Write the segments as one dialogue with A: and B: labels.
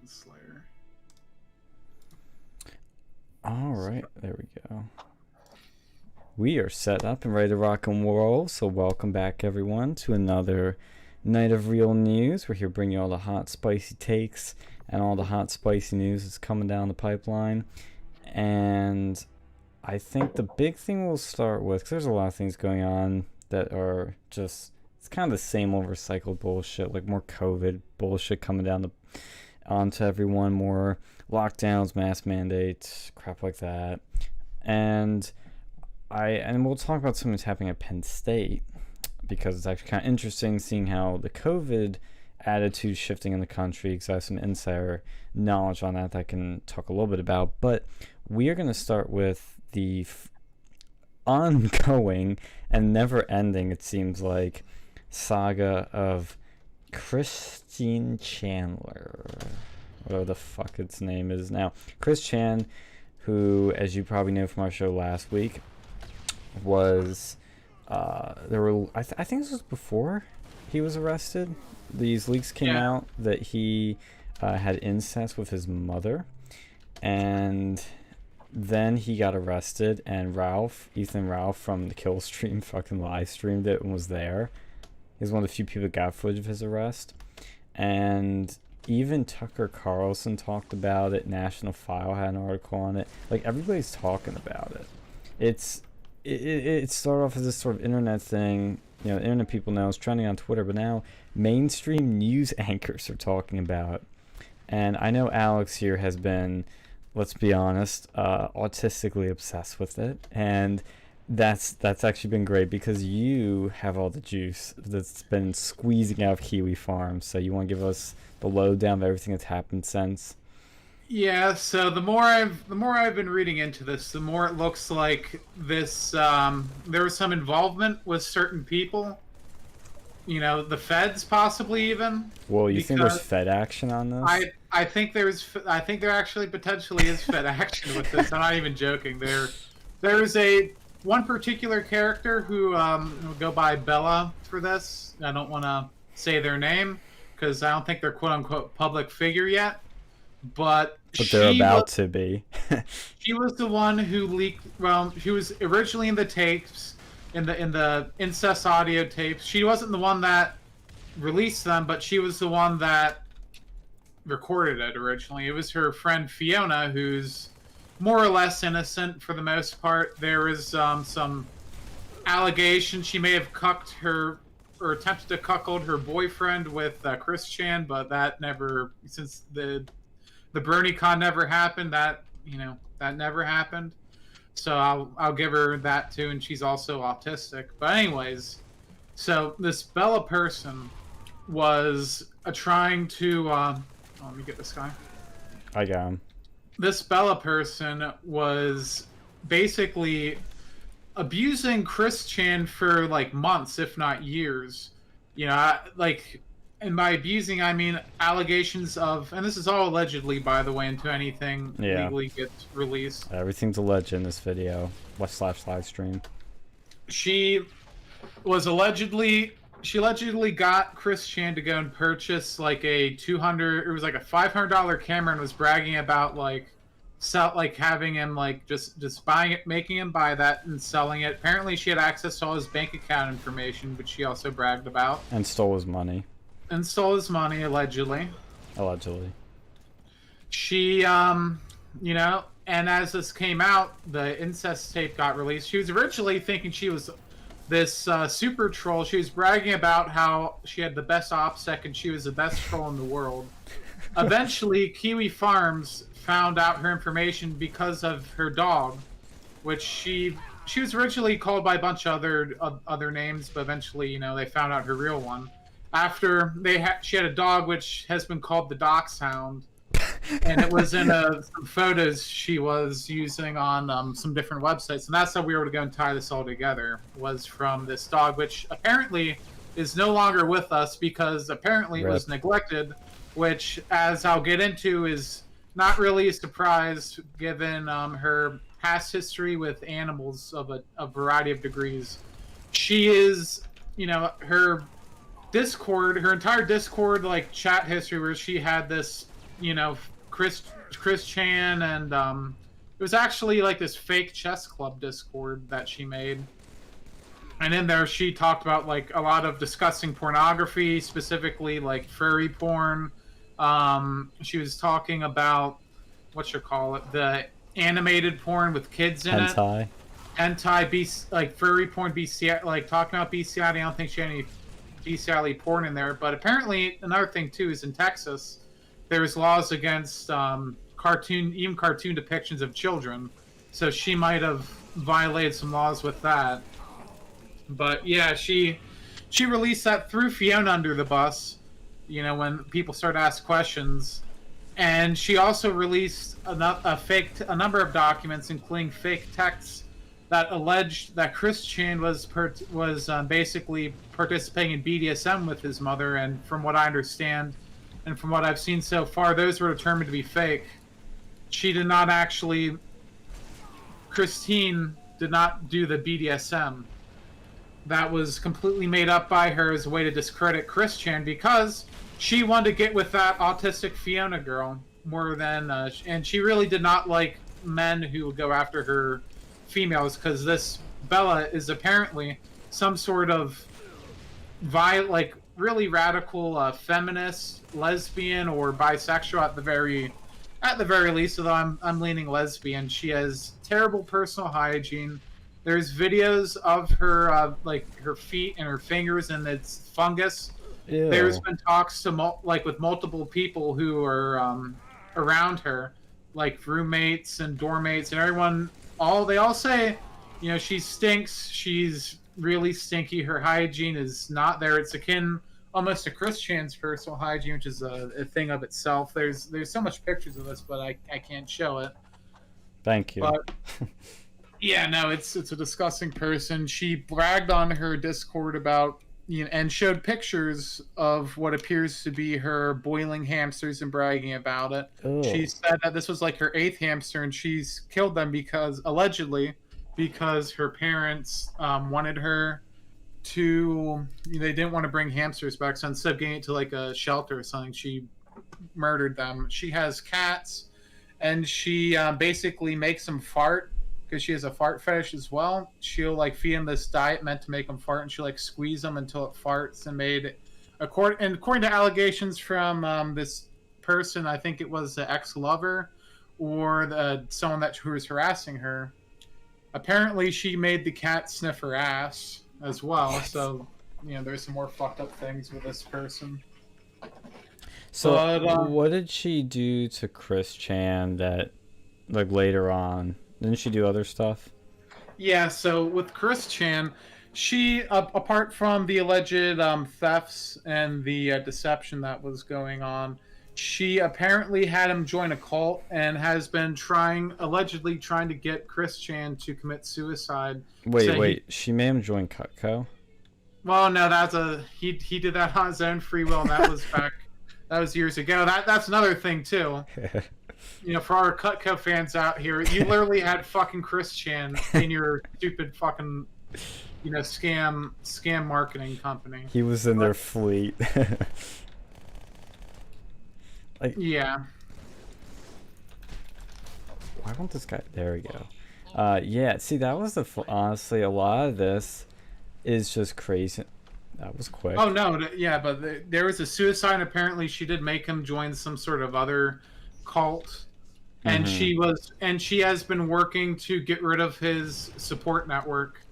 A: Slayer.
B: All right, there we go. We are set up and ready to rock and roll. So welcome back, everyone, to another night of real news. We're here bringing you all the hot, spicy takes and all the hot, spicy news that's coming down the pipeline. And I think the big thing we'll start with, because there's a lot of things going on that are just, it's kind of the same old recycled bullshit, like more COVID bullshit coming down onto everyone, more lockdowns, mask mandates, crap like that. And we'll talk about something that's happening at Penn State, because it's actually kind of interesting seeing how the COVID attitude shifting in the country, because I have some insider knowledge on that I can talk a little bit about. But we are going to start with the ongoing and never-ending, it seems like, saga of Christine Chandler, whatever the fuck its name is now. Chris Chan, who, as you probably know from our show last week, was I think this was before he was arrested. These leaks came out that he had incest with his mother, and then he got arrested, and Ethan Ralph from the Kill Stream fucking live streamed it and was there. He's one of the few people that got footage of his arrest. And even Tucker Carlson talked about it. National File had an article on it. Like, everybody's talking about it. It started off as this sort of internet thing. You know, internet people know it's trending on Twitter, but now mainstream news anchors are talking about it. And I know Alex here has been, let's be honest, autistically obsessed with it. And that's actually been great, because you have all the juice that's been squeezing out of Kiwi Farm. So you want to give us the lowdown of everything that's happened since?
A: Yeah, so the more I've been reading into this, the more it looks like this there was some involvement with certain people. You know, the feds possibly even.
B: Well, you think there's Fed action on this?
A: I think there actually potentially is Fed action with this. I'm not even joking. There is one particular character who will go by Bella for this. I don't want to say their name because I don't think they're quote unquote public figure yet. But
B: they're about to be.
A: She was the one who leaked. Well, she was originally in the tapes, in the incest audio tapes. She wasn't the one that released them, but she was the one that recorded it originally. It was her friend Fiona, who's more or less innocent for the most part. There is some allegations she may have cucked her, or attempted to cuckold her boyfriend with Chris Chan, but that never, since the BronyCon never happened, that never happened. So I'll give her that too, and she's also autistic. But anyways, so this Bella person was trying to let me get this guy.
B: I got him.
A: This Bella person was basically abusing Chris Chan for like months, if not years. You know, and by abusing, I mean allegations of, and this is all allegedly, by the way, until anything legally gets released.
B: Everything's alleged in this video. /live stream.
A: She allegedly got Chris Chan to go and purchase like a $500 camera, and was bragging about having him just buying it, making him buy that and selling it. Apparently she had access to all his bank account information, which she also bragged about.
B: And stole his money.
A: Allegedly. She, and as this came out, the incest tape got released. She was originally thinking she was this super troll. She was bragging about how she had the best OPSEC and she was the best troll in the world. Eventually, Kiwi Farms found out her information because of her dog, which she was originally called by a bunch of other names, but eventually, they found out her real one. After she had a dog which has been called the Dachshund, and it was in some photos she was using on some different websites, and that's how we were able to go and tie this all together. Was from this dog, which apparently is no longer with us because apparently it was neglected, which, as I'll get into, is not really a surprise given her past history with animals of a variety of degrees. She is, her entire Discord chat history, where she had this Chris Chan, and it was actually like this fake chess club Discord that she made. And in there, she talked about like a lot of discussing pornography, specifically like furry porn. She was talking about the animated porn with kids in it.
B: Hentai.
A: Hentai, like furry porn, BC, like talking about bestiality. I don't think she had any bestiality porn in there. But apparently, another thing too is in Texas, there's laws against cartoon depictions of children. So she might have violated some laws with that. But yeah, she released that, threw Fiona under the bus, when people started to ask questions. And she also released a number of documents, including fake texts that alleged that Chris Chan was basically participating in BDSM with his mother. And from what I understand, and from what I've seen so far, those were determined to be fake. She did not actually. Christine did not do the BDSM. That was completely made up by her as a way to discredit Chris Chan, because she wanted to get with that autistic Fiona girl more than, and she really did not like men who would go after her females, because this Bella is apparently some sort of like really radical feminist, lesbian, or bisexual at the very least. Although I'm leaning lesbian. She has terrible personal hygiene. There's videos of her, like her feet and her fingers, and it's fungus.
B: Ew.
A: There's been talks to with multiple people who are around her, like roommates and dorm mates and everyone. They all say, she stinks. She's really stinky. Her hygiene is not there. It's akin almost to Chris Chan's personal hygiene, which is a thing of itself. There's so much pictures of this, but I can't show it.
B: Thank you.
A: But, yeah, no, it's a disgusting person. She bragged on her Discord about, and showed pictures of what appears to be her boiling hamsters and bragging about it.
B: Ooh.
A: She said that this was like her 8th hamster, and she's killed them allegedly because her parents wanted her to. They didn't want to bring hamsters back, so instead of getting it to like a shelter or something, she murdered them. She has cats, and she basically makes them fart. Because she has a fart fetish as well. She'll like feed them this diet meant to make them fart, and she'll like squeeze them until it farts. And according to allegations from this person, I think it was the ex-lover or someone who was harassing her. Apparently, she made the cat sniff her ass as well. So there's some more fucked up things with this person.
B: So what did she do to Chris Chan that, like, later on? Didn't she do other stuff?
A: Yeah, so with Chris Chan, she, apart from the alleged thefts and the deception that was going on, she apparently had him join a cult and has been allegedly trying to get Chris Chan to commit suicide.
B: Wait, she made him join Cutco?
A: Well, no, he did that on his own free will, and that was years ago. That's another thing too. For our Cutco fans out here, you literally had fucking Chris Chan in your stupid fucking, scam marketing company.
B: He was in their fleet.
A: Yeah.
B: Why won't this guy? There we go. Yeah. See, that was honestly, a lot of this is just crazy. That was quick.
A: Oh no, yeah, but there was a suicide. And apparently, she did make him join some sort of other cult. And she has been working to get rid of his support network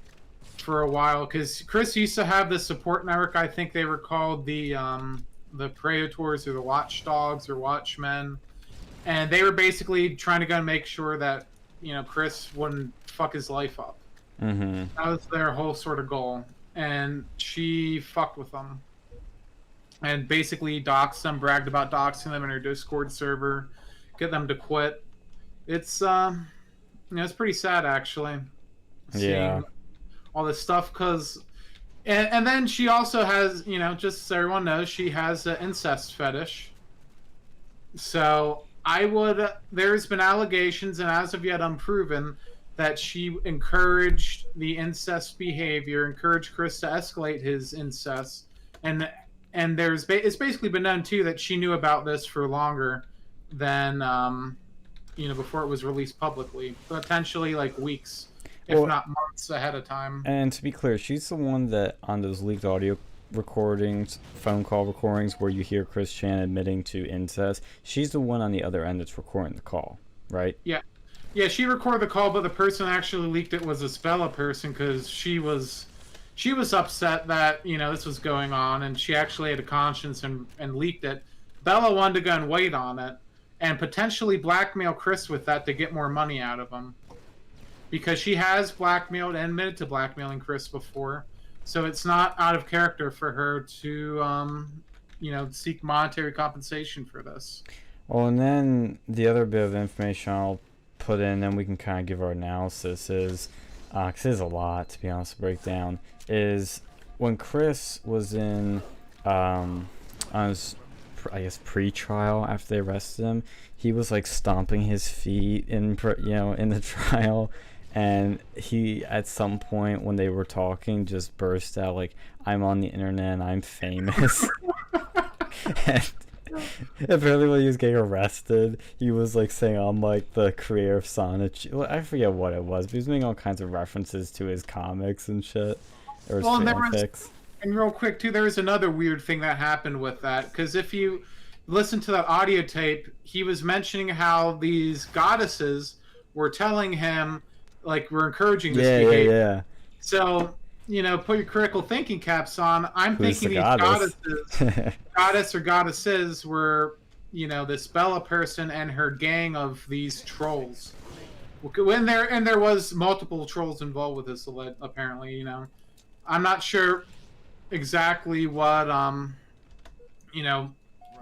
A: for a while, because Chris used to have this support network. I think they were called the Predators or the Watchdogs or Watchmen, and they were basically trying to go and make sure that Chris wouldn't fuck his life up.
B: Mm-hmm.
A: That was their whole sort of goal, and she fucked with them and basically doxed them, bragged about doxing them in her Discord server. Get them to quit. It's it's pretty sad actually. Seeing all this stuff, and then she also has, just so everyone knows, she has an incest fetish. So there's been allegations, and as of yet unproven, that she encouraged the incest behavior, encouraged Chris to escalate his incest, and it's basically been known too that she knew about this for longer. than before it was released publicly, potentially like weeks, if
B: Well,
A: not months ahead of time.
B: and to be clear, she's the one that on those leaked audio recordings, phone call recordings, where you hear Chris Chan admitting to incest. She's the one on the other end that's recording the call, right?
A: Yeah, yeah, she recorded the call, but the person actually leaked it was this Bella person because she was upset that this was going on, and she actually had a conscience and leaked it. Bella wanted to go and wait on it and potentially blackmail Chris with that to get more money out of him, because she has blackmailed and admitted to blackmailing Chris before, so it's not out of character for her to seek monetary compensation for this.
B: Well, and then the other bit of information I'll put in, then we can kind of give our analysis is, because there's a lot, to be honest, to break down, is when Chris was in, on his, I guess, pre-trial after they arrested him, he was like stomping his feet in the trial, and he at some point when they were talking just burst out like, "I'm on the internet and I'm famous." And apparently when he was getting arrested, he was like saying, "I'm like the creator of Sonic." I forget what it was, but he was making all kinds of references to his comics and shit, or his fanfics.
A: And real quick too, there was another weird thing that happened with that, because if you listen to that audio tape, he was mentioning how these goddesses were telling him, like, we're encouraging this behavior.
B: Yeah.
A: So, put your critical thinking caps on. I'm
B: Who's
A: thinking
B: the
A: these goddess or goddesses were, this Bella person and her gang of these trolls. And there was multiple trolls involved with this, apparently. I'm not sure exactly what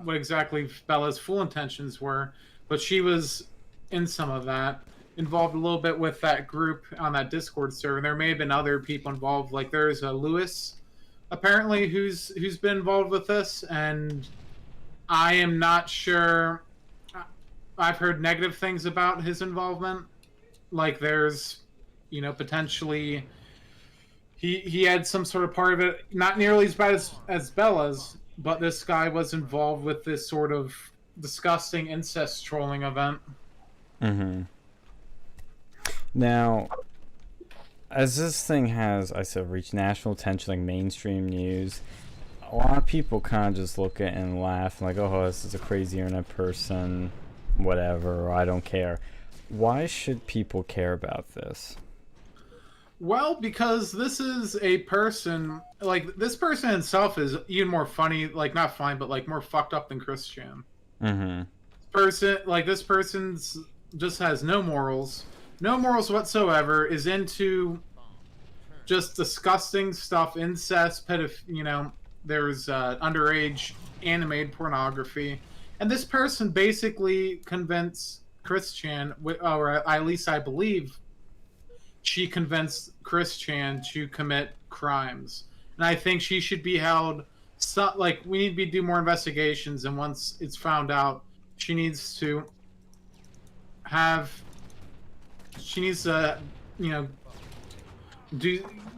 A: what exactly Bella's full intentions were, but she was in some of that, involved a little bit with that group on that Discord server. There may have been other people involved, like there's a Lewis apparently who's been involved with this, and I am not sure. I've heard negative things about his involvement, like there's potentially he had some sort of part of it, not nearly as bad as Bella's, but this guy was involved with this sort of disgusting incest trolling event.
B: Mm-hmm. Now, as this thing has, I said, reached national attention, like mainstream news, a lot of people kind of just look at it and laugh, like, "Oh, this is a crazy internet person, whatever, or I don't care." Why should people care about this?
A: Well, because this is a person, like, this person himself is even more funny, like, not funny, but, like, more fucked up than Christian.
B: Mm-hmm.
A: This person's just has no morals whatsoever, is into just disgusting stuff, incest, there's underage animated pornography. And this person basically convinced Chris Chan, or at least I believe she convinced Chris Chan to commit crimes. And I think she should be held, we need to do more investigations, and once it's found out, she needs to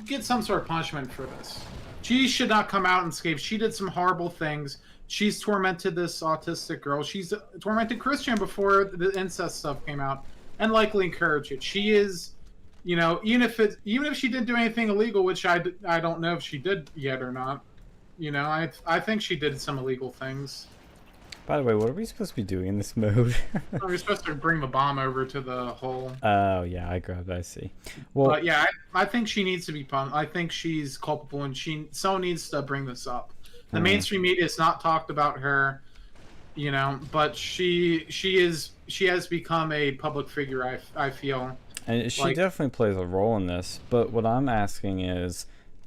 A: get some sort of punishment for this. She should not come out and escape. She did some horrible things. She's tormented this autistic girl. She's tormented Christian before the incest stuff came out, and likely encouraged it. She is, even if she didn't do anything illegal, which I don't know if she did yet or not. I think she did some illegal things.
B: By the way, what are we supposed to be doing in this mode?
A: We're supposed to bring the bomb over to the hole.
B: Oh, yeah, I grabbed it, I see. Well,
A: but yeah, I think she needs to be punished. I think she's culpable, and someone needs to bring this up. The mainstream media has not talked about her, but she has become a public figure, I feel.
B: And she definitely plays a role in this, but what I'm asking is,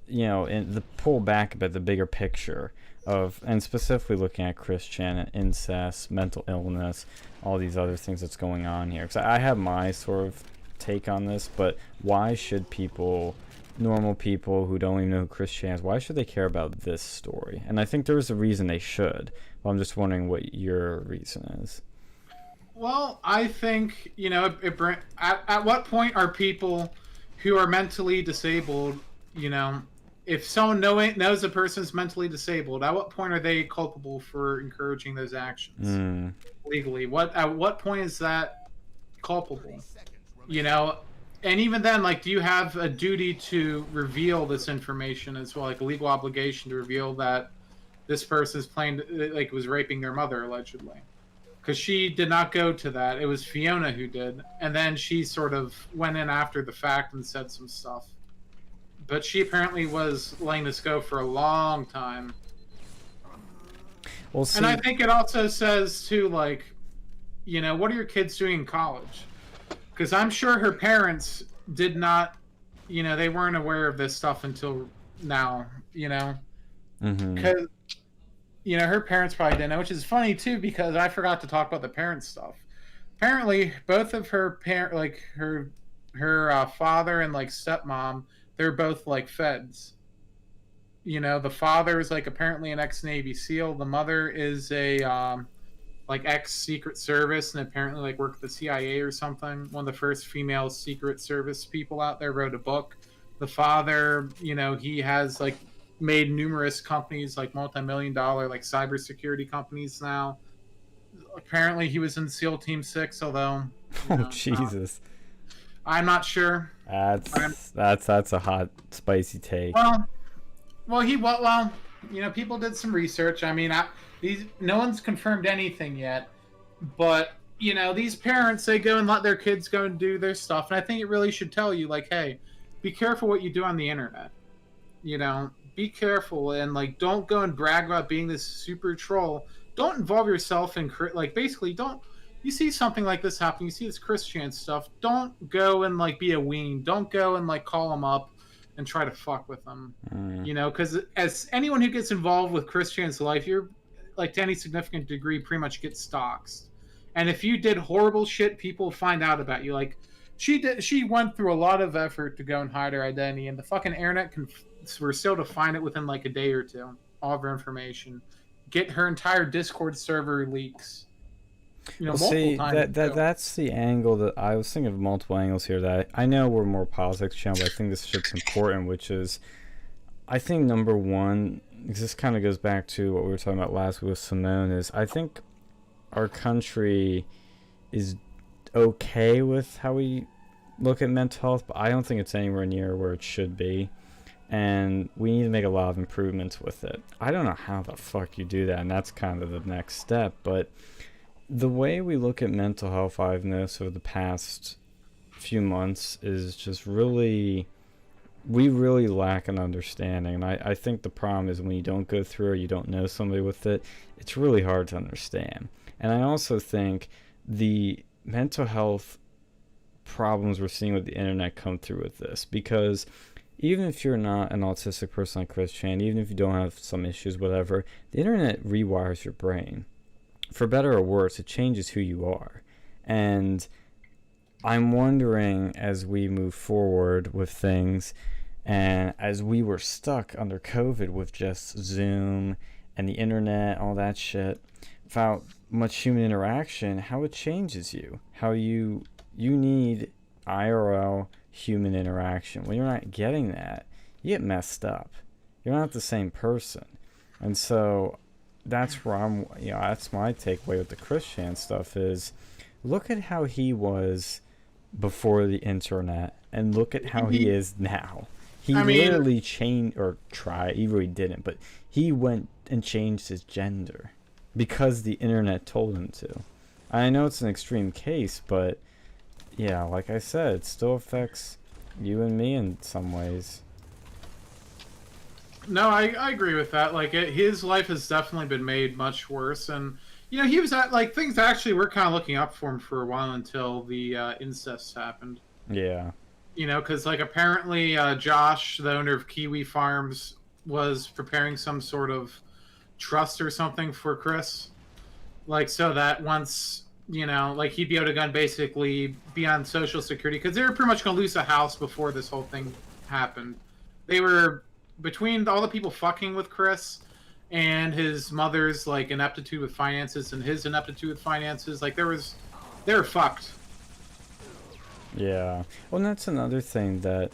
B: in the pull back a bit, the bigger picture of, and specifically looking at Chris Chan and incest, mental illness, all these other things that's going on here. Because I have my sort of take on this, but why should normal people who don't even know who Chris Chan is, why should they care about this story? And I think there's a reason they should. But I'm just wondering what your reason is.
A: Well, I think, at what point are people who are mentally disabled, if someone knows a person is mentally disabled, at what point are they culpable for encouraging those actions legally? At what point is that culpable? You know, and even then, like, do you have a duty to reveal this information as well, like a legal obligation to reveal that this person is playing, like, was raping their mother allegedly? Because she did not go to that. It was Fiona who did, and then she sort of went in after the fact and said some stuff. But she apparently was letting this go for a long time.
B: We'll see.
A: And I think it also says too, like, you know, what are your kids doing in college? Because I'm sure her parents did not, you know, they weren't aware of this stuff until now, you know? Because, you know, her parents probably didn't know, which is funny too, because I forgot to talk about the parent stuff. Apparently, both of her like her father and like stepmom, they're both like feds. You know, the father is like apparently an ex-Navy SEAL. The mother is a like ex-Secret Service and apparently like worked at the CIA or something. One of the first female Secret Service people out there, wrote a book. The father, you know, he has like made numerous companies, like multi-million-dollar like cybersecurity companies now. Apparently he was in SEAL Team 6, although
B: Jesus.
A: I'm not sure.
B: That's a hot, spicy take.
A: Well, you know, people did some research. I mean, no one's confirmed anything yet, but you know, these parents, they go and let their kids go and do their stuff, and I think it really should tell you, like, hey, be careful what you do on the internet. You know, be careful and like don't go and brag about being this super troll. Don't involve yourself in like basically don't. You see something like this happen, you see this Chris Chan stuff, don't go and like be a ween. Don't go and like call him up and try to fuck with them. You know, because as anyone who gets involved with Chris Chan's life, you're like to any significant degree pretty much get doxxed. And if you did horrible shit, people find out about you. Like she went through a lot of effort to go and hide her identity, and the fucking internet were still to find it within like a day or two. All of her information, get her entire Discord server leaks. You know,
B: well, see, that's the angle that I was thinking of. Multiple angles here that I know we're more politics channel, but I think this shit's important, which is, I think number one, because this kind of goes back to what we were talking about last week with Simone, is I think our country is okay with how we look at mental health, but I don't think it's anywhere near where it should be, and we need to make a lot of improvements with it. I don't know how the fuck you do that, and that's kind of the next step, but the way we look at mental health, I've noticed over the past few months, is just really, we really lack an understanding. And I think the problem is when you don't go through or you don't know somebody with it, it's really hard to understand. And I also think the mental health problems we're seeing with the internet come through with this, because even if you're not an autistic person like Chris Chan, even if you don't have some issues, whatever, the internet rewires your brain. For better or worse, it changes who you are. And I'm wondering, as we move forward with things, and as we were stuck under COVID with just Zoom and the internet, all that shit, without much human interaction, how it changes you. How you need IRL human interaction. When you're not getting that, you get messed up. You're not the same person. And so that's where I'm, you know, that's my takeaway with the Chris Chan stuff is, look at how he was before the internet and look at how he is now. He literally changed, or tried, he really didn't, but he went and changed his gender because the internet told him to. I know it's an extreme case, but yeah, like I said, it still affects you and me in some ways.
A: No, I agree with that. Like, his life has definitely been made much worse, and you know, he was at like things actually were kind of looking up for him for a while until the incest happened.
B: Yeah.
A: You know, because like apparently Josh, the owner of Kiwi Farms, was preparing some sort of trust or something for Chris, like so that once, you know, like he'd be able to go and basically be on Social Security, because they were pretty much going to lose a house before this whole thing happened. They were, between all the people fucking with Chris and his mother's like ineptitude with finances and his ineptitude with finances, like they were fucked.
B: Yeah. Well, and that's another thing, that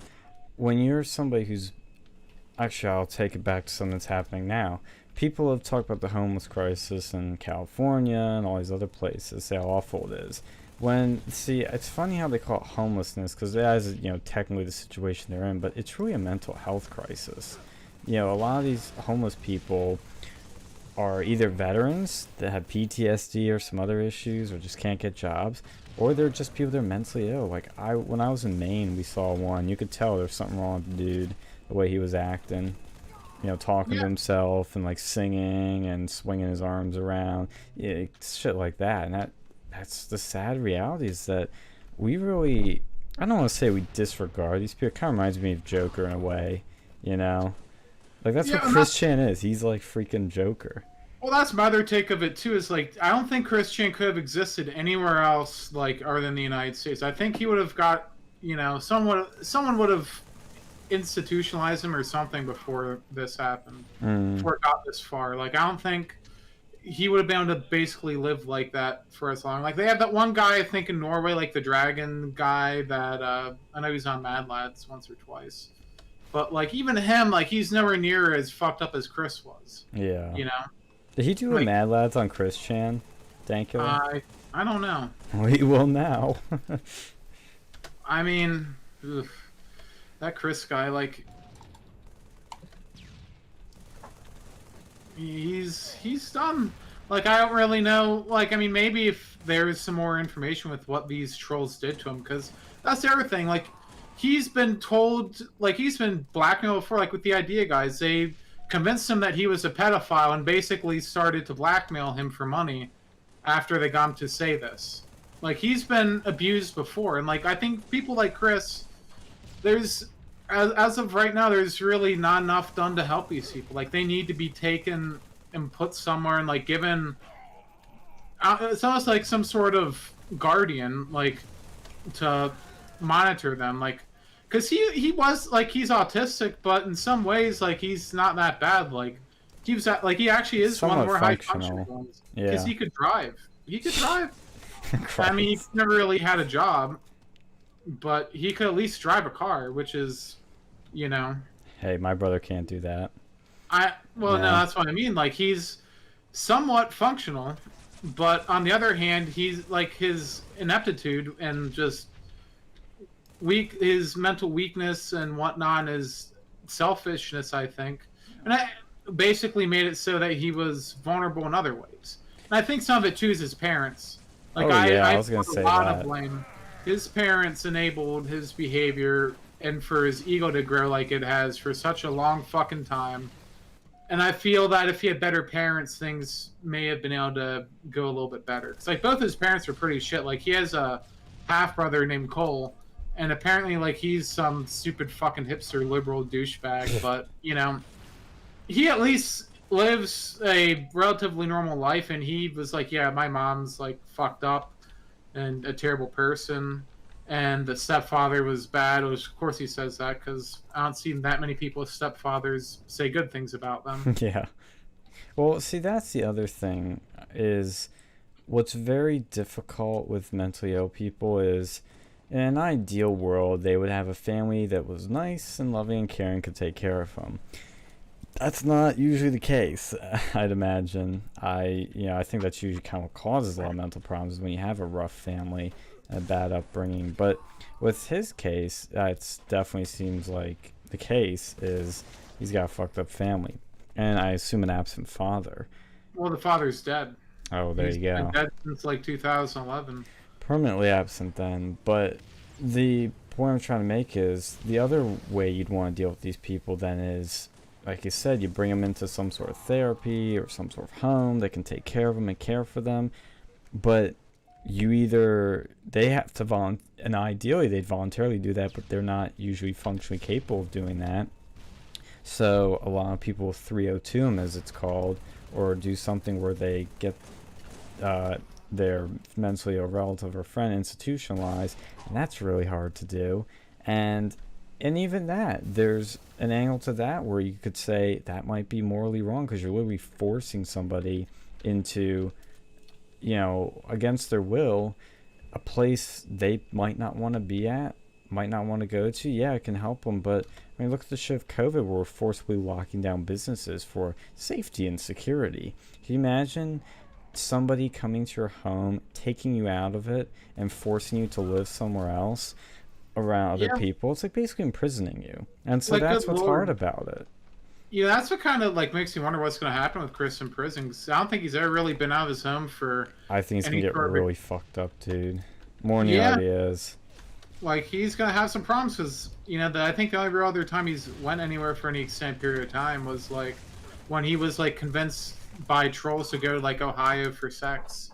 B: when you're somebody who's, actually, I'll take it back to something that's happening now. People have talked about the homeless crisis in California and all these other places, say how awful it is. See, it's funny how they call it homelessness, because that is, technically the situation they're in, but it's really a mental health crisis. A lot of these homeless people are either veterans that have PTSD or some other issues, or just can't get jobs, or they're just people that are mentally ill. Like, when I was in Maine, we saw one. You could tell there's something wrong with the dude, the way he was acting. Talking to himself and like singing and swinging his arms around, shit like that. And that's the sad reality, is that we really, I don't want to say we disregard these people. It kind of reminds me of Joker in a way, like that's what Chris Chan is. He's like freaking Joker.
A: Well, that's my other take of it too. Is like, I don't think Chris Chan could have existed anywhere else, like, other than the United States. I think he would have got, someone would have institutionalized him or something before this happened, before it got this far. Like, I don't think he would have been able to basically live like that for as long. Like, they have that one guy, I think, in Norway, like the dragon guy that I know he's on Mad Lads once or twice, but like, even him, like, he's nowhere near as fucked up as Chris was.
B: Yeah. Did he do a Mad Lads on Chris Chan? Thank you.
A: I don't know.
B: We will now.
A: I mean, that Chris guy, like, he's done. Like, I don't really know. Like, I mean, maybe if there's some more information with what these trolls did to him, because that's the other thing. Like, he's been told, like, he's been blackmailed before. Like, with the Idea guys, they convinced him that he was a pedophile and basically started to blackmail him for money after they got him to say this. Like, he's been abused before, and like, I think people like Chris, there's, as of right now, there's really not enough done to help these people. Like, they need to be taken and put somewhere and like given. It's almost like some sort of guardian, like, to monitor them, like, because he was like, he's autistic, but in some ways, like, he's not that bad. Like, he was like, he actually is
B: somewhat
A: one of the more high
B: functional.
A: functional ones,
B: Yeah.
A: because he could drive. I mean, he never really had a job, but he could at least drive a car, which is,
B: Hey, my brother can't do that.
A: No, that's what I mean. Like, he's somewhat functional, but on the other hand, he's like, his ineptitude and just his mental weakness and whatnot, is selfishness, I think, and I basically made it so that he was vulnerable in other ways. And I think some of it too is his parents. Like,
B: I was gonna say
A: a lot
B: that.
A: of blame. His parents enabled his behavior and for his ego to grow like it has for such a long fucking time. And I feel that if he had better parents, things may have been able to go a little bit better. It's like, both his parents are pretty shit. Like, he has a half brother named Cole, and apparently, like, he's some stupid fucking hipster liberal douchebag. But he at least lives a relatively normal life, and he was like, yeah, my mom's like fucked up and a terrible person, and the stepfather was bad. Of course he says that, because I don't see that many people with stepfathers say good things about them.
B: Yeah. Well, see, that's the other thing, is what's very difficult with mentally ill people is, in an ideal world, they would have a family that was nice and loving and caring, could take care of them. That's not usually the case, I'd imagine. I think that's usually kind of what causes a lot of mental problems, when you have a rough family and a bad upbringing. But with his case, it definitely seems like the case is he's got a fucked up family, and I assume an absent father.
A: Well, the father's dead.
B: Oh, there you go.
A: He's been dead since like 2011.
B: Permanently absent then. But the point I'm trying to make is, the other way you'd want to deal with these people then is, like you said, you bring them into some sort of therapy or some sort of home that can take care of them and care for them. But they have to and ideally they'd voluntarily do that, but they're not usually functionally capable of doing that. So a lot of people 302 them, as it's called, or do something where they get their mentally ill relative or friend institutionalized, and that's really hard to do. And even that, there's an angle to that where you could say that might be morally wrong, because you're literally forcing somebody into, against their will, a place they might not want to be at, might not want to go to. Yeah, it can help them, but I mean, look at the shit of COVID where we're forcibly locking down businesses for safety and security. Can you imagine somebody coming to your home, taking you out of it, and forcing you to live somewhere else around other people? It's like basically imprisoning you. And so
A: Like,
B: that's
A: good
B: what's
A: Lord.
B: hard about it.
A: Yeah, that's what kind of like makes me wonder what's going to happen with Chris in prison. 'Cause I don't think he's ever really been out of his home for
B: I think he's gonna
A: any
B: get
A: sort of.
B: really fucked up, dude. More than he
A: Yeah,
B: already is.
A: like he's going to have some problems because I think the only real other time he's went anywhere for any extended period of time was like when he was like convinced by trolls to go to like Ohio for sex.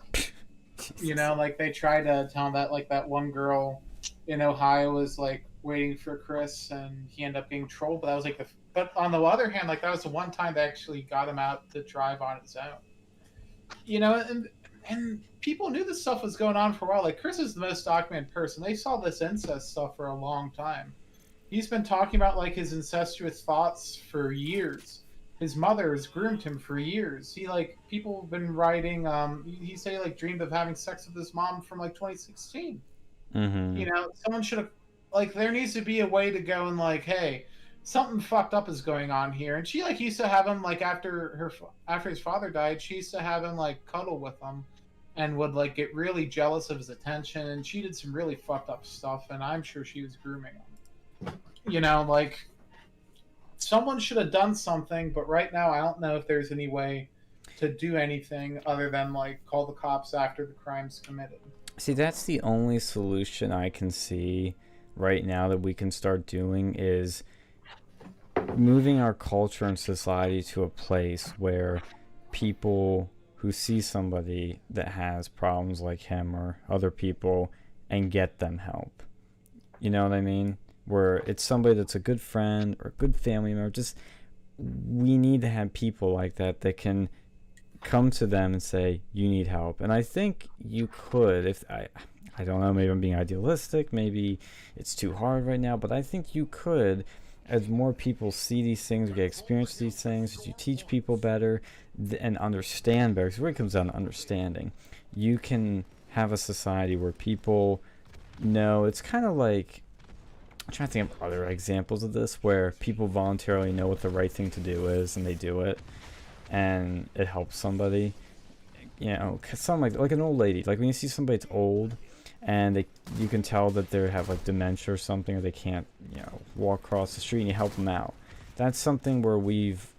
A: Like they tried to tell him that like that one girl in Ohio was like waiting for Chris and he ended up being trolled. But that was like but on the other hand, like that was the one time they actually got him out to drive on his own. And people knew this stuff was going on for a while. Like Chris is the most documented person. They saw this incest stuff for a long time. He's been talking about like his incestuous thoughts for years. His mother has groomed him for years. People have been writing. He say like dreamed of having sex with his mom from like 2016.
B: Mm-hmm.
A: Someone should have like there needs to be a way to go and like, hey, something fucked up is going on here. And she like used to have him like after his father died, she used to have him like cuddle with him and would like get really jealous of his attention, and she did some really fucked up stuff, and I'm sure she was grooming him. Like someone should have done something, but right now I don't know if there's any way to do anything other than like call the cops after the crime's committed.
B: See, that's the only solution I can see right now that we can start doing is moving our culture and society to a place where people who see somebody that has problems like him or other people and get them help. You know what I mean? Where it's somebody that's a good friend or a good family member. Just, we need to have people like that that can come to them and say, you need help. And I think you could, if I don't know, maybe I'm being idealistic, maybe it's too hard right now, but I think you could, as more people see these things, get experience these things, as you teach people better and understand better, because it really comes down to understanding, you can have a society where people know. It's kind of like, I'm trying to think of other examples of this, where people voluntarily know what the right thing to do is and they do it, and it helps somebody. Something like an old lady, like when you see somebody that's old and you can tell that they have like dementia or something, or they can't walk across the street, and you help them out. That's something where we've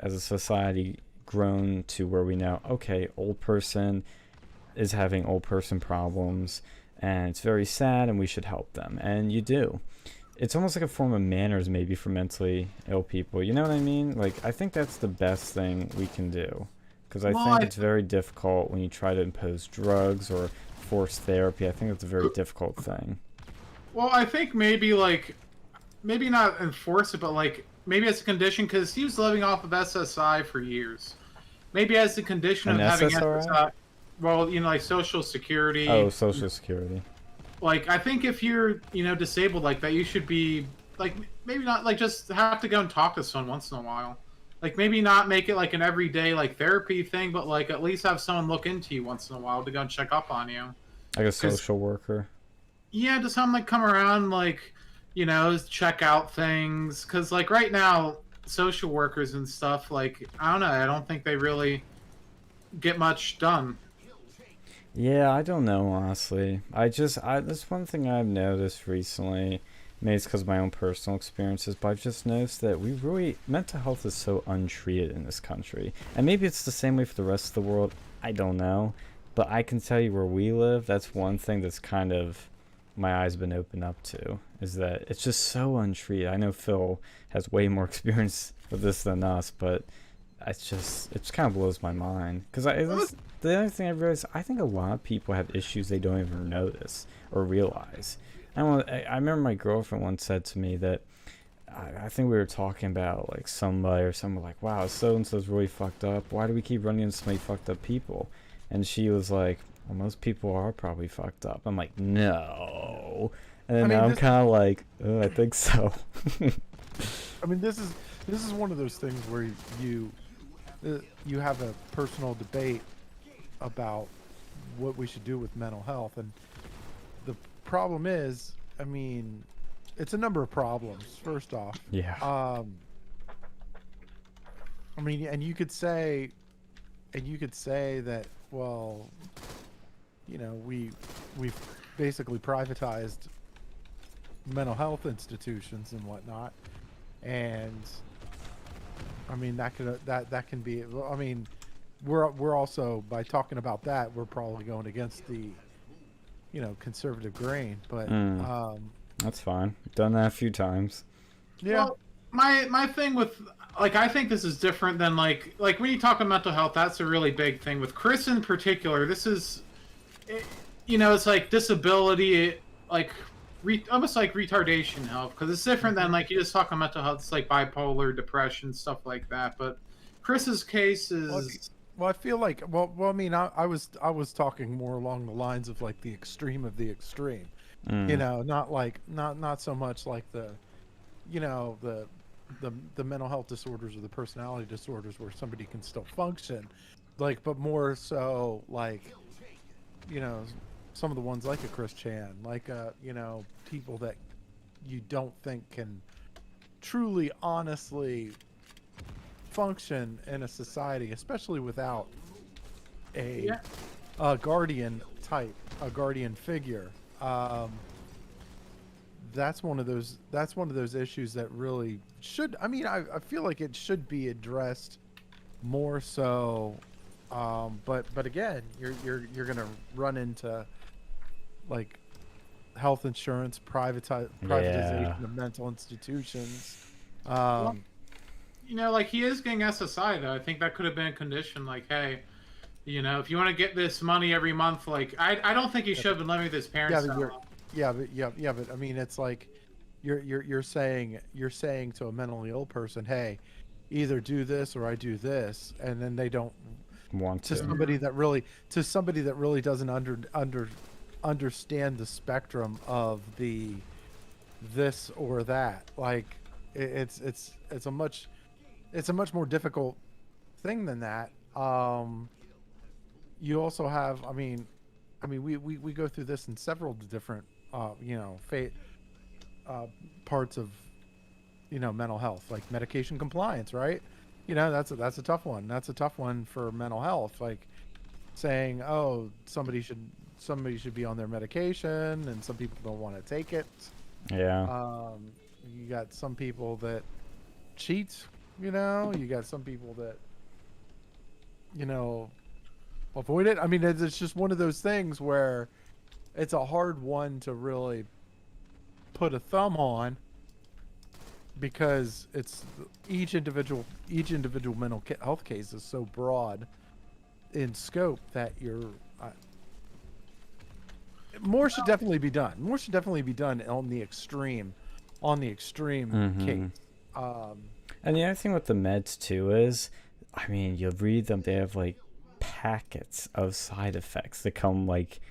B: as a society grown to where we know, okay, old person is having old person problems and it's very sad and we should help them, and you do. It's almost like a form of manners maybe for mentally ill people, you know what I mean? Like, I think that's the best thing we can do, because I think it's very difficult when you try to impose drugs or forced therapy. I think it's a very difficult thing.
A: Well, I think maybe not enforce it, but like maybe as a condition, because he was living off of SSI for years. Maybe as a condition of having SSI, well, like Social Security.
B: Oh, Social Security.
A: Like, I think if you're, disabled like that, you should be like maybe not like just have to go and talk to someone once in a while. Like maybe not make it like an everyday like therapy thing, but like at least have someone look into you once in a while to go and check up on you.
B: Like a social worker.
A: Yeah, just have them like come around, like, check out things. Because like right now, social workers and stuff, like, I don't know, I don't think they really get much done.
B: Yeah, I don't know, honestly. That's one thing I've noticed recently. Maybe it's because of my own personal experiences, but I've just noticed that mental health is so untreated in this country. And maybe it's the same way for the rest of the world. I don't know. But I can tell you where we live, that's one thing that's kind of my eyes been opened up to, is that it's just so untreated. I know Phil has way more experience with this than us, but it just kind of blows my mind. Because the other thing I realized, I think a lot of people have issues they don't even notice or realize. I remember my girlfriend once said to me that, I think we were talking about like somebody or someone like, wow, so-and-so's really fucked up. Why do we keep running into so many fucked up people? And she was like, well, most people are probably fucked up. I'm like, no. And then now I'm kind of like, oh, I think so.
C: I mean, this is one of those things where you have a personal debate about what we should do with mental health, and the problem is, I mean, it's a number of problems. First off,
B: Yeah.
C: I mean, and you could say that, well, you know, we've basically privatized mental health institutions and whatnot, and I mean that can be. Well, I mean, we're also, by talking about that, we're probably going against the, you know, conservative grain, but
B: That's fine. Done that a few times.
C: yeah.
A: Well, my thing with, like, I think this is different than like when you talk about mental health, that's a really big thing with Chris in particular. This is, you know, it's like disability, like almost like retardation health, because it's different than like you just talk about mental health. It's like bipolar, depression, stuff like that. But Chris's case is.
C: Well, I feel like, I mean, I was talking more along the lines of like the extreme of the extreme, you know, not like not so much like the, you know, the mental health disorders or the personality disorders where somebody can still function, like, but more so like, you know, some of the ones like a Chris Chan, like you know, people that you don't think can truly, honestly function in a society, especially without a guardian type, a guardian figure. That's one of those issues that really should, I mean, I feel like it should be addressed more so, but again, you're gonna run into like health insurance, privatization of mental institutions.
A: Well, you know, like he is getting SSI though. I think that could have been a condition. Like, hey, you know, if you want to get this money every month, like I don't think he should have been living with his parents.
C: But I mean, it's like you're saying to a mentally ill person, hey, either do this or I do this, and then they don't
B: Want to.
C: somebody that really doesn't understand the spectrum of the this or that. Like it's a much more difficult thing than that. You also have, I mean, we go through this in several different, you know, parts of, you know, mental health, like medication compliance, right? You know, that's a tough one. That's a tough one for mental health. Like saying, oh, somebody should be on their medication, and some people don't want to take it.
B: Yeah.
C: You got some people that cheat, you know, you got some people that, you know, avoid it. I mean, it's just one of those things where it's a hard one to really put a thumb on, because it's each individual mental health case is so broad in scope that more should definitely be done. More should definitely be done on the extreme case.
B: And the other thing with the meds too is, I mean, you read them, they have like packets of side effects that come like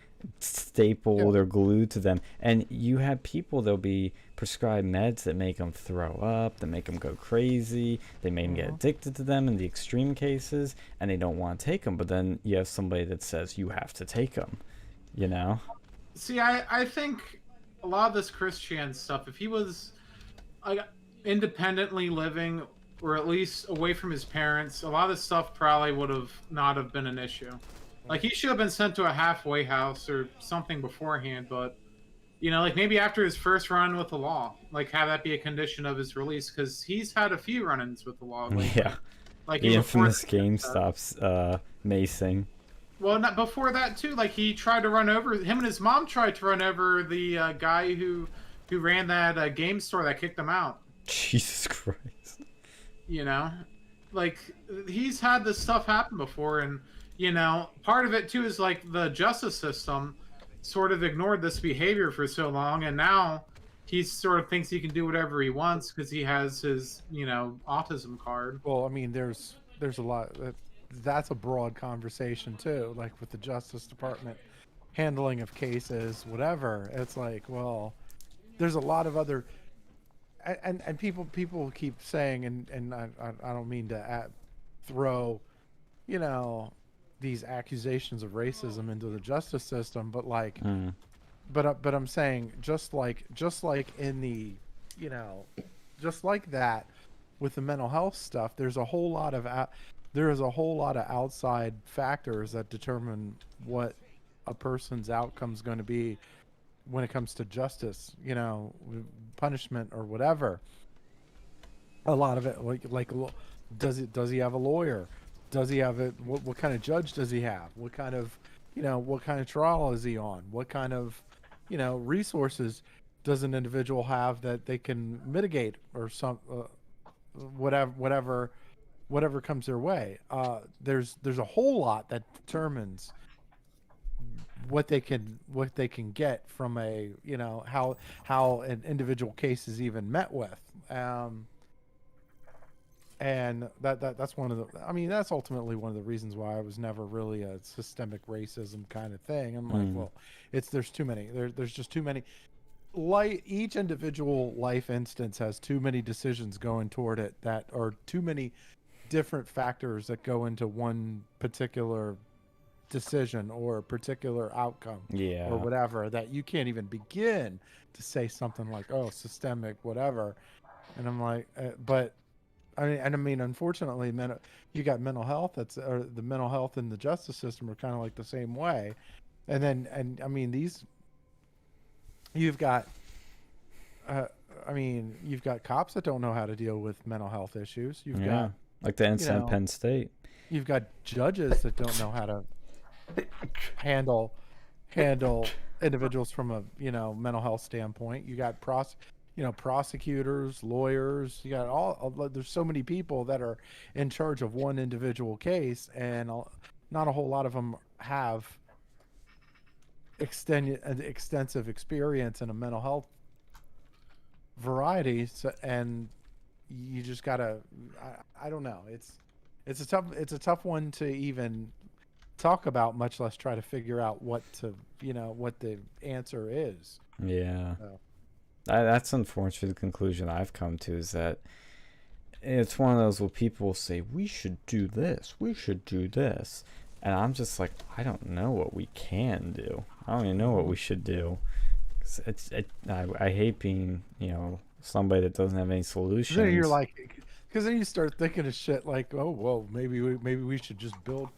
B: stapled or glued to them, and you have people that'll be prescribed meds that make them throw up, that make them go crazy, they make them get addicted to them in the extreme cases, and they don't want to take them, but then you have somebody that says you have to take them, you know.
A: See, I think a lot of this Christian stuff, if he was like independently living, or at least away from his parents, a lot of this stuff probably would have not have been an issue. Like, he should have been sent to a halfway house or something beforehand, but, you know, like maybe after his first run with the law, like have that be a condition of his release, because he's had a few run-ins with the law. Like,
B: Yeah.
A: Like
B: the infamous GameStop's macing.
A: Well, not before that too. Like, he tried to run over him, and his mom tried to run over the guy who ran that game store that kicked him out.
B: Jesus Christ.
A: You know, like, he's had this stuff happen before, and you know, part of it too is like the justice system sort of ignored this behavior for so long, and now he sort of thinks he can do whatever he wants because he has his, you know, autism card.
C: Well, I mean, there's a lot. That's a broad conversation too, like with the Justice Department handling of cases, whatever. It's like, well, there's a lot of other, and people keep saying, and I don't mean to throw, you know, these accusations of racism into the justice system, but like, but I'm saying just like in the, you know, just like that with the mental health stuff, there's a whole lot of there is a whole lot of outside factors that determine what a person's outcome is going to be when it comes to justice, you know, punishment or whatever. A lot of it, does he have a lawyer? Does he have it? What kind of judge does he have? What kind of, you know, what kind of trial is he on? What kind of, you know, resources does an individual have that they can mitigate or some whatever comes their way. There's a whole lot that determines what they can get from a, you know, how an individual case is even met with. And that's one of the, I mean, that's ultimately one of the reasons why I was never really a systemic racism kind of thing. I'm like, well, there's too many, there's just too many. Each individual life instance has too many decisions going toward it, that are too many different factors that go into one particular decision or a particular outcome, or whatever, that you can't even begin to say something like, oh, systemic whatever. And I'm like, but I mean, unfortunately, you got mental health, or the mental health and the justice system are kind of like the same way. And I mean, you've got you've got cops that don't know how to deal with mental health issues. You've got,
B: like the incident
C: know,
B: in Penn State.
C: You've got judges that don't know how to handle individuals from a, you know, mental health standpoint. You got prosecutors, lawyers. You got there's so many people that are in charge of one individual case, and not a whole lot of them have extensive experience in a mental health variety. So, and you just gotta, I don't know. It's a tough one to even talk about, much less try to figure out what the answer is.
B: Yeah. So. That's unfortunately the conclusion I've come to, is that it's one of those where people will say, we should do this, and I'm just like, I don't know what we can do. I don't even know what we should do. I hate being, you know, somebody that doesn't have any solutions.
C: Then you're like, because then you start thinking of shit like, oh, well, maybe we should just build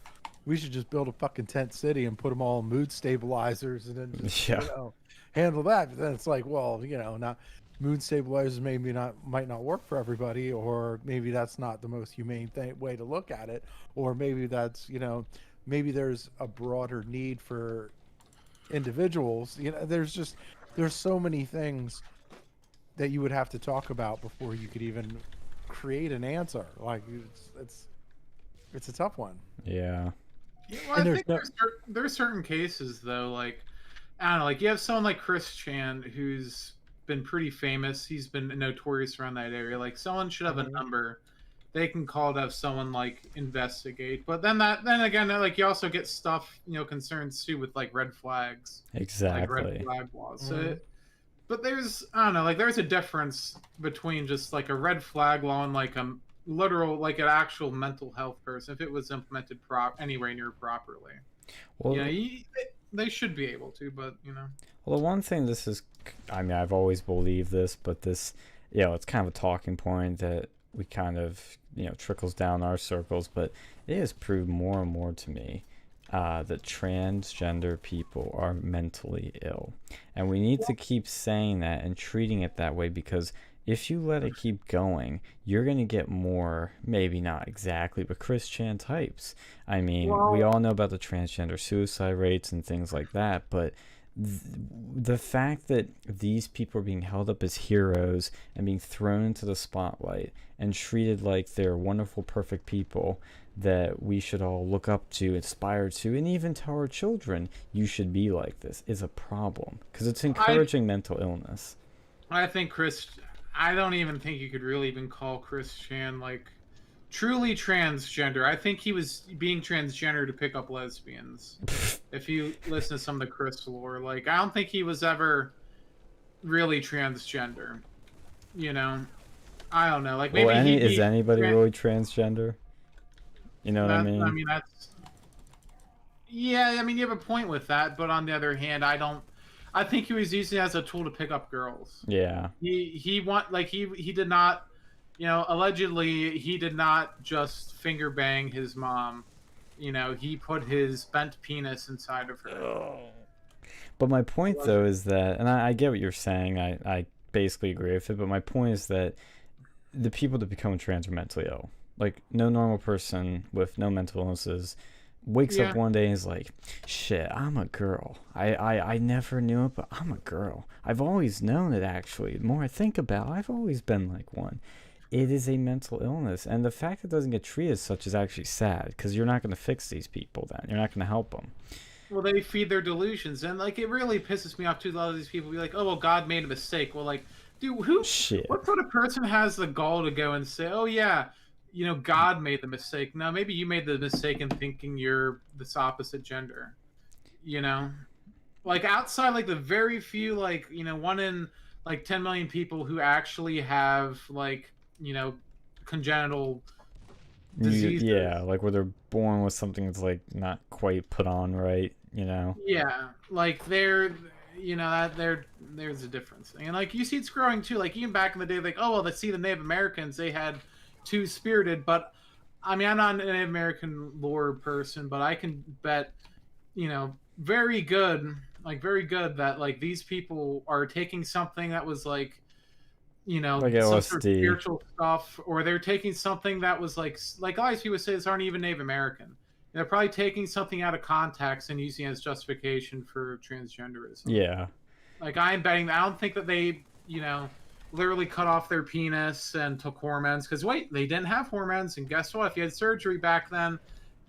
C: a fucking tent city and put them all in mood stabilizers, and then just, you know, handle that. But then it's like, well, you know, not mood stabilizers might not work for everybody, or maybe that's not the most humane way to look at it, or maybe that's, you know, maybe there's a broader need for individuals. You know, there's so many things that you would have to talk about before you could even create an answer. Like, it's a tough one.
B: Yeah.
A: Yeah, well, I think there's certain cases though, like, I don't know, like you have someone like Chris Chan who's been pretty famous. He's been notorious around that area. Like, someone should have a number they can call to have someone like investigate. But then again, like, you also get stuff, you know, concerns too with like red flags,
B: exactly,
A: like red flag laws. So but there's, I don't know, like there's a difference between just like a red flag law and like a literal, like an actual mental health person, if it was implemented anywhere near properly. Well, you know, they should be able to, but, you know.
B: Well, the one thing this is, I mean, I've always believed this, but this, you know, it's kind of a talking point that we kind of, you know, trickles down our circles, but it has proved more and more to me that transgender people are mentally ill. And we need to keep saying that and treating it that way, because if you let it keep going, you're going to get more, maybe not exactly, but Chris Chan types. I mean, we all know about the transgender suicide rates and things like that, but the fact that these people are being held up as heroes and being thrown into the spotlight and treated like they're wonderful, perfect people that we should all look up to, aspire to, and even tell our children you should be like this, is a problem, because it's encouraging mental illness.
A: I don't even think you could really even call Chris Chan like truly transgender. I think he was being transgender to pick up lesbians. If you listen to some of the Chris lore, like, I don't think he was ever really transgender. You know, I don't know. Like, maybe
B: is anybody really transgender? You know what I mean?
A: I mean, that's, yeah. I mean, you have a point with that, but on the other hand, I I think he was using it as a tool to pick up girls.
B: Yeah.
A: He did not, allegedly he did not just finger bang his mom. He put his bent penis inside of her.
B: Oh. But my point though is that, and I get what you're saying. I basically agree with it. But my point is that the people that become trans are mentally ill. Like no normal person with no mental illnesses wakes up one day and is like, shit, I'm a girl. I never knew it, but I'm a girl. I've always known it, actually. The more I think about it, I've always been like one. It is a mental illness. And the fact that it doesn't get treated as such is actually sad, because you're not going to fix these people then. You're not going to help them.
A: Well, they feed their delusions. And, like, it really pisses me off, too. A lot of these people be like, oh, well, God made a mistake. Well, like, dude, what sort of person has the gall to go and say, oh, yeah, God made the mistake. No, maybe you made the mistake in thinking you're this opposite gender. Like outside, like the very few, like, 1 in like 10 million people who actually have like, congenital diseases.
B: Yeah, like where they're born with something that's like not quite put on right,
A: Yeah, like there's a difference. And like you see it's growing too. Like even back in the day, like, oh well, the Native Americans, they had two-spirited, but I mean, I'm not an Native American lore person, but I can bet, very good that like these people are taking something that was like,
B: like
A: some
B: LSD.
A: sort of spiritual stuff, or they're taking something that was like a lot of people say this aren't even Native American. They're probably taking something out of context and using it as justification for transgenderism.
B: Yeah.
A: Like I'm betting, I don't think that they, literally cut off their penis and took hormones, because wait, they didn't have hormones, and guess what, if you had surgery back then,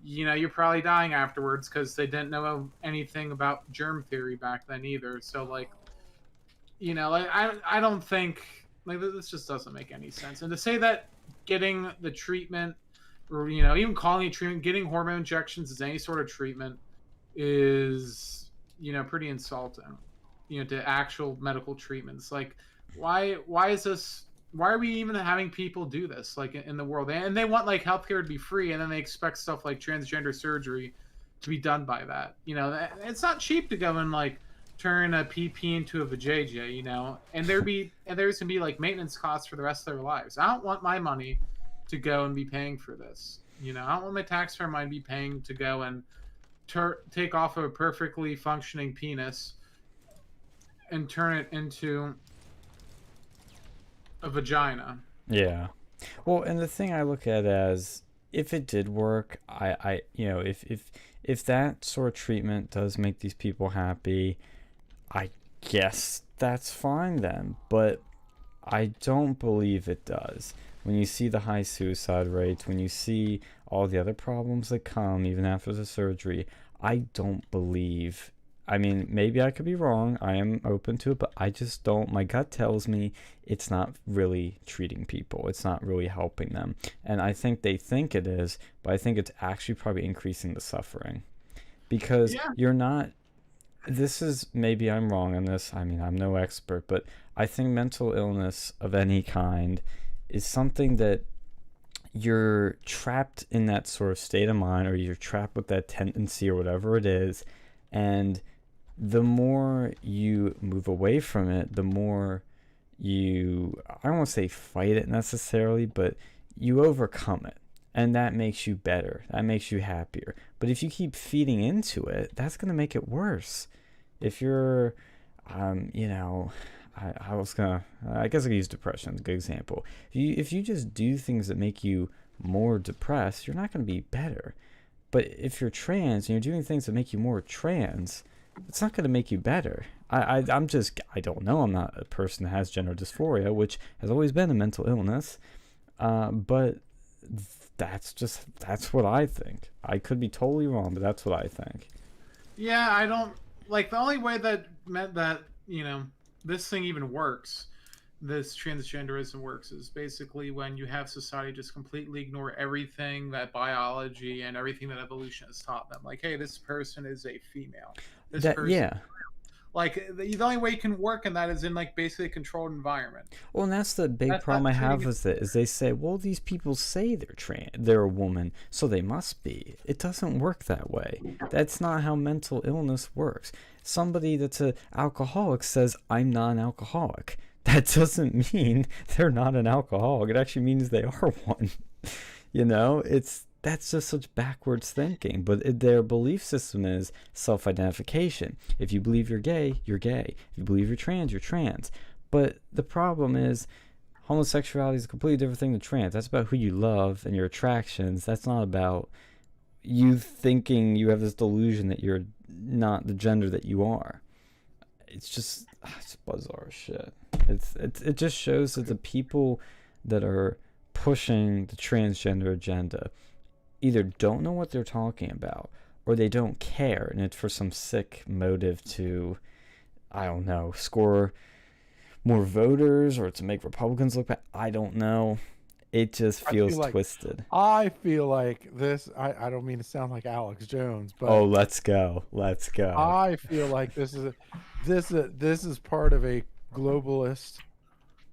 A: you're probably dying afterwards, because they didn't know anything about germ theory back then either. So like, like I don't think, like, this just doesn't make any sense. And to say that getting the treatment, or even calling it treatment, getting hormone injections is any sort of treatment is pretty insulting, to actual medical treatments. Like why is this, why are we even having people do this like in the world? And they want like healthcare to be free, and then they expect stuff like transgender surgery to be done by that. It's not cheap to go and like turn a PP into a vajayjay, and there's gonna be like maintenance costs for the rest of their lives. I don't want my money to go and be paying for this. I don't want my taxpayer money to be paying to go and take off a perfectly functioning penis and turn it into a vagina.
B: Yeah. Well, and the thing I look at as, if it did work, I if that sort of treatment does make these people happy, I guess that's fine then. But I don't believe it does. When you see the high suicide rates, when you see all the other problems that come even after the surgery, I don't believe. I mean, maybe I could be wrong. I am open to it, but I just don't. My gut tells me it's not really treating people. It's not really helping them. And I think they think it is, but I think it's actually probably increasing the suffering. Because you're not... This is... Maybe I'm wrong on this. I mean, I'm no expert, but I think mental illness of any kind is something that you're trapped in that sort of state of mind, or you're trapped with that tendency or whatever it is, and the more you move away from it, the more you, I don't want to say fight it necessarily, but you overcome it, and that makes you better, that makes you happier. But if you keep feeding into it, that's going to make it worse. If you're I guess I could use depression as a good example. If you just do things that make you more depressed, you're not going to be better. But if you're trans and you're doing things that make you more trans, it's not going to make you better. I don't know. I'm not a person that has gender dysphoria, which has always been a mental illness. But that's what I think. I could be totally wrong, but that's what I think.
A: Yeah, I don't like, the only way that meant that, this thing even works, this transgenderism works, is basically when you have society just completely ignore everything that biology and everything that evolution has taught them. Like, hey, this person is a female. This person, Like the only way you can work in that is in like basically a controlled environment.
B: Well, and that's the big
A: That's
B: problem I
A: not
B: have
A: treating
B: with it, is they say, well, these people say they're a woman, so they must be. It doesn't work that way. That's not how mental illness works. Somebody that's an alcoholic says, I'm not an alcoholic. That doesn't mean they're not an alcoholic. It actually means they are one. You know, that's just such backwards thinking. But their belief system is self-identification. If you believe you're gay, you're gay. If you believe you're trans, you're trans. But the problem is, homosexuality is a completely different thing than trans. That's about who you love and your attractions. That's not about you thinking you have this delusion that you're not the gender that you are. It's bizarre shit. It just shows that the people that are pushing the transgender agenda either don't know what they're talking about, or they don't care, and it's for some sick motive to, I don't know, score more voters or to make Republicans look bad. I don't know. It just feels twisted.
C: I feel like this. I don't mean to sound like Alex Jones, but
B: let's go.
C: I feel like this is part of a globalist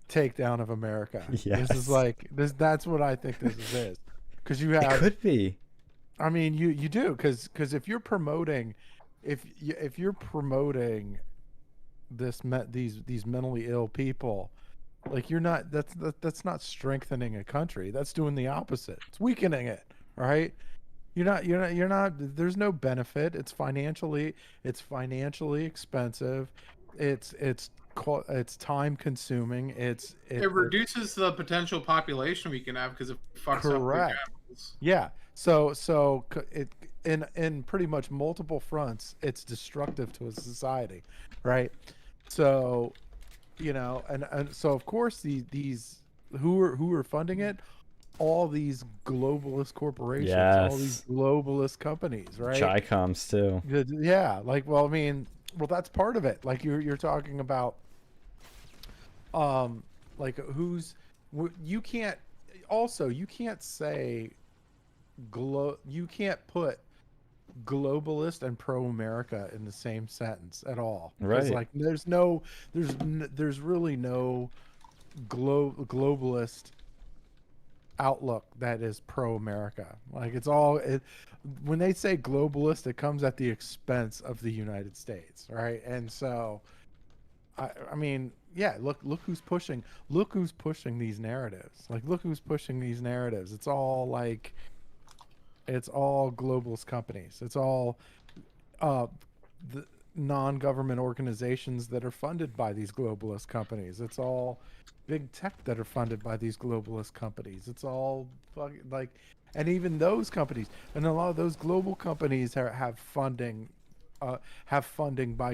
C: takedown of America.
B: Yes.
C: This is like this. That's what I think this is. Because you have.
B: It could be.
C: I mean, you do because if you're promoting, if you're promoting these mentally ill people, like you're not. That's not strengthening a country. That's doing the opposite. It's weakening it. Right. You're not. There's no benefit. It's financially expensive. It's time consuming. It
A: reduces the potential population we can have because it fucks up the animals.
C: Yeah. So it in pretty much multiple fronts, it's destructive to a society, right? So, you know, and so of course these who are funding it, all these globalist corporations, all these globalist companies, right?
B: Chi-coms too.
C: Yeah, like, well, I mean, that's part of it. Like you're talking about, like you can't say you can't put globalist and pro-America in the same sentence at all.
B: Right.
C: Like there's really no globalist outlook that is pro-America. Like when they say globalist, it comes at the expense of the United States, right? And so I mean, yeah, look who's pushing these narratives. Like look who's pushing these narratives. It's all globalist companies. It's all the non-government organizations that are funded by these globalist companies. It's all big tech that are funded by these globalist companies. It's all like, and even those companies, and a lot of those global companies have funding by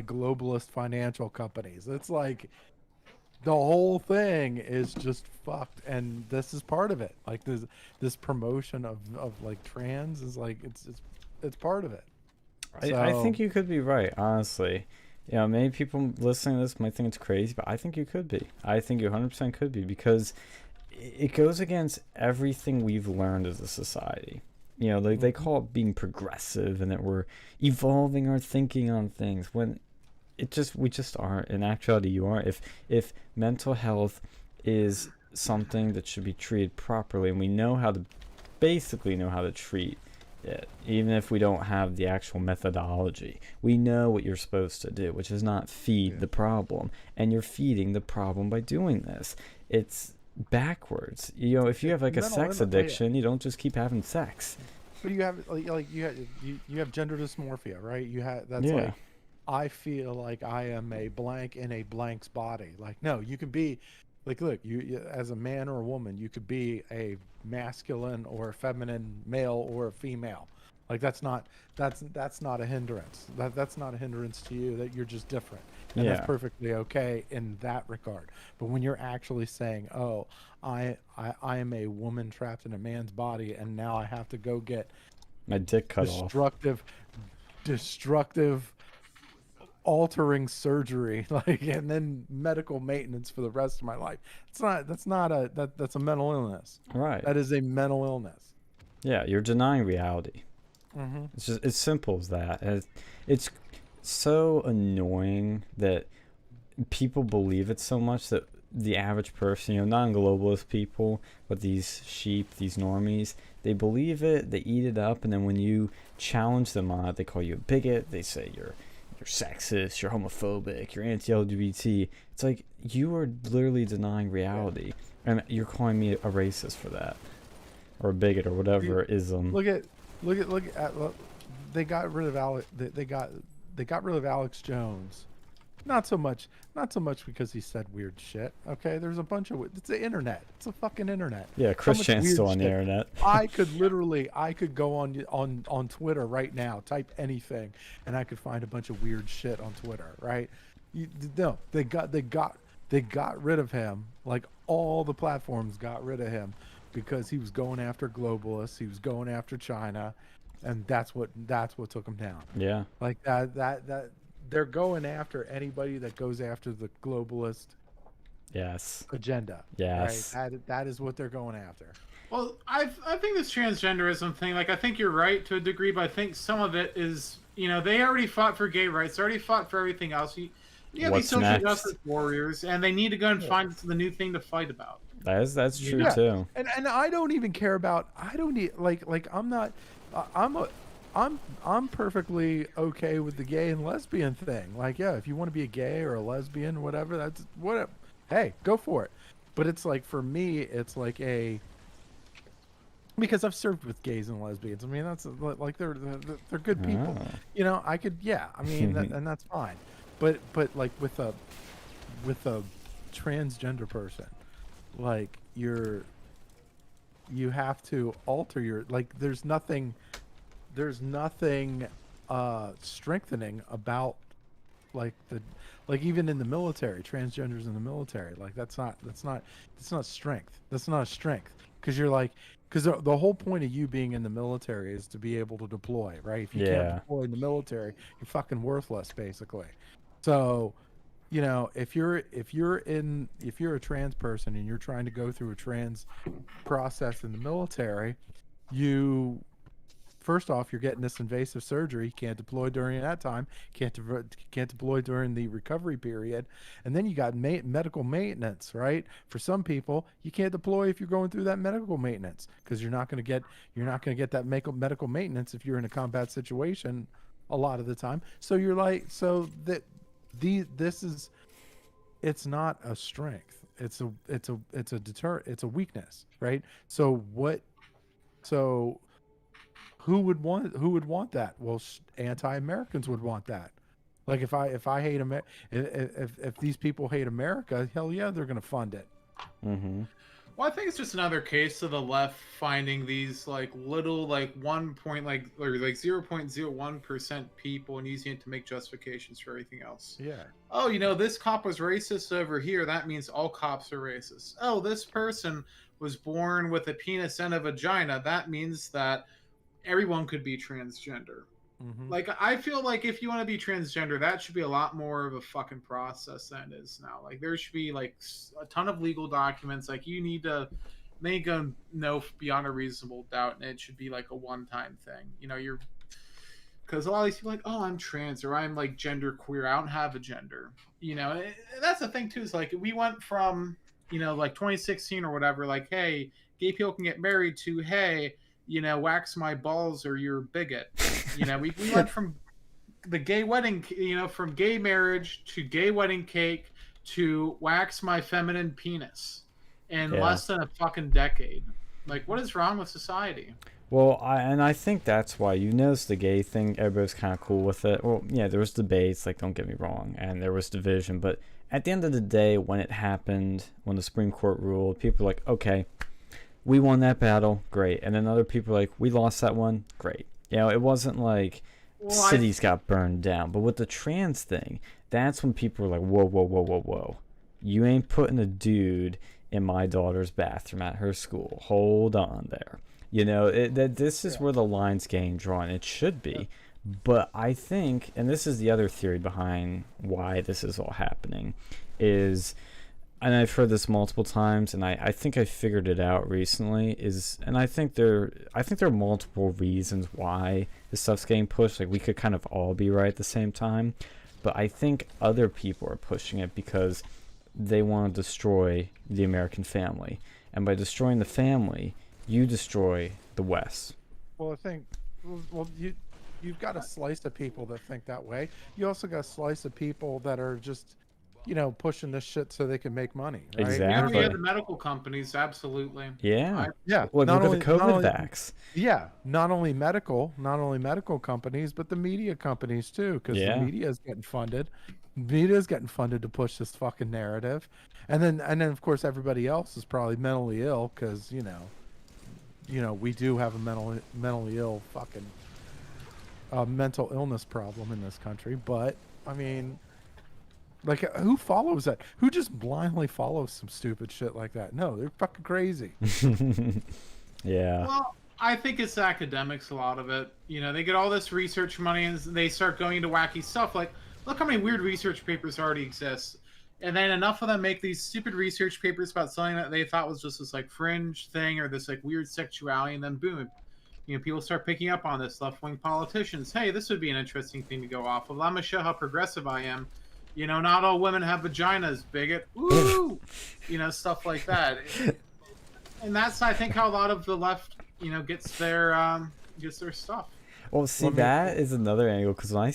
C: globalist financial companies. It's like the whole thing is just fucked, and this is part of it. Like this promotion of like trans is like it's part of it.
B: I think you could be right, honestly. You know, many people listening to this might think it's crazy, but I think you could be. I think you 100% could be, because it goes against everything we've learned as a society. You know, they call it being progressive and that we're evolving our thinking on things, when we just aren't. In actuality, you aren't. If mental health is something that should be treated properly, and we basically know how to treat it, even if we don't have the actual methodology, we know what you're supposed to do, which is not feed the problem, and you're feeding the problem by doing this. It's backwards. You know, if you have like a sex addiction, you don't just keep having sex.
C: But you have you have gender dysmorphia, right? Like, I feel like I am a blank in a blank's body. Like, no, you can be like, look, you as a man or a woman, you could be a masculine or a feminine male or a female. Like that's not a hindrance. That's not a hindrance to you. That you're just different, and that's perfectly okay in that regard. But when you're actually saying, "Oh, I am a woman trapped in a man's body, and now I have to go get
B: my dick cut off,"
C: destructive, altering surgery, like, and then medical maintenance for the rest of my life. That's a mental illness.
B: Right.
C: That is a mental illness.
B: Yeah, you're denying reality.
C: Mm-hmm.
B: It's just as simple as that. It's so annoying that people believe it so much that the average person, non-globalist people, but these sheep, these normies, they believe it, they eat it up, and then when you challenge them on it, they call you a bigot, they say you're sexist, you're homophobic, you're anti-LGBT. It's like, you are literally denying reality, and you're calling me a racist for that, or a bigot, or whatever ism.
C: Look at they got rid of they got rid of Alex Jones. Not so much because he said weird shit. Okay, there's a bunch of it's the internet. It's a fucking internet.
B: Yeah, Chris Chan's still on the internet.
C: I could go on Twitter right now, type anything, and I could find a bunch of weird shit on Twitter. Right? No, they got rid of him. Like, all the platforms got rid of him because he was going after globalists. He was going after China, and that's what took him down.
B: Yeah.
C: Like that. They're going after anybody that goes after the globalist agenda.
B: Yes.
C: Right? That is what they're going after.
A: Well, I think this transgenderism thing, like, I think you're right to a degree, but I think some of it is, they already fought for gay rights. They already fought for everything else. You have these social justice warriors, and they need to go and find the new thing to fight about.
B: That's true too.
C: And I don't even care about. I don't need I'm not. I'm perfectly okay with the gay and lesbian thing. Like, yeah, if you want to be a gay or a lesbian or whatever, that's what. Hey, go for it. But it's like, for me, it's like because I've served with gays and lesbians. I mean, that's like they're good people.
B: Oh.
C: I could, yeah. I mean, and that's fine. But like with a transgender person, like, you have to alter your, like, there's nothing strengthening about, like, even in the military, transgenders in the military, like, that's not strength. That's not a strength, because the whole point of you being in the military is to be able to deploy, right? If you can't deploy in the military, you're fucking worthless, basically. So, if you're a trans person and you're trying to go through a trans process in the military, first off, you're getting this invasive surgery. Can't deploy during that time. Can't deploy during the recovery period. And then you got medical maintenance, right? For some people, you can't deploy if you're going through that medical maintenance, because you're not going to get that medical maintenance if you're in a combat situation a lot of the time. So you're like, it's not a strength. It's a weakness, right? So who would want that? Well, anti-Americans would want that. Like, if I hate if these people hate America, hell yeah, they're gonna fund it.
B: Mm-hmm.
A: Well, I think it's just another case of the left finding these, like, little, like, 0.01% people and using it to make justifications for everything else.
C: Yeah.
A: Oh, this cop was racist over here. That means all cops are racist. Oh, this person was born with a penis and a vagina. That means that everyone could be transgender.
C: Mm-hmm.
A: Like, I feel like if you want to be transgender, that should be a lot more of a fucking process than it is now. Like, there should be, like, a ton of legal documents. Like, you need to make them know beyond a reasonable doubt, and it should be like a one-time thing. Because a lot of these people are like, oh, I'm trans, or I'm, like, gender queer. I don't have a gender. That's the thing too. Is like, we went from, like 2016 or whatever, like, hey, gay people can get married, to, hey, wax my balls or you're a bigot. We went from the gay wedding, from gay marriage to gay wedding cake to wax my feminine penis in less than a fucking decade. Like, what is wrong with society?
B: Well, I think that's why you notice the gay thing, everybody's kind of cool with it. Well, yeah, there was debates, like, don't get me wrong, and there was division, but at the end of the day, when it happened, when the Supreme Court ruled, people were like, okay, we won that battle, great. And then other people are like, we lost that one, great. It wasn't like cities got burned down. But with the trans thing, that's when people were like, whoa. You ain't putting a dude in my daughter's bathroom at her school. Hold on there. This is where the line's getting drawn. It should be. But I think, and this is the other theory behind why this is all happening, is and I've heard this multiple times, and I think I figured it out recently, and I think there are multiple reasons why this stuff's getting pushed. Like, we could kind of all be right at the same time, but I think other people are pushing it because they want to destroy the American family, and by destroying the family, you destroy the West.
C: Well, I think, you've got a slice of people that think that way. You also got a slice of people that are just, pushing this shit so they can make money. Right?
B: Exactly.
A: Yeah, the medical companies, absolutely.
B: Yeah.
C: Yeah.
B: Look at the COVID vax.
C: Yeah, not only medical companies, but the media companies too, because the media is getting funded. Media is getting funded to push this fucking narrative, and then of course everybody else is probably mentally ill because we do have a mentally ill fucking mental illness problem in this country. But I mean, like, who follows that? Who just blindly follows some stupid shit like that? No, they're fucking crazy.
B: Yeah.
A: Well, I think it's academics, a lot of it. They get all this research money and they start going into wacky stuff. Like, look how many weird research papers already exist. And then enough of them make these stupid research papers about something that they thought was just this, like, fringe thing or this, like, weird sexuality. And then, boom, people start picking up on this. Left-wing politicians. Hey, this would be an interesting thing to go off of. I'm going to show how progressive I am. Not all women have vaginas, bigot. Woo! Stuff like that. And that's, I think, how a lot of the left, gets their stuff.
B: Well, see, that is another angle, because when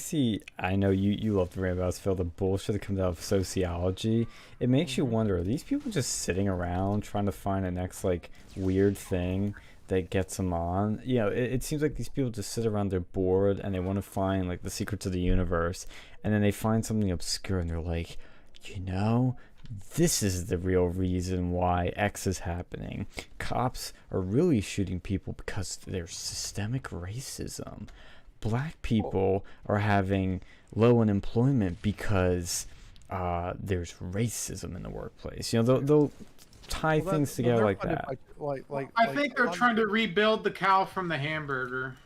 B: I know you love to rant about this, Phil, the bullshit that comes out of sociology, it makes you wonder, are these people just sitting around trying to find the next, like, weird thing that gets them on? It seems like these people just sit around, they're bored, and they want to find, like, the secrets of the universe, and then they find something obscure, and they're like, this is the real reason why X is happening. Cops are really shooting people because there's systemic racism. Black people are having low unemployment because there's racism in the workplace. They'll tie things together like that.
A: I think they're trying to rebuild the cow from the hamburger.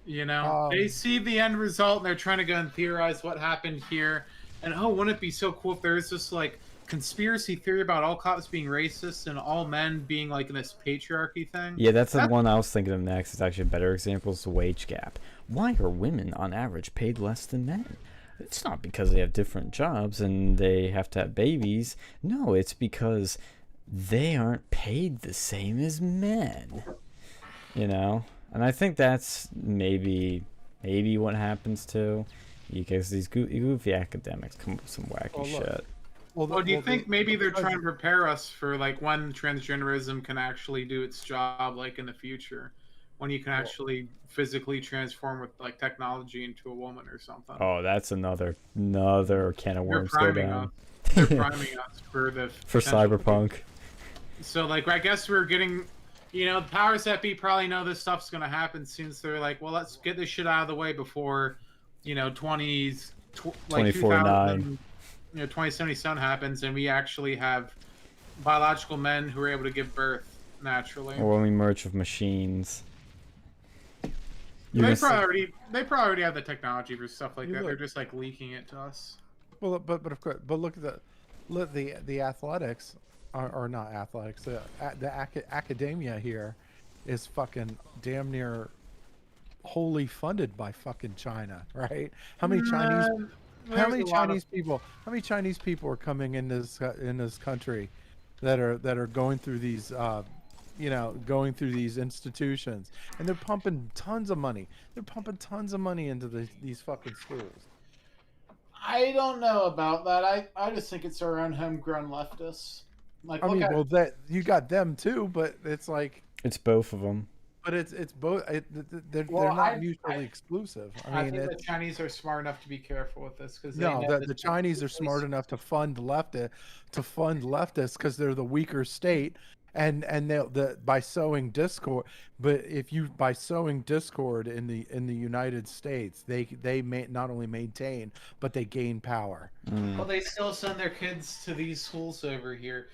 A: They see the end result and they're trying to go and theorize what happened here. And wouldn't it be so cool if there's this, like, conspiracy theory about all cops being racist and all men being, like, in this patriarchy thing?
B: Yeah, that's the one I was thinking of next. It's actually a better example. Is the wage gap. Why are women, on average, paid less than men? It's not because they have different jobs and they have to have babies. No, it's because they aren't paid the same as men. And I think that's maybe what happens too. Because these goofy academics come up with some wacky shit.
A: Well, do you think maybe they're trying to prepare us for, like, when transgenderism can actually do its job, like, in the future? When you can actually physically transform with, like, technology into a woman or something?
B: Oh, that's another can of worms go down.
A: They're priming us for the...
B: for cyberpunk.
A: So, like, I guess we're getting... the powers that be probably know this stuff's going to happen soon, so they're like, well, let's get this shit out of the way before... 2049, 2077 happens, and we actually have biological men who are able to give birth naturally.
B: Or when we merge with machines.
A: They probably already have the technology for stuff like that. They're just, like, leaking it to us.
C: Well, but of course, but look at the athletics, or not athletics. The academia here is fucking damn near wholly funded by fucking China, right? How many Chinese people are coming in this country that are going through these institutions, and they're pumping tons of money. They're pumping tons of money into these fucking schools.
A: I don't know about that. I just think it's our own homegrown leftists. Like,
C: that you got them too, but it's like
B: it's both of them.
C: But it's both. They're not mutually exclusive.
A: I think the Chinese are smart enough to be careful with this because
C: the Chinese are smart enough to fund leftists because they're the weaker state, and by sowing discord. But by sowing discord in the United States, they may not only maintain but they gain power.
A: Well, they still send their kids to these schools over here.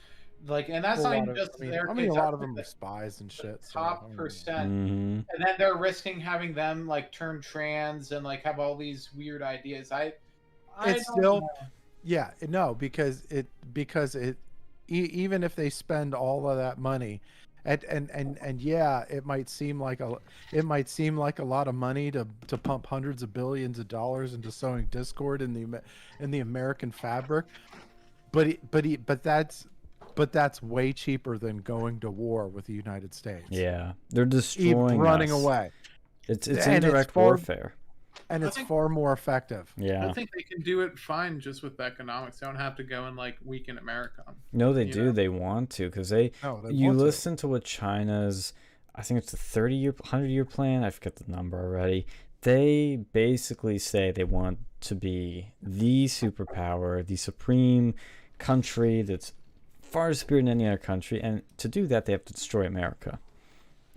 A: Like, and that's not even just their kids.
C: A lot of them are spies and shit.
A: Top percent, and then they're risking having them, like, turn trans and, like, have all these weird ideas.
C: Yeah, no, because even if they spend all of that money, and yeah, it might seem like a lot of money to pump hundreds of billions of dollars into sowing discord in the American fabric, but that's way cheaper than going to war with the United States.
B: Yeah, they're
C: Even
B: destroying
C: running
B: us.
C: away.
B: It's
C: And it's
B: indirect warfare.
A: I think
C: far more effective.
A: I
B: Yeah.
A: think they can do it fine just with economics. They don't have to go and like weaken America.
B: No, they
A: You
B: do.
A: know?
B: They want to because
C: No, they
B: you
C: want to.
B: listen to what China's, I think it's a 30-year, 100-year plan. I forget the number already. They basically say they want to be the superpower, the supreme country that's far superior than any other country. And to do that, they have to destroy America.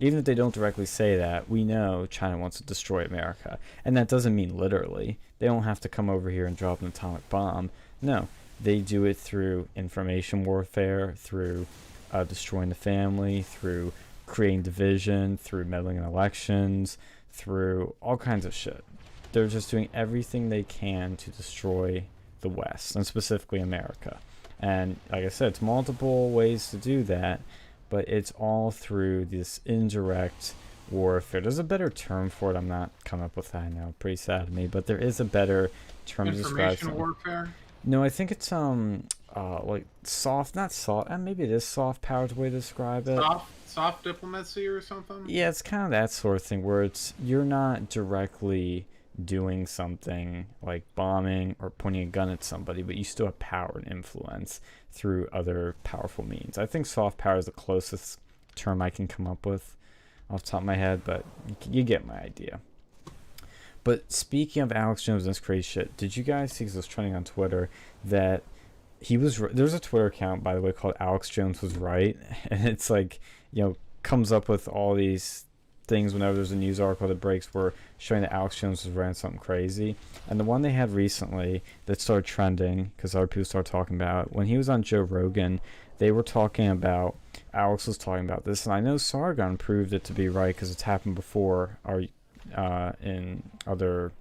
B: Even if they don't directly say that, we know China wants to destroy America. And that doesn't mean literally. They don't have to come over here and drop an atomic bomb. No, they do it through information warfare, through destroying the family, through creating division, through meddling in elections, through all kinds of shit. They're just doing everything they can to destroy the West, and specifically America. And like I said, it's multiple ways to do that, but it's all through this indirect warfare. There's a better term for it. I'm not coming up with that. I know, pretty sad to me, but there is a better term to describe
A: Information
B: something.
A: warfare.
B: No, I think it's like soft, not soft, and maybe it is soft powered way to describe it.
A: Soft diplomacy or something.
B: Yeah, it's kind of that sort of thing where it's you're not directly doing something like bombing or pointing a gun at somebody, but you still have power and influence through other powerful means. I think soft power is the closest term I can come up with off the top of my head, but you get my idea. But speaking of Alex Jones and this crazy shit, did you guys see, because it was trending on Twitter, that there's a Twitter account, by the way, called Alex Jones Was Right, and it's like, comes up with all these things whenever there's a news article that breaks where showing that Alex Jones was right on something crazy. And the one they had recently that started trending because other people started talking about it, when he was on Joe Rogan, they were talking about, Alex was talking about this, and I know Sargon proved it to be right because it's happened before in other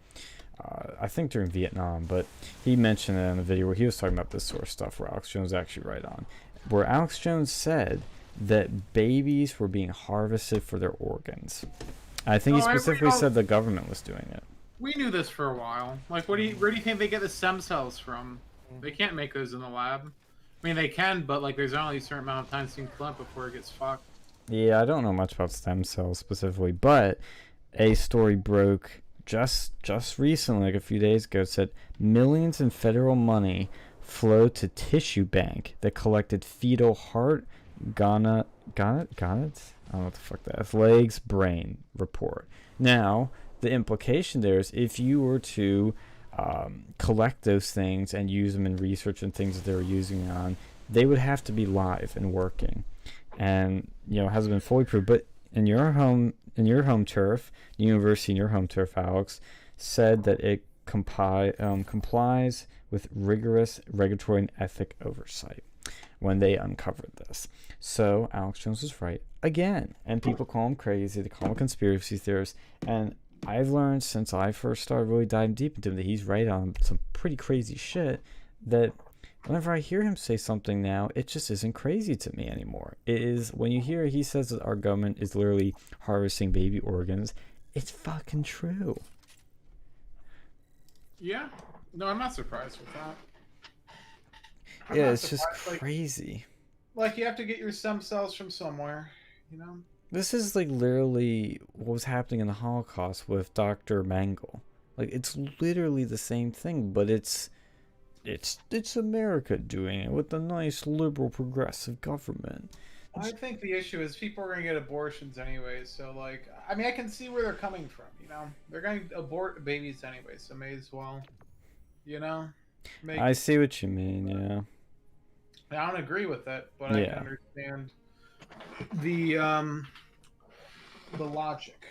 B: I think during Vietnam, but he mentioned it in a video where he was talking about this sort of stuff where Alex Jones was actually right on, where Alex Jones said that babies were being harvested for their organs. I think he specifically said the government was doing it.
A: We knew this for a while. Like, where do you think they get the stem cells from? They can't make those in the lab. I mean, they can, but like, there's only a certain amount of time you can plant before it gets fucked.
B: Yeah, I don't know much about stem cells specifically, but a story broke just recently, like a few days ago, said millions in federal money flowed to tissue bank that collected fetal heart, gonads? I don't know what the fuck that is. Legs, brain report. Now, the implication there is if you were to collect those things and use them in research and things that they were using on, they would have to be live and working. And, it hasn't been fully proved, but in your home turf, the university in your home turf, Alex, said that it complies with rigorous regulatory and ethic oversight when they uncovered this. So Alex Jones was right again, and people call him crazy. They call him a conspiracy theorist, and I've learned since I first started really diving deep into him that he's right on some pretty crazy shit, that whenever I hear him say something now, it just isn't crazy to me anymore. It is, when you hear he says that our government is literally harvesting baby organs, it's fucking true.
A: Yeah. No, I'm not surprised with that.
B: Yeah, it's just crazy.
A: Like, you have to get your stem cells from somewhere,
B: This is like literally what was happening in the Holocaust with Dr. Mengele. Like, it's literally the same thing, but it's America doing it with a nice liberal progressive government.
A: I think the issue is people are going to get abortions anyways, so like, I mean, I can see where they're coming from, they're going to abort babies anyway, so may as well,
B: I see what you mean. Yeah,
A: I don't agree with it, but I can understand the logic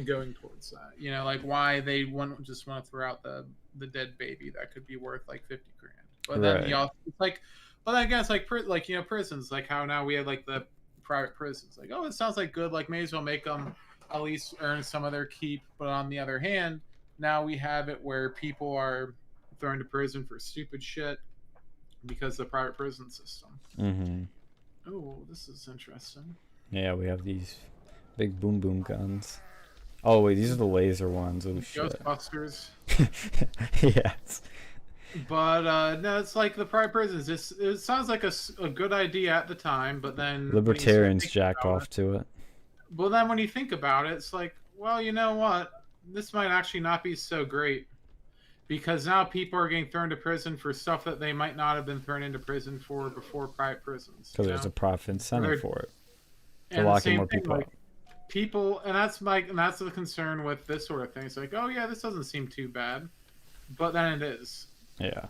A: going towards that. Like why they just want to throw out the dead baby that could be worth like $50,000. But then it's like, but then again, it's like prisons, like how now we have like the private prisons. Like, oh, it sounds like good. Like, may as well make them at least earn some of their keep. But on the other hand, now we have it where people are thrown to prison for stupid shit because of the private prison system.
B: Mm-hmm.
A: Oh, this is interesting.
B: Yeah, we have these big boom boom guns. Oh wait, these are the laser ones. Oh shit.
A: Ghostbusters.
B: Yes.
A: But no, it's like the private prisons. It sounds like a good idea at the time, but then
B: Libertarians jack off to it.
A: Well, then when you think about it, it's like, well, you know what? This might actually not be so great. Because now people are getting thrown to prison for stuff that they might not have been thrown into prison for before private prisons.
B: Because there's a profit incentive for it. To
A: and
B: lock in more people up.
A: People, and that's the concern with this sort of thing. It's like, oh yeah, this doesn't seem too bad, but then it is.
B: Yeah.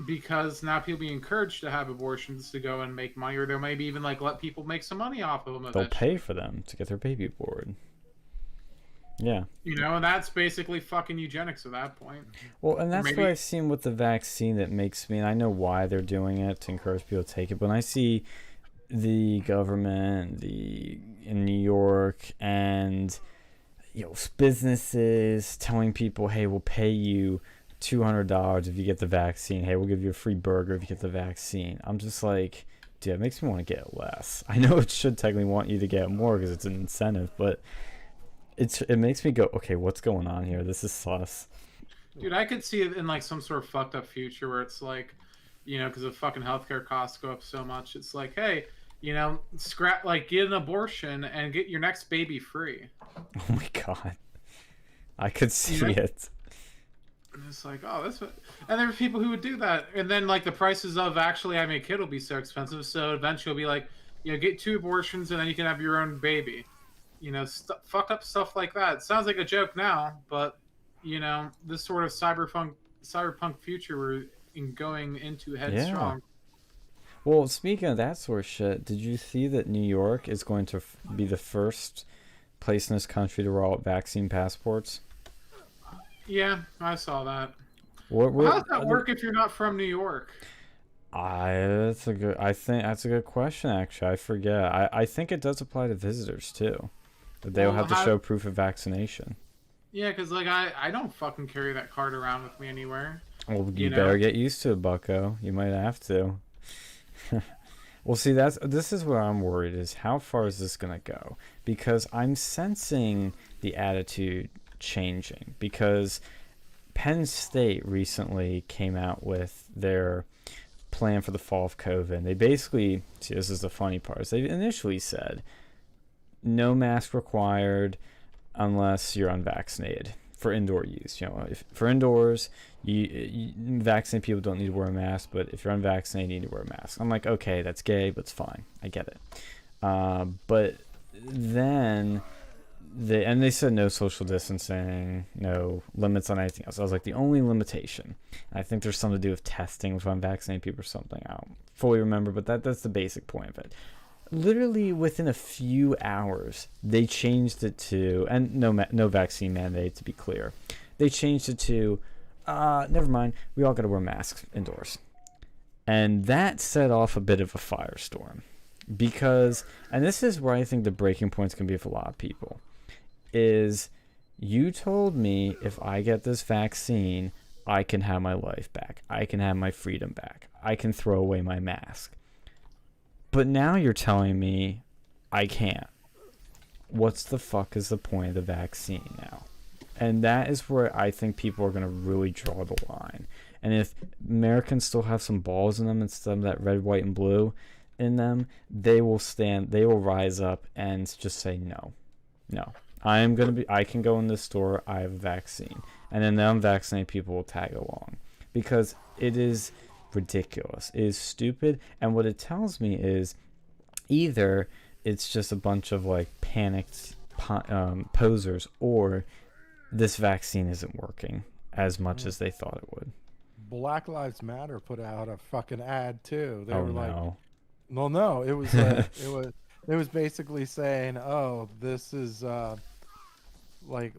A: Because now people be encouraged to have abortions to go and make money, or they'll maybe even like let people make some money off of them.
B: They'll pay for them to get their baby board. Yeah.
A: You know, and that's basically fucking eugenics at that point.
B: Well, and that's what I've seen with the vaccine that makes me, and I know why they're doing it to encourage people to take it, but when I see the government, in New York, and businesses telling people, hey, we'll pay you $200 if you get the vaccine. Hey, we'll give you a free burger if you get the vaccine. I'm just like, dude, it makes me want to get less. I know it should technically want you to get more because it's an incentive, but it makes me go, okay, what's going on here? This is sus.
A: Dude, I could see it in like some sort of fucked up future where it's like, because the fucking healthcare costs go up so much. It's like, hey, get an abortion and get your next baby free.
B: Oh my god, I could see it.
A: And it's like, oh, that's what. And there are people who would do that, and then like the prices of actually having a kid will be so expensive. So eventually, it'll be like, get 2 abortions and then you can have your own baby. Fuck up stuff like that. It sounds like a joke now, but this sort of cyberpunk future we're going into headstrong.
B: Yeah. Well, speaking of that sort of shit, did you see that New York is going to be the first place in this country to roll out vaccine passports?
A: Yeah, I saw that.
B: How
A: does that work if you're not from New York?
B: I think that's a good question. Actually, I forget. I think it does apply to visitors too. They'll have to show proof of vaccination. Yeah,
A: because I don't fucking carry that card around with me anywhere.
B: Well, you better get used to it, bucko. You might have to. Well, see, this is where I'm worried, is how far is this going to go? Because I'm sensing the attitude changing. Because Penn State recently came out with their plan for the fall of COVID. And they basically, see, this is the funny part, is they initially said, no mask required unless you're unvaccinated for indoor use. For indoors, vaccinated people don't need to wear a mask, but if you're unvaccinated, you need to wear a mask. I'm like, okay, that's gay, but it's fine. I get it. But then they said no social distancing, no limits on anything else. I was like, the only limitation, and I think there's something to do with testing with unvaccinated people or something. I don't fully remember, but that's the basic point of it. Literally within a few hours, they changed it to, and no vaccine mandate, to be clear. They changed it to, never mind, we all got to wear masks indoors. And that set off a bit of a firestorm. Because, and this is where I think the breaking point's going to be for a lot of people, is you told me if I get this vaccine, I can have my life back. I can have my freedom back. I can throw away my mask. But now you're telling me I can't. What's the fuck is the point of the vaccine now? And that is where I think people are going to really draw the line. And if Americans still have some balls in them instead of that red, white, and blue in them, they will rise up and just say no. I can go in this store, I have a vaccine. And then the unvaccinated people will tag along. Because it is ridiculous. It is stupid, and what it tells me is either it's just a bunch of like panicked posers, or this vaccine isn't working as much as they thought it would.
C: Black Lives Matter put out a fucking ad too. They
B: were
C: like,
B: no.
C: Well, no, it was it was basically saying, oh, this is like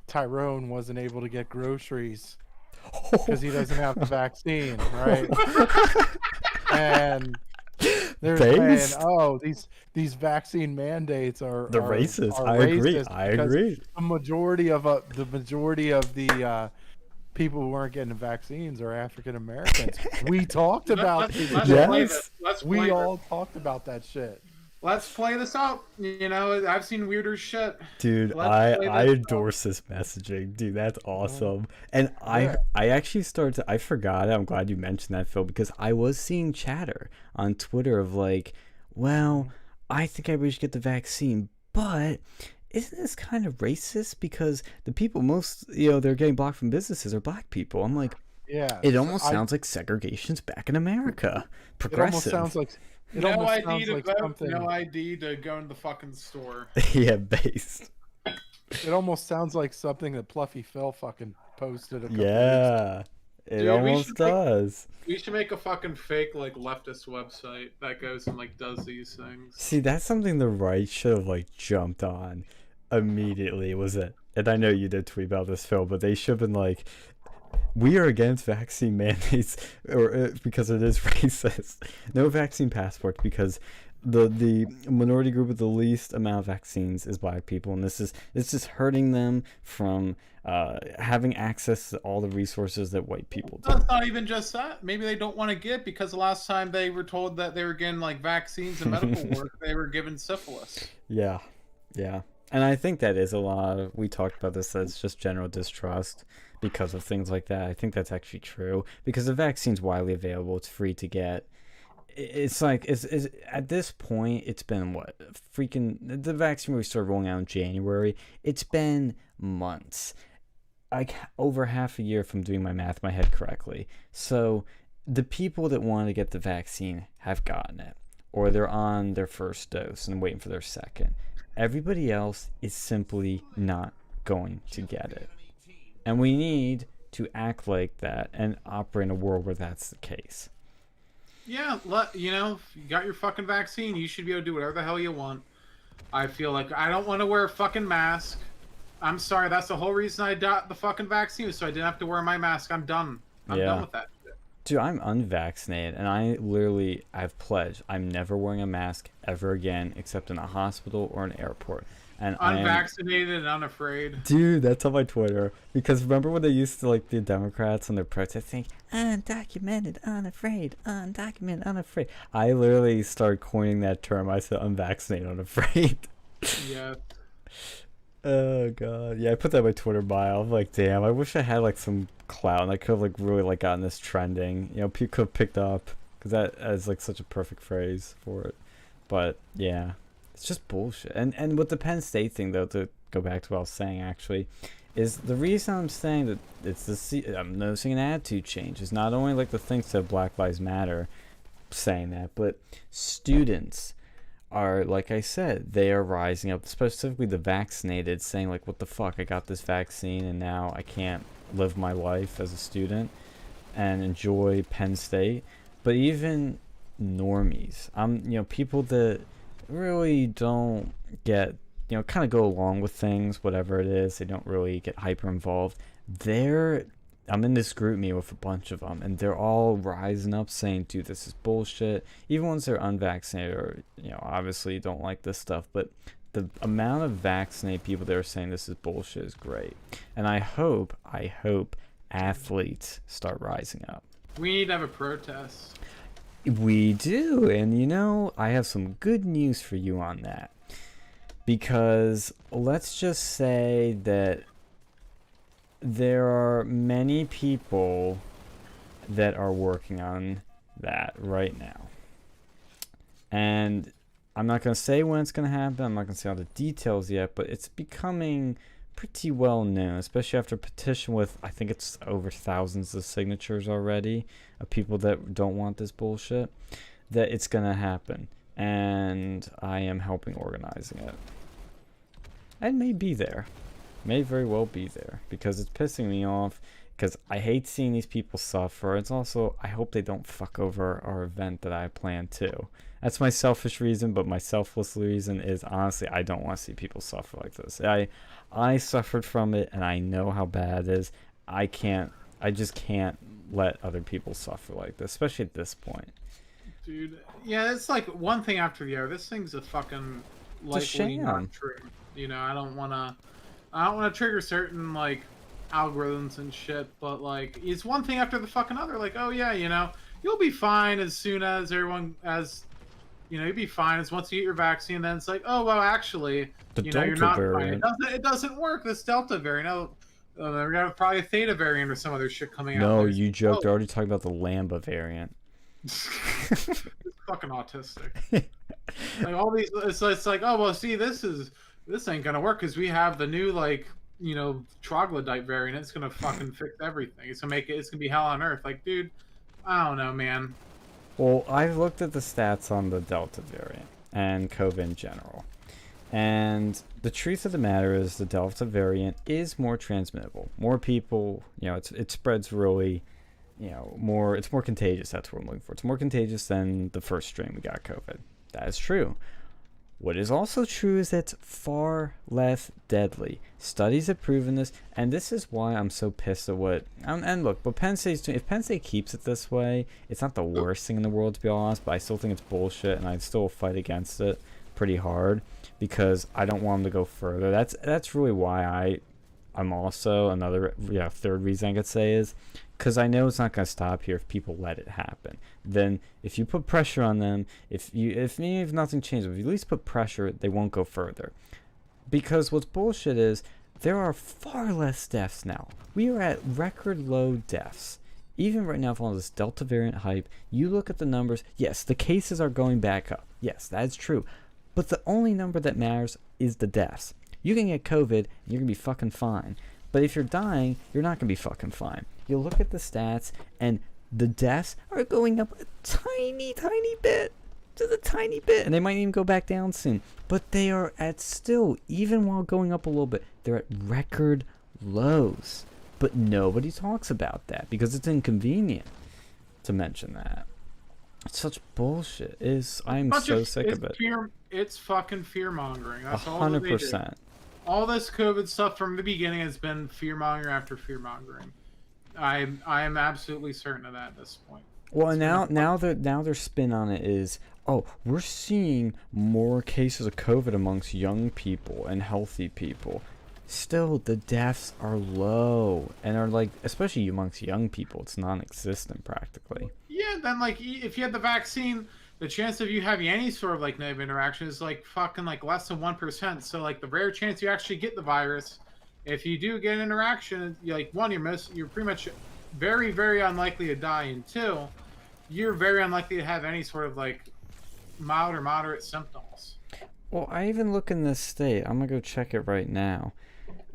C: Tyrone wasn't able to get groceries because he doesn't have the vaccine, right? And they're saying, "Oh, these vaccine mandates are
B: racist."
C: I agree. The majority of the people who aren't getting vaccines are African Americans. We talked about this.
A: Let's
B: Yes.
A: play this. Let's play
C: We
A: this.
C: all talked about that shit.
A: Let's play this out. You know, I've seen weirder shit.
B: Dude,
A: Let's play
B: I
A: this
B: endorse this messaging. Dude, that's awesome. And
C: Yeah.
B: I actually started to, I forgot. I'm glad you mentioned that, Phil, because I was seeing chatter on Twitter of like, well, I think everybody should get the vaccine, but isn't this kind of racist because the people most, they're getting blocked from businesses are black people. I'm like,
C: Yeah.
B: it almost sounds like segregation's back in America. Progressive.
C: It almost sounds like
A: No
C: almost
A: ID
C: sounds
A: to
C: like
A: vote,
C: something.
A: no ID to go in the fucking store.
B: Yeah, based.
C: It almost sounds like something that Pluffy Phil fucking posted a couple weeks.
B: Yeah. It
A: Dude, we
B: almost
A: should make-
B: does.
A: We should make a fucking fake like leftist website that goes and like does these things.
B: See, that's something the right should have like jumped on immediately, was it? And I know you did tweet about this, Phil, but they should have been like, we are against vaccine mandates or because it is racist. No vaccine passports because the minority group with the least amount of vaccines is black people, and this is hurting them from having access to all the resources that white people do.
A: No, it's not even just that. Maybe they don't want to get because the last time they were told that they were getting like vaccines and medical work, they were given syphilis.
B: Yeah. And I think that is a lot of, we talked about this, that's just general distrust because of things like that. I think that's actually true because the vaccine's widely available. It's free to get. It's like, it's at this point, it's been what? Freaking, the vaccine we started rolling out in January. It's been months. Like over half a year if I'm doing my math in my head correctly. So the people that wanted to get the vaccine have gotten it. Or they're on their first dose and waiting for their second. Everybody else is simply not going to get it. And we need to act like that and operate in a world where that's the case.
A: Yeah, if you got your fucking vaccine, you should be able to do whatever the hell you want. I feel like I don't want to wear a fucking mask. I'm sorry, that's the whole reason I got the fucking vaccine, so I didn't have to wear my mask. I'm done. I'm done with that shit.
B: Dude, I'm unvaccinated, and I've pledged I'm never wearing a mask ever again, except in a hospital or an airport. And
A: Unvaccinated and unafraid.
B: Dude, that's on my Twitter. Because remember when they used to, like, the Democrats on their protests saying, undocumented, unafraid, undocumented, unafraid. I literally started coining that term. I said unvaccinated, unafraid.
A: Yeah.
B: Oh, God. Yeah, I put that in my Twitter bio. I'm like, damn, I wish I had, like, some clout, and I could have, like, really, like, gotten this trending. People could have picked up. Because that is, like, such a perfect phrase for it. But, yeah. It's just bullshit. And with the Penn State thing, though, to go back to what I was saying, actually, is the reason I'm saying that I'm noticing an attitude change is not only like the things that Black Lives Matter saying that, but students are, like I said, they are rising up, specifically the vaccinated, saying like, what the fuck, I got this vaccine and now I can't live my life as a student and enjoy Penn State. But even normies, people that really don't get, kind of go along with things, whatever it is. They don't really get hyper involved. I'm in this group meet with a bunch of them, and they're all rising up saying, dude, this is bullshit. Even once they're unvaccinated or, obviously don't like this stuff, but the amount of vaccinated people that are saying this is bullshit is great. And I hope athletes start rising up.
A: We need to have a protest.
B: We do, and I have some good news for you on that. Because let's just say that there are many people that are working on that right now. And I'm not going to say when it's going to happen, I'm not going to say all the details yet, but it's becoming pretty well known, especially after a petition with, I think it's over thousands of signatures already of people that don't want this bullshit, that it's gonna happen, and I am helping organizing it. I may be there, may very well be there, because it's pissing me off, because I hate seeing these people suffer. It's also, I hope they don't fuck over our event that I plan to. That's my selfish reason, but my selfless reason is, honestly, I don't want to see people suffer like this. I suffered from it, and I know how bad it is. I just can't let other people suffer like this, especially at this point.
A: Dude, yeah, it's like one thing after the other. This thing's a fucking
B: It's a shame.
A: not true. I don't want to trigger certain like algorithms and shit, but like it's one thing after the fucking other. Like, oh yeah, you'll be fine as soon as everyone as you'll be fine as once you get your vaccine. Then it's like, oh well, actually,
B: The
A: you're
B: Delta
A: not
B: variant.
A: fine. It doesn't work. This Delta variant. Oh, we're gonna have probably a Theta variant or some other shit coming out.
B: No, you joked. They're already talking about the Lambda variant.
A: It's fucking autistic. Like all these, it's like, oh well, see, this ain't gonna work because we have the new troglodyte variant. It's gonna fucking fix everything. It's gonna be hell on earth. Like, dude, I don't know, man.
B: Well, I've looked at the stats on the Delta variant and COVID in general. And the truth of the matter is the Delta variant is more transmittable. More people, it spreads really, it's more contagious. That's what I'm looking for. It's more contagious than the first strain we got COVID. That is true. What is also true is that it's far less deadly. Studies have proven this, and this is why I'm so pissed at what... And look, what Penn State's doing, if Penn State keeps it this way, it's not the worst thing in the world, to be honest, but I still think it's bullshit, and I'd still fight against it pretty hard, because I don't want them to go further. That's really why I'm also, third reason I could say is, because I know it's not going to stop here if people let it happen. Then if you put pressure on them, if nothing changes, if you at least put pressure, they won't go further. Because what's bullshit is there are far less deaths now. We are at record low deaths. Even right now, with all this Delta variant hype, you look at the numbers, yes, the cases are going back up. Yes, that's true. But the only number that matters is the deaths. You can get COVID, and you're going to be fucking fine. But if you're dying, you're not going to be fucking fine. You look at the stats, and the deaths are going up a tiny, tiny bit. Just a tiny bit. And they might even go back down soon. But they are at still, even while going up a little bit, they're at record lows. But nobody talks about that because it's inconvenient to mention that. It's such bullshit. I'm so sick of it.
A: It's fucking fear-mongering. That's
B: 100%.
A: All this COVID stuff from the beginning has been fear-mongering after fear-mongering. I am absolutely certain of that at this point.
B: Well, now their spin on it is, oh, we're seeing more cases of COVID amongst young people and healthy people. Still, the deaths are low and are like, especially amongst young people, it's non-existent practically.
A: Yeah, then like if you had the vaccine, the chance of you having any sort of like negative interaction is like fucking like less than 1%. So like the rare chance you actually get the virus, if you do get an interaction, like one, you're pretty much very, very unlikely to die, and two, you're very unlikely to have any sort of like mild or moderate symptoms.
B: Well, I even look in this state. I'm gonna go check it right now,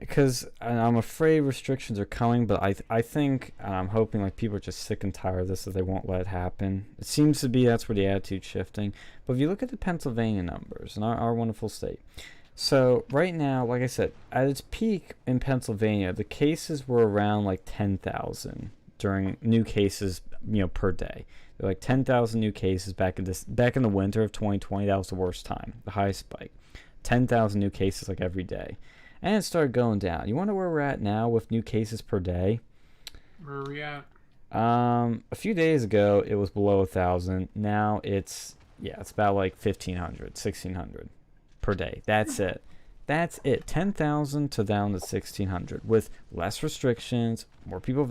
B: because I'm afraid restrictions are coming. But I think, and I'm hoping, like, people are just sick and tired of this, that they won't let it happen. It seems to be that's where the attitude's shifting. But if you look at the Pennsylvania numbers in our wonderful state, so right now, like I said, at its peak in Pennsylvania, the cases were around like 10,000 during new cases, per day. They're like 10,000 new cases back in the winter of 2020. That was the worst time, the highest spike. 10,000 new cases like every day. And it started going down. You wonder where we're at now with new cases per day?
A: Where are we at?
B: A few days ago, it was below 1,000. Now it's about like 1,500, 1,600 per day. That's it. 10,000 to down to 1,600 with less restrictions, more people,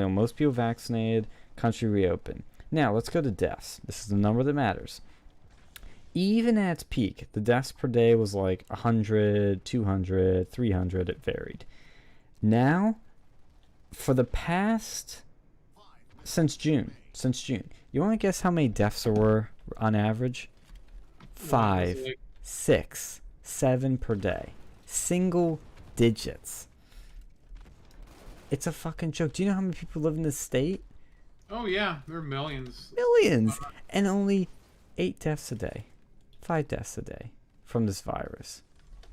B: most people vaccinated, country reopened. Now let's go to deaths. This is the number that matters. Even at its peak, the deaths per day was like 100, 200, 300. It varied. Now, for the past, since June, you want to guess how many deaths there were on average? 5, 6, 7 per day. Single digits. It's a fucking joke. Do you know how many people live in this state?
A: Oh yeah, there are millions.
B: Millions! And only 8 deaths a day. 5 deaths a day from this virus.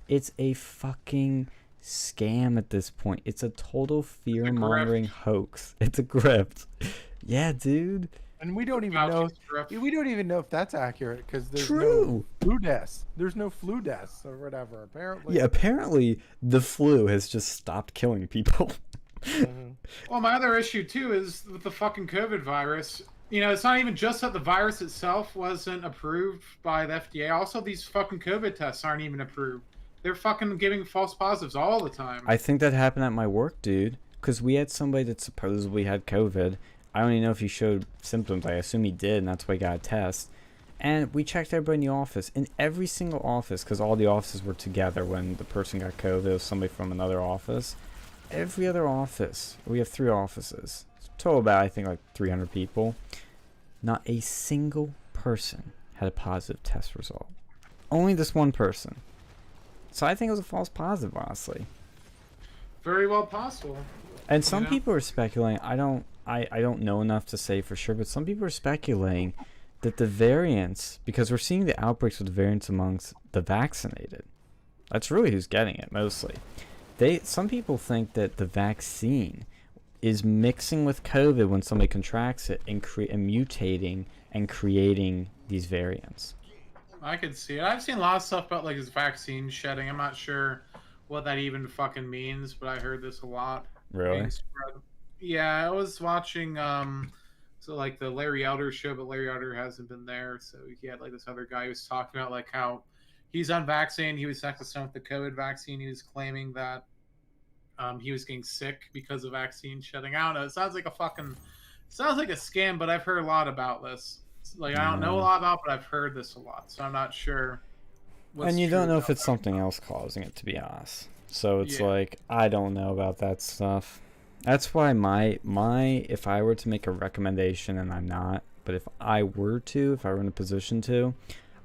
B: It's a fucking scam at this point. It's a total fear-mongering hoax. It's a grift. Yeah, dude.
C: And we don't even know. We don't even know if that's accurate because there's
B: True.
C: no flu deaths. There's no flu deaths or whatever. Apparently.
B: Yeah, apparently the flu has just stopped killing people.
C: Mm-hmm.
A: Well, my other issue too is with the fucking COVID virus. It's not even just that the virus itself wasn't approved by the FDA. Also, these fucking COVID tests aren't even approved. They're fucking giving false positives all the time.
B: I think that happened at my work, dude. because we had somebody that supposedly had COVID. I don't even know if he showed symptoms. I assume he did, and that's why he got a test. And we checked everybody in the office. In every single office, because all the offices were together when the person got COVID. It was somebody from another office. Every other office. We have 3 offices. Total about, I think, like 300 people. Not a single person had a positive test result. Only this one person. So I think it was a false positive, honestly.
A: Very well possible.
B: And some people are speculating. I don't know enough to say for sure, but some people are speculating that the variants, because we're seeing the outbreaks with the variants amongst the vaccinated. That's really who's getting it mostly. Some people think that the vaccine is mixing with COVID when somebody contracts it and mutating and creating these variants.
A: I could see it. I've seen a lot of stuff about like this vaccine shedding. I'm not sure what that even fucking means, but I heard this a lot.
B: Really?
A: Yeah, I was watching so like the Larry Elder show, but Larry Elder hasn't been there, so he had like this other guy who was talking about like how he's unvaccinated. He was next to someone with the COVID vaccine. He was claiming that he was getting sick because of vaccine shutting out. It sounds like a scam, but I've heard a lot about this. Like I don't know a lot about, but I've heard this a lot, so I'm not sure.
B: And you don't know if it's something else causing it, to be honest. So it's like I don't know about that stuff. That's why my if I were to make a recommendation, and I'm not, but if I were in a position to,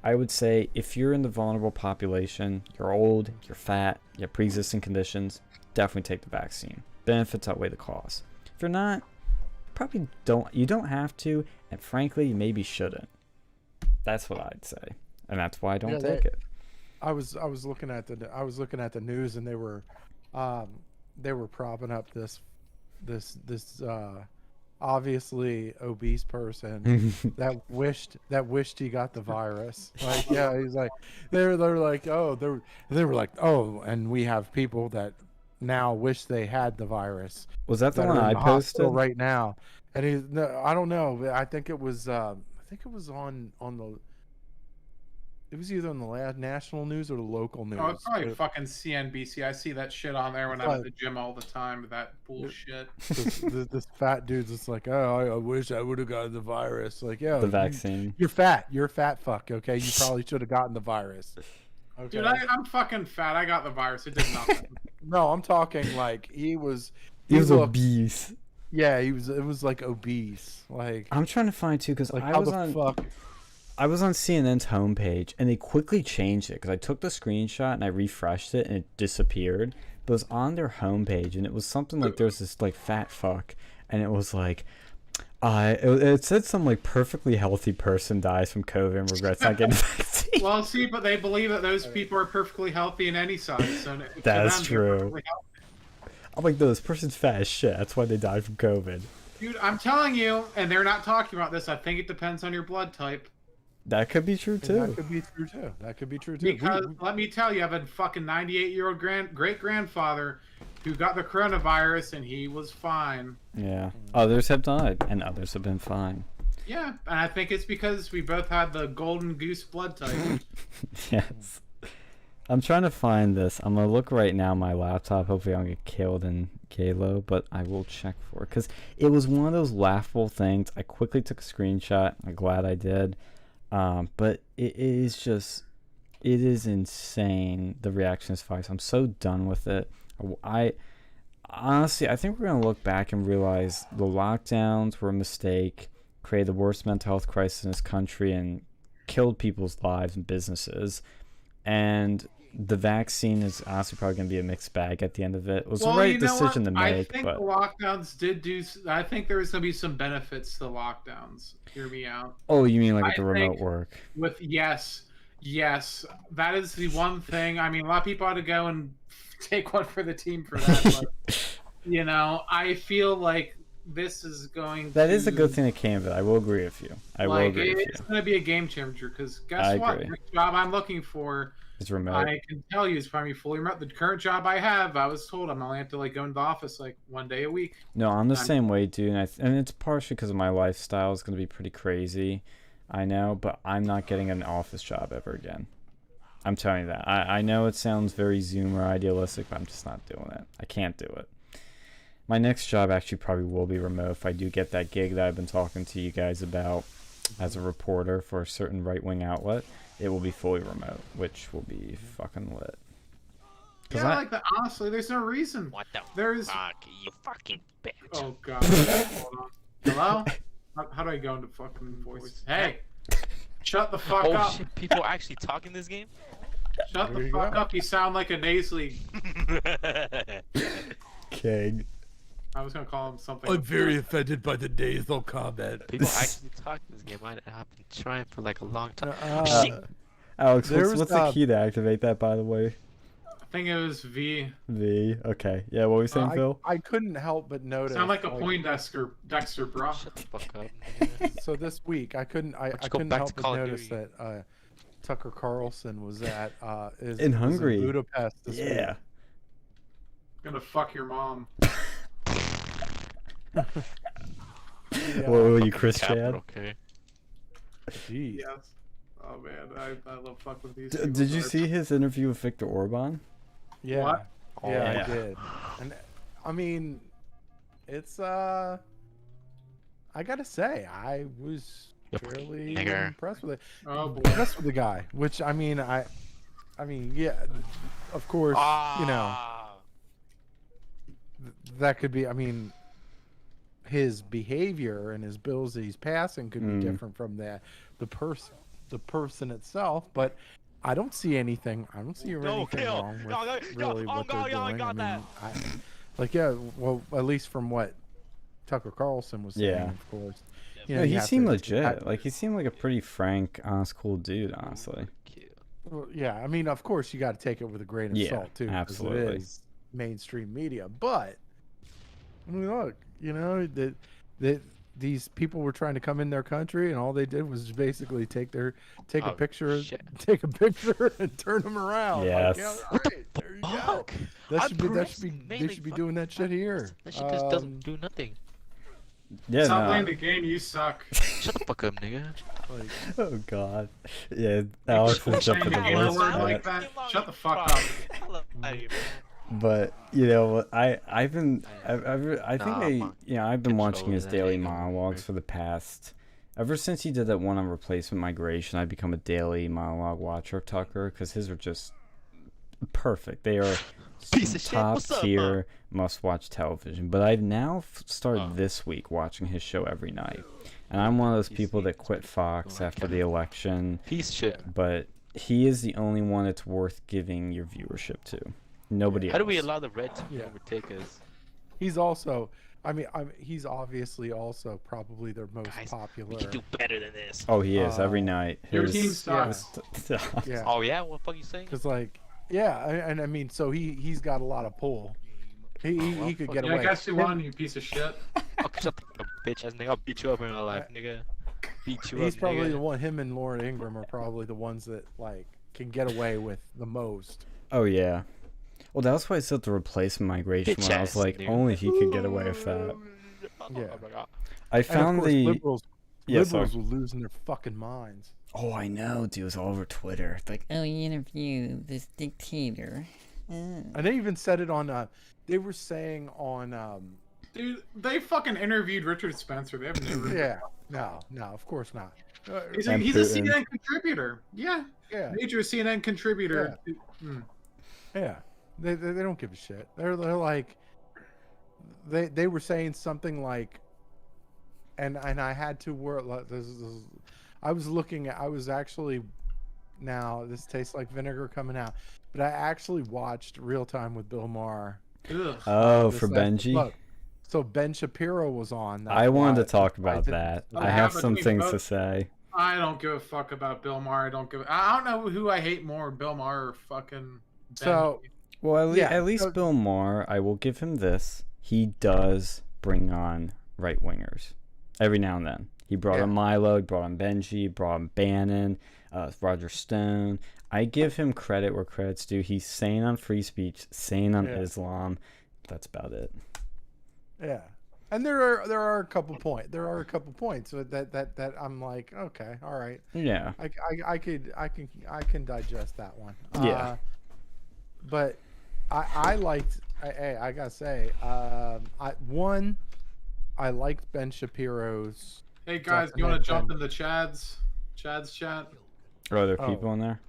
B: I would say if you're in the vulnerable population, you're old, you're fat, you have pre-existing conditions, definitely take the vaccine. Benefits outweigh the costs. If you're not, probably don't. You don't have to, and frankly, you maybe shouldn't. That's what I'd say, and that's why I don't take it.
C: I was looking at the news, and they were propping up this obviously obese person that wished he got the virus. Like, yeah, he's like, they were like, oh, and we have people that now wish they had the virus.
B: Was that the one I posted
C: right now? And I don't know. I think it was on the. It was either on the national news or the local news.
A: Oh, it's probably fucking CNBC. I see that shit on there when I'm at the gym all the time. That bullshit.
C: This fat dude's just like, oh, I wish I would have gotten the virus. Like, yeah,
B: the vaccine.
C: You're fat. You're a fat fuck. Okay, you probably should have gotten the virus. Okay.
A: Dude, I'm fucking fat. I got the virus. It did nothing.
C: No, I'm talking like he was
B: obese.
C: Yeah, he was. It was like obese. Like
B: I'm trying to find too because
C: like,
B: I was on CNN's homepage, and they quickly changed it because I took the screenshot and I refreshed it, and it disappeared. But it was on their homepage, and it was something like there's this like fat fuck, and it was like, it said some like perfectly healthy person dies from COVID and regrets not getting the vaccine.
A: Well, see, but they believe that those people are perfectly healthy in any size. So
B: that's true. I'm like, no, this person's fat as shit. That's why they died from COVID.
A: Dude, I'm telling you, and they're not talking about this. I think it depends on your blood type.
B: That could be true too.
C: That could be true too.
A: Because let me tell you, I have a fucking 98-year-old great grandfather who got the coronavirus and he was fine.
B: Yeah. Others have died and others have been fine.
A: Yeah, and I think it's because we both had the golden goose blood type.
B: Yes. I'm trying to find this. I'm gonna look right now on my laptop. Hopefully I don't get killed in Halo, but I will check for it because it was one of those laughable things. I quickly took a screenshot. I'm glad I did. But it is insane, the reaction is fast. I'm so done with it. I honestly, I think we're going to look back and realize the lockdowns were a mistake, created the worst mental health crisis in this country, and killed people's lives and businesses. And the vaccine is honestly probably going to be a mixed bag at the end of it. It was the right decision to make.
A: I think the lockdowns did do. I think there was going to be some benefits to the lockdowns. Hear me out.
B: Oh, you mean like with the remote work?
A: Yes, that is the one thing. I mean, a lot of people ought to go and take one for the team for that. But, I feel like this is going.
B: That is a good thing that came of it. I will agree with you.
A: It's going to be a game changer because guess what? The job I'm looking for.
B: It's remote.
A: I can tell you it's probably fully remote. The current job I have, I was told I'm only have to go into the office one day a week.
B: No, I'm the same way, dude. And it's partially because of my lifestyle. It's going to be pretty crazy, I know, but I'm not getting an office job ever again. I'm telling you that. I know it sounds very Zoomer idealistic, but I'm just not doing it. I can't do it. My next job actually probably will be remote if I do get that gig that I've been talking to you guys about as a reporter for a certain right-wing outlet. It will be fully remote, which will be fucking lit.
A: Yeah, like that. Honestly, there's no reason.
D: What the
A: There's.
D: fuck, you fucking bitch.
A: Oh god. Hold on. Hello? How do I go into fucking voice? Hey! Shut the fuck
D: Oh
A: up!
D: shit, people are actually talking this game?
A: Shut
C: There
A: the
C: you
A: fuck
C: go.
A: up! You sound like a nasally.
B: King.
A: I was gonna call him something.
C: I'm very offended by the nasal comment.
D: People actually talk this game. I've been trying for like a long time.
B: Alex,
C: There's,
B: what's the key to activate that, by the way?
A: I think it was V.
B: V. Okay. Yeah, what were you saying, Phil?
C: I couldn't help but notice.
A: Sound like a Poindexter, Dexter, bro.
D: Shut the fuck up. nigga.
C: So this week, I couldn't
D: you go
C: couldn't
D: back
C: help
D: to
C: but
D: Call of
C: notice
D: Duty?
C: that Tucker Carlson was at
B: In Hungary.
C: Budapest this
B: Yeah.
A: Gonna fuck your mom.
C: week.
B: What were you, Chris
D: Capital,
B: Chad?
D: okay.
C: Jeez.
A: Yes. Oh man, I love fuck with these.
B: Did
A: people,
B: you
A: but-
B: see his interview with Viktor Orban?
C: Yeah.
A: What?
D: Oh,
C: Yeah,
B: yeah.
C: I did. And I mean, it's I gotta say, I was
D: You fucking
C: fairly
D: nigger.
C: impressed with it.
A: Oh boy.
C: Impressed with the guy, which I mean, yeah, of course, you know,
D: Ah.
C: that could be. I mean, his behavior and his bills that he's passing could be different from the person itself, but. I don't see anything. I don't see anything
D: kill.
C: wrong with
D: Yo,
C: really
D: oh,
C: what
D: God,
C: they're
D: yo, I
C: doing.
D: got that.
C: Like, yeah, well, at least from what Tucker Carlson was saying,
B: Yeah.
C: of course.
B: No,
C: you
B: he
C: have
B: seemed
C: to-
B: legit. Like, he seemed like a pretty frank, honest, cool dude, honestly.
C: Well, yeah, I mean, of course, you got to take it with a grain of
B: Yeah,
C: salt too, 'cause
B: absolutely.
C: it is mainstream media. But I mean, look, you know that these people were trying to come in their country, and all they did was basically take a
D: Oh,
C: picture,
D: shit.
C: and turn them around.
B: Yes.
C: Like, yeah, all right, there you go.
D: Fuck.
C: That
D: I'm
C: should be
D: pressing
C: they
D: mainly
C: should be
D: fuck-
C: doing that shit here.
D: That shit just doesn't do nothing.
B: Yeah,
A: Stop
B: no.
A: playing the game. You suck.
D: Shut the fuck up, nigga.
C: Like,
B: Oh, God. Yeah, Alex was
A: Saying
B: jumping
A: the
B: the
A: gamer
B: voice
A: word
B: for
A: like
B: that.
A: that. Shut the fuck up.
B: But you know, I've think
D: Nah,
B: I've been
D: get
B: watching
D: over
B: his
D: that
B: daily
D: anger,
B: monologues
D: right?
B: for the past. Ever since he did that one on replacement migration, I've become a daily monologue watcher of Tucker because his are just perfect. They are
D: Piece of shit.
B: top
D: What's up,
B: tier must-watch television. But I've now started
D: Oh.
B: this week watching his show every night, and I'm one of those people that quit Fox after the election.
D: Piece of shit.
B: But he is the only one that's worth giving your viewership to. Nobody else.
D: How do we allow the red to
C: Yeah.
D: overtake us?
C: he's also, I mean, he's obviously also probably their most
D: Guys,
C: popular.
D: We can do better than this.
B: Oh, he is every
C: Uh,
B: night.
A: Your
B: His-
A: team sucks.
C: Yeah,
D: Oh yeah, what the fuck you saying?
C: because like, yeah, and I mean, so he's got a lot of pull. He could get
A: Yeah,
C: away.
A: I guess you won, you piece of shit.
D: Oh, shut the fuck up, bitch ass nigga. I'll beat you up in real life, nigga. Beat you
C: He's
D: up,
C: probably
D: nigga.
C: the one. Him and Lauren Ingram are probably the ones that like can get away with the most.
B: Oh yeah. Well, that's why I said the replacement migration when I was
D: Bitch-ass
B: like,
D: nigga.
B: only he could get away with that.
C: Yeah.
D: Oh my God.
B: I
C: And of
B: found
C: course,
B: the.
C: liberals
B: Yeah, sorry.
C: were losing their fucking minds.
B: Oh, I know, dude. It was all over Twitter. It's like,
E: Oh, you interview this dictator.
C: And they even said it on. They were saying on.
A: Dude, they fucking interviewed Richard Spencer. They haven't never.
C: Yeah. No, of course not.
A: He's
B: And
A: a
B: Putin.
A: CNN contributor. Yeah.
C: Yeah.
A: Major CNN contributor. Hmm.
C: Yeah. They don't give a shit. They're like. They were saying something like. And I had to work. I was looking at. I was actually. Now this tastes like vinegar coming out, but I actually watched Real Time with Bill Maher.
A: Ugh.
B: oh,
C: this
B: for
C: last-
B: Benji.
C: look, so Ben Shapiro was on.
B: I wanted to
C: That's
B: talk
C: why I
B: about
C: didn't-
B: that.
A: Oh,
B: I
A: yeah,
B: have
A: but
B: some
A: we
B: things to
A: both-
B: say.
A: I don't give a fuck about Bill Maher. I don't know who I hate more, Bill Maher or fucking.
C: So-
A: Benji.
B: Well,
C: Yeah,
B: at least
C: so-
B: Bill Maher, I will give him this. He does bring on right wingers every now and then. He brought
C: Yeah.
B: on Milo, he brought on Benji, brought on Bannon, Roger Stone. I give him credit where credit's due. He's sane on free speech, sane on
C: Yeah.
B: Islam. That's about it.
C: Yeah, and there are a couple points that I'm like, okay, all right,
B: Yeah.
C: I can digest that one.
B: Yeah.
C: But I liked I gotta say, I liked Ben Shapiro's.
A: Hey guys, you want to
C: definite
A: jump
C: Ben-
A: in the Chad's chat?
B: Are there
C: Oh.
B: people in there?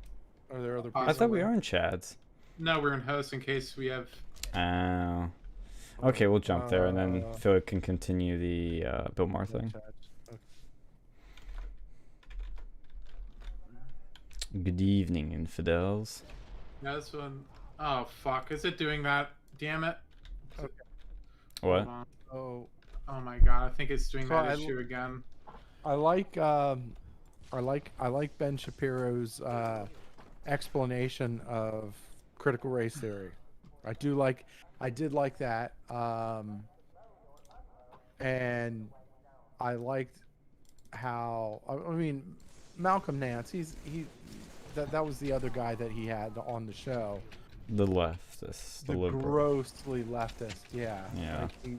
C: Are there other
A: I
B: I
C: people?
B: thought we
A: Possibly.
B: are in Chad's.
A: No, we're in host in case we have.
B: Oh. Okay, we'll jump there, and then
C: Uh,
B: Phil can continue the Bill Maher
C: no
B: thing.
C: chat. Okay.
B: Good evening, infidels.
A: Yeah, this one. Oh fuck! Is it doing that? Damn it!
B: What?
A: Hold on.
C: Oh,
A: Oh my god! I think it's doing
C: So
A: that
C: I-
A: issue again.
C: I like Ben Shapiro's explanation of critical race theory. I did like that, and I liked how I mean Malcolm Nance. That was the other guy that he had on the show.
B: The leftist, the liberal.
C: Grossly leftist, yeah.
B: Yeah.
C: Like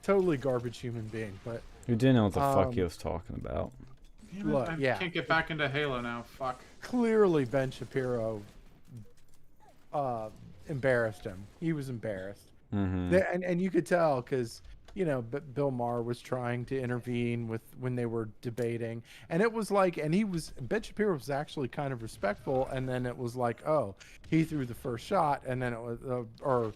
C: totally garbage human being, but
B: Who didn't know what the fuck he
C: Um,
B: was talking about.
A: Damn it,
C: Look,
A: I
C: yeah.
A: can't get back into Halo now. Fuck.
C: clearly Ben Shapiro embarrassed him. He was embarrassed.
B: Mm-hmm.
C: And you could tell because Bill Maher was trying to intervene when they were debating, and it was like, and Ben Shapiro was actually kind of respectful, and then it was like, oh, he threw the first shot, and then it was or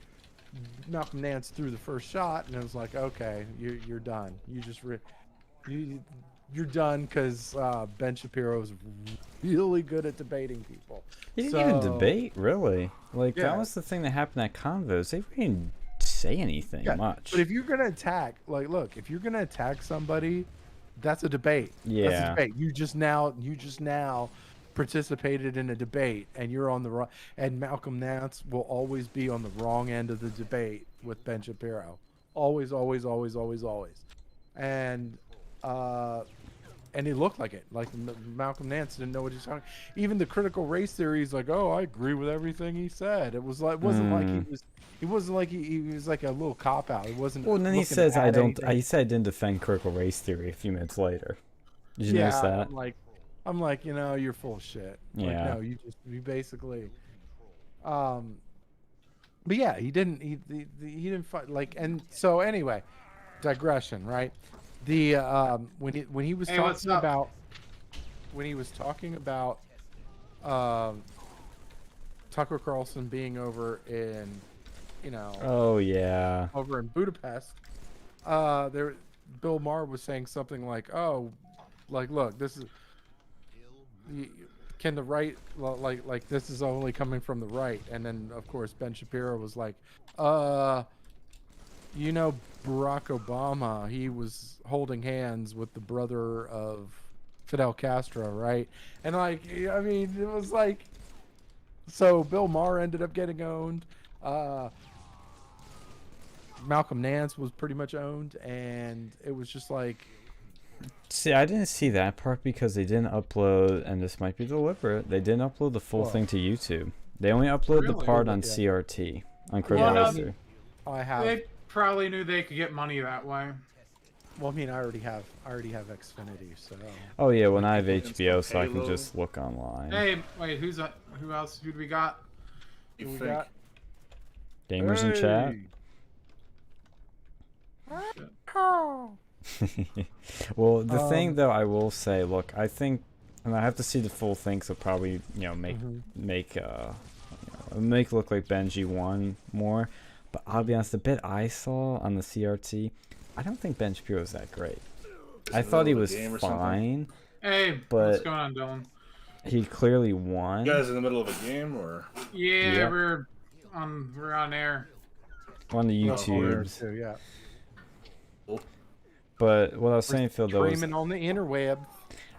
C: Malcolm Nance threw the first shot, and it was like, okay, you're done. You're done because Ben Shapiro is really good at debating people.
B: He didn't even
C: So-
B: debate, really. Like,
C: Yeah.
B: that was the thing that happened at Convos. They didn't say anything
C: Yeah,
B: much.
C: But if you're gonna attack, like, look, if you're gonna attack somebody, that's a debate. That's
B: Yeah.
C: a debate. You just now participated in a debate, and you're on the wrong. And Malcolm Nance will always be on the wrong end of the debate with Ben Shapiro. Always, always, always, always, always. And it looked like it. Like Malcolm Nance didn't know what he's talking. Even the critical race theory is like, oh, I agree with everything he said. It was like, wasn't like he was. It wasn't like he was like a little cop out. It wasn't.
B: Well, and then he
C: looking
B: says,
C: at
B: I don't.
C: anything.
B: He said I didn't defend critical race theory a few minutes later. Did you
C: Yeah,
B: notice that?
C: I'm like, you're full of shit.
B: Yeah.
C: Like, no, you basically. But yeah, he didn't. He didn't fight like. And so anyway, digression, right? The when he was
A: Hey, what's
C: talking
A: up?
C: about Tucker Carlson being over in
B: Oh, yeah.
C: over in Budapest, Bill Maher was saying something like, "Oh, like look, this is can the right like this is only coming from the right." And then of course Ben Shapiro was like, Barack Obama, he was holding hands with the brother of Fidel Castro, right?" And like, I mean, it was like, so Bill Maher ended up getting owned. Malcolm Nance was pretty much owned, and it was just like,
B: See, I didn't see that part because they didn't upload, and this might be deliberate, they didn't upload the full
C: Well,
B: thing to YouTube. They only uploaded the
A: Really?
B: part on
C: Yeah.
B: CRT, on critical
A: Well,
B: race theory.
C: I have.
A: They probably knew they could get money that way.
C: Well, I mean, I already have Xfinity, so.
B: Oh, yeah, when I have
F: Against
B: HBO, so I can
F: Halo.
B: just look online.
A: Hey, wait, who else? Who do we got?
F: You
C: We
F: think?
C: got-
B: Gamers in chat? Well, the thing though, I will say, look, I think, and I have to see the full thing, so probably make make look like Benji won more. But I'll be honest, the bit I saw on the CRT, I don't think Ben Shapiro was that great. I thought he was
F: Game or something?
B: fine.
A: Hey,
B: But-
A: what's going on, Dylan?
B: He clearly won.
F: You guys in the middle of a game or?
A: Yeah,
B: Yeah.
A: we're on air.
B: On the
F: Oh,
B: YouTubes.
C: Too, yeah.
B: But what I was saying, Phil, though, is
C: Streaming on the interweb.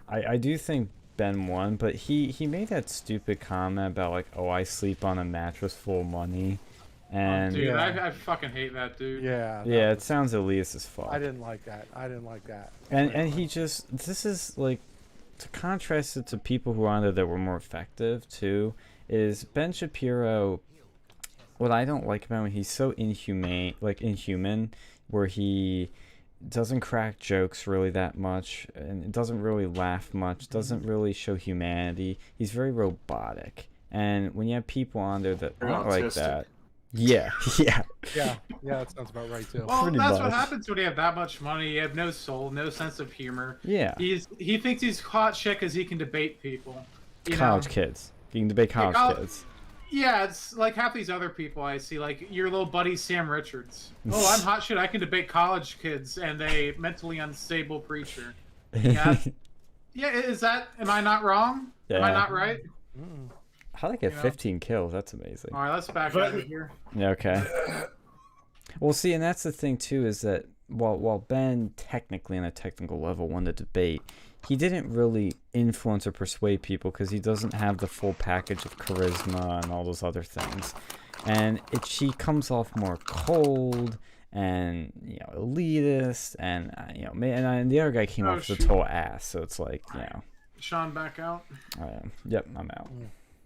B: I do think Ben won, but he made that stupid comment about like, oh, I sleep on a mattress full of money, and
A: Dude,
C: Yeah.
A: I fucking hate that dude.
C: Yeah.
B: yeah,
C: that
B: it sounds elitist as fuck.
C: I didn't like that.
B: And he just, this is like, to contrast it to people who are on there that were more effective too, is Ben Shapiro. What I don't like about him, he's so inhuman, where he doesn't crack jokes really that much, and doesn't really laugh much, doesn't really show humanity. He's very robotic, and when you have people on there that
F: Very
B: aren't like
F: autistic.
B: that, Yeah, yeah.
C: Yeah, that sounds about right too.
A: Well,
B: Pretty
A: that's what
B: much.
A: happens when you have that much money. You have no soul, no sense of humor.
B: Yeah.
A: He thinks he's hot shit because he can debate people. You
B: College
A: know?
B: kids. You can debate college
A: col-
B: kids.
A: Yeah, it's like half these other people I see, like your little buddy Sam Richards. Oh, I'm hot shit. I can debate college kids and a mentally unstable preacher. Yeah, yeah. Is that? Am I not wrong? Am I
B: Yeah.
A: not right?
B: How did I get
A: You know?
B: 15 kills? That's amazing.
A: All right, let's back out of here.
B: Yeah, okay. Well, see, and that's the thing too, is that while Ben technically on a technical level won the debate, he didn't really influence or persuade people because he doesn't have the full package of charisma and all those other things, and she comes off more cold and elitist, and and the other guy came off the total ass. So it's like
A: Sean, back out.
B: Yep, I'm out.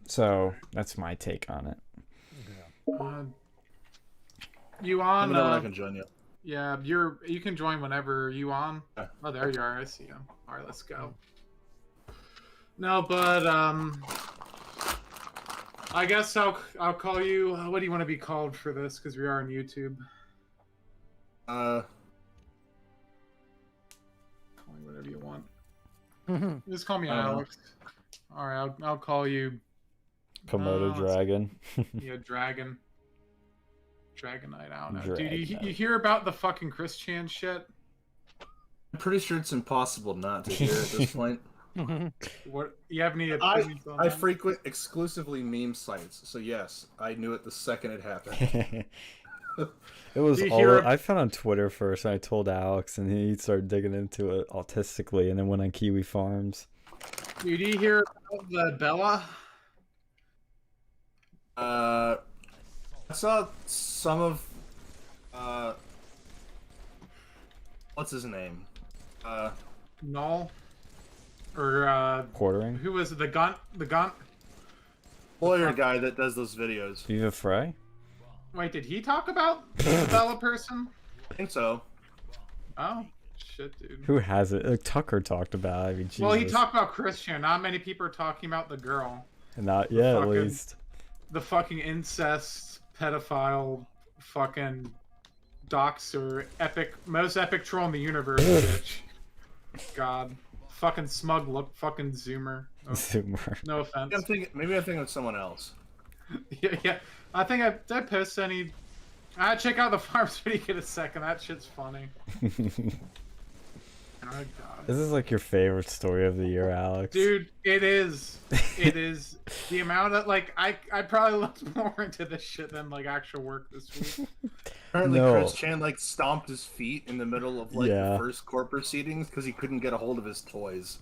B: So that's my take on it.
A: You
F: Let
A: on?
F: me know when I can join you.
A: Yeah, you can join whenever you on. Oh, there you are. I see you. All right, let's go. No, but I guess I'll call you. What do you want to be called for this? Because we are on YouTube. Call me whatever you want. Just call me Alex. All right, I'll call you.
B: Komodo dragon.
A: Yeah, Dragon. Dragonite, I don't know. Dude, you
B: Dragonite.
A: hear about the fucking Chris Chan shit?
F: I'm pretty sure it's impossible not to hear at this point.
A: What? You have any opinions on
F: I
A: that?
F: frequent exclusively meme sites, so yes, I knew it the second it happened.
B: It was
A: Do you
B: all
A: hear-
B: I found on Twitter first, and I told Alex, and he started digging into it autistically, and then went on Kiwi Farms.
A: Dude, do you hear about the Bella?
F: I saw some of what's his name?
A: Null? Or
B: Quartering.
A: who was it? The Gunt?
F: Lawyer guy that does those videos.
B: Viva Frey.
A: Wait, did he talk about the Bella person?
F: I think so.
A: Oh, shit, dude.
B: Who has it? Like, Tucker talked about it. I mean, Jesus.
A: Well, he talked about Christian. Not many people are talking about the girl.
B: Not yet, at
A: fucking-
B: least.
A: The fucking incest, pedophile, fucking doxer, most epic troll in the universe, bitch. God. Fucking smug look, fucking zoomer. Oh,
B: Zoomer.
A: no offense.
F: Maybe I'm thinking of someone else.
A: Yeah. I think did I post any. Check out the farms when you get a second. That shit's funny. Oh, God.
B: This is like your favorite story of the year, Alex.
A: Dude, it is. It is. The amount of, like, I probably looked more into this shit than, like, actual work this week.
F: Apparently,
B: No.
F: Chris Chan stomped his feet in the middle of
B: Yeah.
F: the first court proceedings because he couldn't get a hold of his toys.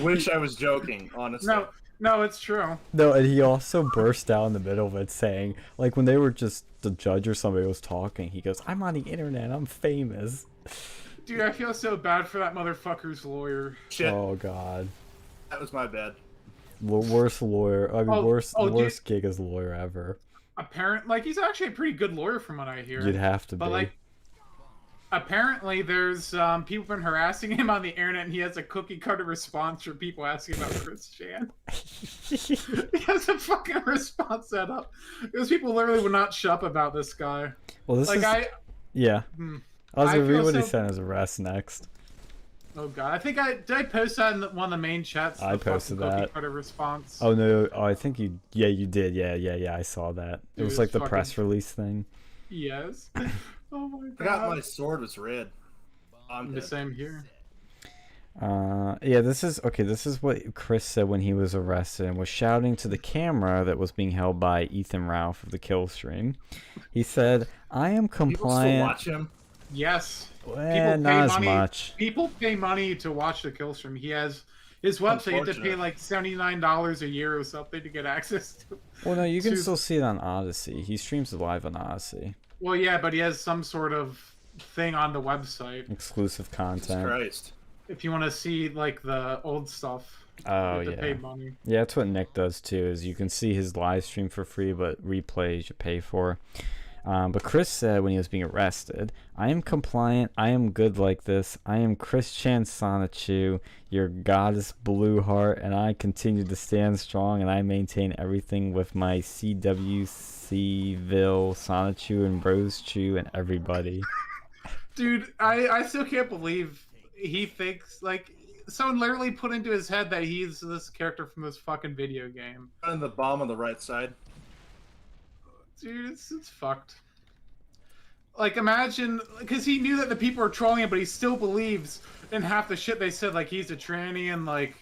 F: Wish I was joking, honestly.
A: No, it's true.
B: No, and he also burst out in the middle of it saying, like, when they were just the judge or somebody was talking, he goes, "I'm on the internet, I'm famous."
A: Dude, I feel so bad for that motherfucker's lawyer.
F: Shit,
B: Oh God,
F: that was my bad.
B: worst lawyer. I mean, worst
A: dude.
B: gig as lawyer ever.
A: Like, he's actually a pretty good lawyer from what I hear.
B: You'd have to
A: But,
B: be.
A: like, apparently there's people been harassing him on the internet, and he has a cookie cutter response for people asking about Chris Chan. He has a fucking response set up because people literally would not shut up about this guy.
B: Well, this
A: Like,
B: is yeah. I was
A: I
B: gonna read
A: feel
B: what he
A: so-
B: said as arrest next.
A: Oh god, I think did I post that in one of the main chats?
B: I
A: the
B: posted
A: fucking cookie
B: that.
A: cutter response.
B: Oh no! Oh, I think you. Yeah, you did. Yeah. I saw that. It
A: Dude,
B: was like the
A: it's
B: press
A: fucking-
B: release thing.
A: Yes. Oh my god.
F: I forgot my sword was red. I'm
A: The
F: dead.
A: same here.
B: Yeah, this is what Chris said when he was arrested and was shouting to the camera that was being held by Ethan Ralph of the Kill Stream. He said, "I am
F: People still
B: compliant."
F: watch him.
A: Yes.
B: Not as much.
A: People pay money to watch the kill stream. He has his website. You have to pay
F: Unfortunate.
A: like $79 a year or something to get access to.
B: Well, no, you can
A: to-
B: still see it on Odyssey. He streams it live on Odyssey.
A: Well, yeah, but he has some sort of thing on the website.
B: Exclusive
F: Jesus
B: content.
F: Christ.
A: If you want to see like the old stuff,
B: Oh
A: you have to pay
B: yeah.
A: money.
B: Yeah, that's what Nick does too. Is you can see his live stream for free, but replays you pay for. But Chris said when he was being arrested, "I am compliant. I am good like this. I am Chris Chan Sonichu, your goddess blue heart, and I continue to stand strong, and I maintain everything with my CWCville Sonichu and Rose Chu and everybody."
A: Dude, I still can't believe he thinks, like, someone literally put into his head that he's this character from this fucking video game.
F: And the bomb on the right side.
A: Dude, it's fucked. Like, imagine, because he knew that the people were trolling him, but he still believes in half the shit they said. Like, he's a tranny, and, like,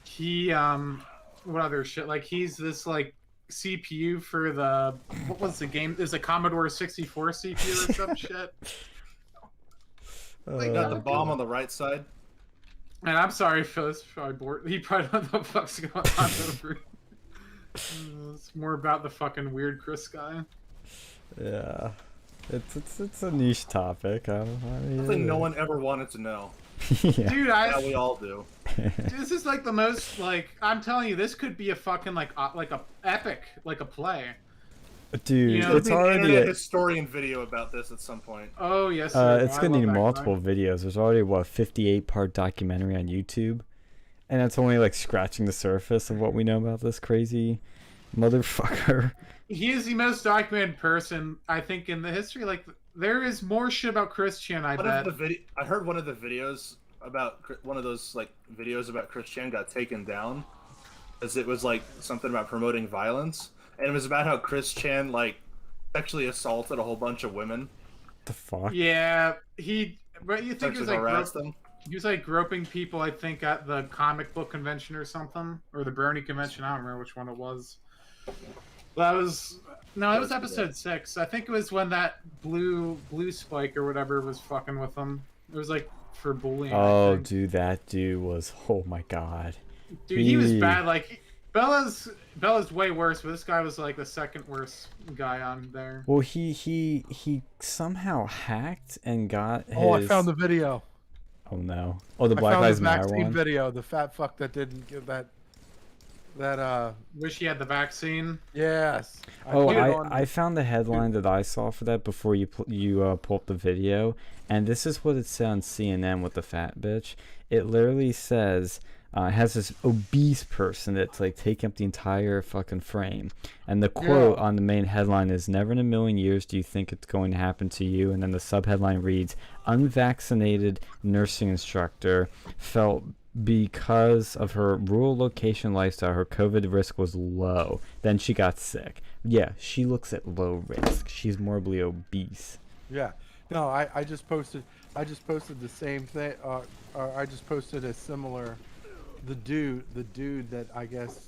A: he, what other shit? Like, he's this, like, CPU for the, what was the game? There's a Commodore 64 CPU or some shit. Like,
F: Got the bomb on the right side.
A: And I'm sorry, Phyllis, probably bored. He probably don't know what the fuck's going on over. It's more about the fucking weird Chris guy.
B: Yeah, it's a niche topic. I
F: Something no one ever wanted to know.
B: Yeah.
A: Dude,
F: Yeah, we all do.
A: This is like the most, like, I'm telling you, this could be a fucking like a epic, like a play.
B: Dude,
A: You know,
B: it's
F: There'll be an
B: already
F: internet historian video about this at some point.
A: Oh yes, sir.
B: it's
A: I
B: gonna
A: love
B: need
A: that
B: multiple
A: guy.
B: videos. There's already what 58-part documentary on YouTube, and that's only like scratching the surface of what we know about this crazy motherfucker.
A: He is the most documented person, I think, in the history. Like, there is more shit about Christian, I bet.
F: I heard one of the videos about one of those like videos about Chris Chan got taken down, as it was like something about promoting violence, and it was about how Chris Chan like sexually assaulted a whole bunch of women.
B: The fuck?
A: Yeah, but you think he was
F: Sexually
A: like
F: harassed them.
A: he was like groping people, I think, at the comic book convention or something, or the Brony convention. I don't remember which one it was. That was no, it was episode 6. I think it was when that blue spike or whatever was fucking with him. It was like for bullying.
B: Oh,
A: I think.
B: dude, that dude was. Oh my god.
A: Dude, he was bad. Like Bella's way worse, but this guy was like the second worst guy on there.
B: Well, he somehow hacked and got his.
C: Oh, I found the video.
B: Oh no! Oh, the
C: I
B: Black
C: found
B: Lives
C: the
B: Matter
C: vaccine
B: one.
C: video. The fat fuck that didn't give that.
A: Wish he had the vaccine.
C: Yes.
B: Oh,
C: put it on-
B: I found the headline that I saw for that before you pull up the video, and this is what it said on CNN with the fat bitch. It literally says it has this obese person that's like taking up the entire fucking frame, and the quote on the main headline is "Never in a million years do you think it's going to happen to you," and then the subheadline reads "Unvaccinated nursing instructor felt because of her rural location lifestyle, her COVID risk was low. Then she got sick." Yeah, she looks at low risk. She's morbidly obese.
C: Yeah. No, I just posted the same thing. I just posted a similar. The dude that I guess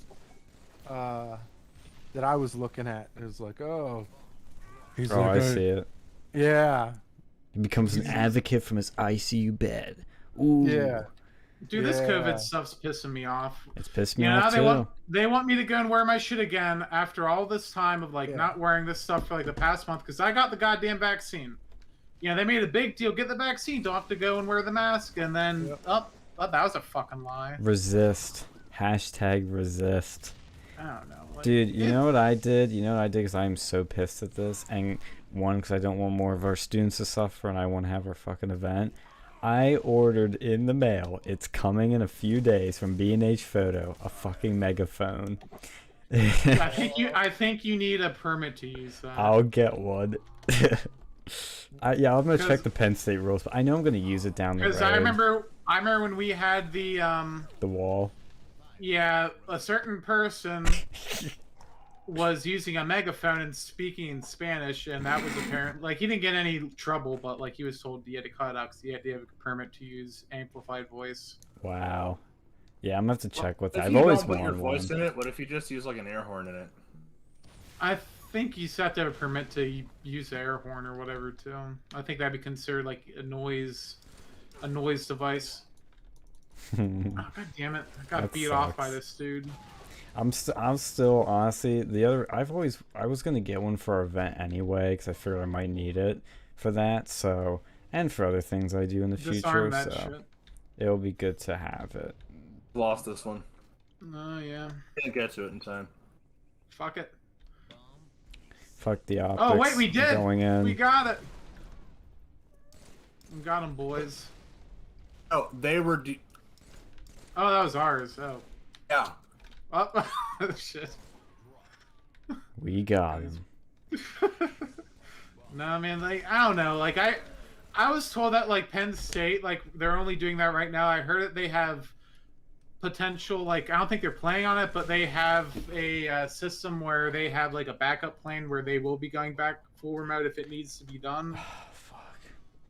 C: that I was looking at is like, oh, he's
B: Oh,
C: like,
B: I see it.
C: yeah,
B: He becomes an advocate from his ICU bed. Ooh.
C: yeah.
A: Dude, this
C: Yeah.
A: COVID stuff's pissing me off.
B: It's pissed me
A: You know,
B: off too.
A: they want me to go and wear my shit again after all this time of like
C: Yeah.
A: not wearing this stuff for like the past month because I got the goddamn vaccine. You know, they made a big deal. Get the vaccine. Don't have to go and wear the mask. And then,
C: Yep.
A: oh, that was a fucking lie.
B: Resist. Hashtag resist.
A: I don't know. Like,
B: Dude, you know what I did? You know what I did? Because I'm so pissed at this. And one, because I don't want more of our students to suffer and I want to have our fucking event. I ordered in the mail, it's coming in a few days from B&H Photo, a fucking megaphone.
A: I think you need a permit to use that.
B: I'll get one. Yeah, I'm gonna check
A: 'Cause-
B: the Penn State rules, but I know I'm gonna use it down the road.
A: Because I remember when we had the
B: The wall.
A: yeah, a certain person was using a megaphone and speaking in Spanish, and that was apparent. Like, he didn't get any trouble, but like he was told he had to cut it out because he had to have a permit to use amplified voice.
B: Wow. Yeah, I'm gonna have to check with that.
F: If
B: I've
F: you
B: always
F: don't put your
B: wanted
F: voice
B: one.
F: in it, what if you just use like an air horn in it?
A: I think you have to have a permit to use the air horn or whatever too. I think that'd be considered like a noise device. Oh, God damn it! I got
B: That
A: beat off by
B: sucks.
A: this dude.
B: I'm still honestly I was gonna get one for our event anyway because I figured I might need it for that. So and for other things I do in the
A: Disarm
B: future.
A: that
B: So
A: shit.
B: it'll be good to have it.
F: Lost this one.
A: Oh yeah.
F: Didn't get to it in time.
A: Fuck it.
B: Fuck the optics.
A: Oh wait, we did.
B: Going in.
A: We got it. We got him, boys.
F: Oh, they were.
A: Oh, that was ours. Oh.
F: Yeah.
A: Oh, shit.
B: We got him.
A: No, I mean, like, I don't know. Like, I was told that, like, Penn State, like, they're only doing that right now. I heard that they have potential, like, I don't think they're playing on it, but they have a system where they have, like, a backup plan where they will be going back full remote if it needs to be done.
B: Fuck.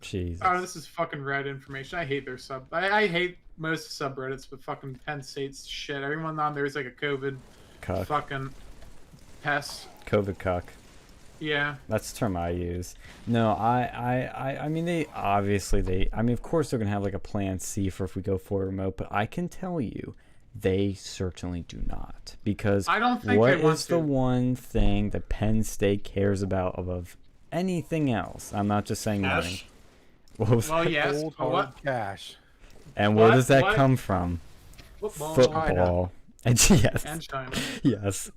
B: Jesus.
A: Oh, this is fucking red information. I hate their sub. I hate most subreddits, but fucking Penn State's shit. Everyone on there is like a COVID
B: Cuck.
A: fucking pest.
B: COVID cuck.
A: Yeah.
B: That's the term I use. No, I mean, I mean, of course they're going to have like a plan C for if we go for remote, but I can tell you, they certainly do not. Because
A: I don't think
B: what
A: they want
B: is the
A: to.
B: one thing that Penn State cares about above anything else? I'm not just saying money.
F: Cash.
B: What was
A: Well,
B: that?
A: yes.
C: Old
A: But
C: hard
A: what?
C: cash.
B: And where
A: what-
B: does that
A: what?
B: come from?
A: Football.
B: Football. And yes.
A: And China.
B: Yes.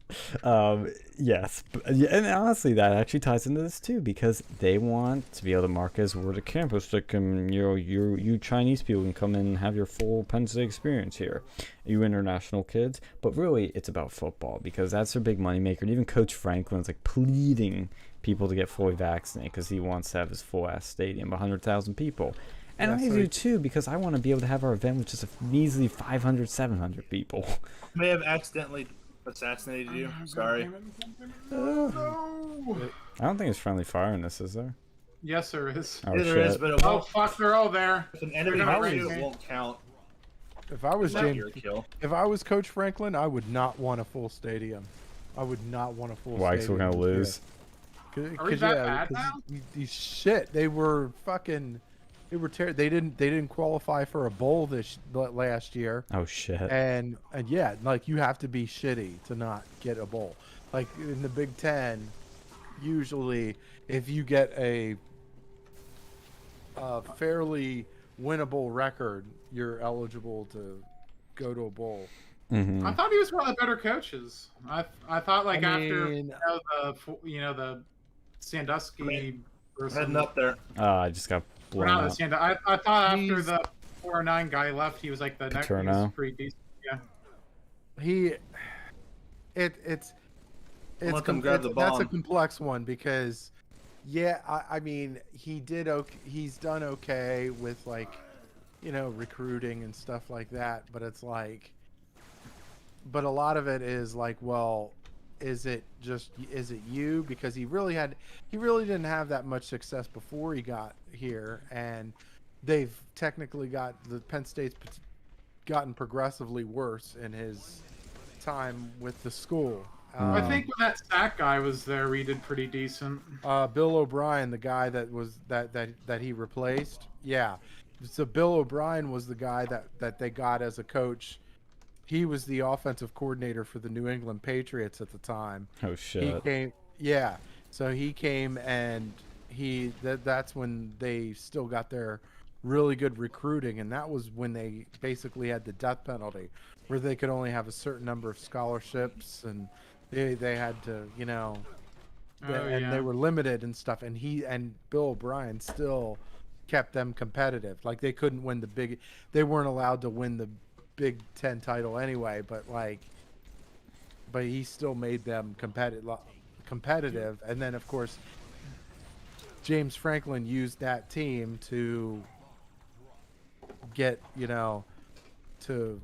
B: Yes. And honestly, that actually ties into this too, because they want to be able to market as we're the campus that can, you Chinese people can come in and have your full Penn State experience here. You international kids. But really, it's about football, because that's their big moneymaker. And even Coach Franklin's like pleading people to get fully vaccinated because he wants to have his full ass stadium, 100,000 people. And
C: Yeah,
B: I
C: so
B: do too, because I want to be able to have our event with just a measly 500, 700 people.
F: May have accidentally assassinated you. Sorry.
A: No.
B: I don't think there's friendly fire in this, is there?
A: Yes, there is.
B: Oh,
F: There
B: shit.
F: is, but it
A: Oh
F: won't.
A: fuck, they're all there.
F: If an enemy
A: They're gonna
F: hits you,
A: raise
F: it
A: me.
F: won't count.
C: If I was
F: Not
C: James,
F: your kill.
C: if I was Coach Franklin, I would not want a full stadium. I would not want a full
B: Why? 'Cause
C: stadium.
B: we're gonna lose.
A: Are we that bad now?
C: These shit, they were fucking. They were They didn't qualify for a bowl last year.
B: Oh shit.
C: And yeah, like you have to be shitty to not get a bowl. Like in the Big Ten, usually if you get a fairly winnable record, you're eligible to go to a bowl.
B: Mm-hmm.
A: I thought he was one of the better coaches. I thought like
C: I
A: after
C: mean-
A: the Sandusky or
F: Heading
A: something.
F: up there.
B: I just got blown
A: Not the
B: up.
A: Sandusky. I thought after
C: He's-
A: the 409 guy left, he was like the next. He was
B: Paterno.
A: pretty decent. Yeah.
C: It's
F: Let them grab the
C: that's a
F: bomb.
C: complex one because yeah, I mean he did okay. He's done okay with like recruiting and stuff like that, but it's like, but a lot of it is like, well, is it you? Because he really didn't have that much success before he got here, and they've technically the Penn State's gotten progressively worse in his time with the school.
A: I think when that sack guy was there, we did pretty decent.
C: Bill O'Brien, the guy that was that he replaced, yeah. So Bill O'Brien was the guy that they got as a coach. He was the offensive coordinator for the New England Patriots at the time.
B: Oh shit.
C: He came, yeah. So he came and that's when they still got their really good recruiting, and that was when they basically had the death penalty, where they could only have a certain number of scholarships, and they had to, and they were limited and stuff. And Bill O'Brien still kept them competitive. Like they couldn't win they weren't allowed to win the Big Ten title anyway, but he still made them competitive. And then of course James Franklin used that team to get to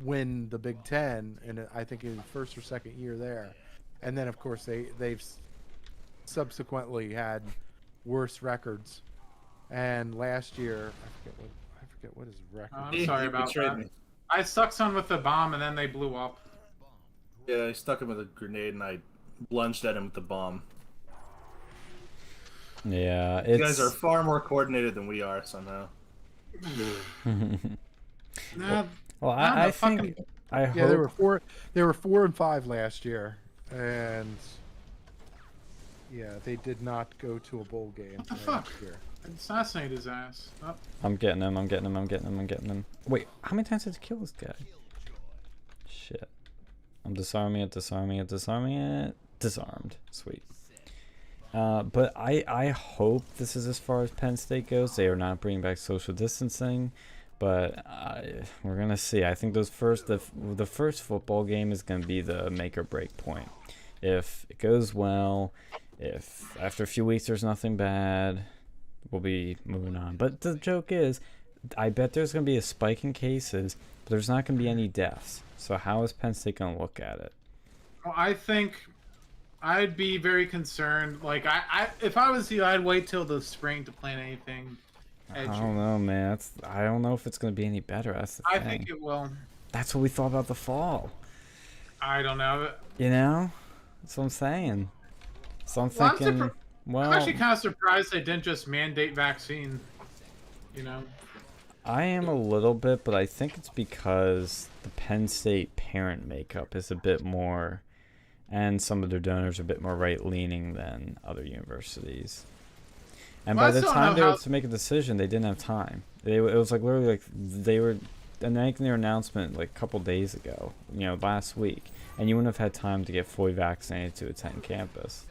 C: win the Big Ten, and I think in first or second year there. And then of course they've subsequently had worse records. And last year I forget what his record.
A: I'm sorry
F: He
A: about
F: betrayed
A: that.
F: me.
A: I stuck some with the bomb and then they blew up.
F: Yeah, I stuck him with a grenade and I lunged at him with the bomb.
B: Yeah,
F: You
B: it's.
F: guys are far more coordinated than we are somehow.
A: Nah,
B: Well,
A: I don't know,
B: I think.
A: fucking-
B: I hope.
C: Yeah, they were 4-5 last year, and yeah, they did not go to a bowl game
A: What the
C: last
A: fuck?
C: year.
A: assassinate his ass. Oh,
B: I'm getting him. I'm getting him. I'm getting him. I'm getting him. Wait, how many times did I kill this guy? Shit. I'm disarming it. Disarming it. Disarming it. Disarmed. Sweet. But I hope this is as far as Penn State goes. They are not bringing back social distancing, but we're gonna see. I think the first football game is gonna be the make or break point. If it goes well, if after a few weeks there's nothing bad, we'll be moving on. But the joke is, I bet there's gonna be a spike in cases, but there's not gonna be any deaths. So how is Penn State gonna look at it?
A: Well, I think I'd be very concerned. Like, if I was you, I'd wait till the spring to plan anything edgy.
B: I don't know, man. I don't know if it's gonna be any better. That's the thing.
A: I think it will.
B: That's what we thought about the fall.
A: I don't know.
B: You know, that's what I'm saying. So I'm
A: Well,
B: thinking,
A: I'm actually kind of surprised they didn't just mandate vaccine. You know.
B: I am a little bit, but I think it's because the Penn State parent makeup is a bit more, and some of their donors are a bit more right-leaning than other universities. And
A: Well,
B: by
A: I
B: the
A: still
B: time
A: know
B: they were
A: how-
B: to make a decision, they didn't have time. It was like literally like they were making their announcement like a couple days ago, last week, and you wouldn't have had time to get fully vaccinated to attend campus.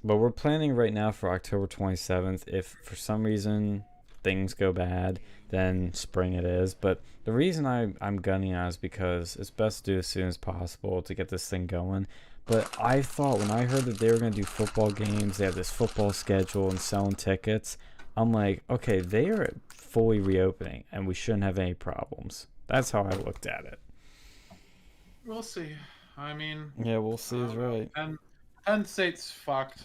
B: But we're planning right now for October 27th. If for some reason things go bad, then spring it is. But the reason I'm gunning on is because it's best to do as soon as possible to get this thing going. But I thought when I heard that they were going to do football games, they have this football schedule and selling tickets, I'm like, okay, they are fully reopening and we shouldn't have any problems. That's how I looked at it.
A: We'll see. I mean.
B: Yeah, we'll see is right.
A: And Penn State's fucked.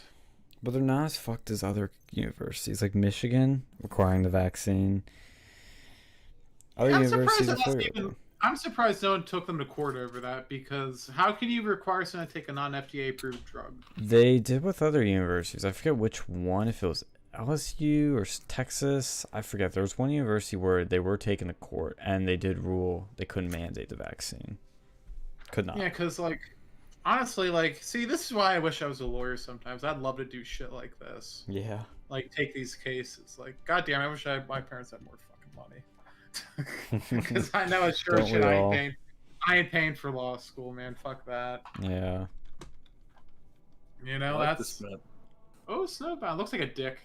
B: But they're not as fucked as other universities, like Michigan, requiring the vaccine. Other universities are fully open.
A: I'm surprised no one took them to court over that, because how can you require someone to take a non-FDA approved drug?
B: They did with other universities. I forget which one, if it was LSU or Texas. I forget. There was one university where they were taken to court, and they did rule they couldn't mandate the vaccine. Could not.
A: Yeah, because, like, honestly, like, see, this is why I wish I was a lawyer sometimes. I'd love to do shit like this.
B: Yeah.
A: Like, take these cases. Like, goddamn, I wish my parents had more fucking money. Because I know it's sure
B: Don't
A: shit
B: we
A: I
B: all?
A: ain't paying for law school, man. Fuck that.
B: Yeah.
A: You know,
F: I like
A: that's...
F: this map.
A: Oh, Snowbound. Looks like a dick.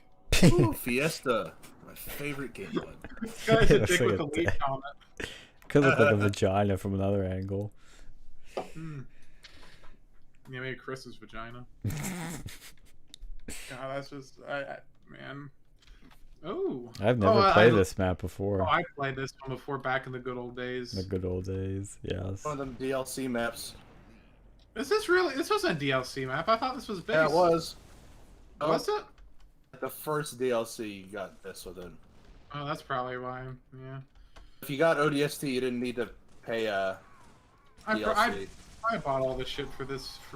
F: Ooh, Fiesta. My favorite game mode.
A: This guy's a
B: Looks
A: dick
B: like
A: with
B: a
A: a leaf
B: dick.
A: on it.
B: Could look like a vagina from another angle.
A: Hmm. Yeah, maybe Chris's vagina. God, that's just... man... Oh.
B: I've never played this map before.
A: Oh, I played this one before back in the good old days.
B: The good old days, yes.
F: One of them DLC maps.
A: Is this really? This wasn't a DLC map. I thought this was base.
F: Yeah, it was.
A: Was it?
F: The first DLC, you got this with it.
A: Oh, that's probably why. Yeah.
F: If you got ODST, you didn't need to pay DLC.
A: I bought all this shit for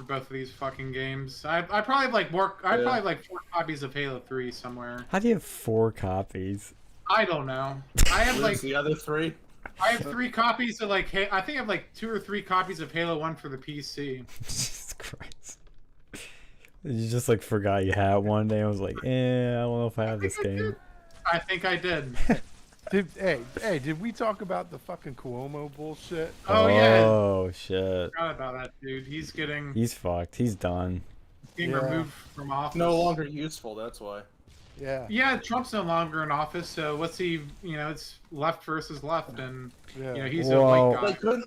A: both of these fucking games. I probably have like more. I probably have like 4 copies of Halo 3 somewhere.
B: How do you have 4 copies?
A: I don't know. I have
F: Where's
A: like
F: the other 3?
A: I have 3 copies of like I think I have like 2 or 3 copies of Halo 1 for the PC.
B: Jesus Christ. You just like forgot you had one day. I was like, I don't know if I have this game.
A: I think I did.
C: Hey, did we talk about the fucking Cuomo bullshit?
A: Oh yeah.
B: Oh shit.
A: Forgot about that dude. He's getting
B: He's fucked. He's done.
C: Yeah.
A: removed from office.
F: No longer useful, that's why.
C: Yeah.
A: Yeah, Trump's no longer in office, so what's he? It's left versus left, and
C: Yeah.
A: he's
B: Well,
A: a white
F: They
A: guy.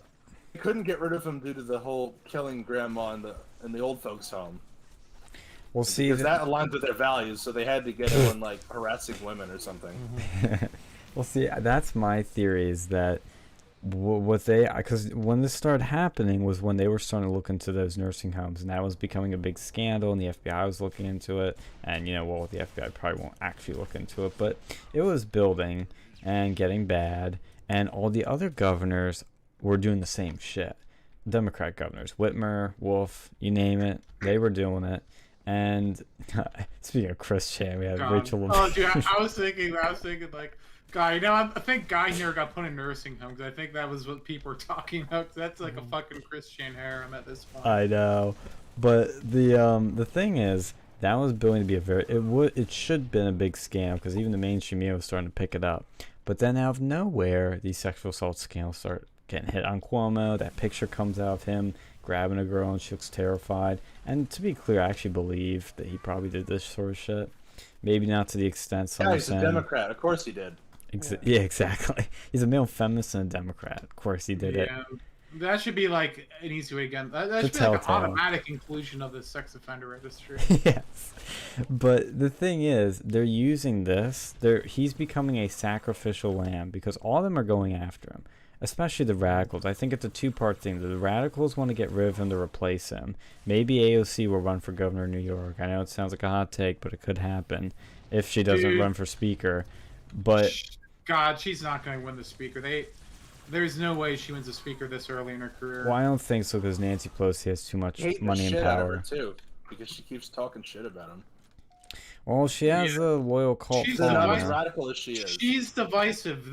F: couldn't get rid of him due to the whole killing grandma in the old folks' home.
B: We'll see.
F: Because that aligns with their values, so they had to get him on like harassing women or something.
B: Well, see, that's my theory is that because when this started happening was when they were starting to look into those nursing homes, and that was becoming a big scandal, and the FBI was looking into it, and the FBI probably won't actually look into it, but it was building and getting bad, and all the other governors were doing the same shit. Democrat governors, Whitmer, Wolf, you name it, they were doing it. And speaking of Chris Chan, we had
A: God.
B: Rachel.
A: Oh, dude, I was thinking like, Guy. I think Guy here got put in nursing homes. I think that was what people were talking about. That's like a fucking Chris Chan harem at this point.
B: I know, but the thing is that was building to be it should have been a big scam because even the mainstream media was starting to pick it up. But then out of nowhere, these sexual assault scandals start getting hit on Cuomo. That picture comes out of him grabbing a girl and she looks terrified. And to be clear, I actually believe that he probably did this sort of shit. Maybe not to the extent some
F: Yeah,
B: are
F: he's a
B: saying.
F: Democrat. Of course he did.
B: Yeah, exactly. He's a male feminist and a Democrat. Of course he did it.
A: Yeah, that should be like an easy way again. That
B: The
A: should be like an
B: telltale.
A: automatic inclusion of the sex offender registry.
B: Yes, but the thing is, they're using this. He's becoming a sacrificial lamb because all of them are going after him, especially the radicals. I think it's a two-part thing. The radicals want to get rid of him to replace him. Maybe AOC will run for governor of New York. I know it sounds like a hot take, but it could happen if she doesn't
A: Dude.
B: run for speaker. But
A: God, she's not going to win the speaker. There's no way she wins the speaker this early in her career.
B: well, I don't think so because Nancy Pelosi has too much
F: Hate
B: money
F: the
B: and
F: shit out of her
B: power.
F: too, because she keeps talking shit about him.
B: Well, she has a loyal cult
A: She's
F: She's not
B: following.
F: as radical as she is.
A: She's divisive.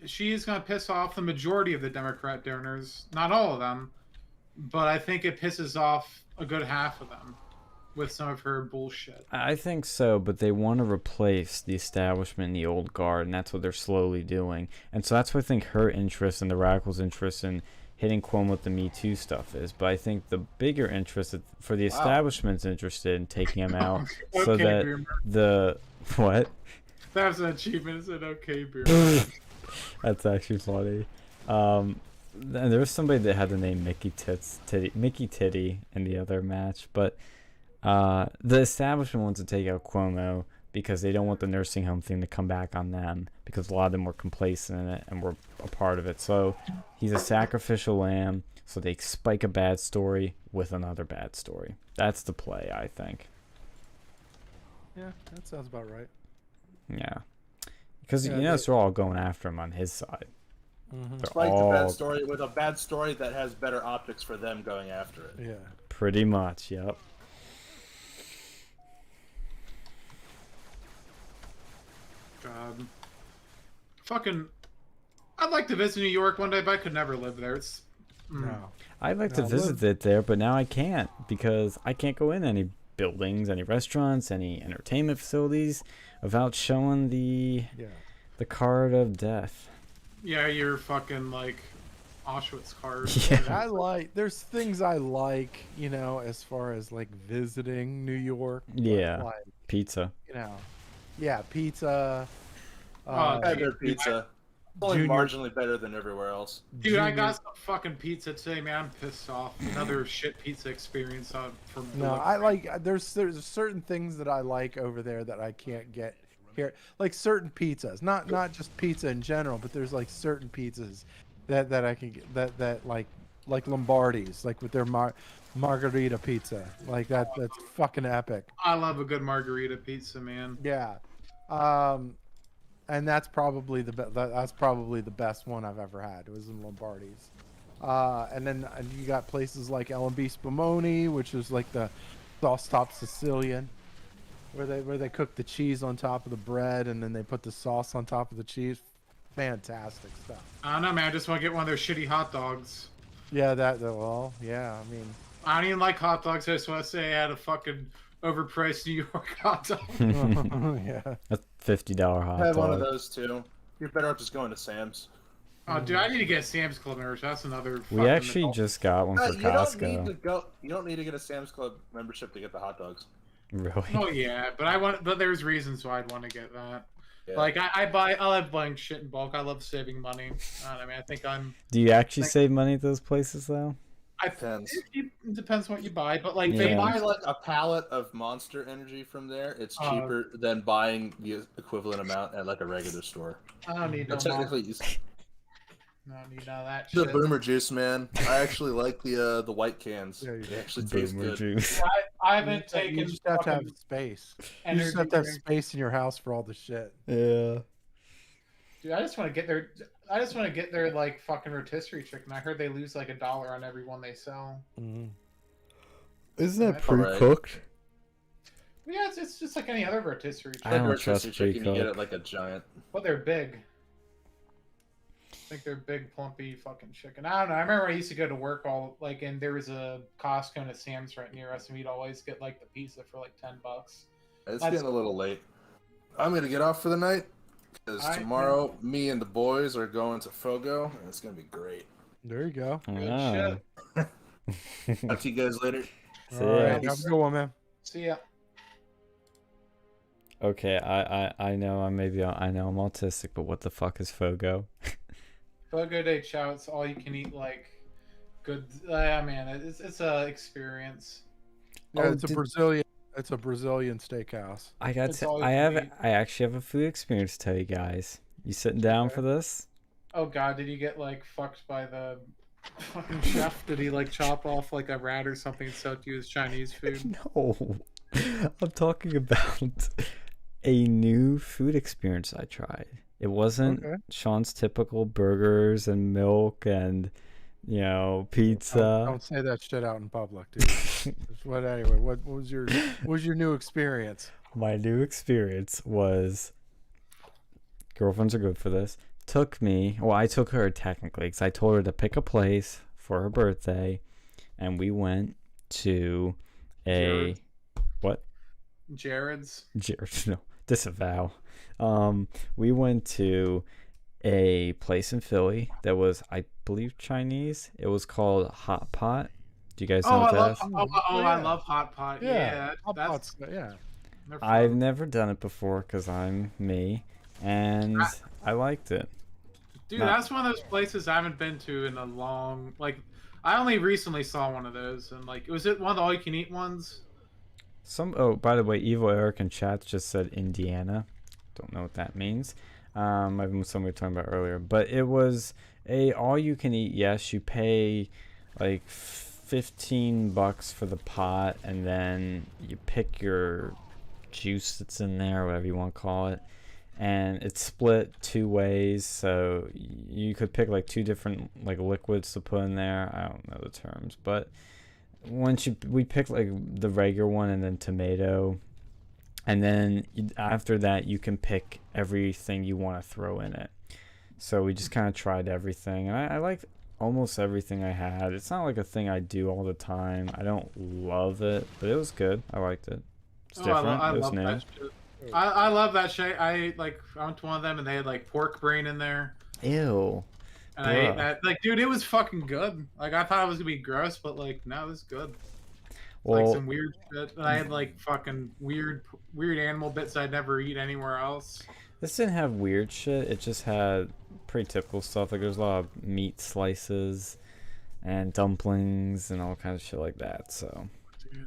A: She's going to piss off the majority of the Democrat donors. Not all of them, but I think it pisses off a good half of them with some of her bullshit.
B: I think so, but they want to replace the establishment and the old guard, and that's what they're slowly doing. And so that's what I think her interest and the radicals' interest in hitting Cuomo with the Me Too stuff is. But I think the bigger interest for the establishment's interested in taking him out so
A: Okay,
B: that
A: Boomer.
B: the... What?
A: That was an achievement. It's an okay, Boomer.
B: That's actually funny. And there was somebody that had the name Mickey Titty in the other match, but the establishment wants to take out Cuomo because they don't want the nursing home thing to come back on them because a lot of them were complacent in it and were a part of it. So he's a sacrificial lamb, so they spike a bad story with another bad story. That's the play, I think.
C: Yeah, that sounds about right.
B: Yeah. Because,
C: Yeah,
B: you know, they're all going after him on his side.
C: Mm-hmm.
B: They're
F: Spike the
B: all
F: bad story with a bad story that has better optics for them going after it.
C: Yeah.
B: pretty much, yep.
A: God. Fucking. I'd like to visit New York one day, but I could never live there. It's.
C: No.
B: I'd like to
C: No,
B: visit it there, but now I can't because I can't go in any buildings, any restaurants, any entertainment facilities without showing the card of death.
A: Yeah, you're fucking like Auschwitz card.
B: Yeah.
C: There's things I like, you know, as far as like visiting New York. but,
B: Yeah.
C: Like,
B: Pizza.
C: you know, yeah, pizza.
F: Better pizza. Only
C: Junior-
F: marginally better than everywhere else.
A: Dude, I
C: Junior-
A: got some fucking pizza today, man. I'm pissed off. Another shit pizza experience from.
C: No, I like. There's certain things that I like over there that I can't get here. Like certain pizzas, not just pizza in general, but there's like certain pizzas that I can get that like Lombardi's, like with their margarita pizza, like that's fucking epic.
A: I love a good margarita pizza, man.
C: Yeah, and that's probably the best one I've ever had. It was in Lombardi's. And then you got places like L&B Spumoni, which is like the sauce top Sicilian, where they cook the cheese on top of the bread and then they put the sauce on top of the cheese. Fantastic stuff.
A: I don't know, man. I just want to get one of their shitty hot dogs.
C: Yeah, yeah. I mean,
A: I don't even like hot dogs. I just want to say I had a fucking overpriced New York hot dog.
C: yeah.
B: A $50 hot
F: I had
B: dog.
F: one of those too. You're better off just going to Sam's.
A: Oh, dude, I need to get a Sam's Club membership. That's another.
B: We
A: fucking
B: actually
A: adult-
B: just got one for
F: You don't need
B: Costco.
F: to go. You don't need to get a Sam's Club membership to get the hot dogs.
B: Really?
A: Oh yeah, but there's reasons why I'd want to get that.
F: Yeah.
A: Like I love buying shit in bulk. I love saving money. I mean, I think I'm.
B: Do you actually save money at those places though?
F: Depends.
A: It depends what you buy, but like
F: If
A: they
F: you
B: Yeah.
F: buy like a pallet of Monster Energy from there, it's cheaper than buying the equivalent amount at like a regular store.
A: I don't need no
F: But technically, you
A: I don't need none of that
F: the
A: shit.
F: Boomer Juice, man. I actually like the white cans.
C: Yeah, you
F: They actually taste
B: Boomer
F: good.
B: juice.
A: I haven't
C: You
A: taken.
C: just have to have
A: fucking
C: space. You
A: energy
C: just have to have
A: drink.
C: space in your house for all the shit.
B: Yeah.
A: Dude, I just want to get their. I just want to get their like fucking rotisserie chicken. I heard they lose like $1 on every one they sell.
C: Mm-hmm.
B: Isn't
A: that
B: pre-cooked?
A: Yeah, it's just like any other rotisserie
B: I
A: chicken,
B: don't
F: Rotisserie
B: trust
F: chicken, you get
B: pre-cooked.
F: it like a giant.
A: but they're big. I think they're big, plumpy fucking chicken. I don't know. I remember I used to go to work and there was a Costco and a Sam's right near us, and we'd always get like the pizza for like $10.
F: It's
A: That's-
F: getting a little late. I'm gonna get off for the night because
A: Alright,
F: tomorrow me and the boys are going to Fogo, and it's gonna be great.
C: There you go.
A: Good
B: Ah.
A: shit.
F: Talk to you guys later.
B: See
C: All
B: ya.
C: right, have a good one, man.
A: See ya.
B: Okay, I know I'm autistic, but what the fuck is Fogo?
A: Fogo de Chao. It's all you can eat. Like good. Yeah, man. It's a experience.
C: Yeah,
B: Oh,
C: it's a
B: did-
C: Brazilian. It's a Brazilian steakhouse.
A: It's all you can eat.
B: I actually have a food experience to tell you guys. You sitting down
A: Okay.
B: for this?
A: Oh God, did you get like fucked by the fucking chef? Did he like chop off like a rat or something and sell it to you as Chinese food?
B: No, I'm talking about a new food experience I tried. It wasn't
C: Okay.
B: Sean's typical burgers and milk and, you know, pizza.
C: Don't say that shit out in public, dude. What anyway? What was your new experience?
B: My new experience was, girlfriends are good for this. I took her technically because I told her to pick a place for her birthday, and we went to a
A: Jared's.
B: No, disavow. We went to a place in Philly that was, I believe, Chinese. It was called Hot Pot. Do you guys know what that is?
A: I love hot pot. Yeah,
C: Hot
A: that's
C: Pot's- yeah.
A: they're fun.
B: I've never done it before because I'm me, and I liked it.
A: Dude,
B: No.
A: that's one of those places I haven't been to in a long. Like, I only recently saw one of those, and like, was it one of the all-you-can-eat ones?
B: Oh, by the way, Evil Eric in chat just said Indiana. Don't know what that means. Might be something we were talking about earlier, but it was a all-you-can-eat. Yes, you pay like $15 for the pot, and then you pick your juice that's in there, whatever you want to call it, and it's split two ways, so you could pick like two different like liquids to put in there. I don't know the terms, but we picked like the regular one and then tomato, and then after that you can pick everything you want to throw in it. So we just kind of tried everything, and I liked almost everything I had. It's not like a thing I do all the time. I don't love it, but it was good. I liked it. It's different.
A: I
B: It was
A: love
B: new.
A: that shit. I love that shit. I went to one of them and they had like pork brain in there,
B: Ew.
A: and I
B: Bruh.
A: ate that. Like, dude, it was fucking good. Like, I thought it was gonna be gross, but like, no, it was good. Like
B: Well,
A: some weird shit. And I had like fucking weird animal bits I'd never eat anywhere else.
B: this didn't have weird shit. It just had pretty typical stuff. Like there's a lot of meat slices and dumplings and all kinds of shit like that. So
A: Dude.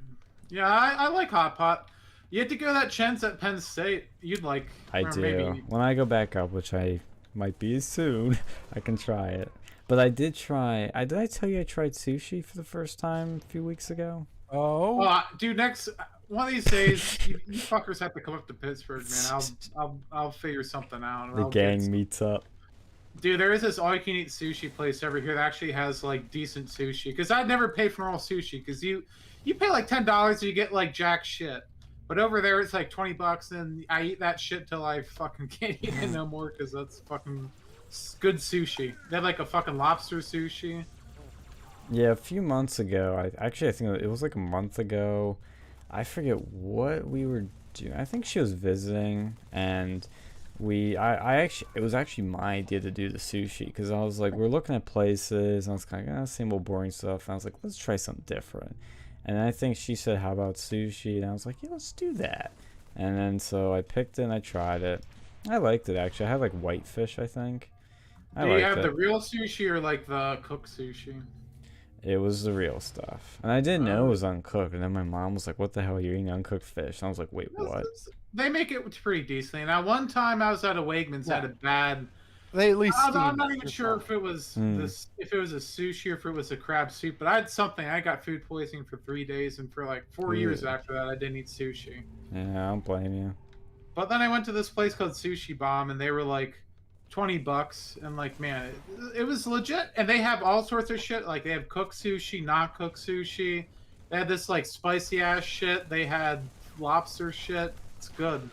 A: Yeah, I like hot pot. You had to go to that Chen's at Penn State. You'd like.
B: I
A: or
B: do.
A: Maybe,
B: When I go back up, which I might be soon, I can try it. But I did try. Did I tell you I tried sushi for the first time a few weeks ago?
C: Oh,
A: dude, next one of these days, you fuckers have to come up to Pittsburgh, man. I'll figure something out.
B: The
A: I'll
B: gang meets up.
A: Dude, there is this all-you-can-eat sushi place over here that actually has like decent sushi. Because I'd never pay for normal sushi. Because you pay like $10 and you get like jack shit. But over there it's like $20, and I eat that shit till I fucking can't eat it no more. Because that's fucking good sushi. They have like a fucking lobster sushi.
B: Yeah, a few months ago. I think it was like a month ago. I forget what we were doing. I think she was visiting, and it was actually my idea to do the sushi, because I was like, we're looking at places, and I was kind of same old boring stuff, and I was like, let's try something different. And I think she said, how about sushi? And I was like, yeah, let's do that. And then so I picked it and I tried it. I liked it, actually. I had like whitefish, I think.
A: Do you have the real sushi or like the cooked sushi?
B: It was the real stuff. And I didn't know it was uncooked. And then my mom was like, what the hell are you eating uncooked fish? And I was like, wait, what?
A: They make it pretty decently. Now, one time I was at a Wegmans, had a bad.
C: they at least.
A: I'm not
C: steam
A: even
C: it.
A: sure if it was if it was a sushi or if it was a crab soup, but I had something. I got food poisoning for 3 days, and for like 4 years after that, I didn't eat sushi.
B: Yeah, I don't blame you.
A: But then I went to this place called Sushi Bomb, and they were like $20, and like, man, it was legit. And they have all sorts of shit. Like they have cooked sushi, not cooked sushi. They had this like spicy ass shit. They had lobster shit. It's good.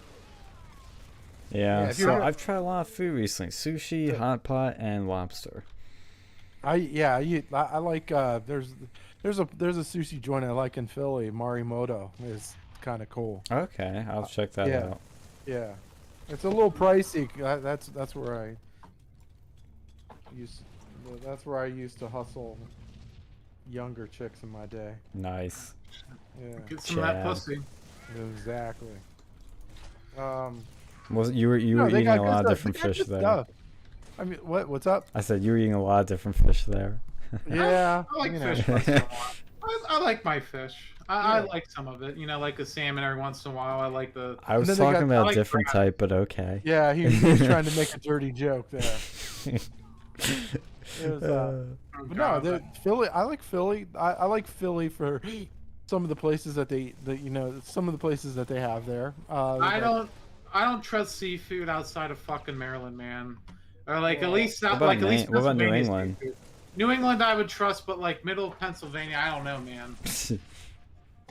B: Yeah,
C: if
B: so
C: you're-
B: I've tried a lot of food recently: sushi, hot pot, and lobster.
C: I like there's a sushi joint I like in Philly. Marimoto is kind of cool.
B: Okay, I'll check that
C: yeah.
B: out.
C: Yeah, it's a little pricey. That's where I used to hustle younger chicks in my day.
B: Nice.
C: Yeah,
A: Get some of that
B: Chad.
A: pussy.
C: exactly.
B: Was you were
C: No, they
B: eating
C: got
B: a
C: good
B: lot of
C: stuff.
B: different
C: They got
B: fish
C: good
B: there.
C: stuff. I mean, what's up?
B: I said you were eating a lot of different fish there.
C: Yeah,
A: I like
C: you know.
A: fish once in a while. I like my fish. I
C: Yeah.
A: like some of it. You know, like a salmon every once in a while. I like the.
B: I was
C: then they
B: talking
C: got-
A: I
B: about a
A: like
B: different
A: crab.
B: type, but okay.
C: Yeah, he was trying to make a dirty joke there. It was,
A: Oh,
C: but no,
A: God,
C: Philly. I like Philly. I like Philly for some of the places that some of the places that they have there.
A: I don't trust seafood outside of fucking Maryland, man. Or like
C: Well,
A: at least
B: What
A: not
B: about
A: like at least
B: What about New
A: Pennsylvania's
B: England?
A: seafood. New England I would trust, but like middle of Pennsylvania, I don't know, man.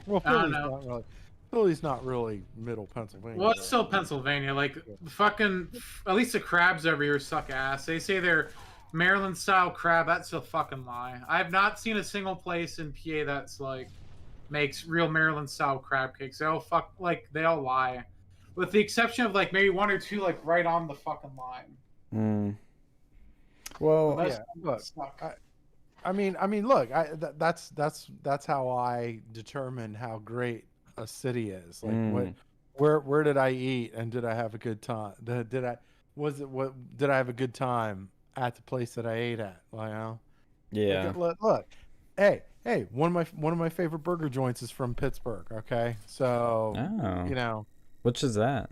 C: Well,
A: I don't
C: Philly's
A: know.
C: not really. Philly's not really middle Pennsylvania.
A: Well, it's still Pennsylvania. Like fucking, at least the crabs over here suck ass. They say they're Maryland style crab. That's a fucking lie. I have not seen a single place in PA that's like makes real Maryland style crab cakes. They all lie, with the exception of like maybe one or two like right on the fucking line.
B: Mm. Well,
A: Most
C: yeah,
A: of them
C: look,
A: suck.
C: I mean, look, that's how I determine how great a city is. Like, where did I eat, and did I have a good time? Did I have a good time at the place that I ate at? You know?
B: yeah.
C: Look, hey, one of my favorite burger joints is from Pittsburgh. Okay, so
B: Oh.
C: you know,
B: Which is that?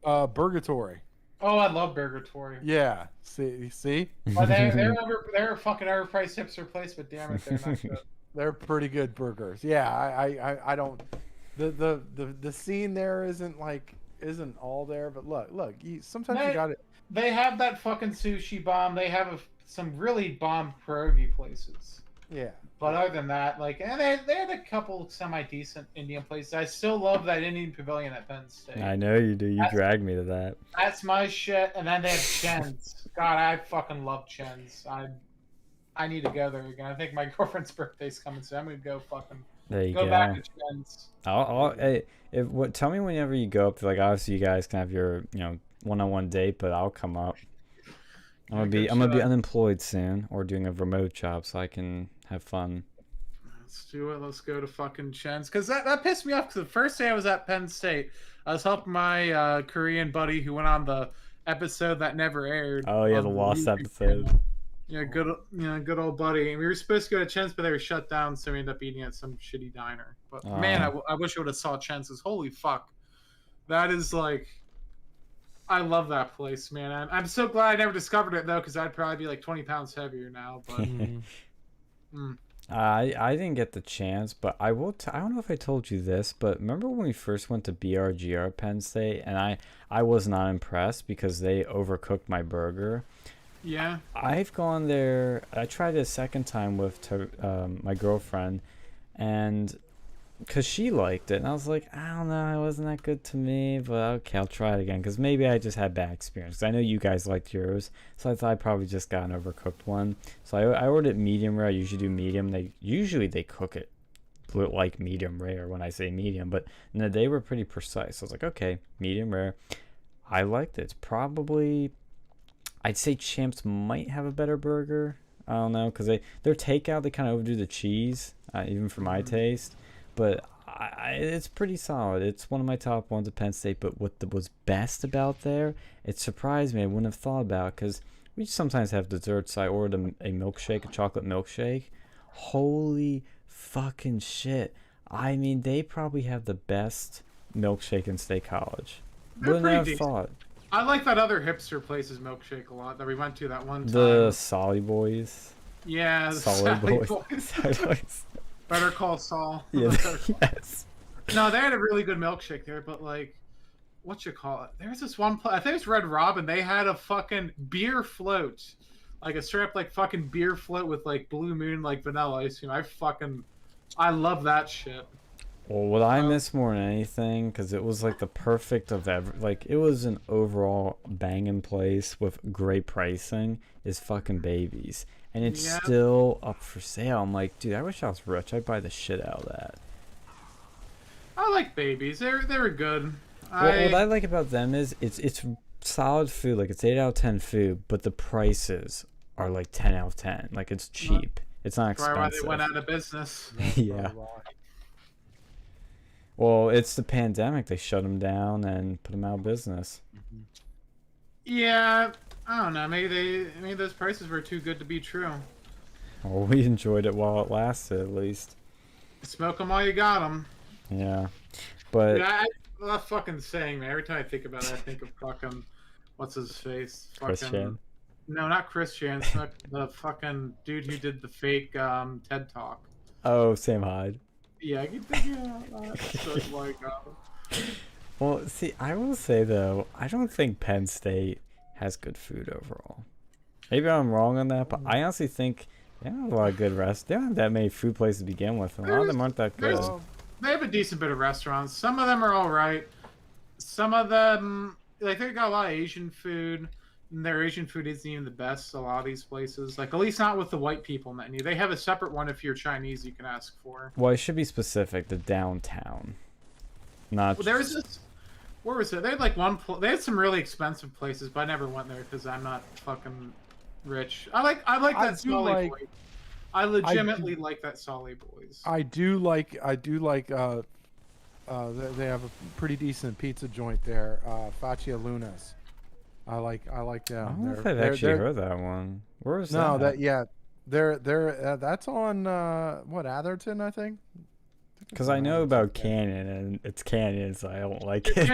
C: Burgatory.
A: Oh, I love Burgatory.
C: Yeah, see,
A: But they're a fucking overpriced hipster place, but damn it, they're not good.
C: they're pretty good burgers. Yeah, I don't. The scene there isn't all there, but look, sometimes you got it.
A: They have that fucking sushi bomb. They have some really bomb pierogi places.
C: Yeah,
A: But other than that, like, and they had a couple semi-decent Indian places. I still love that Indian Pavilion at Penn State.
B: I know you do. You dragged me to that.
A: That's my shit. And then they have Chen's. God, I fucking love Chen's. I need to go there again. I think my girlfriend's birthday's coming, so I'm gonna go fucking
B: There you
A: go
B: go.
A: back to Chen's.
B: Tell me whenever you go up. Like obviously you guys can have your one-on-one date, but I'll come up. I'm gonna be unemployed soon or doing a remote job, so I can have fun.
A: Let's do it. Let's go to fucking Chen's. Because that pissed me off. Because the first day I was at Penn State, I was helping my Korean buddy who went on the episode that never aired.
B: Oh yeah,
A: on
B: the
A: the
B: lost
A: YouTube
B: episode.
A: channel. Yeah, good old buddy. And we were supposed to go to Chen's, but they were shut down, so we ended up eating at some shitty diner. But man, I wish I would have saw Chen's. Holy fuck, that is like, I love that place, man. I'm so glad I never discovered it though, because I'd probably be like 20 pounds heavier now. But
B: I didn't get the chance, but I will. I don't know if I told you this, but remember when we first went to BRGR Penn State, and I was not impressed because they overcooked my burger.
A: yeah,
B: I've gone there. I tried it a second time with my girlfriend, and because she liked it, and I was like, I don't know, it wasn't that good to me, but okay, I'll try it again because maybe I just had bad experience. 'Cause I know you guys liked yours, so I thought I probably just got an overcooked one. So I ordered medium rare. I usually do medium. They cook it like medium rare when I say medium, but no, they were pretty precise. So I was like, okay, medium rare. I liked it. It's probably, I'd say Champs might have a better burger. I don't know, because their takeout, they kind of overdo the cheese, even for my taste. But it's pretty solid. It's one of my top ones at Penn State. But what was best about there, it surprised me. I wouldn't have thought about, because we sometimes have desserts. I ordered a milkshake, a chocolate milkshake. Holy fucking shit. I mean, they probably have the best milkshake in State College.
A: They're
B: Wouldn't
A: pretty
B: have
A: decent.
B: thought.
A: I like that other hipster place's milkshake a lot that we went to that one time.
B: The Solly Boys.
A: Yeah, the
B: Solid
A: Sally
B: Boys.
A: Boys.
B: Solid Boys.
A: Better Call Saul.
B: Yeah, yes.
A: No, they had a really good milkshake there, but like, what you call it? There's this one place, I think it's Red Robin. They had a fucking beer float, like a straight up like fucking beer float with like Blue Moon like vanilla ice cream. I love that shit.
B: Well, what I miss more than anything, because it was like the perfect of like it was an overall banging place with great pricing, is fucking Babies. And it's
A: Yeah.
B: still up for sale. I'm like, dude, I wish I was rich. I'd buy the shit out of that.
A: I like Babies. They were good.
B: What I like about them is it's solid food. Like it's 8 out of 10 food, but the prices are like 10 out of 10. Like it's cheap. It's not
A: Probably why they
B: expensive.
A: went out of business.
B: Yeah. Well, it's the pandemic. They shut them down and put them out of business.
A: Yeah, I don't know. Maybe those prices were too good to be true.
B: Well, we enjoyed it while it lasted, at least.
A: Smoke them while you got them.
B: Yeah, but
A: Yeah, that fucking saying, man. Every time I think about it, I think of fucking what's his face?
B: Chris
A: Fucking
B: Chan.
A: no, not Chris Chan. The fucking dude who did the fake TED Talk.
B: Oh, Sam Hyde.
A: Yeah, I keep thinking about that. So, like,
B: Well, see, I will say though, I don't think Penn State has good food overall. Maybe I'm wrong on that, but I honestly think they don't have a lot of good rest. They don't have that many food places to begin with, and a lot of them aren't that good.
A: they have a decent bit of restaurants. Some of them are all right. Some of them, like, they got a lot of Asian food. And their Asian food isn't even the best. A lot of these places, like, at least not with the white people menu. They have a separate one if you're Chinese. You can ask for.
B: Well, it should be specific. The downtown, not.
A: Well, there was this. Where was it? They had like they had some really expensive places, but I never went there because I'm not fucking rich. I like that Solly Boys. I legitimately like that Solly Boys.
C: I do like. They have a pretty decent pizza joint there, Faccia Luna's. I like them.
B: I don't know if I've actually heard that one. Where is that?
C: No, they're that's on what, Atherton, I think.
B: Because I know about Canyon, and it's Canyon, so I don't like it.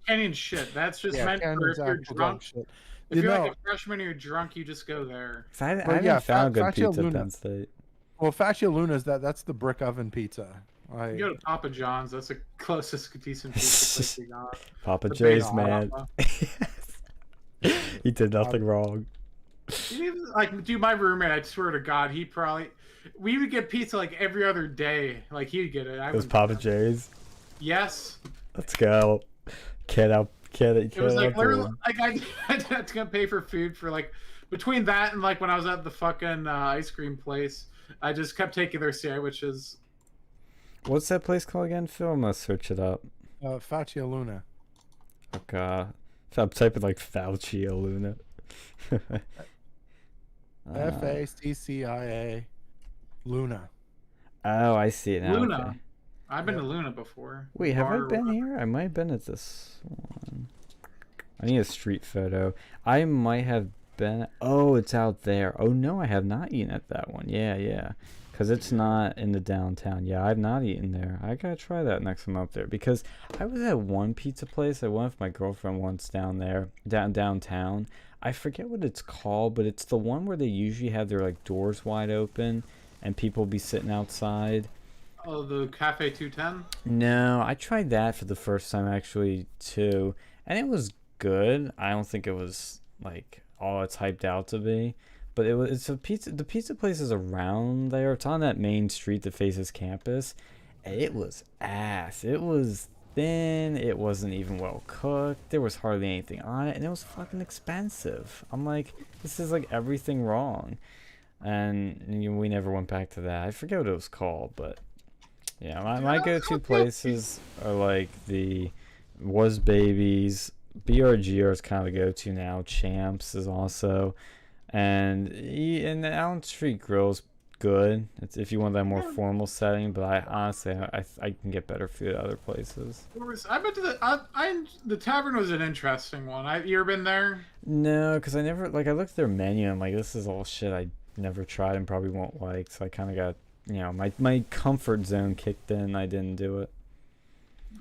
A: Canyon shit. That's just meant for if you're drunk. Shit. If you're like a freshman and you're drunk, you just go there.
B: I haven't found good pizza at Penn State.
C: Well, Faccia Luna's that's the brick oven pizza.
A: You go to Papa John's. That's the closest decent pizza place you got.
B: Papa J's, man. He did nothing wrong.
A: Like, dude, my roommate, I swear to God, we would get pizza like every other day. Like, he'd get it.
B: It was Papa J's?
A: Yes.
B: Let's go. It
A: was like literally, like, I had to pay for food for like between that and like when I was at the fucking ice cream place. I just kept taking their sandwiches.
B: What's that place called again, Phil? I'm gonna search it up.
C: Faccia Luna.
B: Okay. I'm typing like Fauci Luna.
C: Faccia Luna.
B: Oh, I see it now.
A: Luna.
B: Okay.
A: I've been to Luna before.
B: Wait, have I been here? I might have been at this one. I need a street photo. I might have been. Oh, it's out there. Oh, no, I have not eaten at that one. Yeah. Because it's not in the downtown. Yeah, I've not eaten there. I gotta try that next time I'm up there. Because I was at one pizza place. I went with my girlfriend once down there, downtown. I forget what it's called, but it's the one where they usually have their like doors wide open and people be sitting outside.
A: Oh, the Cafe 210?
B: No, I tried that for the first time actually too, and it was good. I don't think it was like all it's hyped out to be. But it's a pizza. The pizza place is around there. It's on that main street that faces campus. And it was ass. It was thin. It wasn't even well cooked. There was hardly anything on it, and it was fucking expensive. I'm like, this is like everything wrong. And we never went back to that. I forget what it was called, but yeah, my go-to places are like the Was Babies. BRGR is kind of the go-to now. Champs is also. And the Allen Street Grill's good. It's if you want that more formal setting, but I honestly I can get better food at other places.
A: I went to the tavern was an interesting one. You ever been there?
B: No, because I never I looked at their menu and I'm like, this is all shit I never tried and probably won't like. So I kind of got my comfort zone kicked in. I didn't do it.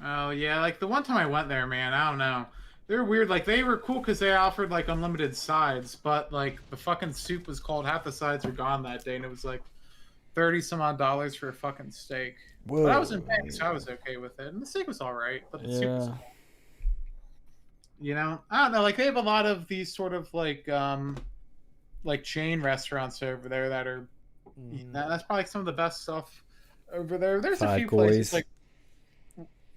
A: Oh yeah, like the one time I went there, man. I don't know. They're weird. Like, they were cool because they offered, like, unlimited sides, but, like, the fucking soup was cold. Half the sides were gone that day, and it was, like, $30-some-odd for a fucking steak. Whoa. But I was in Vegas, so I was okay with it. And the steak was all right, but the soup was cold. You know? I don't know. Like, they have a lot of these sort of, like chain restaurants over there that are... That's probably some of the best stuff over there. There's a few places, like...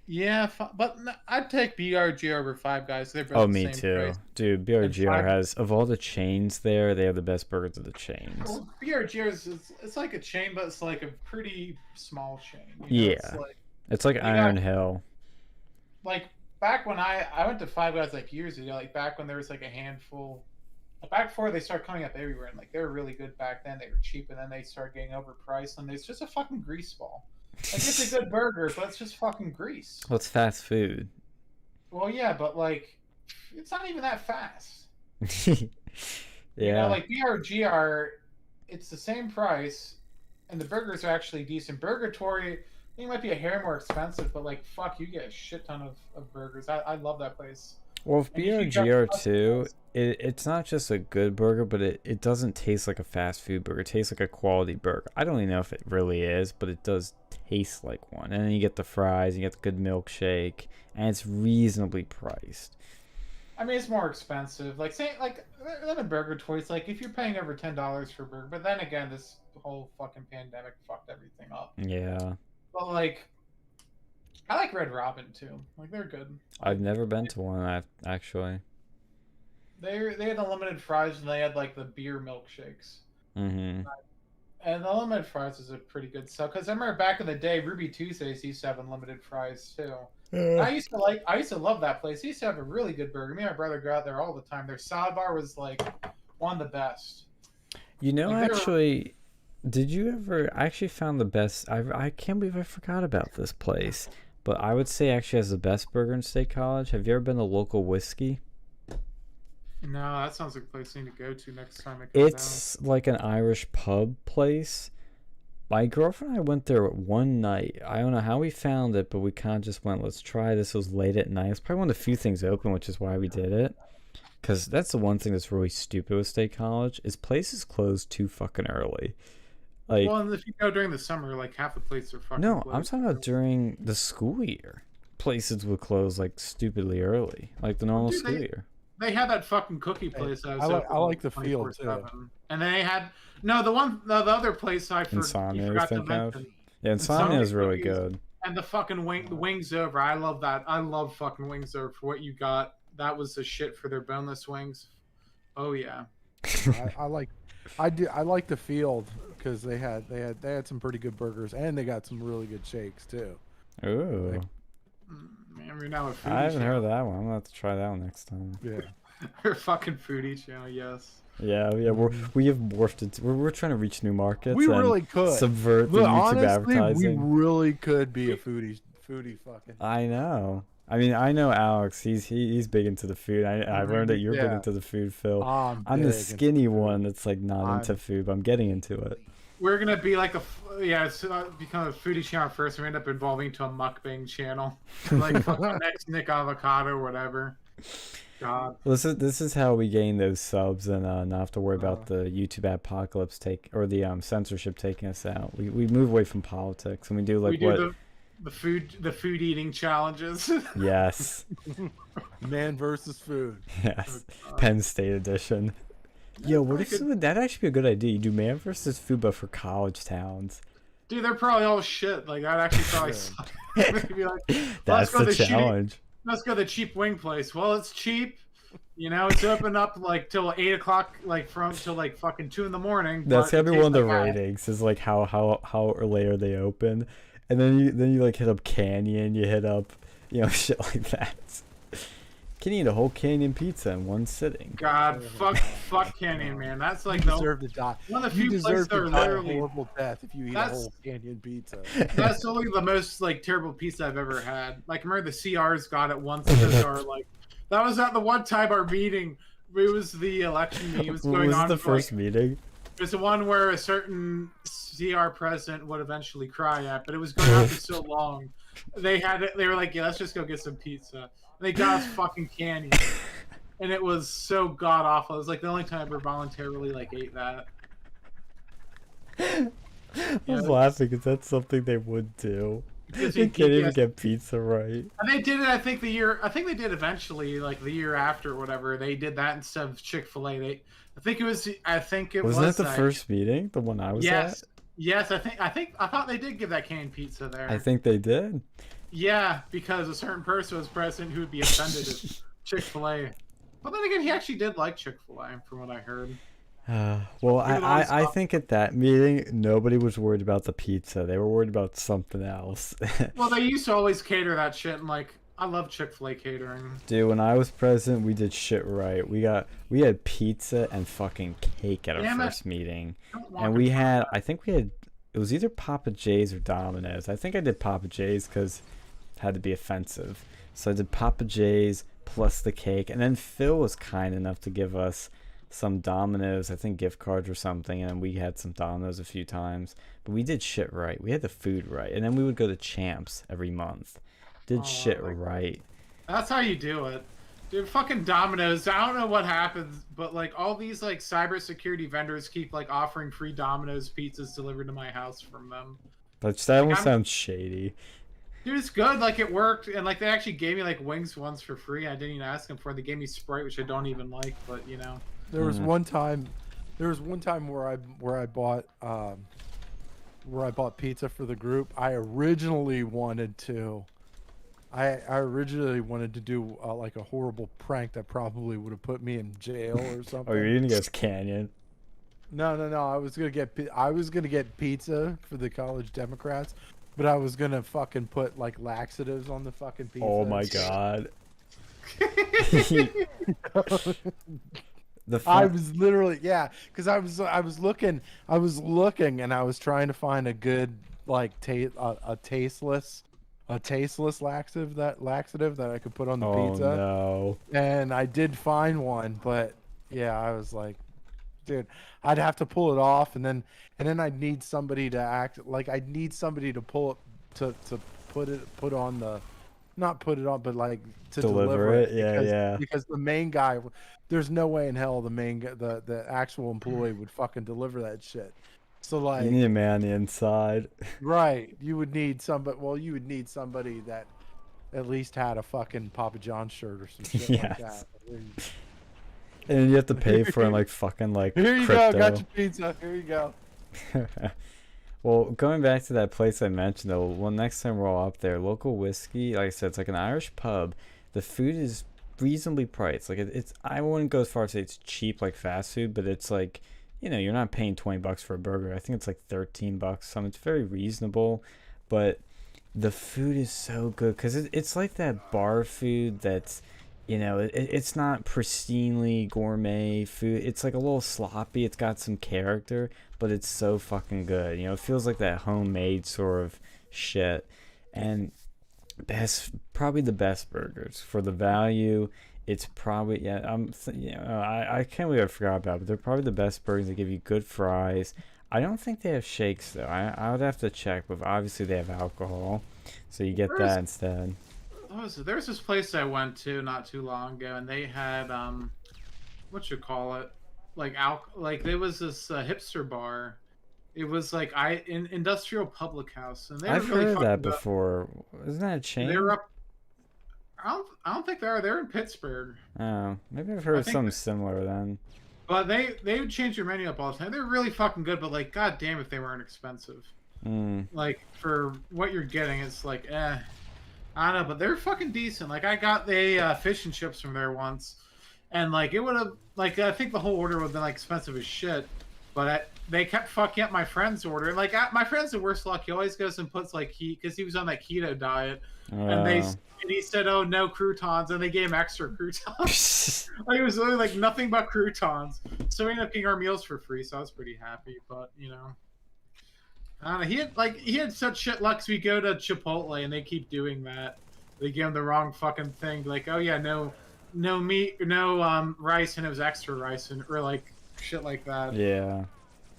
A: Yeah, but I'd take BRG over Five Guys. They're both
B: me
A: the same
B: too,
A: price.
B: Dude. BRGR has of all the chains there, they have the best burgers of the chains.
A: Well, BRGR is like a chain, but it's like a pretty small chain.
B: Yeah, it's like Iron Hill.
A: Like back when I went to Five Guys like years ago, like back when there was like a handful back before they started coming up everywhere, and like they were really good back then. They were cheap, and then they started getting overpriced, and it's just a fucking grease ball. Like it's a good burger, but it's just fucking grease.
B: Well, it's fast food.
A: Well, yeah, but like, it's not even that fast.
B: Yeah.
A: You know, like BRGR, it's the same price, and the burgers are actually decent. Burgatory, I think it might be a hair more expensive, but like, fuck, you get a shit ton of burgers. I love that place.
B: Well, with
A: And if you got
B: BRGR too,
A: customers-
B: it's not just a good burger, but it doesn't taste like a fast food burger. It tastes like a quality burger. I don't even know if it really is, but it does taste like one. And then you get the fries, you get the good milkshake, and it's reasonably priced.
A: I mean, it's more expensive. Like, say, like, than a burger toys. Like, if you're paying over $10 for a burger, but then again, this whole fucking pandemic fucked everything up.
B: Yeah.
A: But like, I like Red Robin too. Like, they're good.
B: I've never been to one, actually.
A: They had unlimited fries, and they had like the beer milkshakes.
B: Mm-hmm.
A: And the unlimited fries is a pretty good stuff. Because I remember back in the day, Ruby Tuesdays used to have unlimited fries too. I used to love that place. They used to have a really good burger. Me and my brother go out there all the time. Their salad bar was like one of the best.
B: You know,
A: Like,
B: actually, did you ever? I actually found the best. I can't believe I forgot about this place. But I would say actually has the best burger in State College. Have you ever been to Local Whiskey?
A: No, that sounds like a place I need to go to next time I come
B: It's like an Irish pub place. My girlfriend and I went there one night. I don't know how we found it, but we kind of just went, let's try this. It was late at night. It's probably one of the few things open, which is why we did it. Because that's the one thing that's really stupid with State College is places close too fucking early. Like,
A: well, and if you go during the summer, like half the places are fucking
B: no,
A: closed.
B: I'm talking about during the school year. Places would close like stupidly early, like the normal
A: Dude,
B: school year.
A: They had that fucking cookie place. That was
C: I like
A: open
C: the field, too.
A: 24/7. And they had the other place I
B: Insomnia,
A: you
B: you
A: forgot to
B: think of?
A: mention.
B: Yeah, Insomnia is really
A: cookies.
B: good.
A: And the fucking the wings over. I love that. I love fucking wings over for what you got. That was the shit for their boneless wings. Oh yeah.
C: I like the field because they had some pretty good burgers and they got some really good shakes too.
B: Ooh,
A: Man, we're now a foodie
B: I haven't heard
A: channel.
B: of that one. I'm gonna have to try that one next time.
C: Yeah.
A: We're a fucking foodie channel. Yes.
B: Yeah, we have morphed into. We're trying to reach new markets.
C: We
B: and
C: really could
B: subvert the
C: Look,
B: YouTube
C: honestly,
B: advertising.
C: we really could be a foodie fucking.
B: I know. I mean, I know Alex. He's big into the food. I learned that you're big
C: Yeah.
B: into the food, Phil. I'm
C: big
B: the
C: into
B: skinny one that's like not into
C: I'm-
B: food, but I'm getting into it.
A: We're gonna be like become a foodie channel first. We end up evolving to a mukbang channel, like fucking next Nick Avocado or whatever. God.
B: This is how we gain those subs and not have to worry about the YouTube apocalypse the censorship taking us out. We move away from politics and we do like
A: We do
B: what?
A: the food eating challenges.
B: Yes,
C: Man versus food.
B: yes.
A: Oh, God.
B: Penn State edition. Yo, what if that'd actually be a good idea? You do man versus food, but for college towns.
A: Dude, they're probably all shit. Like that actually probably sucks. Be like,
B: That's
A: go
B: the
A: to the
B: challenge.
A: let's go to the cheap wing place. Well, it's cheap. You know, it's open up like till 8 o'clock, like from till like fucking 2 in the morning.
B: That's
A: but
B: gotta
A: it
B: be one of
A: tastes
B: the
A: like ass.
B: ratings. Is like how late are they open, and then you like hit up Canyon, you hit up shit like that. Can eat a whole Canyon pizza in one sitting.
A: God, fuck Canyon, man. That's like
C: You
A: the
C: deserve to die.
A: one of the
C: You
A: few places
C: deserve
A: that
C: to
A: are
C: die a
A: literally.
C: horrible death if you eat a
A: That's-
C: whole Canyon pizza.
A: That's only the most like terrible pizza I've ever had. Like, I remember the CRs got it once because our like that was at the one time our meeting. It was the election meeting. It was going
B: Was
A: on.
B: it the
A: for,
B: first meeting?
A: It was the one where a certain CR president would eventually cry at, but it was going on for so long. They were like, yeah, let's just go get some pizza. And they got us fucking Canyon, and it was so god awful. It was like the only time I ever voluntarily like ate that.
B: I was laughing because that's something they would do.
A: Because
B: They
A: you-
B: can't even
A: yes.
B: get pizza right.
A: And they did it, I think they did eventually, like the year after or whatever. They did that instead of Chick-fil-A. I think it was
B: Wasn't that the first meeting? The one I was
A: Yes.
B: at?
A: Yes, I thought they did give that canned pizza there.
B: I think they did.
A: Yeah, because a certain person was present who would be offended at Chick-fil-A. But then again, he actually did like Chick-fil-A, from what I heard.
B: Well,
A: Even on
B: I
A: stuff.
B: think at that meeting, nobody was worried about the pizza. They were worried about something else.
A: Well, they used to always cater that shit, and like I love Chick-fil-A catering.
B: Dude, when I was president, we did shit right. We had pizza and fucking cake at our
A: Damn it.
B: first meeting.
A: Don't want
B: And
A: to
B: we
A: try
B: had,
A: that.
B: I think we had, it was either Papa J's or Domino's. I think I did Papa J's because it had to be offensive. So I did Papa J's plus the cake. And then Phil was kind enough to give us some Domino's, I think gift cards or something. And we had some Domino's a few times. But we did shit right. We had the food right. And then we would go to Champs every month. Did shit right.
A: That's how you do it. Dude, fucking Domino's, I don't know what happens, but like all these like cybersecurity vendors keep like offering free Domino's pizzas delivered to my house from them.
B: But that one sounds shady.
A: Dude, it's good. Like it worked, and like they actually gave me like wings once for free. I didn't even ask them for it. They gave me Sprite, which I don't even like, but you know.
C: There was one time where I bought pizza for the group. I originally wanted to do like a horrible prank that probably would have put me in jail or something.
B: Oh, you're gonna go Canyon?
C: No. I was gonna get pizza for the college Democrats, but I was gonna fucking put like laxatives on the fucking pizza.
B: Oh my god.
C: I was literally because I was looking and I was trying to find a good like a tasteless laxative that I could put on the pizza.
B: Oh no.
C: And I did find one, but yeah, I was like, dude, I'd have to pull it off, and then I'd need somebody to act like I'd need somebody to pull it to put on the, not put it on, but like to deliver it. Because the main guy, there's no way in hell the actual employee would fucking deliver that shit. So like,
B: you need a man on the inside.
C: Right, you would need somebody. Well, you would need somebody that at least had a fucking Papa John shirt or some shit like that.
B: And you have to pay for it like fucking like
C: here you
B: crypto.
C: go, got your pizza. Here you go.
B: Well, going back to that place I mentioned though, well, next time we're all up there, local whiskey, like I said, it's like an Irish pub. The food is reasonably priced. Like it's I wouldn't go as far as say it's cheap like fast food, but it's like, you know, you're not paying $20 for a burger. I think it's like $13. So it's very reasonable, but the food is so good because it's like that bar food that's, you know, it's not pristinely gourmet food. It's like a little sloppy. It's got some character, but it's so fucking good. You know, it feels like that homemade sort of shit. And probably the best burgers for the value. It's probably I can't believe I forgot about it, but they're probably the best burgers. They give you good fries. I don't think they have shakes though. I would have to check, but obviously they have alcohol, so you get that instead.
A: There's this place I went to not too long ago, and they had what you call it, like there was this hipster bar. It was like Industrial Public House, and they
B: I've
A: were really
B: heard of that
A: fucking
B: before. Isn't that a chain?
A: They were up. I don't think they are. They're in Pittsburgh.
B: Oh, maybe I've heard of something similar then.
A: But they would change their menu up all the time. They're really fucking good, but like, god damn if they weren't expensive. Like for what you're getting, it's like I don't know, but they're fucking decent. Like I got the fish and chips from there once, and like it would have like I think the whole order would have been like expensive as shit. But they kept fucking up my friend's order. And like my friend's the worst luck. He always goes and puts like because he was on that keto diet, and he said, "Oh, no croutons," and they gave him extra croutons. Like, it was literally like nothing but croutons. So we ended up getting our meals for free. So I was pretty happy. But you know, I don't know. He had such shit luck. So we go to Chipotle and they keep doing that. They give him the wrong fucking thing. Like, oh yeah, no meat, no rice, and it was extra rice, or like shit like that.
B: Yeah.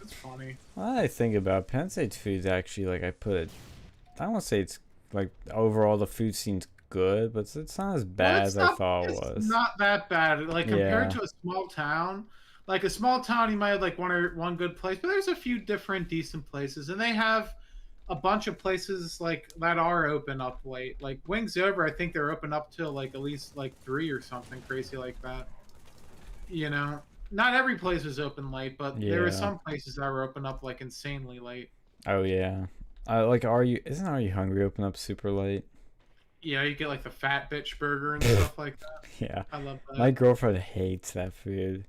A: It's funny.
B: Well, I think about Penn State's food's actually like I don't want to say it's like overall the food seems good, but it's not as bad as I thought it was.
A: It's not that bad. Like compared to a small town, like a small town, you might have like one good place, but there's a few different decent places, and they have a bunch of places like that are open up late. Like Wings Over, I think they're open up till like at least like 3 or something crazy like that. You know, not every place is open late, but there are some places that were open up like insanely late.
B: Oh yeah, like isn't Are You Hungry open up super late?
A: Yeah, you get like the fat bitch burger and stuff like that.
B: Yeah,
A: I love that.
B: My girlfriend hates that food.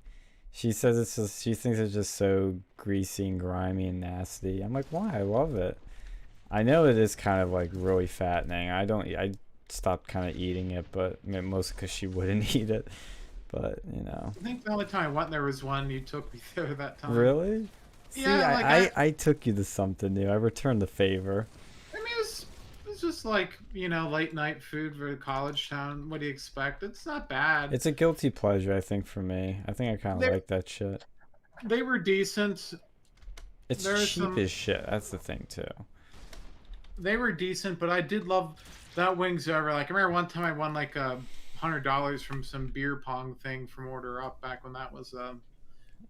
B: She says she thinks it's just so greasy and grimy and nasty. I'm like, why? I love it. I know it is kind of like really fattening. I stopped kind of eating it, but mostly because she wouldn't eat it. But you know.
A: I think the only time I went there was one you took me there that time.
B: Really?
A: Yeah,
B: See, I took you to something new. I returned the favor.
A: I mean, it was just like, you know, late night food for a college town. What do you expect? It's not bad.
B: It's a guilty pleasure, I think, for me. I think I kind of like that shit.
A: They were decent.
B: It's cheap as shit. That's the thing, too.
A: They were decent, but I did love that Wings Over. Like, I remember one time I won like $100 from some beer pong thing from Order Up back when that was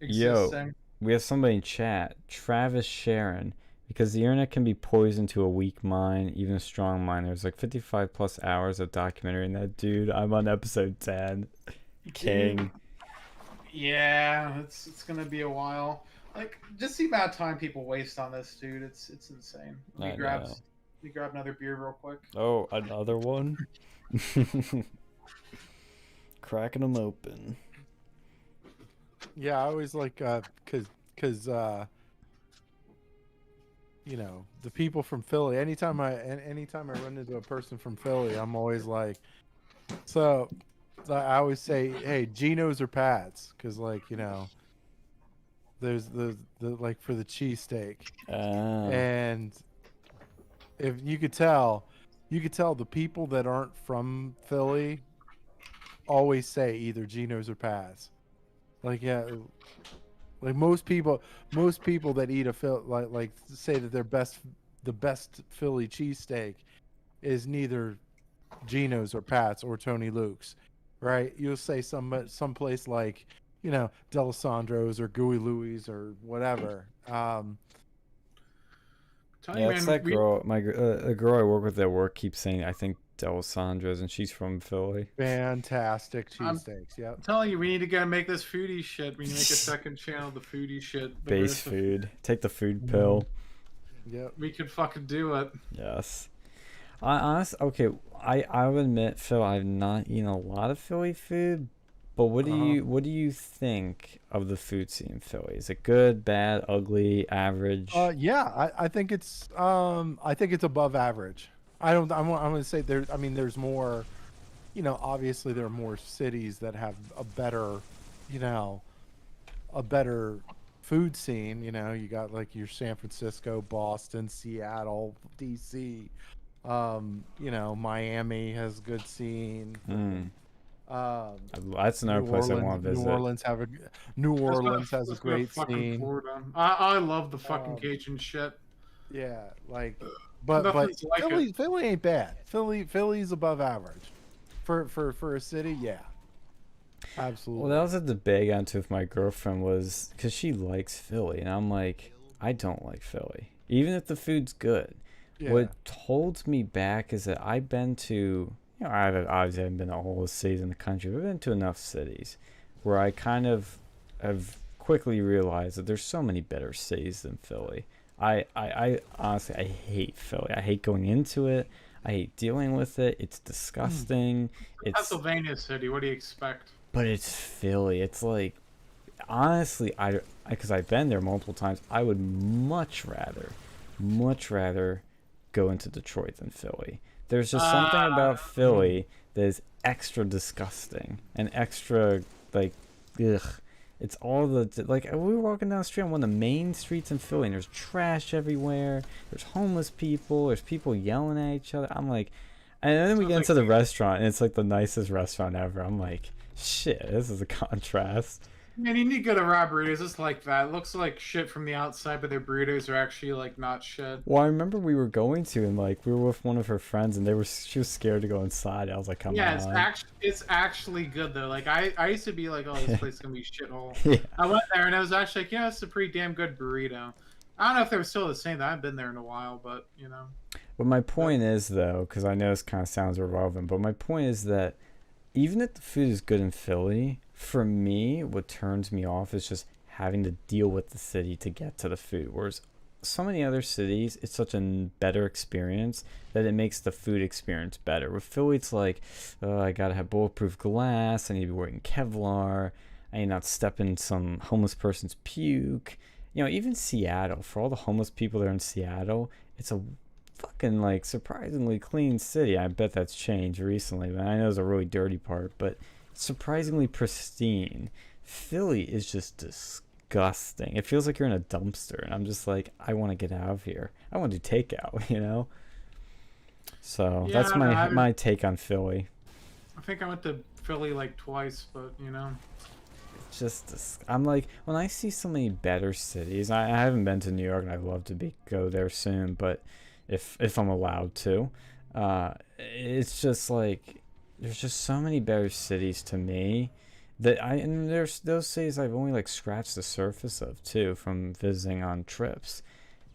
A: existing.
B: Yo, we have somebody in chat, Travis Sharon, because the internet can be poison to a weak mind, even a strong mind. There's like 55 plus hours of documentary in that, dude. I'm on episode 10. King.
A: Yeah, it's gonna be a while. Like, just the amount of time people waste on this, dude. It's insane. Let me grab another beer real quick.
B: Oh, another one? Cracking them open.
C: Yeah, I always like, cause you know, the people from Philly. Anytime I run into a person from Philly, I'm always like, so I always say, hey, Geno's or Pat's, because like, you know, there's the like for the cheesesteak, and if you could tell the people that aren't from Philly always say either Geno's or Pat's. Like, yeah, like most people that eat a like say that the best Philly cheesesteak is neither Geno's or Pat's or Tony Luke's, right? You'll say some place like, you know, Delisandro's or Gooey Louie's or whatever.
B: Yeah, it's that girl. A girl I work with at work keeps saying, I think Delisandro's, and she's from Philly.
C: Fantastic cheesesteaks. Yep.
A: I'm telling you, we need to go make this foodie shit. We need to make a second channel, the foodie shit.
B: Base food. Take the food pill.
C: Yep.
A: We could fucking do it.
B: Yes. Okay, I would admit, Phil, I've not eaten a lot of Philly food, but what do you think of the food scene in Philly? Is it good, bad, ugly, average?
C: Yeah, I think it's above average. I'm gonna say there's more, you know, obviously there are more cities that have a better food scene. You know, you got like your San Francisco, Boston, Seattle, DC. You know, Miami has a good scene.
B: That's another place I want to visit.
C: New Orleans has a great scene.
A: I love the fucking Cajun shit.
C: Yeah, like, but Philly ain't bad. Philly's above average for a city. Yeah, absolutely.
B: Well, that was a debate I got into with my girlfriend, was because she likes Philly, and I'm like, I don't like Philly, even if the food's good. Yeah. What holds me back is that I've been to, you know, I obviously haven't been to all the cities in the country, but I've been to enough cities where I kind of have quickly realized that there's so many better cities than Philly. I honestly, I hate Philly. I hate going into it. I hate dealing with it. It's disgusting. It's
A: Pennsylvania city. What do you expect?
B: But it's Philly. It's like, honestly, because I've been there multiple times, I would much rather go into Detroit than Philly. There's just something about Philly that is extra disgusting and extra, like, ugh. It's all like, we were walking down the street on one of the main streets in Philly, and there's trash everywhere. There's homeless people. There's people yelling at each other. I'm like, and then we get into the restaurant, and it's like the nicest restaurant ever. I'm like, shit, this is a contrast.
A: Man, you need to go to Raw Burritos. It's like that. It looks like shit from the outside, but their burritos are actually like not shit.
B: Well, I remember we were going to, and like we were with one of her friends, and she was scared to go inside. I was like, come on.
A: Yeah, it's actually good though. Like I used to be like, oh, this place is gonna be a shithole.
B: Yeah.
A: I went there and I was actually like, yeah, it's a pretty damn good burrito. I don't know if they were still the same. I haven't been there in a while, but you know.
B: But my point is though, because I know this kind of sounds irrelevant, but my point is that even if the food is good in Philly, for me, what turns me off is just having to deal with the city to get to the food. Whereas so many other cities, it's such a better experience that it makes the food experience better. With Philly, it's like, oh, I gotta have bulletproof glass, I need to be wearing Kevlar, I need not step in some homeless person's puke. You know, even Seattle, for all the homeless people there in Seattle, it's a fucking like surprisingly clean city. I bet that's changed recently, but I know there's a really dirty part, but surprisingly pristine. Philly is just disgusting. It feels like you're in a dumpster, and I'm just like, I want to get out of here. I want to do takeout, you know? So
A: Yeah,
B: that's
A: no,
B: my take on Philly.
A: I think I went to Philly like twice, but you know.
B: I'm like, when I see so many better cities, I haven't been to New York, and I'd love to go there soon, but if I'm allowed to, it's just like there's just so many better cities to me and there's those cities I've only like scratched the surface of too from visiting on trips,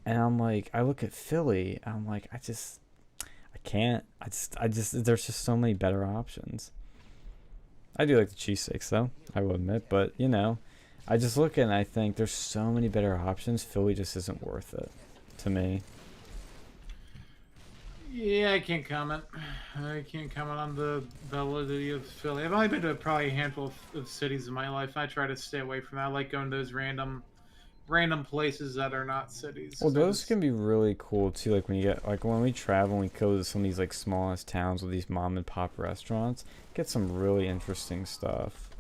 B: and I'm like, I look at Philly, I'm like, I can't. There's just so many better options. I do like the cheesesteaks, though, I will admit. But, you know, I just look at it and I think there's so many better options. Philly just isn't worth it to me.
A: Yeah, I can't comment. I can't comment on the validity of Philly. I've only been to probably a handful of cities in my life. I try to stay away from that. I like going to those random places that are not cities.
B: Well, those can be really cool too. Like when we travel, we go to some of these like smallest towns with these mom and pop restaurants. Get some really interesting stuff.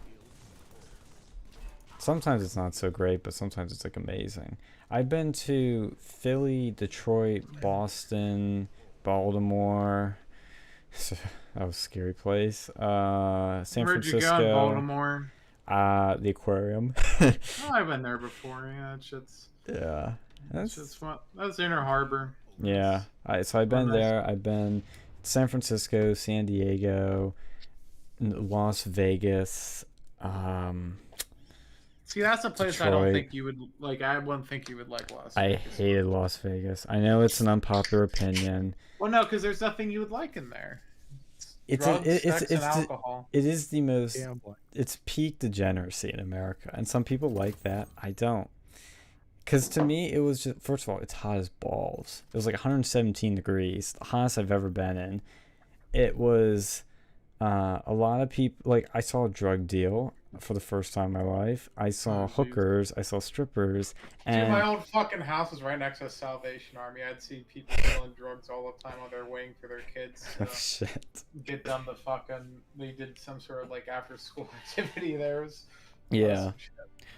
B: Sometimes it's not so great, but sometimes it's like amazing. I've been to Philly, Detroit, Boston, Baltimore. That was a scary place. San
A: Where'd
B: Francisco.
A: you go in Baltimore?
B: The aquarium.
A: Oh, I've been there before. Yeah, that shit's.
B: Yeah.
A: That's fun. That's Inner Harbor.
B: Yeah. So I've been
A: nice.
B: there. I've been San Francisco, San Diego, Las Vegas.
A: See, that's a place
B: Detroit.
A: I don't think you would like. I wouldn't think you would like Las
B: I
A: Vegas.
B: hated Las Vegas. I know it's an unpopular opinion.
A: Well, no, because there's nothing you would like in there.
B: It's
A: Drugs, sex, and alcohol.
B: It is the most.
C: Gambling.
B: It's peak degeneracy in America, and some people like that. I don't. Because to me, it was just, first of all, it's hot as balls. It was like 117 degrees, the hottest I've ever been in. It was a lot of people. Like, I saw a drug deal for the first time in my life. I saw hookers. I saw strippers. And
A: Dude, my old fucking house was right next to a Salvation Army. I'd see people selling drugs all the time while they're waiting for their kids
B: oh,
A: to
B: shit.
A: get done the fucking. They did some sort of like after school activity there. Was
B: Yeah.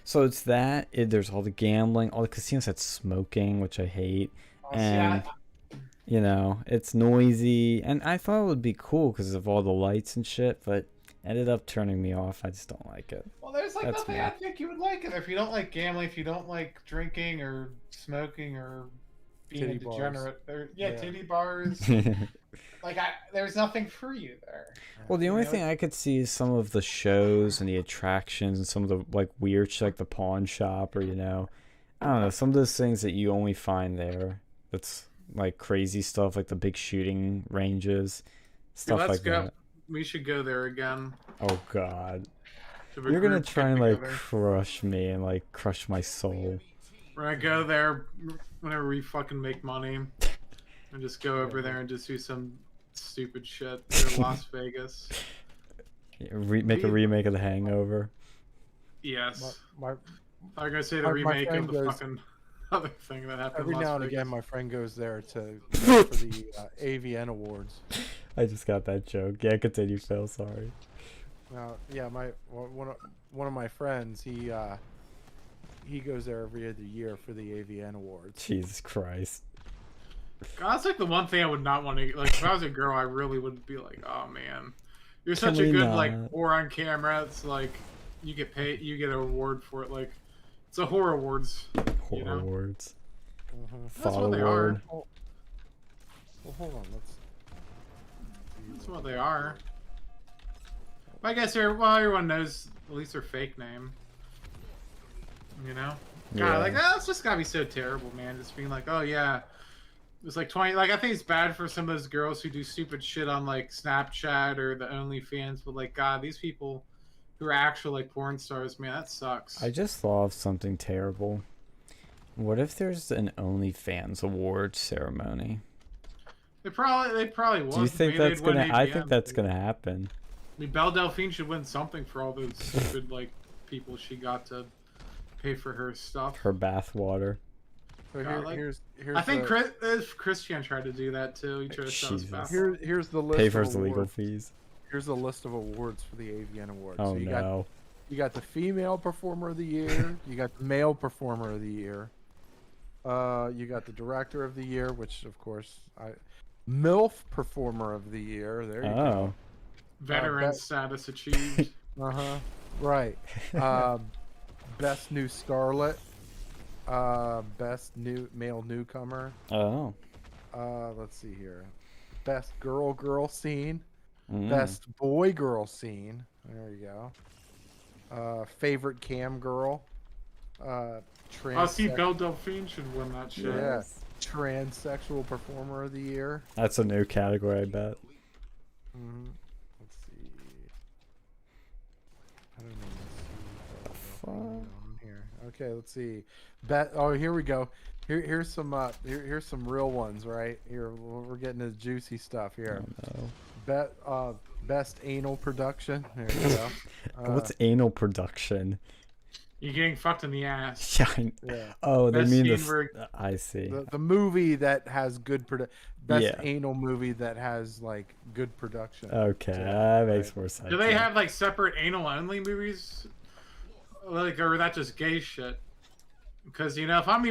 B: So it's that. There's all the gambling. All the casinos had smoking, which I hate. And you know, it's noisy. And I thought it would be cool because of all the lights and shit, but ended up turning me off. I just don't like it.
A: Well, there's like nothing I think you would like it. If you don't like gambling, if you don't like drinking or smoking or being
C: Titty
A: a degenerate,
C: yeah.
A: titty bars. Like there's nothing for you there.
B: Well, the only thing I could see is some of the shows and the attractions and some of the like weird shit, like the pawn shop, or you know, I don't know, some of those things that you only find there. That's like crazy stuff, like the big shooting ranges, stuff like that.
A: We should go there again.
B: Oh God,
A: Have a
B: you're gonna
A: group
B: try and like
A: get-together.
B: crush me and like crush my soul.
A: We're gonna go there whenever we fucking make money, and just go over there and just do some stupid shit. Go to Las Vegas.
B: Make a remake of The Hangover.
A: Yes.
C: My,
A: I was gonna say the
C: my
A: remake
C: friend
A: of the
C: goes-
A: fucking other thing that happened.
C: every
A: in Las
C: now and
A: Vegas.
C: again, my friend goes there for the AVN Awards.
B: I just got that joke. Yeah, continue, Phil. Sorry.
C: Yeah, one of my friends, he goes there every other year for the AVN Awards.
B: Jesus Christ.
A: God, that's like the one thing I would not want to like. If I was a girl, I really would be like, "Oh man, you're
B: Can
A: such a
B: we
A: good like
B: not?
A: whore on camera." It's like you get paid, you get an award for it. Like it's a horror awards.
B: Horror
A: You know?
B: awards.
C: Mhm.
A: That's
B: Fall
A: what they
B: award.
A: are.
C: Well, hold on.
A: That's what they are. But I guess everyone knows at least their fake name. You know? God,
B: Yeah.
A: like that's just gotta be so terrible, man. Just being like, oh yeah. It's like 20 like I think it's bad for some of those girls who do stupid shit on like Snapchat or the OnlyFans, but like God, these people who are actual like porn stars, man, that sucks.
B: I just thought of something terrible. What if there's an OnlyFans award ceremony?
A: They probably will.
B: Do you think
A: Maybe
B: that's
A: they'd win
B: gonna? I
A: AVN.
B: think that's gonna happen.
A: I mean, Belle Delphine should win something for all those stupid like people she got to pay for her stuff.
B: Her bathwater.
C: So
A: God, like,
C: here's
A: I think
C: the,
A: Christian tried to do that too. He tried to sell his
B: Jesus.
A: basketball.
C: here's the list
B: Pay
C: of
B: for his
C: awards.
B: legal fees.
C: Here's a list of awards for the AVN Awards.
B: Oh
C: so you
B: no.
C: you got the female performer of the year. You got the male performer of the year. You got the director of the year, which of course MILF performer of the year. There you go.
A: Veteran status achieved.
C: Right. Best new starlet. Best new male newcomer.
B: Oh.
C: Let's see here. Best girl scene.
B: Mm.
C: Best boy girl scene. There you go. Favorite cam girl.
A: I see Belle Delphine should win that shit.
C: Yeah. Transsexual performer of the year.
B: That's a new category, I bet.
C: Let's see. I don't know.
B: Fuck.
C: Here. Okay, let's see. Oh, here we go. Here's some here's some real ones, right? Here we're getting this juicy stuff here.
B: Oh, no.
C: Best anal production. There you go.
B: What's anal production?
A: You're getting fucked in the ass.
C: Yeah.
B: Oh, they
A: Best
B: mean
A: scene where-
B: I see.
C: The movie that has good best
B: Yeah.
C: anal movie that has like good production.
B: Okay,
C: Yeah,
B: that makes
C: right.
B: more sense.
A: Do they have like separate anal only movies? Like, or that just gay shit? Because you know, if I'm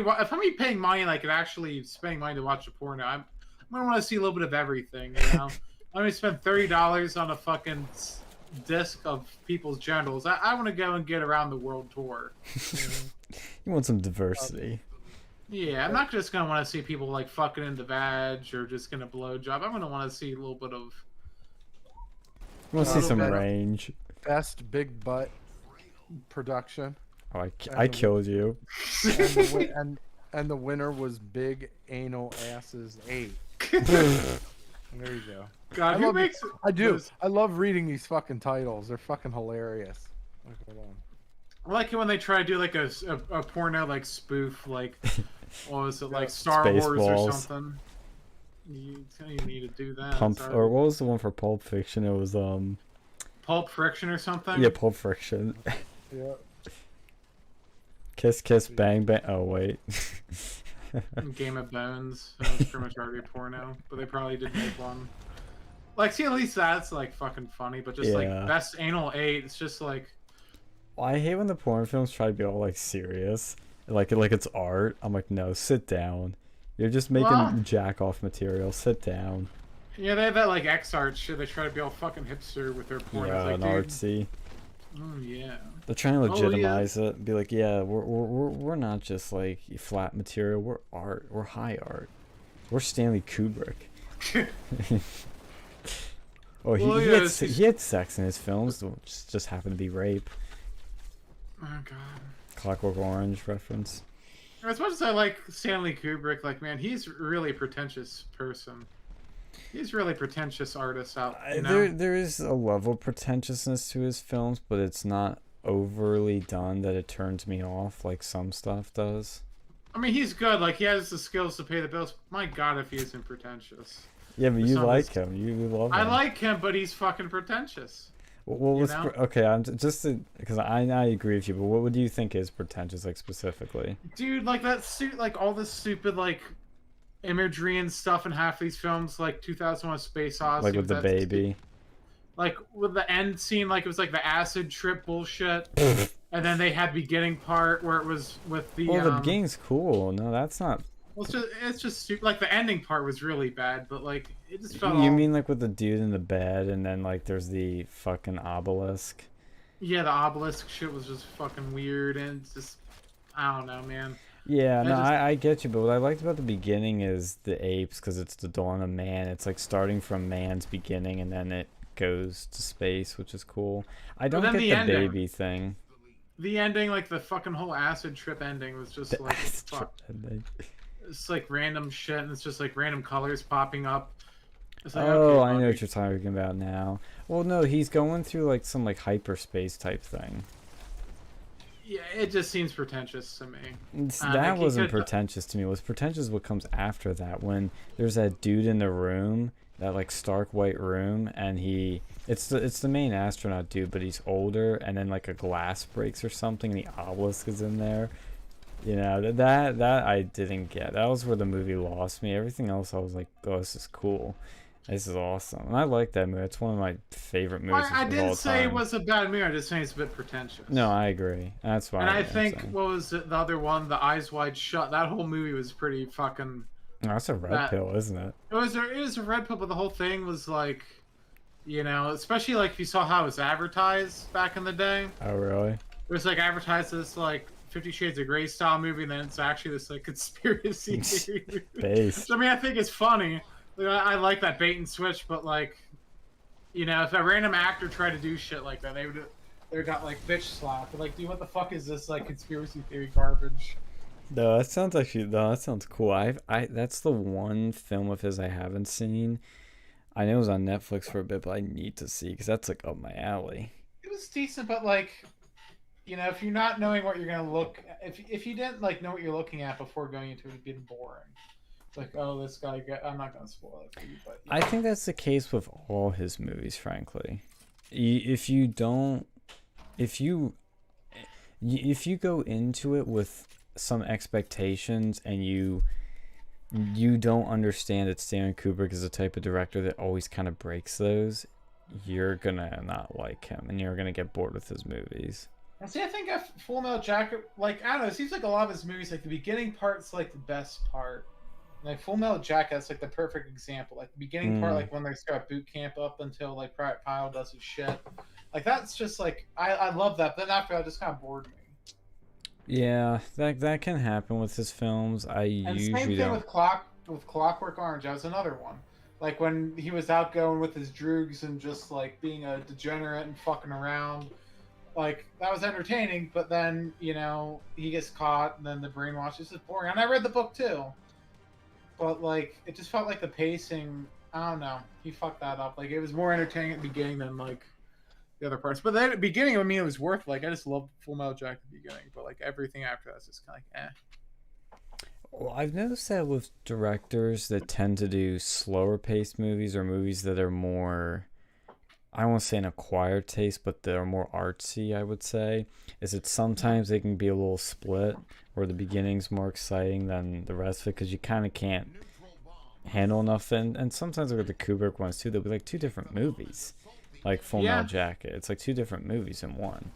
A: paying money, like and actually spending money to watch a porno, I'm gonna want to see a little bit of everything. You know, I'm gonna spend $30 on a fucking disc of people's genitals. I want to go and get around the world tour.
B: You want some diversity.
A: Yeah, I'm not just gonna want to see people like fucking in the vag or just gonna blow job. I'm gonna want to see a little bit of.
B: You want to see
C: little
B: some
C: bit of-
B: range.
C: Best big butt production.
B: Oh, I killed you.
C: And the winner was Big Anal Asses 8. There you go.
A: God, who makes?
C: I do.
A: those-
C: I love reading these fucking titles. They're fucking hilarious. Hold on.
A: I like it when they try to do like a porno like spoof, like what was it, like Star Wars or
B: Spaceballs.
A: something. You need to do that.
B: Pump
A: Sorry.
B: or what was the one for Pulp Fiction? It was
A: Pulp Friction or something.
B: yeah, Pulp Friction.
C: Yeah.
B: Kiss Kiss Bang Bang. Oh wait.
A: Game of Bones. That was pretty much already a porno, but they probably did make one. Like, see, at least that's like fucking funny, but just like
B: Yeah.
A: best anal 8, it's just like.
B: Well, I hate when the porn films try to be all like serious, like it's art. I'm like, no, sit down. You're just making
A: Well-
B: jack off material. Sit down.
A: Yeah, they have that like X art shit. They try to be all fucking hipster with their porn.
B: Yeah,
A: Like,
B: and
A: dude,
B: artsy.
A: oh yeah.
B: They're trying to
A: Oh, yeah.
B: legitimize it. Be like, yeah, we're not just like flat material. We're art. We're high art. We're Stanley Kubrick. Oh,
A: Well,
B: he,
A: yeah,
B: had,
A: it's just-
B: he had sex in his films, which just happened to be rape.
A: Oh god.
B: Clockwork Orange reference.
A: As much as I like Stanley Kubrick, like man, he's really a pretentious person. He's really pretentious artist out. You know?
B: There is a level of pretentiousness to his films, but it's not overly done that it turns me off like some stuff does.
A: I mean, he's good. Like he has the skills to pay the bills. My god, if he isn't pretentious.
B: Yeah, but
A: It's
B: you
A: not
B: like
A: as-
B: him. You love him.
A: I like him, but he's fucking pretentious.
B: Well,
A: you
B: what's
A: know?
B: okay? I'm just because I agree with you, but what do you think is pretentious, like specifically?
A: Dude, like that suit, like all this stupid like imagery and stuff in half these films, like 2001: Space Odyssey,
B: Like with the
A: that-
B: baby.
A: like with the end scene, like it was like the acid trip bullshit, and then they had beginning part where it was with the.
B: Well, the beginning's cool. No, that's not.
A: Well, it's just stupid. Like the ending part was really bad, but like it just felt.
B: You
A: all...
B: mean like with the dude in the bed, and then like there's the fucking obelisk?
A: Yeah, the obelisk shit was just fucking weird, and it's just I don't know, man.
B: Yeah, no,
A: just-
B: I get you, but what I liked about the beginning is the apes, because it's the dawn of man. It's like starting from man's beginning, and then it goes to space, which is cool. I don't
A: then
B: get
A: the
B: the
A: ending.
B: baby thing.
A: The ending, like the fucking whole acid trip ending, was just
B: The
A: like
B: acid
A: fuck.
B: trip ending.
A: It's like random shit, and it's just like random colors popping up. It's like,
B: Oh,
A: okay,
B: I know
A: buddy.
B: what you're talking about now. Well, no, he's going through like some like hyperspace type thing.
A: Yeah, it just seems pretentious to me.
B: That
A: like, he
B: wasn't
A: could-
B: pretentious to me. What's pretentious is what comes after that, when there's that dude in the room, that like stark white room, and it's the main astronaut dude, but he's older, and then like a glass breaks or something, and the obelisk is in there. You know, that I didn't get. That was where the movie lost me. Everything else, I was like, oh, this is cool. This is awesome. And I like that movie. It's one of my favorite movies
A: I
B: of all
A: didn't say it
B: time.
A: was a bad movie. I just saying it's a bit pretentious.
B: No, I agree. That's why.
A: And I
B: I'm
A: think
B: saying.
A: what was it, the other one, The Eyes Wide Shut? That whole movie was pretty fucking.
B: Oh, that's a red pill, isn't it?
A: It was a red pill, but the whole thing was like, you know, especially like if you saw how it was advertised back in the day.
B: Oh, really?
A: It was like advertised as like 50 Shades of Grey style movie, and then it's actually this like conspiracy theory movie.
B: Based.
A: So, I mean, I think it's funny. Like, I like that bait and switch, but like, you know, if a random actor tried to do shit like that, they would got like bitch slapped. But, like, dude, what the fuck is this like conspiracy theory garbage?
B: No, that sounds actually. No, that sounds cool. That's the one film of his I haven't seen. I know it was on Netflix for a bit, but I need to see because that's like up my alley.
A: It was decent, but like, you know, if you're not knowing what you're gonna look, if you didn't like know what you're looking at before going into it, it'd be boring. It's like, oh, this guy. I'm not gonna spoil it for you, but
B: I think that's the case with all his movies, frankly. If you don't, if you go into it with some expectations and you don't understand that Stanley Kubrick is the type of director that always kind of breaks those, you're gonna not like him and you're gonna get bored with his movies.
A: And see, I think a Full Metal Jacket, like, I don't know, it seems like a lot of his movies, like the beginning part's like the best part. Like Full Metal Jacket, that's like the perfect example. Like the beginning part, like when they start boot camp up until like Private Pile does his shit. Like that's just like I love that. But then after that, it just kind of bored me.
B: Yeah, that can happen with his films. I
A: And
B: usually
A: same thing
B: don't.
A: with Clockwork Orange. That was another one. Like when he was out going with his droogs and just like being a degenerate and fucking around. Like that was entertaining, but then you know he gets caught, and then the brainwash is just boring. And I read the book too, but like it just felt like the pacing. I don't know. He fucked that up. Like it was more entertaining at the beginning than like the other parts. But then at the beginning, I mean, it was worth. Like I just loved Full Metal Jacket at the beginning, but like everything after that's just kind of like
B: Well, I've noticed that with directors that tend to do slower paced movies or movies that are more, I don't want to say an acquired taste, but they're more artsy, I would say, is that sometimes they can be a little split, where the beginning's more exciting than the rest of it, because you kind of can't handle enough. And sometimes with the Kubrick ones, too, they'll be like two different movies. Like Full Metal Jacket. It's like two different movies in one.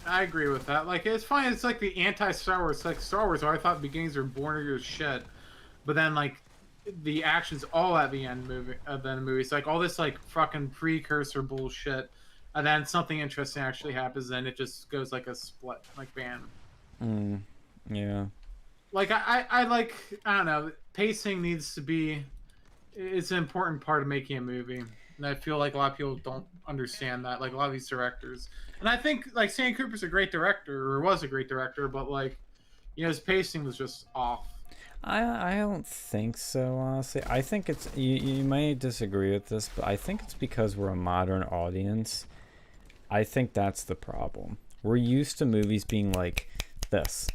A: I agree with that. Like, it's fine. It's like the anti-Star Wars. Like, Star Wars, I thought the beginnings were boring as shit. But then, like, the action's all at the end movie. The movie. It's like all this, like, fucking precursor bullshit. And then something interesting actually happens, and it just goes like a split. Like, bam.
B: Yeah.
A: Like, I like, I don't know. Pacing needs to be... It's an important part of making a movie. And I feel like a lot of people don't understand that. Like, a lot of these directors... And I think, like, Stanley Kubrick's a great director, or was a great director, but, like, you know, his pacing was just off.
B: I don't think so, honestly. I think it's... You might disagree with this, but I think it's because we're a modern audience. I think that's the problem. We're used to movies being like this.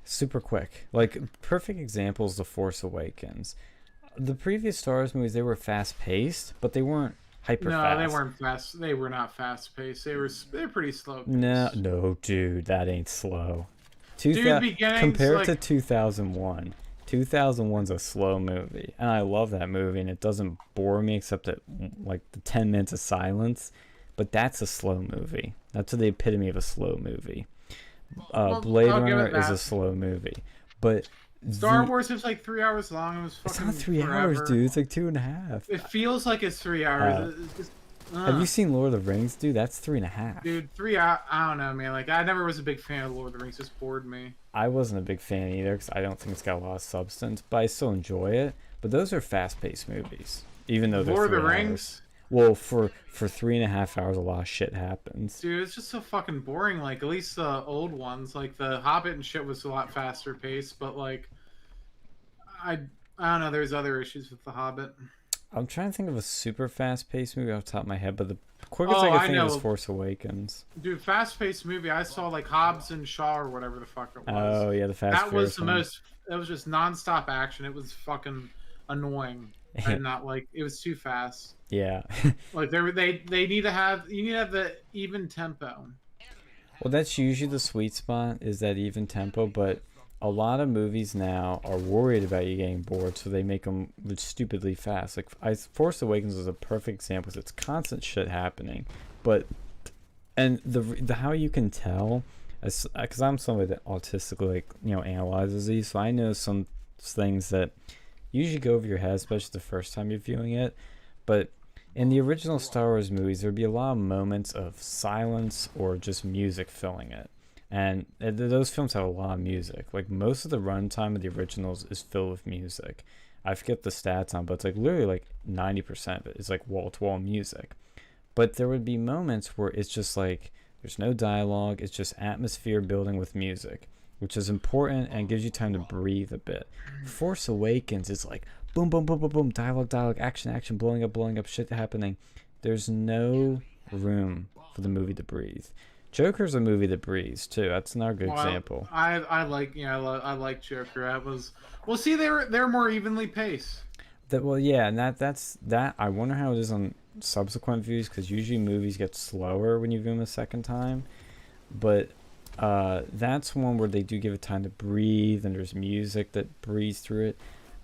B: Super quick. Like, perfect example is The Force Awakens. The previous Star Wars movies, they were fast-paced, but they weren't hyper fast.
A: No, they weren't fast. They were not fast-paced. They were pretty slow.
B: No, dude, that ain't slow.
A: Dude, beginnings,
B: compared
A: like...
B: to 2001. 2001's a slow movie, and I love that movie, and it doesn't bore me except at like the 10 minutes of silence. But that's a slow movie. That's the epitome of a slow movie. Blade Runner is a slow movie, but
A: Star Wars is like 3 hours long. It was fucking.
B: It's not 3
A: forever.
B: hours, dude. It's like 2.5.
A: It feels like it's 3 hours.
B: Have you seen Lord of the Rings, dude? That's 3.5.
A: Dude, 3 hours. I don't know, man. Like, I never was a big fan of Lord of the Rings. It just bored me.
B: I wasn't a big fan either because I don't think it's got a lot of substance, but I still enjoy it. But those are fast-paced movies, even though they're
A: Lord of
B: 3
A: the
B: hours.
A: Rings.
B: Well, for 3.5 hours, a lot of shit happens.
A: Dude, it's just so fucking boring. Like, at least the old ones, like the Hobbit and shit, was a lot faster paced. But like, I don't know. There's other issues with the Hobbit.
B: I'm trying to think of a super fast-paced movie off the top of my head, but the quickest I can think of is Force Awakens.
A: Dude, fast-paced movie. I saw like Hobbs and Shaw or whatever the fuck it was.
B: Oh yeah, the Fast.
A: That was the most. That was just non-stop action. It was fucking annoying. And not like it was too fast.
B: Yeah.
A: Like they need to have the even tempo.
B: Well, that's usually the sweet spot, is that even tempo, but a lot of movies now are worried about you getting bored, so they make them stupidly fast. Like, Force Awakens is a perfect example, because it's constant shit happening, but and the how you can tell, because I'm somebody that autistically, like, analyzes these, so I know some things that usually go over your head, especially the first time you're viewing it. But in the original Star Wars movies, there'd be a lot of moments of silence or just music filling it. And those films have a lot of music. Like, most of the runtime of the originals is filled with music. I forget the stats on, but it's like literally like 90% of it is like wall-to-wall music. But there would be moments where it's just like there's no dialogue, it's just atmosphere building with music, which is important and gives you time to breathe a bit. Force Awakens is like boom, boom, boom, boom, boom, dialogue, action, blowing up, shit happening. There's no room for the movie to breathe. Joker's a movie that breathes too. That's another good example.
A: I like I like Joker. See, they're more evenly paced.
B: And that's that. I wonder how it is on subsequent views, because usually movies get slower when you view them a second time. But that's one where they do give it time to breathe, and there's music that breathes through it,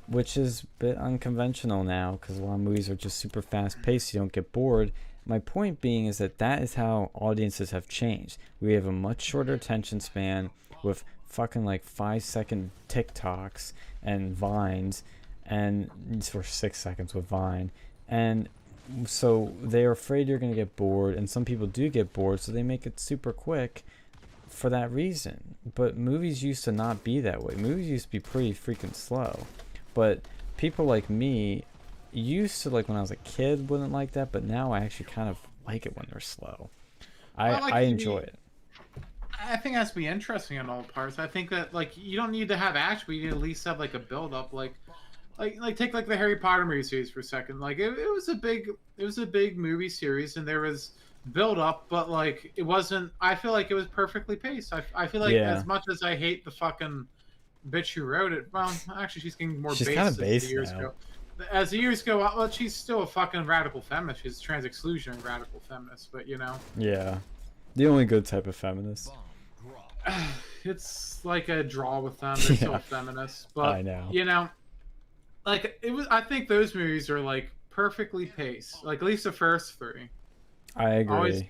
B: which is a bit unconventional now, because a lot of movies are just super fast paced. You don't get bored. My point being is that is how audiences have changed. We have a much shorter attention span with fucking like 5-second TikToks and Vines, and for 6 seconds with Vine, and so they're afraid you're going to get bored, and some people do get bored, so they make it super quick for that reason. But movies used to not be that way. Movies used to be pretty freaking slow. But people like me used to, like when I was a kid, wouldn't like that, but now I actually kind of like it when they're slow. I enjoy it.
A: I think it has to be interesting in all parts. I think that, like, you don't need to have action, but you need to at least have like a build up, like take like the Harry Potter movie series for a second. Like it was a big movie series, and there was build up, but like it wasn't. I feel like it was perfectly paced. I feel like as much as I hate the fucking bitch who wrote it, well, actually she's getting more
B: she's
A: based
B: kind of based
A: as the years
B: now.
A: go. As the years go on, well, she's still a fucking radical feminist. She's a trans exclusionary radical feminist, but
B: Yeah, the only good type of feminist.
A: It's like a draw with them. They're still feminists, but
B: I know.
A: Like it was. I think those movies are like perfectly paced. Like at least the first three.
B: I agree.
A: Always,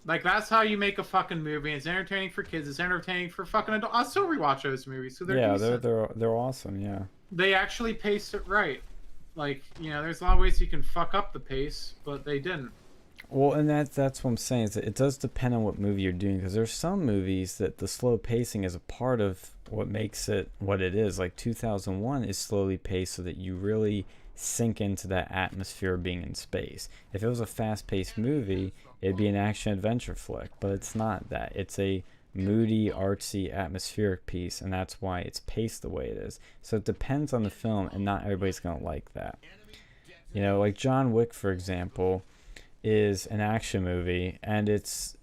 A: like that's how you make a fucking movie. It's entertaining for kids. It's entertaining for fucking adults. I'll still rewatch those movies. So they're decent.
B: they're awesome. Yeah.
A: They actually paced it right. Like there's a lot of ways you can fuck up the pace, but they didn't.
B: Well, and that's what I'm saying, is that it does depend on what movie you're doing, because there's some movies that the slow pacing is a part of what makes it what it is. Like 2001 is slowly paced so that you really sink into that atmosphere of being in space. If it was a fast-paced movie, it'd be an action-adventure flick, but it's not that. It's a moody, artsy, atmospheric piece, and that's why it's paced the way it is. So it depends on the film, and not everybody's going to like that. Like John Wick, for example, is an action movie, and it's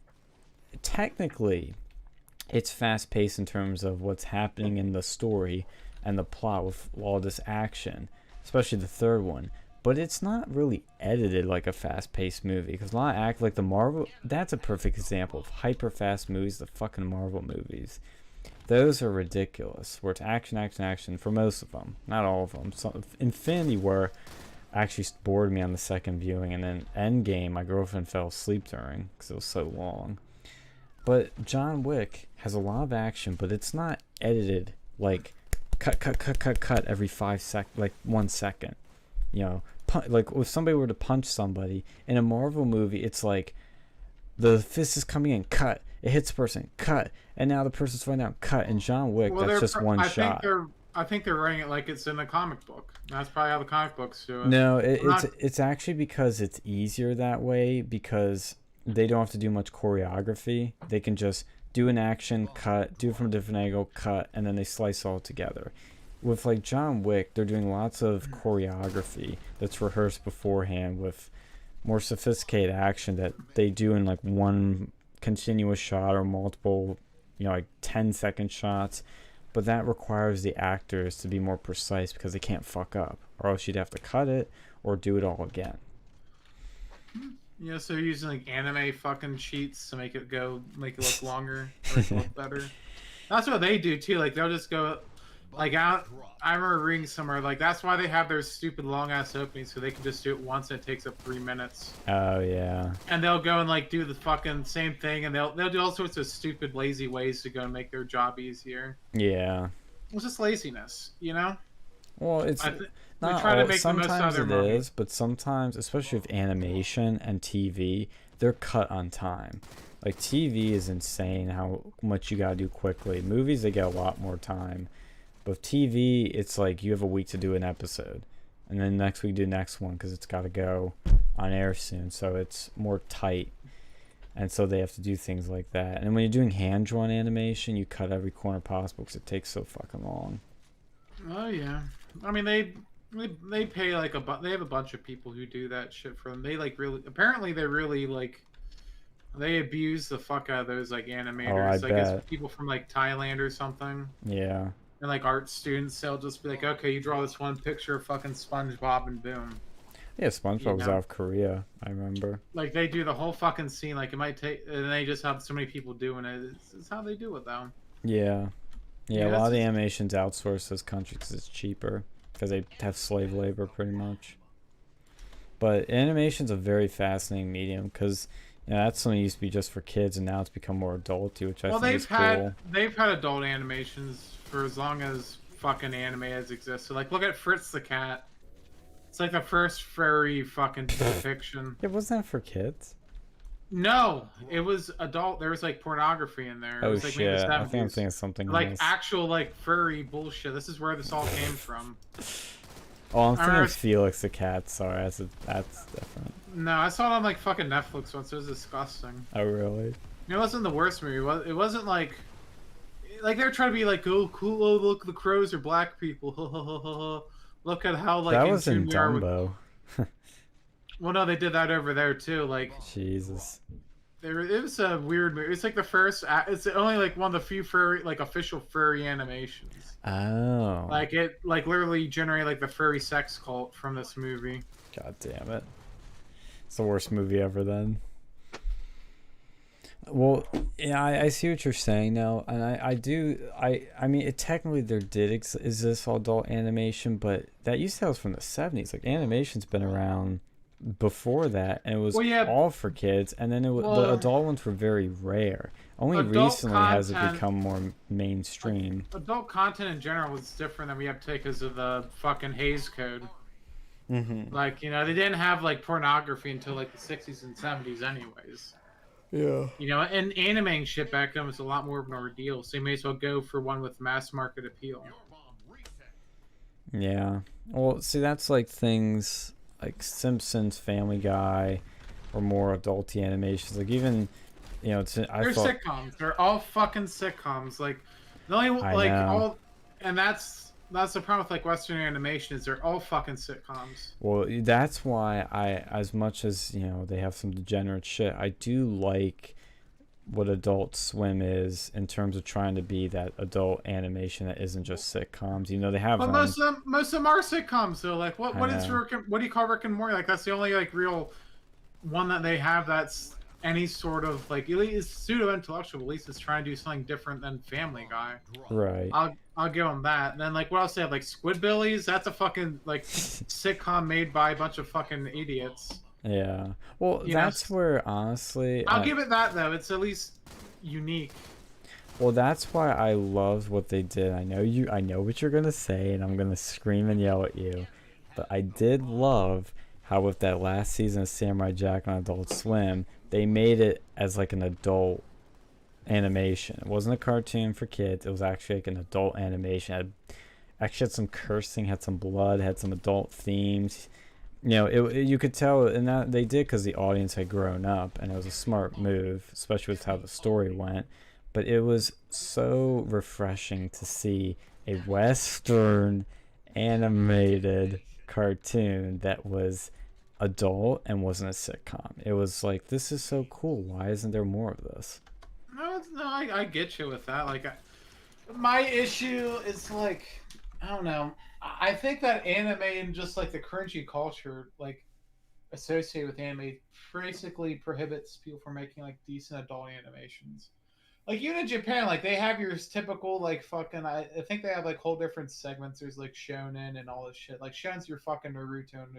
B: fast-paced in terms of what's happening in the story and the plot with all this action, especially the third one. But it's not really edited like a fast-paced movie, because a lot of like the Marvel, that's a perfect example of hyper-fast movies. The fucking Marvel movies, those are ridiculous, where it's action for most of them, not all of them. So Infinity War actually bored me on the second viewing, and then Endgame my girlfriend fell asleep during because it was so long. But John Wick has a lot of action, but it's not edited like cut every 1 second. Like if somebody were to punch somebody in a Marvel movie, it's like the fist is coming in, cut, it hits the person, cut, and now the person's falling down, cut. In John Wick, that's just one shot.
A: I think they're writing it like it's in a comic book. That's probably how the comic books do it.
B: No, it's actually because it's easier that way, because they don't have to do much choreography. They can just do an action, cut, do it from a different angle, cut, and then they slice all together. With like John Wick, they're doing lots of choreography that's rehearsed beforehand, with more sophisticated action that they do in like one continuous shot or multiple, like 10-second shots. But that requires the actors to be more precise, because they can't fuck up, or else you'd have to cut it or do it all again.
A: You know, so you're using like anime fucking cheats to make it look longer, or make it look better. That's what they do too. Like they'll just go, like out. I remember reading somewhere like that's why they have their stupid long ass openings, so they can just do it once and it takes up 3 minutes.
B: Oh yeah.
A: And they'll go and like do the fucking same thing, and they'll do all sorts of stupid lazy ways to go and make their job easier.
B: Yeah.
A: It's just laziness, you know.
B: Well, it's not
A: try to
B: all,
A: make the most out of
B: sometimes
A: their
B: it
A: money.
B: is, but sometimes, especially with animation and TV, they're cut on time. Like TV is insane how much you gotta do quickly. Movies they get a lot more time, but TV it's like you have a week to do an episode, and then next week do the next one because it's gotta go on air soon. So it's more tight, and so they have to do things like that. And when you're doing hand drawn animation, you cut every corner possible because it takes so fucking long.
A: Oh yeah, I mean they pay like they have a bunch of people who do that shit for them. They like really apparently they really like they abuse the fuck out of those like animators.
B: I
A: Like it's
B: bet.
A: people from like Thailand or something,
B: Yeah.
A: and like art students. They'll just be like, okay, you draw this one picture of fucking SpongeBob and boom.
B: Yeah, SpongeBob was
A: know?
B: out of Korea, I remember.
A: Like they do the whole fucking scene. Like it might take, and they just have so many people doing it. It's how they do it though.
B: Yeah. Yeah,
A: Yeah,
B: a lot of the
A: that's-
B: animations outsource those countries because it's cheaper. Because they have slave labor, pretty much. But animation's a very fascinating medium because that's something that used to be just for kids, and now it's become more adulty, which I
A: Well,
B: think is
A: they've had adult animations for as long as fucking anime has existed. Like look at Fritz the Cat. It's like the first furry fucking depiction.
B: Yeah, wasn't that for kids?
A: No, it was adult. There was like pornography in there. It
B: Oh
A: was, like, made in the
B: shit! I think I'm
A: 70s.
B: thinking of something
A: Like
B: else.
A: actual like furry bullshit. This is where this all came from.
B: Oh, I'm thinking
A: remember-
B: of Felix the Cat. Sorry, that's different.
A: No, I saw it on like fucking Netflix once. It was disgusting.
B: Oh really?
A: It wasn't the worst movie. It wasn't like they were trying to be like, oh cool, oh look, the crows are black people. Look at how like
B: That was in
A: tune we are with...
B: Dumbo.
A: Well, no, they did that over there too. Like
B: Jesus.
A: it was a weird movie. It's like the first. It's only like one of the few furry, like official furry animations.
B: Oh.
A: Like it, like literally generate like the furry sex cult from this movie.
B: God damn it. It's the worst movie ever then. Well, yeah, I see what you're saying now, and I mean, it technically there did exist adult animation, but that used to have from the 70s. Like animation's been around before that, and it was
A: Well, yeah.
B: all for kids, and then the
A: Well,
B: adult ones were very rare. Only
A: adult
B: recently has it
A: content-
B: become more mainstream.
A: Adult content in general was different than we have today because of the fucking Hays Code.
B: Mm-hmm.
A: Like they didn't have like pornography until like the 60s and 70s, anyways.
B: Yeah.
A: And animating shit back then was a lot more of an ordeal, so you may as well go for one with mass market appeal.
B: Yeah. Well, see, that's like things like Simpsons, Family Guy, or more adulty animations. Like even,
A: They're sitcoms. They're all fucking sitcoms. Like the only
B: I
A: like
B: know.
A: all, and that's the problem with like Western animation is they're all fucking sitcoms.
B: Well, that's why as much as they have some degenerate shit, I do like what Adult Swim is in terms of trying to be that adult animation that isn't just sitcoms. They have.
A: But most of them are sitcoms. So like, what
B: I
A: is
B: know.
A: what do you call Rick and Morty? Like that's the only like real one that they have that's any sort of like at least pseudo intellectual. At least it's trying to do something different than Family Guy.
B: Right.
A: I'll give them that. And then like what else they have like Squidbillies. That's a fucking like sitcom made by a bunch of fucking idiots.
B: Yeah. Well,
A: You know,
B: that's where honestly.
A: I'll give it that though. It's at least unique.
B: Well, that's why I loved what they did. I know what you're gonna say, and I'm gonna scream and yell at you. But I did love how with that last season of Samurai Jack on Adult Swim, they made it as like an adult animation. It wasn't a cartoon for kids. It was actually like an adult animation. It actually had some cursing, had some blood, had some adult themes. You could tell, and that they did because the audience had grown up, and it was a smart move, especially with how the story went. But it was so refreshing to see a Western animated cartoon that was adult and wasn't a sitcom. It was like, this is so cool. Why isn't there more of this?
A: No, I get you with that. Like, my issue is like, I don't know. I think that anime and just like the cringy culture, like, associated with anime basically prohibits people from making like decent adult animations. Like even in Japan, like they have your typical like fucking. I think they have like whole different segments. There's like shonen and all this shit. Like shonen's your fucking Naruto and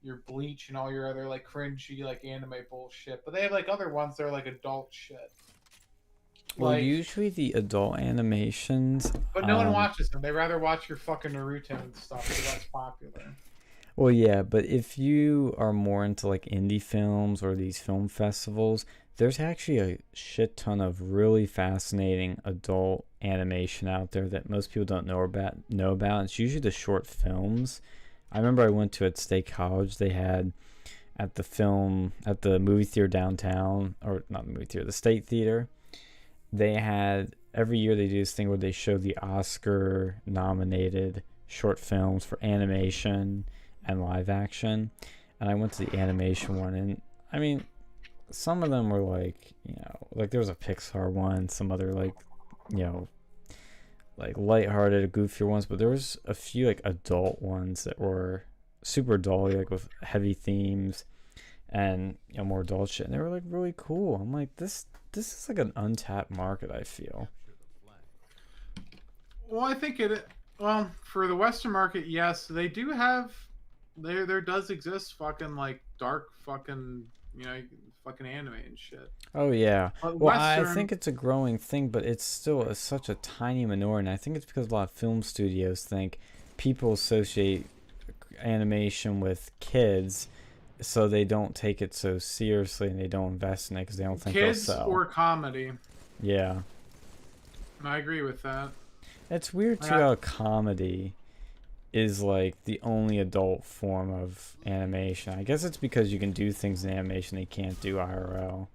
A: your Bleach and all your other like cringy like anime bullshit. But they have like other ones that are like adult shit.
B: Well,
A: Like,
B: usually the adult animations.
A: but no one watches them. They rather watch your fucking Naruto and stuff because that's popular.
B: Well, yeah, but if you are more into like indie films or these film festivals, there's actually a shit ton of really fascinating adult animation out there that most people don't know about. It's usually the short films. I remember I went to at State College. They had at the movie theater downtown, or not the movie theater, the State Theater. They had every year they do this thing where they show the Oscar nominated short films for animation and live action. And I went to the animation one, and I mean, some of them were like, like there was a Pixar one, some other like, like lighthearted, goofier ones, but there was a few like adult ones that were super adult, like with heavy themes and more adult shit, and they were like really cool. I'm like, this is like an untapped market, I feel.
A: Well, I think well, for the Western market, yes, they do have. There does exist fucking like dark fucking fucking anime and shit.
B: Oh yeah.
A: But
B: Well,
A: Western,
B: I think it's a growing thing, but it's still such a tiny minority. And I think it's because a lot of film studios think people associate animation with kids, so they don't take it so seriously and they don't invest in it because they don't think
A: kids
B: they'll sell.
A: or comedy.
B: Yeah.
A: I agree with that.
B: It's weird too how comedy is like the only adult form of animation. I guess it's because you can do things in animation they can't do IRL.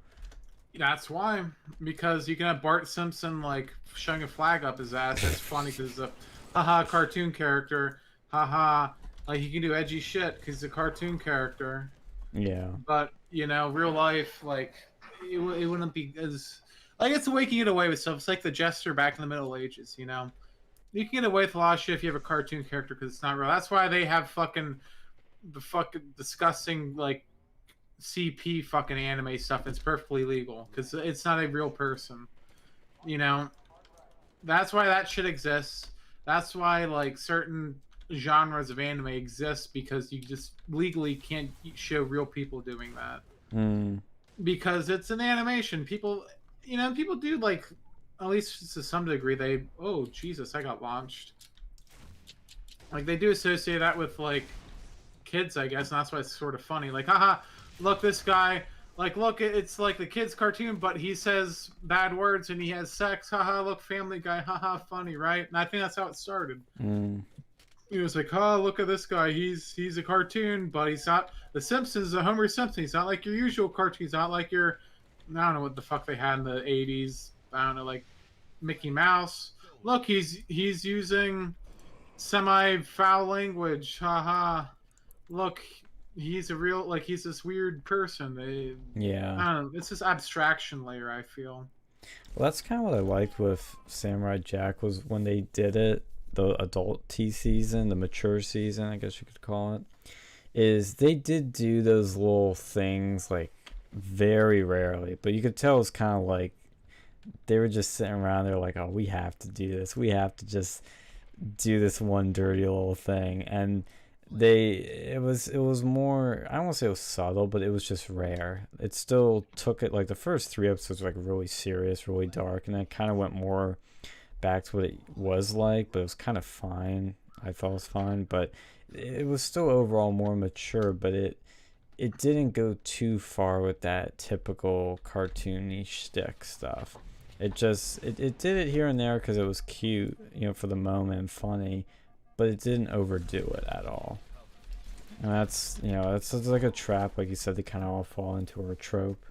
A: That's why, because you can have Bart Simpson like shoving a flag up his ass. That's funny because it's a haha cartoon character. Haha, like he can do edgy shit because he's a cartoon character.
B: Yeah.
A: But real life, like it wouldn't be as like it's the way you can get away with stuff. It's like the Jester back in the Middle Ages. You can get away with a lot of shit if you have a cartoon character because it's not real. That's why they have the fucking disgusting like CP fucking anime stuff. It's perfectly legal because it's not a real person. That's why that shit exists. That's why like certain genres of anime exist because you just legally can't show real people doing that. Because it's an animation. People do like. At least to some degree, oh Jesus, I got launched. Like they do associate that with like kids, I guess, and that's why it's sort of funny. Like, haha, look this guy. Like, look, it's like the kid's cartoon, but he says bad words and he has sex. Haha, look, Family Guy. Haha, funny, right? And I think that's how it started. It was like, oh, look at this guy. He's a cartoon, but he's not. The Simpsons, Homer Simpson. He's not like your usual cartoon. He's not like your. I don't know what the fuck they had in the '80s. I don't know, like Mickey Mouse. Look, he's using semi-foul language. Haha. Look, he's a real he's this weird person.
B: Yeah.
A: I don't know. It's this abstraction layer, I feel.
B: Well, that's kind of what I liked with Samurai Jack was when they did it, the adult T season, the mature season, I guess you could call it, is they did do those little things like very rarely, but you could tell it's kind of like they were just sitting around there like, oh, we have to do this. We have to just do this one dirty little thing. And it was more, I don't want to say it was subtle, but it was just rare. It still took it, like the first 3 episodes were like really serious, really dark, and then it kind of went more back to what it was like, but it was kind of fine. I thought it was fine, but it was still overall more mature, but it didn't go too far with that typical cartoony shtick stuff. It did it here and there because it was cute, for the moment and funny, but it didn't overdo it at all. And that's like a trap, like you said, they kind of all fall into a trope.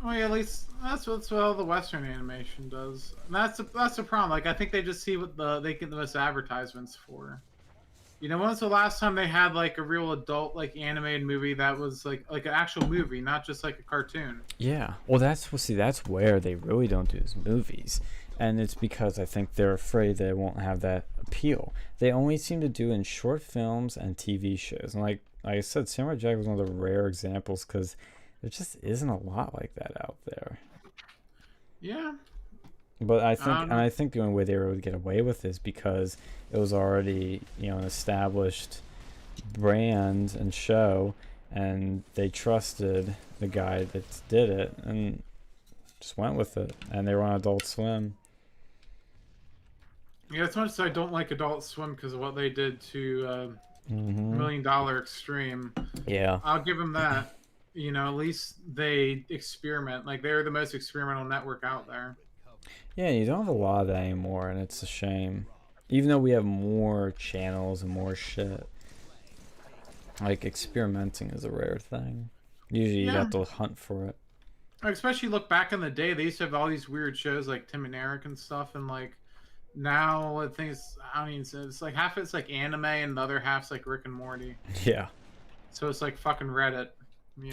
A: Well, yeah, at least that's what all the Western animation does. And that's the problem. Like, I think they just see what they get the most advertisements for. When was the last time they had like a real adult like animated movie that was like an actual movie, not just like a cartoon?
B: Yeah. Well, that's where they really don't do is movies. And it's because I think they're afraid they won't have that appeal. They only seem to do in short films and TV shows. And like I said, Samurai Jack was one of the rare examples because there just isn't a lot like that out there.
A: Yeah.
B: But I think the only way they were able to get away with this because it was already, you know, an established brand and show, and they trusted the guy that did it and just went with it. And they were on Adult Swim.
A: Yeah, as much as I don't like Adult Swim because of what they did to
B: Mm-hmm.
A: $1 Million Extreme,
B: Yeah.
A: I'll give them that. You know, at least they experiment. Like, they're the most experimental network out there.
B: Yeah, you don't have a lot of that anymore, and it's a shame. Even though we have more channels and more shit. Like, experimenting is a rare thing. Usually you have to hunt for it.
A: Especially look back in the day, they used to have all these weird shows like Tim and Eric and stuff, and like now I think it's like half it's like anime and the other half's like Rick and Morty.
B: Yeah.
A: So it's like fucking Reddit. You know?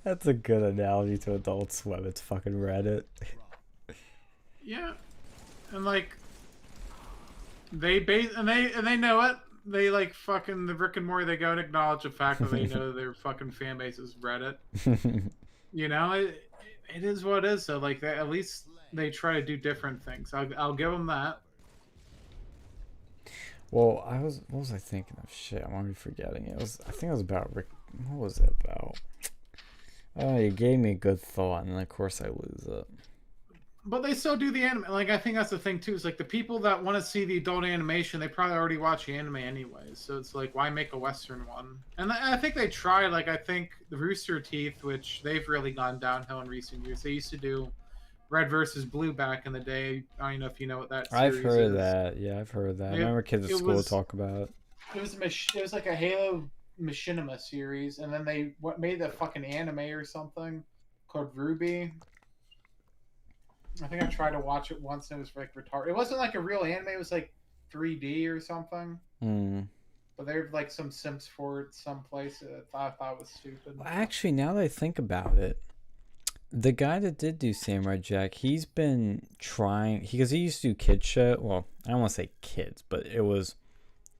B: That's a good analogy to Adult Swim. It's fucking Reddit.
A: Yeah, and like they know it. They like fucking the Rick and Morty. They go and acknowledge the fact that they know their fucking fan base is Reddit. You know, it is what it is. So like, at least they try to do different things. I'll give them that.
B: Well, what was I thinking of? Shit, I'm already forgetting it. I think it was about Rick. What was it about? Oh, you gave me a good thought, and then of course I lose it.
A: But they still do the anime. Like, I think that's the thing too. Is like the people that want to see the adult animation, they probably already watch the anime anyways. So it's like, why make a Western one? And I think they try. Like, I think the Rooster Teeth, which they've really gone downhill in recent years. They used to do Red versus Blue back in the day. I don't even know if you know what that series
B: I've heard
A: is.
B: that. Yeah, I've heard that. I remember kids at school talk about it.
A: It was like a Halo Machinima series, and then they made the fucking anime or something called Ruby. I think I tried to watch it once and it was like retarded. It wasn't like a real anime, it was like 3D or something. But they have like some Sims for it someplace that I thought was stupid.
B: Well, actually, now that I think about it, the guy that did do Samurai Jack, he's been trying, because he used to do kids show. Well, I don't want to say kids, but it was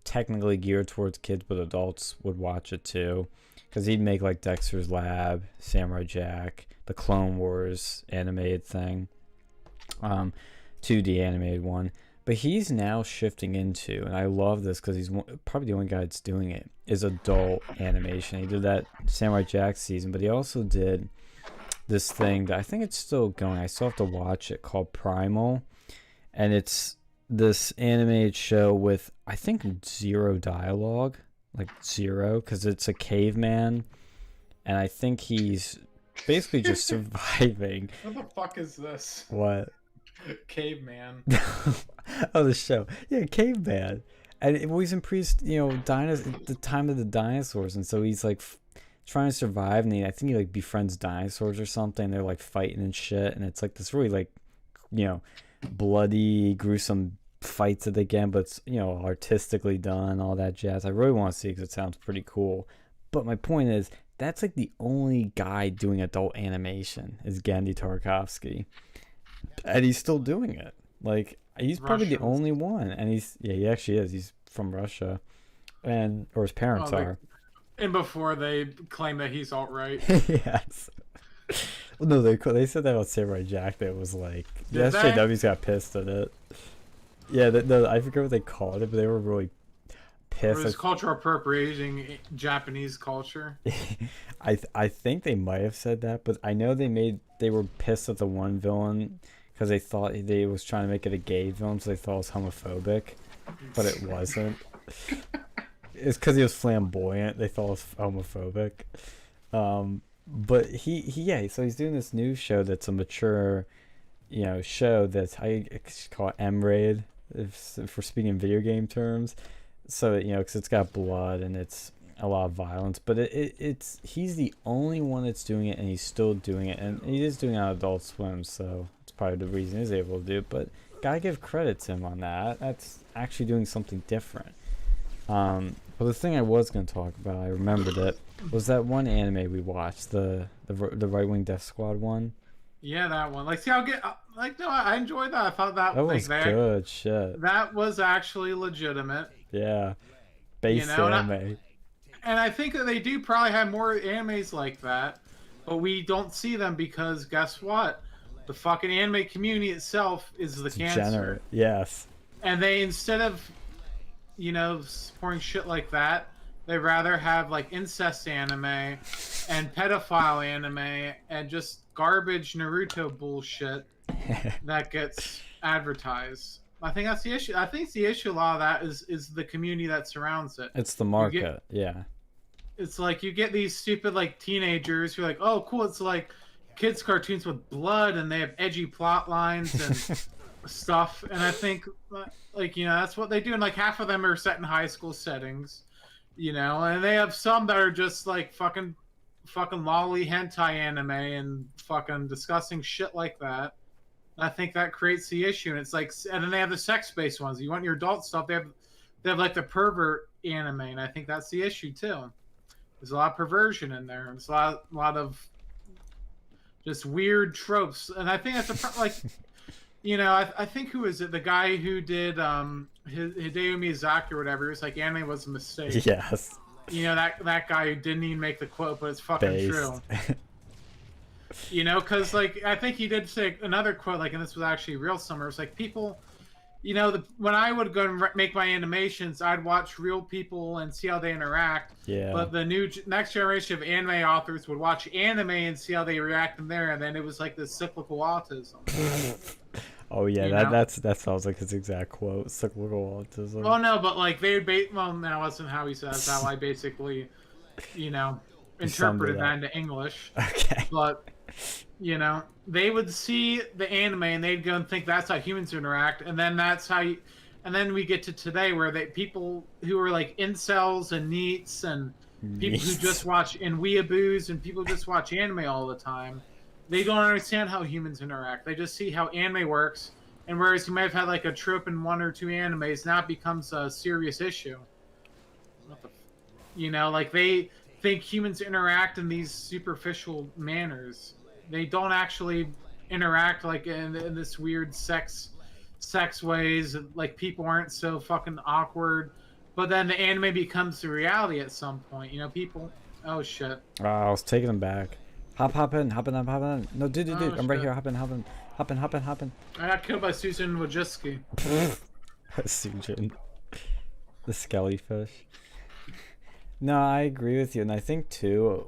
B: technically geared towards kids, but adults would watch it too. Because he'd make like Dexter's Lab, Samurai Jack, the Clone Wars animated thing. 2D animated one, but he's now shifting into, and I love this because he's probably the only guy that's doing it, is adult animation. He did that Samurai Jack season, but he also did this thing that I think it's still going. I still have to watch it, called Primal, and it's this animated show with I think zero dialogue, like zero, because it's a caveman, and I think he's basically just surviving.
A: What the fuck is this?
B: What?
A: Caveman.
B: Oh, the show. Yeah, Caveman. And he's in the time of the dinosaurs, and so he's like trying to survive, and I think he like befriends dinosaurs or something. They're like fighting and shit, and it's like this really like, you know, bloody, gruesome fights that they get, but it's, you know, artistically done, all that jazz. I really want to see it because it sounds pretty cool. But my point is, that's like the only guy doing adult animation is Genndy Tartakovsky. And he's still doing it. Like, he's probably the only one. And he actually is. He's from Russia. Or his parents are.
A: And before they claim that he's alt-right.
B: Yes. Well, no, they said that about Samurai Jack. That was like, the SJWs got pissed at it. Yeah, I forget what they called it, but they were really pissed.
A: It was cultural appropriating Japanese culture.
B: I think they might have said that, but I know they were pissed at the one villain because they thought they was trying to make it a gay villain, so they thought it was homophobic, but it wasn't. It's because he was flamboyant. They thought it was homophobic. But so he's doing this new show that's a mature, you know, show that's I call it M-rated, if we're speaking in video game terms. So, you know, because it's got blood and it's a lot of violence, but he's the only one that's doing it, and he's still doing it, and he is doing it on Adult Swim, so it's probably the reason he's able to do it. But gotta give credit to him on that. That's actually doing something different. But the thing I was going to talk about, I remembered it, was that one anime we watched, the Right Wing Death Squad one.
A: Yeah, that one. Like, see, I'll get like no, I enjoyed that. I thought that
B: That
A: like
B: was good shit.
A: that was actually legitimate.
B: Yeah. Base
A: know,
B: anime.
A: And I think that they do probably have more animes like that, but we don't see them because guess what? The fucking anime community itself is the cancer.
B: Degenerate. Yes.
A: And they, instead of, supporting shit like that, they rather have like incest anime and pedophile anime and just garbage Naruto bullshit that gets advertised. I think that's the issue. I think the issue a lot of that is the community that surrounds it.
B: It's the market, yeah.
A: It's like you get these stupid like teenagers who are like, oh cool, it's like kids cartoons with blood and they have edgy plot lines and stuff. And I think like that's what they do. And like half of them are set in high school settings, and they have some that are just like fucking lolly hentai anime and fucking discussing shit like that. I think that creates the issue, and it's like, and then they have the sex-based ones. You want your adult stuff, they have like the pervert anime, and I think that's the issue too. There's a lot of perversion in there. There's a lot of just weird tropes, and I think that's like, I think who is it? The guy who did Hideo Miyazaki or whatever. It was like anime was a mistake.
B: Yes.
A: That guy who didn't even make the quote, but it's fucking true. Because like I think he did say another quote, like, and this was actually real summer. It's like people, when I would go and make my animations, I'd watch real people and see how they interact.
B: Yeah.
A: But the next generation of anime authors would watch anime and see how they react in there, and then it was like this cyclical autism.
B: Oh yeah, that sounds like his exact quote. Cyclical autism.
A: Oh no, but like they well, that wasn't how he said. That's how I basically, interpreted that into English.
B: Okay.
A: But they would see the anime and they'd go and think that's how humans interact, and then that's how and then we get to today where people who are like incels and neets and people who just watch and weeaboos and people who just watch anime all the time, they don't understand how humans interact. They just see how anime works, and whereas you might have had like a trope in one or two animes, now it becomes a serious issue. Like they think humans interact in these superficial manners. They don't actually interact like in this weird sex ways. Like people aren't so fucking awkward. But then the anime becomes the reality at some point. People. Oh shit.
B: I was taking him back. Hop in. No, dude. I'm right
A: shit.
B: here. Hop in.
A: I got killed by Susan Wojcicki.
B: Susan. The skelly fish. No, I agree with you, and I think too.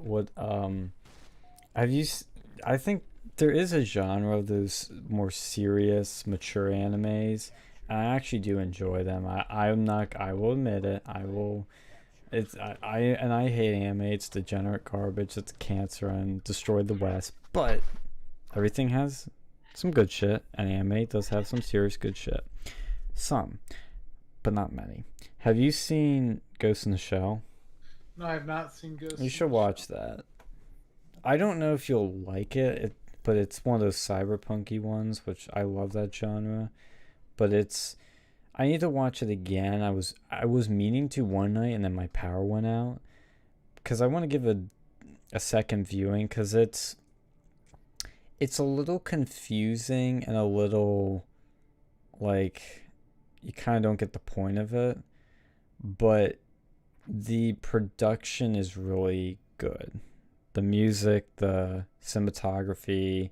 B: I think there is a genre of those more serious, mature animes, and I actually do enjoy them. I will admit it. I hate anime. It's degenerate garbage. It's cancer and destroyed the West. But everything has some good shit, and anime does have some serious good shit. Some, but not many. Have you seen Ghost in the Shell?
A: No, I have not seen Ghost.
B: You should watch that. I don't know if you'll like it, but it's one of those cyberpunky ones, which I love that genre. But I need to watch it again. I was meaning to one night, and then my power went out because I want to give a second viewing because it's a little confusing and a little like you kind of don't get the point of it, but the production is really good. The music, the cinematography,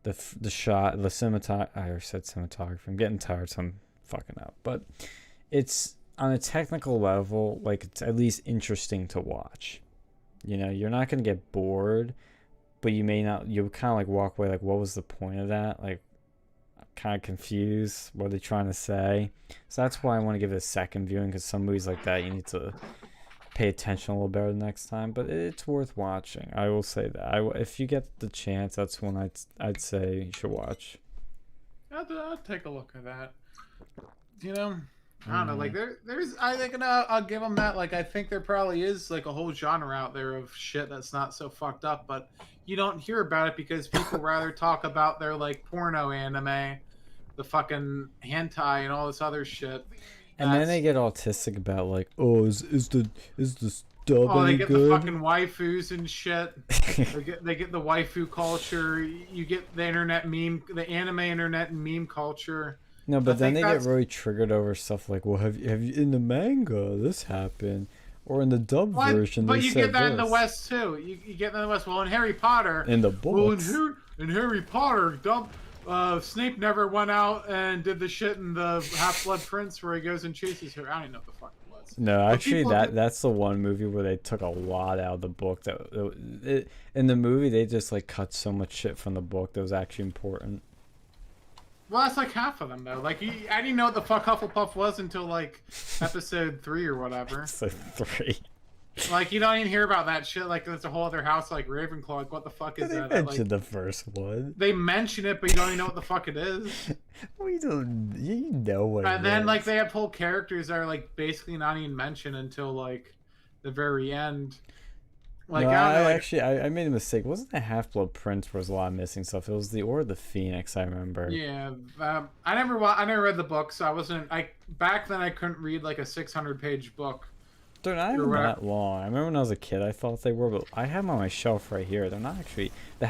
B: the shot, the cinematography. I said cinematography. I'm getting tired, so I'm fucking up. But it's on a technical level, like it's at least interesting to watch. You're not gonna get bored, but you may not. You'll kind of like walk away like, what was the point of that? Like, I'm kind of confused. What are they trying to say? So that's why I want to give it a second viewing, because some movies like that you need to pay attention a little better the next time, but it's worth watching. I will say that. If you get the chance, that's one I'd say you should watch.
A: I'll take a look at that. I don't know. Like there's. I think I'll give them that. Like I think there probably is like a whole genre out there of shit that's not so fucked up, but you don't hear about it because people rather talk about their like porno anime, the fucking hentai and all this other shit.
B: And then they get autistic about like, oh, is the dub
A: Oh, they
B: any
A: get
B: good?
A: the fucking waifus and shit. They get the waifu culture. You get the internet meme, the anime internet and meme culture.
B: No, but
A: I
B: then
A: think
B: they get
A: that's-
B: really triggered over stuff like, well, have you in the manga this happened, or in the dub
A: What?
B: version
A: But
B: they
A: you
B: said
A: get that in the
B: this.
A: West too. You get that in the West. Well, in Harry Potter.
B: In the
A: Well,
B: books.
A: in Harry Potter, Snape never went out and did the shit in the Half-Blood Prince where he goes and chases her. I don't even know what the fuck it was.
B: No,
A: But
B: actually,
A: people-
B: that's the one movie where they took a lot out of the book. In the movie, they just like cut so much shit from the book that was actually important.
A: Well, that's like half of them though. Like I didn't know what the fuck Hufflepuff was until like episode 3 or whatever.
B: So 3.
A: Like you don't even hear about that shit. Like there's a whole other house like Ravenclaw. Like what the fuck is
B: They
A: that?
B: mentioned
A: Like,
B: the first one.
A: they mention it, but you don't even know what the fuck it is.
B: We don't. You know what?
A: And
B: it
A: then
B: is.
A: like they have whole characters that are like basically not even mentioned until like the very end. Like
B: No,
A: I don't know, like,
B: actually I made a mistake. It wasn't the Half-Blood Prince where there was a lot of missing stuff. It was the Order of the Phoenix. I remember.
A: yeah. I never read the book, so I wasn't. Back then I couldn't read like a 600-page book.
B: They're not even
A: You're right.
B: that long. I remember when I was a kid, I thought they were, but I have them on my shelf right here. They're not actually. The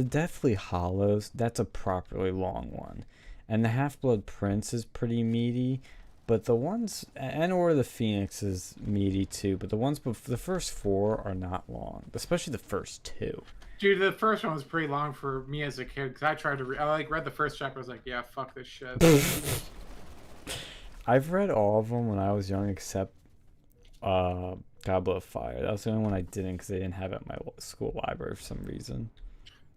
B: Deathly Hollows. That's a properly long one, and the Half-Blood Prince is pretty meaty. But the ones, and Order of the Phoenix is meaty too. But the ones, the first 4 are not long, especially the first 2.
A: Dude, the first one was pretty long for me as a kid because I tried to. I read the first chapter. I was like, yeah, fuck this shit.
B: I've read all of them when I was young, except Goblet of Fire. That was the only one I didn't because they didn't have it at my school library for some reason.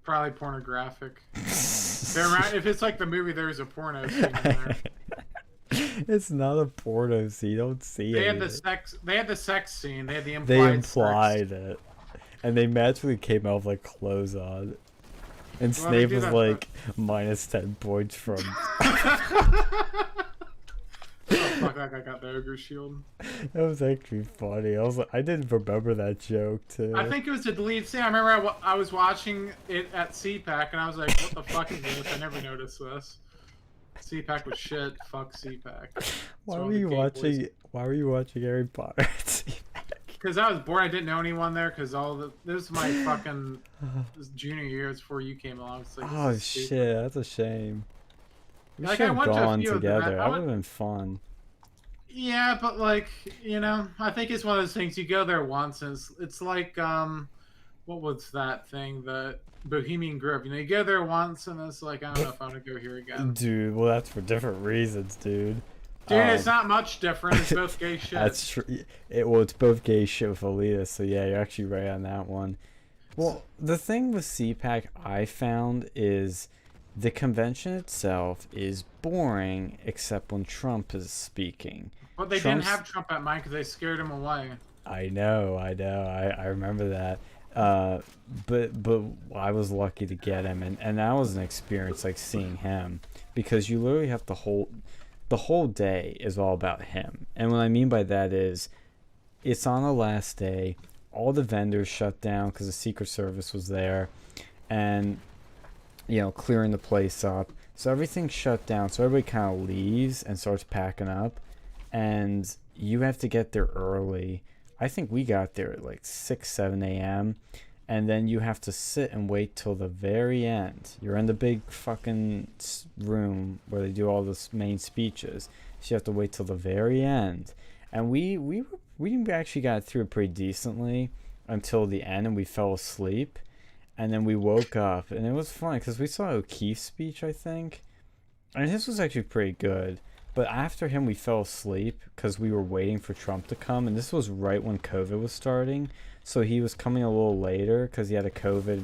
A: Probably pornographic. If it's like the movie, there's a porno scene in there.
B: It's not a porno scene. You don't see
A: They
B: it.
A: had the sex. They had the sex scene. They had the
B: They
A: implied.
B: implied it, and they magically came out with like clothes on. And
A: Well, they
B: Snape
A: do
B: was
A: that,
B: like minus 10 points from.
A: Oh fuck! That guy got the ogre shield.
B: That was actually funny. I didn't remember that joke too.
A: I think it was a deleted scene. I remember I was watching it at CPAC and I was like, "What the fuck is this?" I never noticed this. CPAC was shit. Fuck CPAC.
B: Why were you watching? Why were you watching Harry Potter?
A: Because I was bored. I didn't know anyone there. Because this was my fucking junior year. It's before you came along. It's like, this
B: Oh
A: is stupid.
B: shit, that's a shame. We
A: Like,
B: should
A: I
B: have
A: went to a
B: gone
A: few of them.
B: together.
A: I
B: That
A: went-
B: would have been fun.
A: Yeah, but like I think it's one of those things. You go there once, and it's like what was that thing? The Bohemian Grove. You go there once, and it's like I don't know if I want to go here again.
B: Dude, well, that's for different reasons, dude.
A: Dude, it's not much different. It's both gay shit.
B: That's true. It's both gay shit with Alita, so yeah, you're actually right on that one. Well, the thing with CPAC I found is the convention itself is boring, except when Trump is speaking.
A: But they
B: Trump's-
A: didn't have Trump at mine because they scared him away.
B: I know. I remember that. But I was lucky to get him, and that was an experience, like seeing him, because you literally have the whole day is all about him. And what I mean by that is, it's on the last day, all the vendors shut down because the Secret Service was there, and clearing the place up. So everything's shut down. So everybody kind of leaves and starts packing up, and you have to get there early. I think we got there at like 6, 7 a.m. And then you have to sit and wait till the very end. You're in the big fucking room where they do all the main speeches. So you have to wait till the very end. And we actually got through it pretty decently until the end, and we fell asleep. And then we woke up, and it was funny because we saw O'Keefe's speech, I think. And his was actually pretty good. But after him, we fell asleep because we were waiting for Trump to come. And this was right when COVID was starting. So he was coming a little later because he had a COVID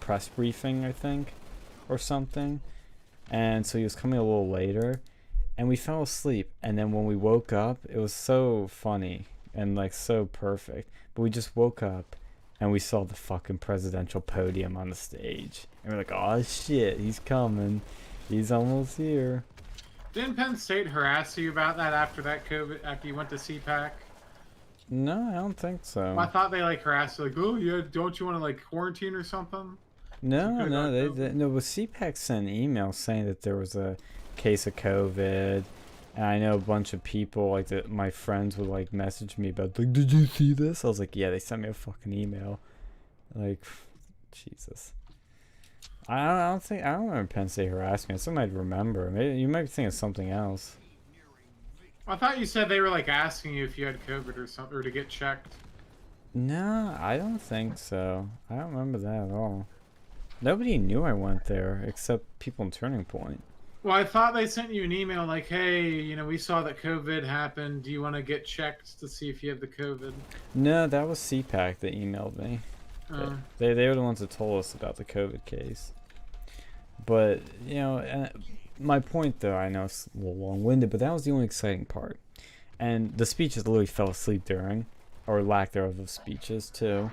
B: press briefing, I think, or something. And so he was coming a little later. And we fell asleep. And then when we woke up, it was so funny and like so perfect. But we just woke up and we saw the fucking presidential podium on the stage. And we're like, oh shit, he's coming. He's almost here.
A: Didn't Penn State harass you about that after after you went to CPAC?
B: No, I don't think so.
A: I thought they like harassed you, like, oh yeah, don't you want to like quarantine or something?
B: No,
A: could've
B: no,
A: got
B: no. But CPAC sent an email saying that there was a case of COVID, And I know a bunch of people, like, my friends would, like, message me about, like, did you see this? I was like, yeah, they sent me a fucking email. Like, Jesus. I don't remember Penn State harassed me. Something I'd remember. Maybe you might be thinking of something else.
A: I thought you said they were like asking you if you had COVID or something, or to get checked.
B: No, I don't think so. I don't remember that at all. Nobody knew I went there except people in Turning Point.
A: Well, I thought they sent you an email like, hey, you know, we saw that COVID happened. Do you want to get checked to see if you have the COVID?
B: No, that was CPAC that emailed me. They were the ones that told us about the COVID case. But, you know, my point, though, I know it's a little long-winded, but that was the only exciting part. And the speeches literally fell asleep during, or lack thereof of speeches, too.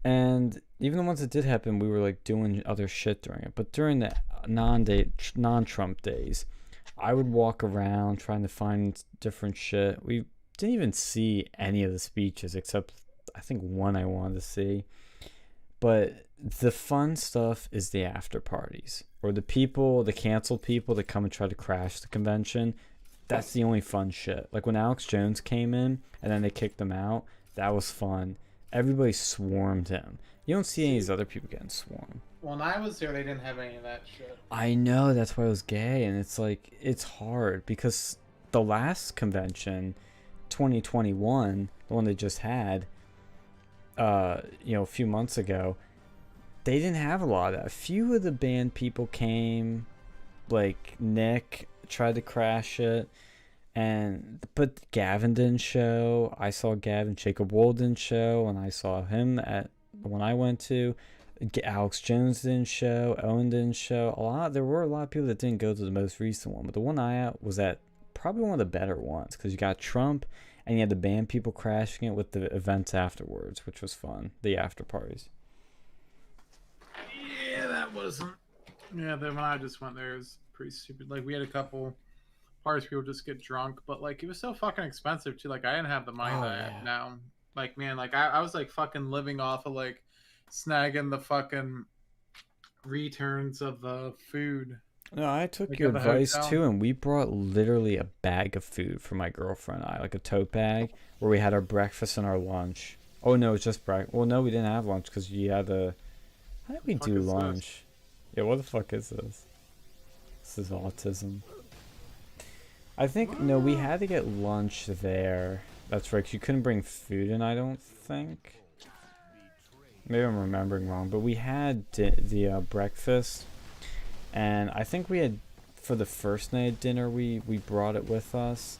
B: And even the ones that did happen, we were, like, doing other shit during it. But during the non-Trump days, I would walk around trying to find different shit. We didn't even see any of the speeches, except, I think, one I wanted to see. But the fun stuff is the after parties, or the canceled people that come and try to crash the convention. That's the only fun shit. Like when Alex Jones came in and then they kicked him out, that was fun. Everybody swarmed him. You don't see any of these other people getting swarmed.
A: When I was there, they didn't have any of that shit.
B: I know, that's why I was gay, and it's like, it's hard because the last convention, 2021, the one they just had, you know, a few months ago, they didn't have a lot of that. A few of the band people came, like Nick tried to crash it, but Gavin didn't show. I saw Gavin. Jacob Wold didn't show, and I saw him at when I went to. Alex Jones didn't show. Owen didn't show. There were a lot of people that didn't go to the most recent one, but the one I was at, probably one of the better ones, because you got Trump and you had the band people crashing it with the events afterwards, which was fun. The after parties.
A: Yeah, that wasn't. Yeah, then when I just went there, it was pretty stupid. Like, we had a couple parties, people just get drunk, but like, it was so fucking expensive too. Like, I didn't have the money that I have now. Like, man, like, I was like fucking living off of like snagging the fucking returns of the food.
B: No, I took
A: Like,
B: your
A: at the
B: advice
A: hotel.
B: too, and we brought literally a bag of food for my girlfriend and I, like a tote bag, where we had our breakfast and our lunch. Oh no, it's just breakfast. Well, no, we didn't have lunch because you had the. How did we do lunch? Yeah, what the fuck is this? This is autism. I think no, we had to get lunch there. That's right, 'cause you couldn't bring food in, I don't think. Maybe I'm remembering wrong, but we had the breakfast, and I think we had, for the first night of dinner, we brought it with us,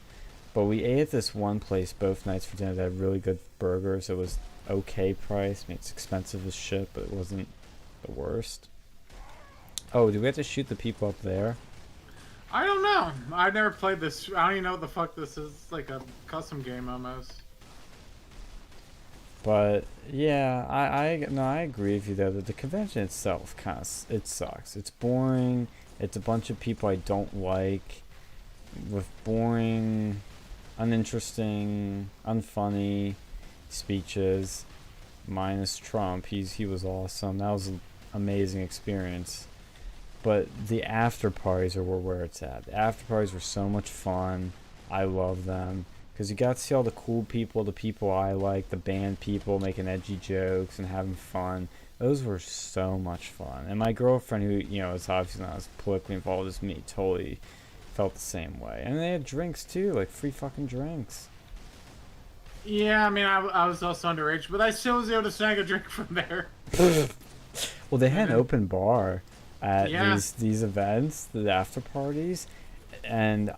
B: but we ate at this one place both nights for dinner that had really good burgers. It was okay price. I mean, it's expensive as shit, but it wasn't the worst. Oh, do we have to shoot the people up there?
A: I don't know. I've never played this. I don't even know what the fuck this is. It's like a custom game almost.
B: But yeah, I agree with you though that the convention itself it sucks. It's boring. It's a bunch of people I don't like, with boring, uninteresting, unfunny speeches. Minus Trump, he was awesome. That was an amazing experience. But the after parties are where it's at. The after parties were so much fun. I love them. Because you got to see all the cool people, the people I like, the band people making edgy jokes and having fun. Those were so much fun. And my girlfriend, who, you know, is obviously not as politically involved as me, totally felt the same way. And they had drinks too, like free fucking drinks.
A: Yeah, I mean, I was also underage, but I still was able to snag a drink from there.
B: Well, they had an open bar at
A: Yeah.
B: these events, the after parties, and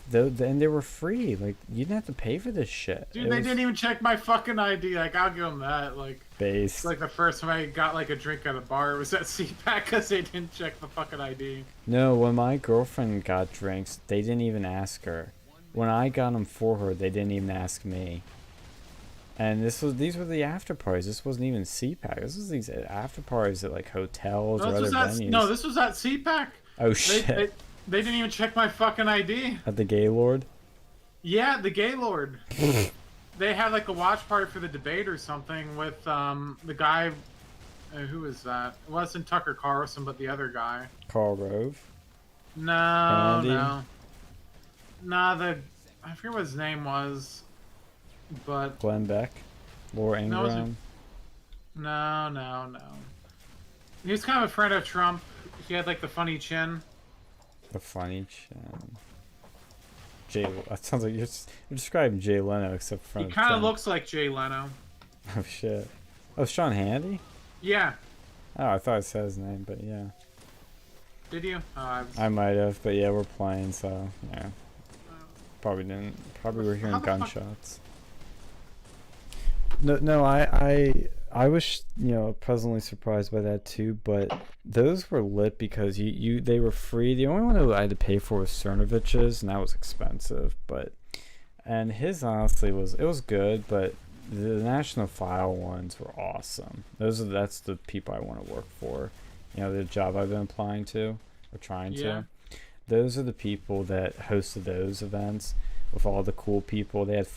B: they were free. Like, you didn't have to pay for this shit.
A: Dude, they didn't even check my fucking ID. Like, I'll give them that. Like,
B: Base.
A: it's like the first time I got like a drink at a bar was at CPAC because they didn't check the fucking ID.
B: No, when my girlfriend got drinks, they didn't even ask her. When I got them for her, they didn't even ask me. And these were the after parties. This wasn't even CPAC. This was these after parties at like hotels or other venues.
A: No, this was at CPAC.
B: Oh shit!
A: They didn't even check my fucking ID.
B: At the Gaylord.
A: Yeah, the Gaylord. They had like a watch party for the debate or something with the guy. Who was that? It wasn't Tucker Carlson, but the other guy.
B: Karl Rove.
A: No,
B: Andy?
A: no. Nah, I forget what his name was, but
B: Glenn Beck, Laura
A: No, it was-
B: Ingraham.
A: no. He was kind of a friend of Trump. He had like the funny chin.
B: The funny chin. That sounds like you're describing Jay Leno, except for
A: He kind of looks like Jay Leno.
B: Oh shit. Oh, Sean Handy.
A: Yeah.
B: Oh, I thought I said his name, but yeah.
A: Did you?
B: I might have, but yeah, we're playing, so yeah. Probably didn't. Probably were
A: How
B: hearing
A: the fuck-
B: gunshots. No, I was, pleasantly surprised by that too, but those were lit because they were free. The only one that I had to pay for was Cernovich's, and that was expensive, and his honestly was good, but the National File ones were awesome. That's the people I want to work for. The job I've been applying to or trying to. Those are the people that hosted those events with all the cool people. They had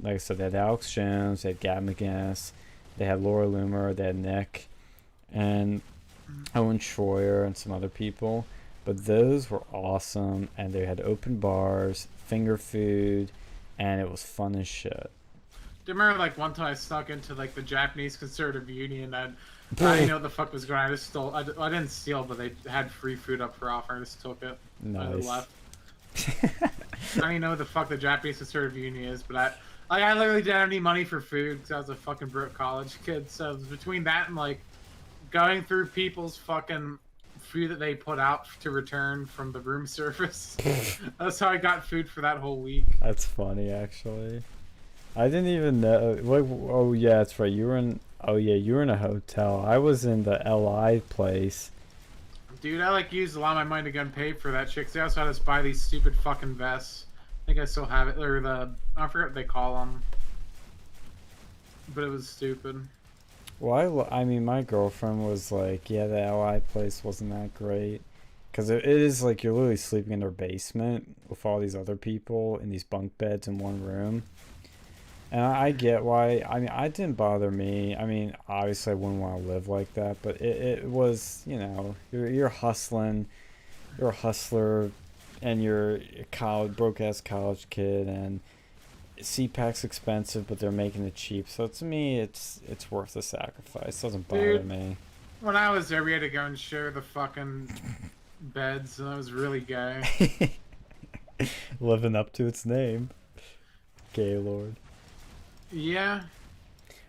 B: like I said, they had Alex Jones, they had Gab McGinnis, they had Laura Loomer, they had Nick, and Owen Schroyer and some other people. But those were awesome, and they had open bars, finger food, and it was fun as shit.
A: Do you remember like one time I snuck into like the Japanese Conservative Union and I didn't know what the fuck was going on. I just stole. I didn't steal, but they had free food up for offer. I just took it.
B: Nice.
A: I left. I don't even know what the fuck the Japanese Conservative Union is, but I literally didn't have any money for food because I was a fucking broke college kid. So it was between that and like going through people's fucking food that they put out to return from the room service. That's how I got food for that whole week.
B: That's funny, actually. I didn't even know. Oh yeah, that's right. You were in. Oh yeah, you were in a hotel. I was in the LI place.
A: Dude, I like used a lot of my money to go and pay for that shit. Cause they also had us buy these stupid fucking vests. I think I still have it. Or I forget what they call them. But it was stupid.
B: Well, I mean, my girlfriend was like, yeah, the LI place wasn't that great. Because it is like you're literally sleeping in their basement with all these other people in these bunk beds in one room. And I get why. I mean, it didn't bother me. I mean, obviously I wouldn't want to live like that, but it was, you're hustling. You're a hustler, and you're a broke ass college kid, and CPAC's expensive, but they're making it cheap. So to me, it's worth the sacrifice. It doesn't bother me.
A: When I was there, we had to go and share the fucking beds, and that was really gay.
B: Living up to its name, Gaylord.
A: Yeah.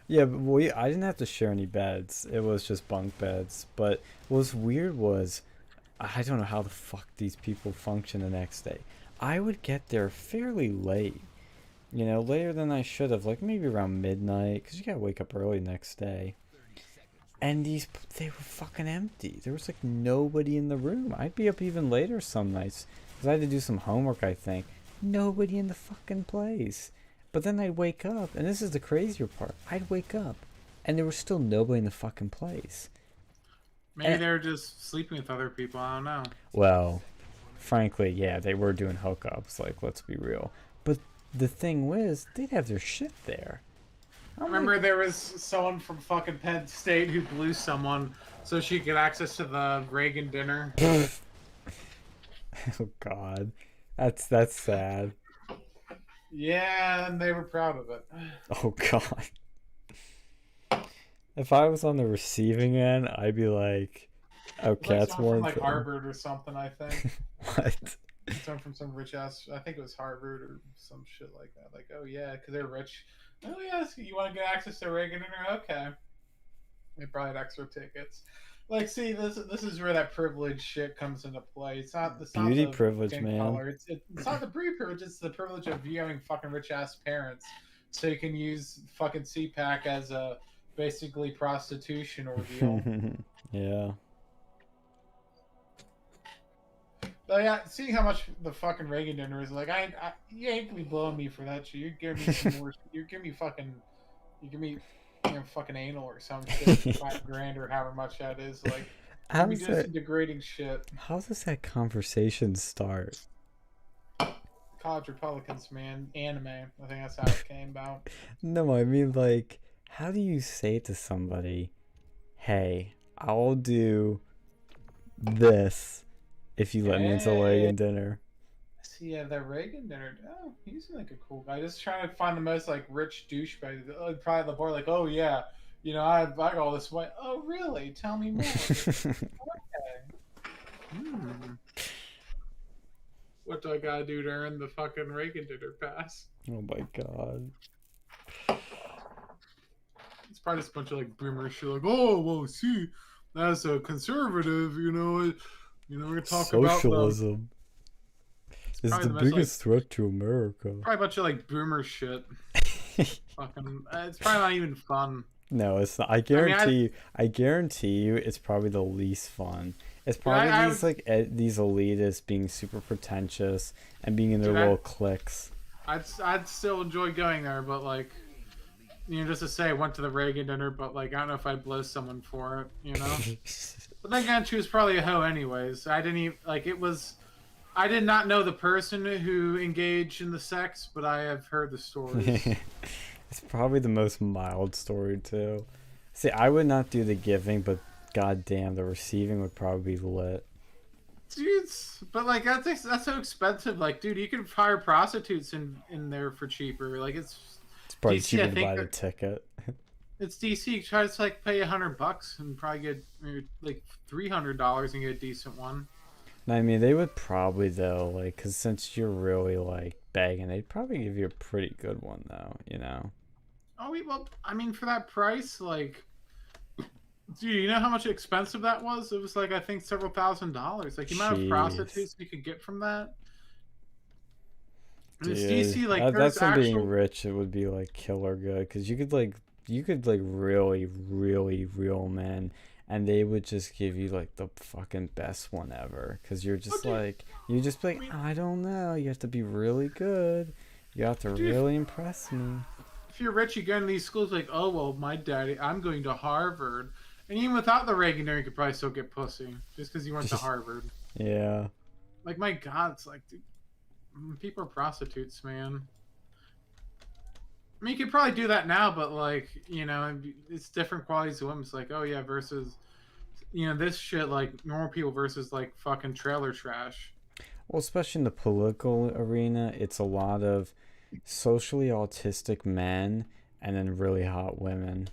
B: Yeah, but I didn't have to share any beds. It was just bunk beds. But what was weird was, I don't know how the fuck these people function the next day. I would get there fairly late. Later than I should have. Like maybe around midnight. Because you gotta wake up early next day. And they were fucking empty. There was like nobody in the room. I'd be up even later some nights. Because I had to do some homework, I think. Nobody in the fucking place. But then I'd wake up, and this is the crazier part. I'd wake up, and there was still nobody in the fucking place.
A: Maybe they were just sleeping with other people. I don't know.
B: Well, frankly, yeah, they were doing hookups. Like, let's be real. But the thing was, they'd have their shit there.
A: I remember there was someone from fucking Penn State who blew someone so she could access to the Reagan dinner.
B: Oh God, that's sad.
A: Yeah, and they were proud of it.
B: Oh God. If I was on the receiving end, I'd be like, okay, that's more
A: from like Harvard or something, I think.
B: What?
A: Someone from some rich ass, I think it was Harvard or some shit like that. Like, oh yeah, because they're rich. Oh yeah, so you want to get access to Reagan dinner? Okay. They probably had extra tickets. Like, see, this is where that privilege shit comes into play. It's not
B: Beauty
A: the
B: privilege,
A: skin
B: man.
A: color. It's not the beauty privilege. It's the privilege of you having fucking rich ass parents, so you can use fucking CPAC as a basically prostitution ordeal.
B: Yeah.
A: But yeah, seeing how much the fucking Reagan dinner is, like, you ain't gonna be blowing me for that shit. You give me some more. You give me fucking anal or some shit, $5,000 or however much that is. Like,
B: How
A: we
B: does
A: do some
B: that?
A: degrading shit.
B: How does that conversation start?
A: College Republicans, man, anime. I think that's how it came about.
B: No, I mean, like, how do you say to somebody, "Hey, I'll do this if you let me into Reagan dinner"?
A: Yeah, that Reagan dinner. Oh, he's like a cool guy. Just trying to find the most like rich douchebag. Probably the board. Like, oh yeah, I got all this money. Oh really? Tell me more. Hmm. What do I gotta do to earn the fucking Reagan dinner pass?
B: Oh my god.
A: It's probably just a bunch of like boomer shit. Like, oh well, see, that's a conservative. We're gonna talk about
B: Socialism is the
A: most,
B: biggest threat to America.
A: probably a bunch of like boomer shit. Fucking, it's probably not even fun.
B: No, it's not. I guarantee you, it's probably the least fun. It's probably these like these elitists being super pretentious and being in their little cliques.
A: I'd still enjoy going there, but like, just to say I went to the Reagan dinner, but like I don't know if I'd blow someone for it, But then again, she was probably a hoe anyways. I didn't even I did not know the person who engaged in the sex, but I have heard the stories.
B: It's probably the most mild story too. See, I would not do the giving, but goddamn, the receiving would probably be lit.
A: Dude, but like that's so expensive. Like, dude, you can hire prostitutes in there for cheaper. Like, it's
B: probably
A: DC,
B: cheaper to buy the ticket.
A: It's DC. Try to like pay $100 and probably get like $300 and get a decent one.
B: No, I mean they would probably though, like, cause since you're really like begging, they'd probably give you a pretty good one though,
A: Oh, well, I mean, for that price, like, dude, you know how much expensive that was? It was like, I think several $1,000s. Like, the amount of prostitutes you could get from that. And it's DC, like,
B: that's from
A: actual...
B: being rich. It would be like killer good, cause you could really, really real men, and they would just give you like the fucking best one ever, cause you're just you just be like, I don't know, you have to be really good, you have to really impress me.
A: If you're rich, you go into these schools like, oh well, my daddy, I'm going to Harvard, and even without the Reagan dinner, you could probably still get pussy just because you went to Harvard.
B: Yeah.
A: Like, my God, it's like, dude, people are prostitutes, man. I mean, you could probably do that now, but like, it's different qualities of women. It's like, oh yeah, versus, this shit, like normal people versus like fucking trailer trash.
B: Well, especially in the political arena, it's a lot of socially autistic men and then really hot women.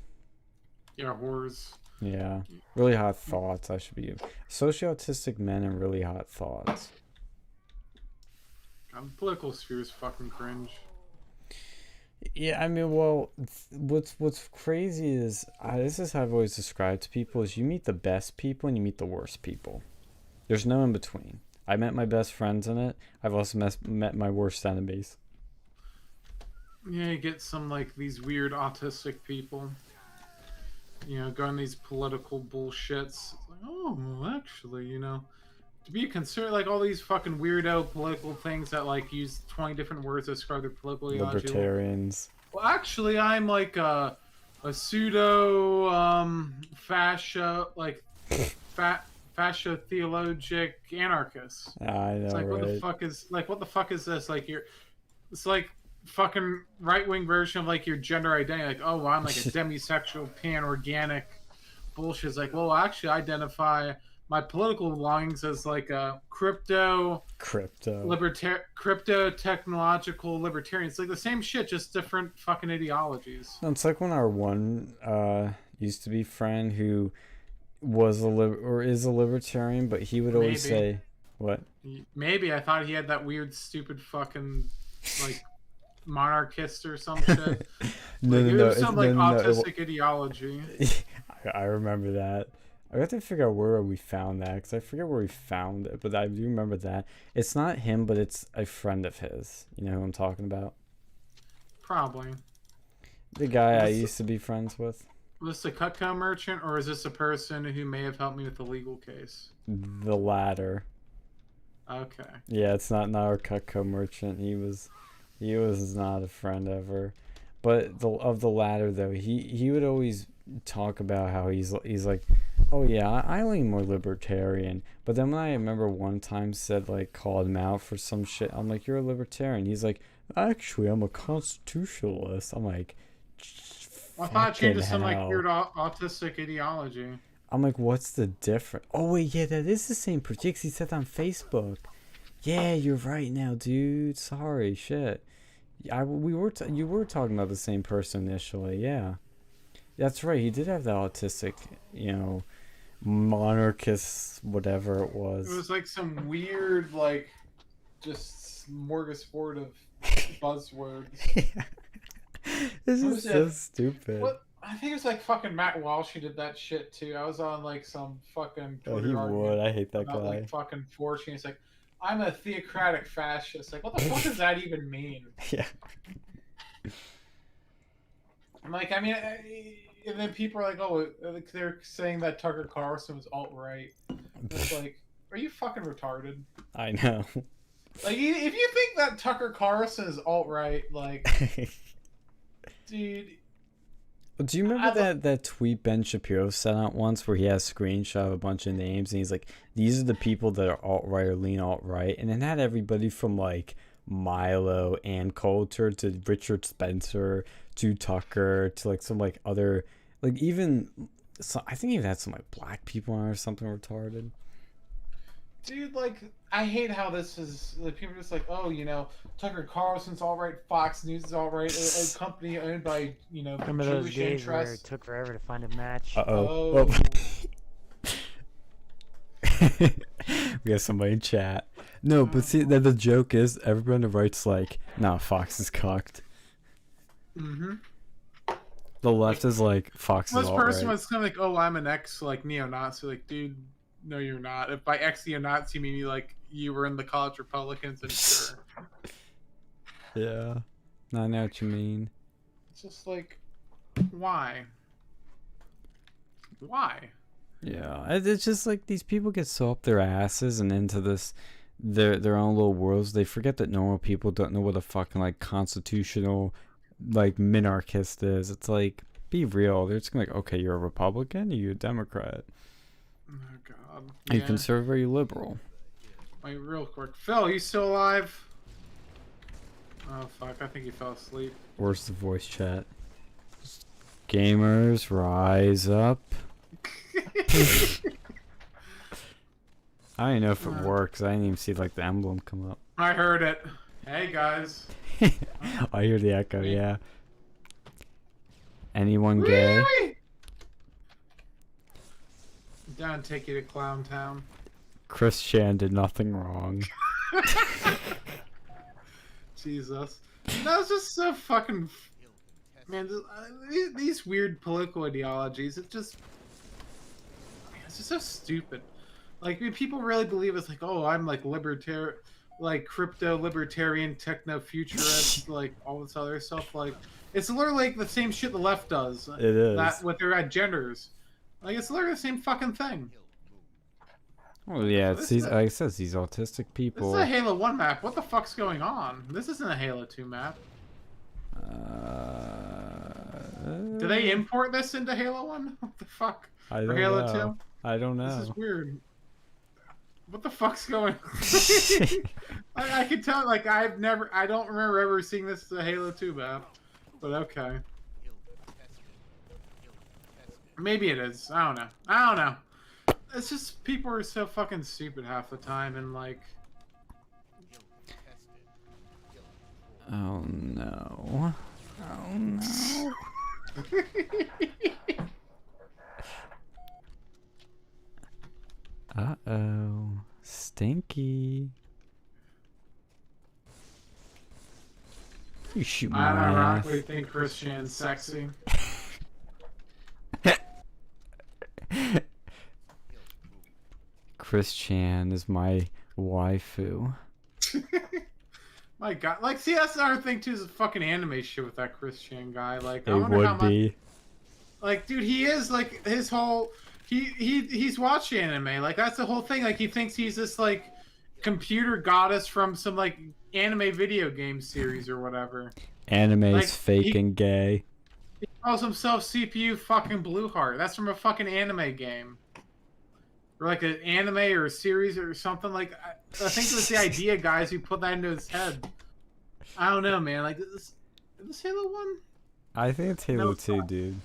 A: Yeah, whores.
B: Yeah, really hot thoughts. I should be socially autistic men and really hot thoughts.
A: The political sphere is fucking cringe.
B: Yeah, I mean, well, what's crazy is this is how I've always described to people: is you meet the best people and you meet the worst people. There's no in between. I met my best friends in it. I've also met my worst enemies.
A: Yeah, you get some like these weird autistic people, going these political bullshits. It's like, oh, well, actually, to be concerned, like all these fucking weirdo political things that like use 20 different words to describe their political ideology.
B: Libertarians.
A: Well, actually, I'm like a pseudo fascia, like fascia theologic anarchist.
B: I know,
A: It's like,
B: right?
A: what the fuck is this? Like, it's like fucking right-wing version of like your gender identity. Like, oh, well, I'm like a demisexual, pan-organic bullshit. It's like, well, I actually identify my political belongings as like a crypto technological libertarian. It's like the same shit, just different fucking ideologies.
B: No, it's like when our one used to be friend who was is a libertarian, but he would always say, what?
A: Maybe I thought he had that weird, stupid fucking like monarchist or some shit.
B: No,
A: autistic ideology.
B: I remember that. I have to figure out where we found that, because I forget where we found it, but I do remember that. It's not him, but it's a friend of his. You know who I'm talking about?
A: Probably.
B: The guy I used to be friends with.
A: Was this a Cutco merchant, or is this a person who may have helped me with the legal case?
B: The latter.
A: Okay.
B: Yeah, it's not our Cutco merchant. He was not a friend ever. But of the latter, though, he would always talk about how he's like, oh yeah, I lean more libertarian. But then when I remember one time called him out for some shit, I'm like, you're a libertarian. He's like, actually, I'm a constitutionalist. I'm like,
A: I thought it changed to some like weird autistic ideology.
B: I'm like, what's the difference? Oh wait, yeah, that is the same. Projects he said on Facebook. Yeah, you're right now, dude. Sorry, shit. You were talking about the same person initially. Yeah, that's right. He did have the autistic, monarchist, whatever it
A: It
B: was.
A: was like some weird, like, just smorgasbord of buzzwords.
B: This
A: What
B: is
A: was
B: so
A: it?
B: stupid.
A: What? I think it was like fucking Matt Walsh who did that shit too. I was on like some fucking
B: Oh,
A: Twitter
B: he
A: argument
B: would. I hate that
A: about
B: guy.
A: like fucking 4chan. He's like, I'm a theocratic fascist. Like, what the fuck does that even mean?
B: Yeah.
A: I'm like, I mean, and then people are like, oh, like, they're saying that Tucker Carlson was alt right. It's like, are you fucking retarded?
B: I know.
A: Like, if you think that Tucker Carlson is alt right, like, dude.
B: Do you remember that tweet Ben Shapiro sent out once where he has a screenshot of a bunch of names and he's like, these are the people that are alt-right or lean alt-right, and then had everybody from like Milo and Coulter to Richard Spencer to Tucker to like some like other, like even I think even had some like black people on it or something retarded.
A: Dude, like, I hate how this is. Like, people are just like, oh, Tucker Carlson's all right, Fox News is all right, a company owned by,
G: Remember those
A: Jewish
G: days where it
A: interests.
G: took forever to find a match?
B: Uh-oh. We got somebody in chat. No, but see, the joke is everyone that writes like, nah, Fox is cocked.
A: Mm-hmm.
B: The left is like, Fox is
A: This person
B: alt-right.
A: was kind of like, oh, I'm an ex, like, neo-Nazi. Like, dude, no, you're not. If by ex-neo-Nazi, you mean you were in the college Republicans, then sure.
B: Yeah. I know what you mean.
A: It's just like, why? Why?
B: Yeah, it's just like these people get so up their asses and into this their own little worlds. They forget that normal people don't know what a fucking like constitutional like minarchist is. It's like, be real. They're just gonna like, okay, you're a Republican, are you a Democrat?
A: Oh God.
B: Are you
A: Yeah.
B: conservative or are you liberal?
A: Wait, real quick, Phil, you still alive? Oh fuck, I think he fell asleep.
B: Where's the voice chat? Gamers, rise up. I don't even know if it works. I didn't even see like the emblem come up.
A: I heard it. Hey guys.
B: I hear the echo, yeah. Anyone gay?
A: Down, take you to Clown Town.
B: Chris Chan did nothing wrong.
A: Jesus. That was just so fucking... Man, these weird political ideologies, it's just so stupid. Like, I mean, people really believe it's like, oh, I'm like libertarian, like crypto-libertarian, techno-futurist, like all this other stuff. Like, it's literally like the same shit the left does.
B: It is.
A: That with their agenders. Like, it's literally the same fucking thing.
B: Well, yeah,
A: So
B: it's
A: this
B: these,
A: is
B: like I said, it's these autistic people.
A: This is a Halo 1 map. What the fuck's going on? This isn't a Halo 2 map. Did they import this into Halo 1? What the fuck?
B: I
A: Or
B: don't
A: Halo
B: know.
A: 2?
B: I don't know.
A: This is weird. What the fuck's going on? I can tell, like, I don't remember ever seeing this as a Halo 2 map. But okay. Maybe it is. I don't know. It's just, people are so fucking stupid half the time, and like...
B: Oh no. Oh no. Uh-oh. Stinky. You shoot my
A: I
B: ass.
A: ironically think Chris Chan's sexy.
B: Chris Chan is my waifu.
A: My God, like, see, that's another thing too. Is the fucking anime shit with that Chris Chan guy. Like, I
B: It
A: wonder how
B: would
A: much.
B: be.
A: Like, dude, he is like his whole. He's watched anime. Like, that's the whole thing. Like, he thinks he's this like computer goddess from some like anime video game series or whatever.
B: Anime's
A: Like,
B: fake and gay.
A: He calls himself CPU fucking Blueheart. That's from a fucking anime game. Or like an anime or a series or something. Like, I think it was the idea guys who put that into his head. I don't know, man. Like, is this Halo 1?
B: I think it's Halo
A: No, it's
B: 2,
A: not.
B: dude.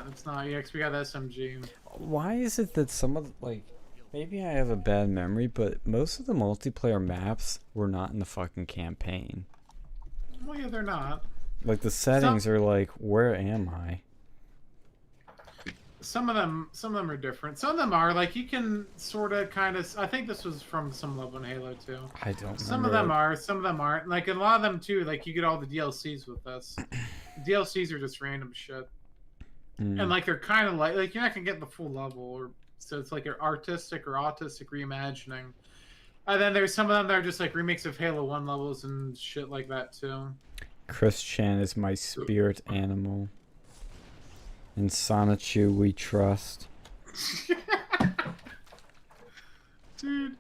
A: It's not. Yeah, 'cause we got the SMG.
B: Why is it that some of like Maybe I have a bad memory, but most of the multiplayer maps were not in the fucking campaign.
A: Well, yeah, they're not.
B: Like the settings are like, where am I?
A: Some of them are different. Some of them are like you can sort of kind of. I think this was from some level in Halo 2.
B: I don't.
A: Some of them are, some of them aren't. Like a lot of them too. Like you get all the DLCs with this. DLCs are just random shit, and like they're kind of like you're not gonna get the full level, or so it's like an artistic or autistic reimagining. And then there's some of them that are just like remakes of Halo 1 levels and shit like that too.
B: Chris Chan is my spirit animal. In Sonichu we trust.
A: Dude.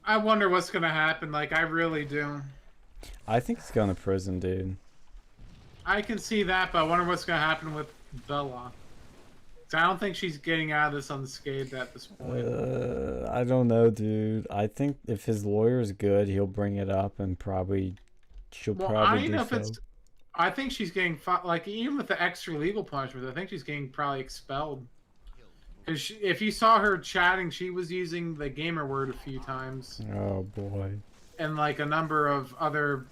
A: I wonder what's gonna happen, like I really do.
B: I think he's going to prison, dude.
A: I can see that, but I wonder what's gonna happen with Bella. 'Cause I don't think she's getting out of this unscathed at this point.
B: I don't know, dude. I think if his lawyer's good, he'll bring it up and she'll probably do so.
A: I think she's getting like even with the extra legal punishments. I think she's getting probably expelled. Because if you saw her chatting, she was using the gamer word a few times.
B: Oh boy.
A: And like a number of other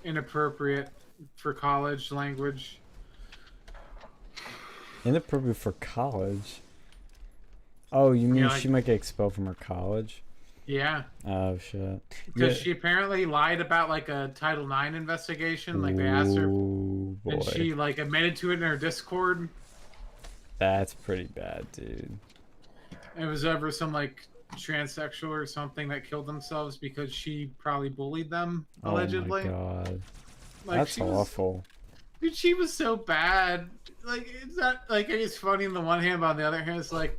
A: inappropriate for college language.
B: Inappropriate for college? Oh, you mean
A: like,
B: she might get expelled from her college?
A: Yeah.
B: Oh shit.
A: Because she apparently lied about like a Title IX investigation. Like they asked her,
B: boy.
A: and she like admitted to it in her Discord.
B: That's pretty bad, dude.
A: It was over some like transsexual or something that killed themselves because she probably bullied them allegedly.
B: Oh my god.
A: Like,
B: that's awful.
A: Dude, she was so bad. Like it's not like it's funny on the one hand, but on the other hand, it's like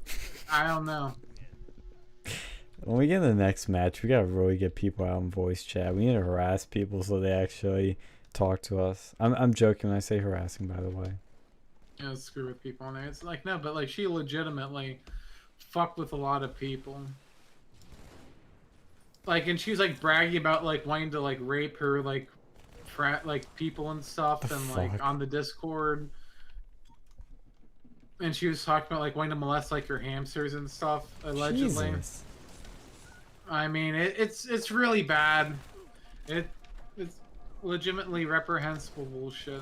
A: I don't know.
B: When we get in the next match, we gotta really get people out in voice chat. We need to harass people so they actually talk to us. I'm joking when I say harassing, by the way.
A: Yeah, screw with people on there. It's like no, but like she legitimately fucked with a lot of people. Like, and she was like bragging about like wanting to like rape her like people and stuff, and like on the Discord. And she was talking about like wanting to molest like her hamsters and stuff allegedly.
B: Jesus.
A: I mean, it's really bad. It's legitimately reprehensible bullshit.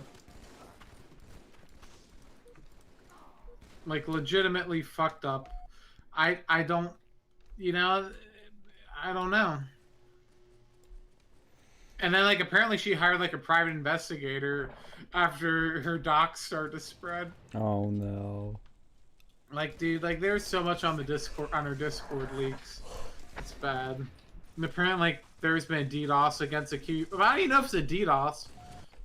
A: Like legitimately fucked up. I don't, you know, I don't know. And then like apparently she hired like a private investigator after her docs started to spread.
B: Oh no.
A: Like dude, like there's so much on the Discord, on her Discord leaks. It's bad. And apparently like there's been a DDoS against a Q. I don't even know if it's a DDoS.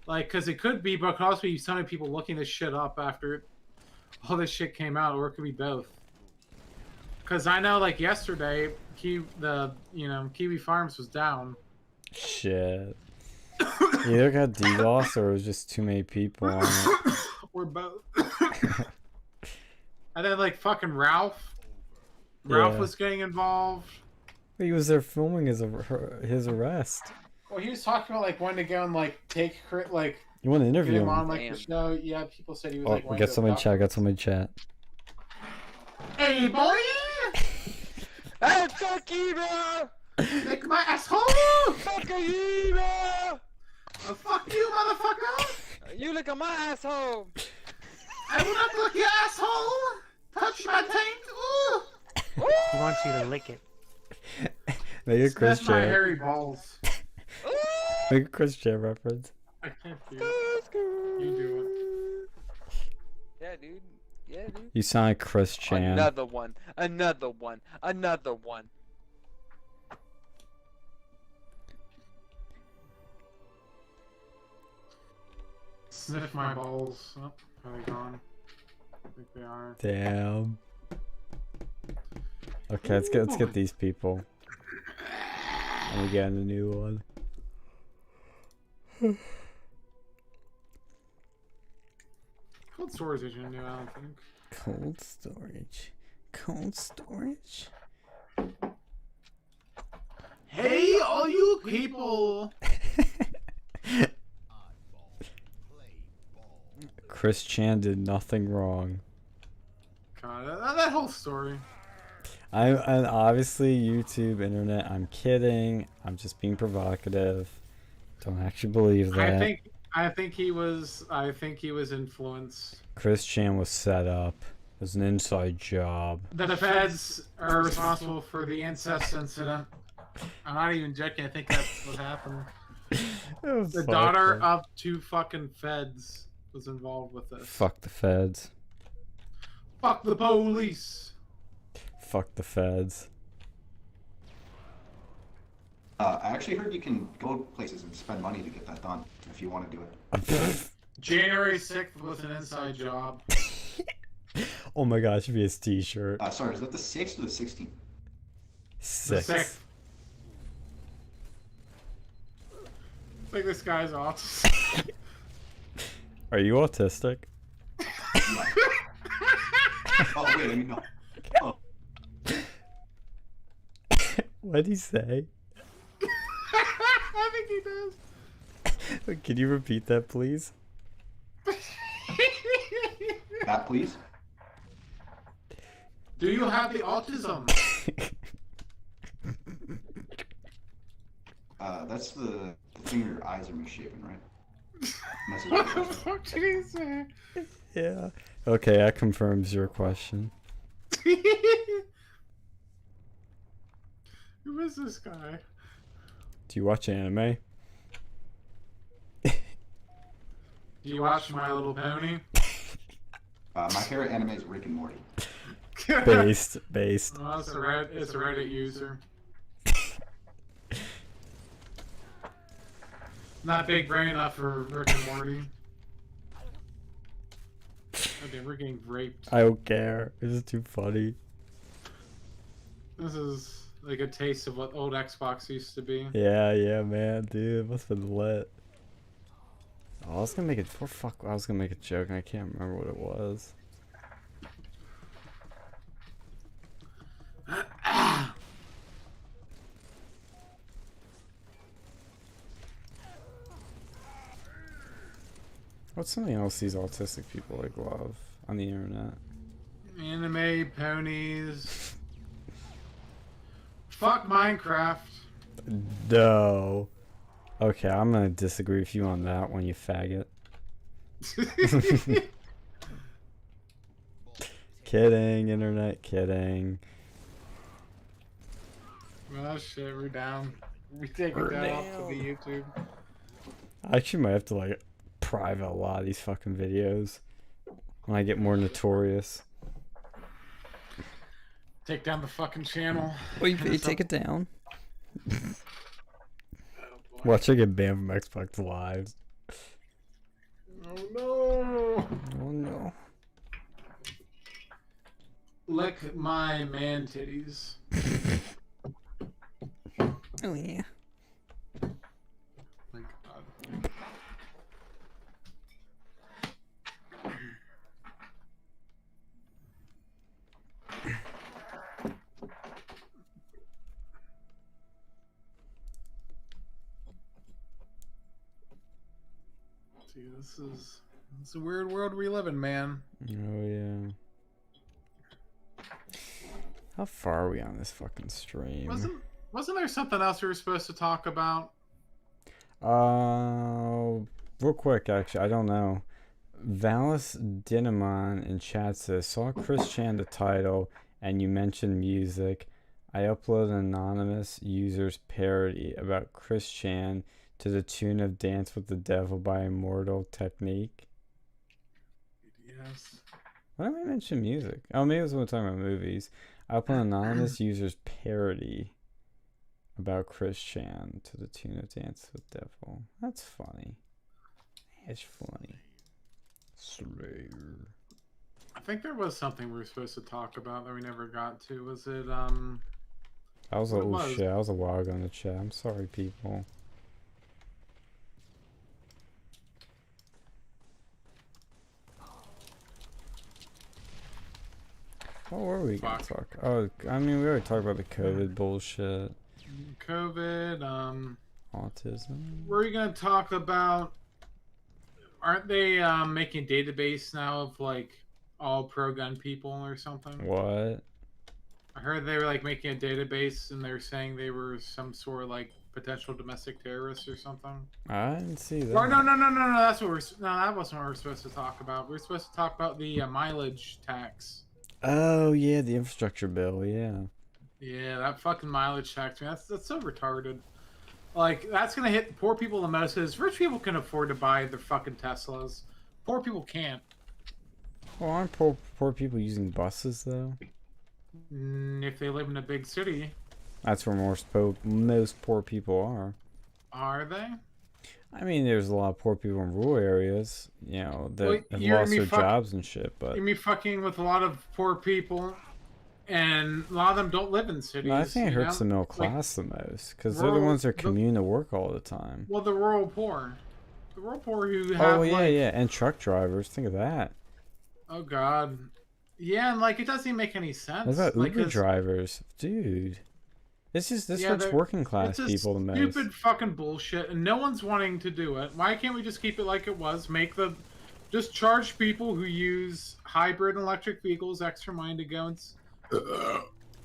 A: Like, cause it could be, but it could also be so many people looking this shit up after all this shit came out, or it could be both. Cause I know like yesterday, Kiwi Farms was down.
B: Shit. Either got DDoS or it was just too many people on it.
A: Or both. And then like fucking Ralph was getting involved.
B: He was there filming his arrest.
A: Well, he was talking about like wanting to go and like take like.
B: You want to interview
A: him
B: him
A: on like the show? Yeah, people said he was like.
B: We got someone in chat. Got someone in chat.
A: Hey, boy!
D: Hey, fuck you, bro!
A: Lick my asshole!
D: Fuck you, bro!
A: Fuck you, motherfucker!
D: You look at my asshole!
A: I will not lick your asshole! Touch my taint! Ooh!
G: He wants you to lick it.
B: Make a Chris
A: That's my
B: Chan.
A: hairy balls.
B: Make a Chris Chan reference.
A: I can't do it. You do
D: Yeah, dude. Yeah, dude.
B: You sound like Chris Chan.
D: Another one. Another one. Another one.
A: Sniff my balls. Oh, are they gone? I think they are.
B: Damn. Okay, let's get these people. And we get a new one.
A: Cold storage isn't new, I don't think.
B: Cold storage. Cold storage.
A: Hey, all you people!
B: Chris Chan did nothing wrong.
A: God, that whole story.
B: And obviously YouTube, internet. I'm kidding. I'm just being provocative. Don't actually believe that.
A: I think he was influenced.
B: Chris Chan was set up. It was an inside job.
A: The feds are responsible for the incest incident. I'm not even joking. I think that's what happened. The daughter of 2 fucking feds was involved with this.
B: Fuck the feds.
A: Fuck the police.
B: Fuck the feds.
H: I actually heard you can go places and spend money to get that done if you want to do it.
A: January 6th was an inside job.
B: Oh my gosh, it should be his t-shirt.
H: Sorry, is that the 6th or the 16th?
B: Six.
A: The 6th. I think this guy's off.
B: Are you autistic?
H: Oh, wait, let me know. Oh.
B: What'd he say?
A: I think he does.
B: Can you repeat that, please?
H: That, please?
A: Do you have the autism?
H: That's the thing where your eyes are misshapen, right?
A: What the fuck did he say?
B: Yeah. Okay, that confirms your question.
A: Who is this guy?
B: Do you watch anime?
A: Do you watch My Little Pony?
H: My favorite anime is Rick and Morty.
B: Based.
A: Oh, it's a Reddit user. Not big brain enough for Rick and Morty. Okay, we're getting raped.
B: I don't care. This is too funny.
A: This is like a taste of what old Xbox used to be.
B: Yeah, man, dude. Must have been lit. Oh, I was gonna make it. I was gonna make a joke and I can't remember what it was. What's something else these autistic people like love on the internet?
A: Anime, ponies. Fuck Minecraft.
B: No. Okay, I'm gonna disagree with you on that one, you faggot. Kidding, internet, kidding.
A: Oh shit, we're down. We take it down off to the YouTube.
B: I actually might have to like private a lot of these fucking videos when I get more notorious.
A: Take down the fucking channel.
B: Wait, you take it down. Watch I get banned from Xbox Live.
A: Oh no!
B: Oh no.
A: Lick my man titties.
E: Oh yeah.
A: My God. See, it's a weird world we live in, man.
B: Oh yeah. How far are we on this fucking stream?
A: Wasn't there something else we were supposed to talk about?
B: Real quick, actually, I don't know. Valis Dinamon in chat says, saw Chris Chan the title, and you mentioned music. I uploaded an anonymous user's parody about Chris Chan to the tune of Dance with the Devil by Immortal Technique.
A: Yes.
B: Why did I mention music? Oh, maybe it was when we were talking about movies. I uploaded an anonymous user's parody about Chris Chan to the tune of Dance with the Devil. That's funny. It's funny. Slayer.
A: I think there was something we were supposed to talk about that we never got to. Was it
B: I was
A: What
B: oh
A: was?
B: shit, I was a while ago in the chat. I'm sorry, people. What were we gonna talk? Oh, I mean, we already talked about the COVID bullshit.
A: COVID?
B: Autism.
A: Were we gonna talk about? Aren't they making a database now of like all pro gun people or something?
B: What?
A: I heard they were like making a database and they're saying they were some sort of like potential domestic terrorists or something.
B: I didn't see that.
A: Or no. That's what that wasn't what we're supposed to talk about. We're supposed to talk about the mileage tax.
B: Oh yeah, the infrastructure bill. Yeah.
A: Yeah, that fucking mileage tax, man. That's so retarded. Like that's gonna hit poor people the most. Because rich people can afford to buy their fucking Teslas. Poor people can't.
B: Well, aren't poor people using buses though?
A: If they live in a big city,
B: That's where most poor people are.
A: are they?
B: I mean, there's a lot of poor people in rural areas, you know, that
A: Well,
B: have
A: you're
B: lost
A: gonna
B: their
A: be
B: jobs and shit. But
A: You mean fucking with a lot of poor people, and a lot of them don't live in cities.
B: no, I think it
A: you
B: hurts
A: know?
B: the middle
A: Like,
B: class the most because they're the
A: rural-
B: ones that
A: the-
B: commute to work all the time.
A: Well, the rural poor who have
B: Oh yeah,
A: like,
B: yeah, and truck drivers. Think of that.
A: oh god, yeah, and like it doesn't even make any sense.
B: What about
A: like,
B: Uber
A: 'cause
B: drivers, dude? This
A: Yeah,
B: hurts
A: they're-
B: working class
A: It's
B: people the most.
A: stupid fucking bullshit, and no one's wanting to do it. Why can't we just keep it like it was? Just charge people who use hybrid and electric vehicles extra money to go and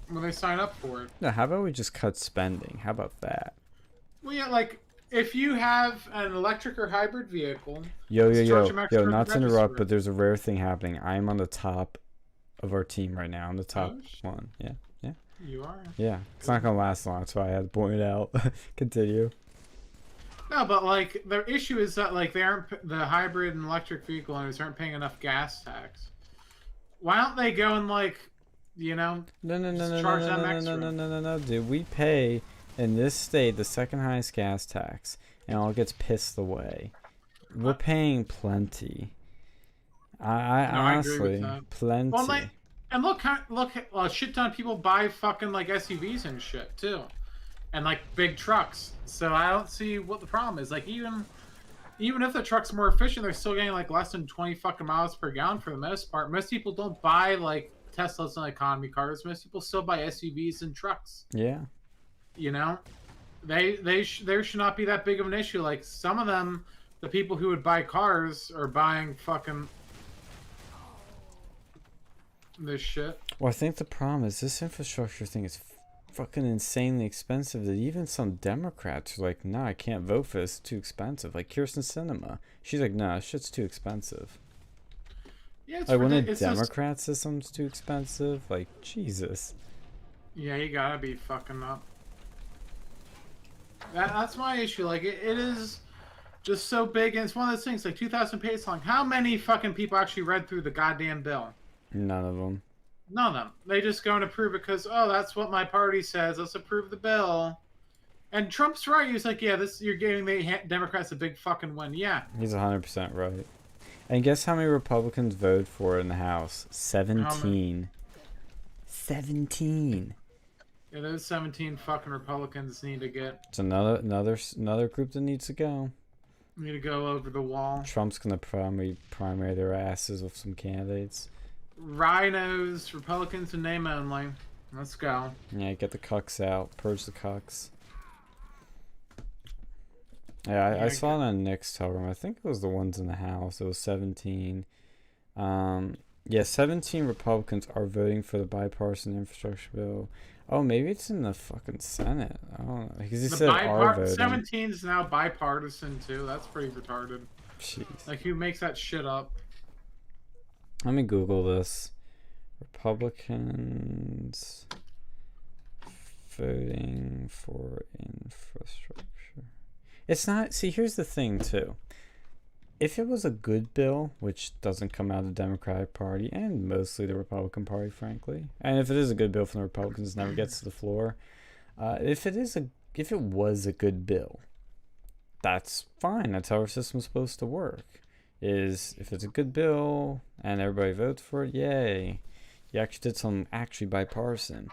A: when they sign up for it.
B: No, how about we just cut spending? How about that?
A: Well, yeah, like if you have an electric or hybrid vehicle,
B: Yo,
A: let's charge them extra at the
B: not to interrupt,
A: register.
B: but there's a rare thing happening. I'm on the top of our team right now. I'm the top
A: Oh, shit.
B: one. Yeah,
A: you are.
B: yeah. It's not gonna last long, that's why I had to point it out. Continue.
A: No, but like the issue is that like the hybrid and electric vehicle owners aren't paying enough gas tax. Why don't they go and like, you know,
B: No,
A: Just charge them extra.
B: no, dude. We pay in this state the second highest gas tax, and all gets pissed away. We're paying plenty.
A: I agree with
B: Honestly,
A: that.
B: plenty.
A: Well, like, and look, a shit ton of people buy fucking like SUVs and shit too, and like big trucks. So I don't see what the problem is. Like even if the truck's more efficient, they're still getting like less than 20 fucking miles per gallon for the most part. Most people don't buy like Teslas and economy cars. Most people still buy SUVs and trucks.
B: Yeah.
A: You know, there should not be that big of an issue. Like some of them, the people who would buy cars are buying fucking this shit.
B: Well, I think the problem is this infrastructure thing is fucking insanely expensive that even some Democrats are like, nah, I can't vote for this. It's too expensive. Like Kirsten Sinema. She's like, nah, this shit's too expensive.
A: Yeah, it's
B: Like when a
A: ridiculous. It's just-
B: Democrat system's too expensive, like Jesus.
A: Yeah, you gotta be fucking up. That's my issue. Like, it is just so big, and it's one of those things, like 2,000 pages long. How many fucking people actually read through the goddamn bill?
B: None of them.
A: None of them. They just go and approve it because, oh, that's what my party says. Let's approve the bill. And Trump's right. He's like, yeah, you're giving the Democrats a big fucking win. Yeah.
B: He's 100% right. And guess how many Republicans voted for it in the House? 17. 17.
A: Yeah, those 17 fucking Republicans need to
B: It's another group that needs to go.
A: over the wall.
B: Trump's gonna primary their asses with some candidates.
A: Rhinos, Republicans in name only. Let's go.
B: Yeah, get the cucks out. Purge the cucks. Yeah, I saw it on Nick's telegram. I think it was the ones in the House. It was 17. Yeah, 17 Republicans are voting for the bipartisan infrastructure bill. Oh, maybe it's in the fucking Senate. I don't know. Because he said are voting.
A: 17 is now bipartisan, too. That's pretty retarded.
B: Jeez.
A: Like, who makes that shit up?
B: Let me Google this. Republicans voting for infrastructure. It's not. See, here's the thing, too. If it was a good bill, which doesn't come out of the Democratic Party and mostly the Republican Party, frankly, and if it is a good bill from the Republicans, it never gets to the floor. If it was a good bill, that's fine. That's how our system's supposed to work. If it's a good bill and everybody votes for it, yay! You actually did something actually bipartisan.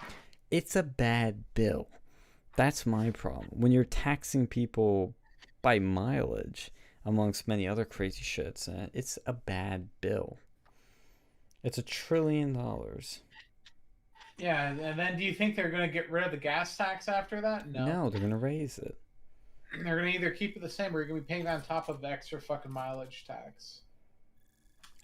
B: It's a bad bill. That's my problem. When you're taxing people by mileage, amongst many other crazy shits, it's a bad bill. It's $1 trillion.
A: Yeah, and then do you think they're going to get rid of the gas tax after that?
B: No, they're gonna raise it.
A: They're going to either keep it the same or you're going to be paying that on top of the extra fucking mileage tax.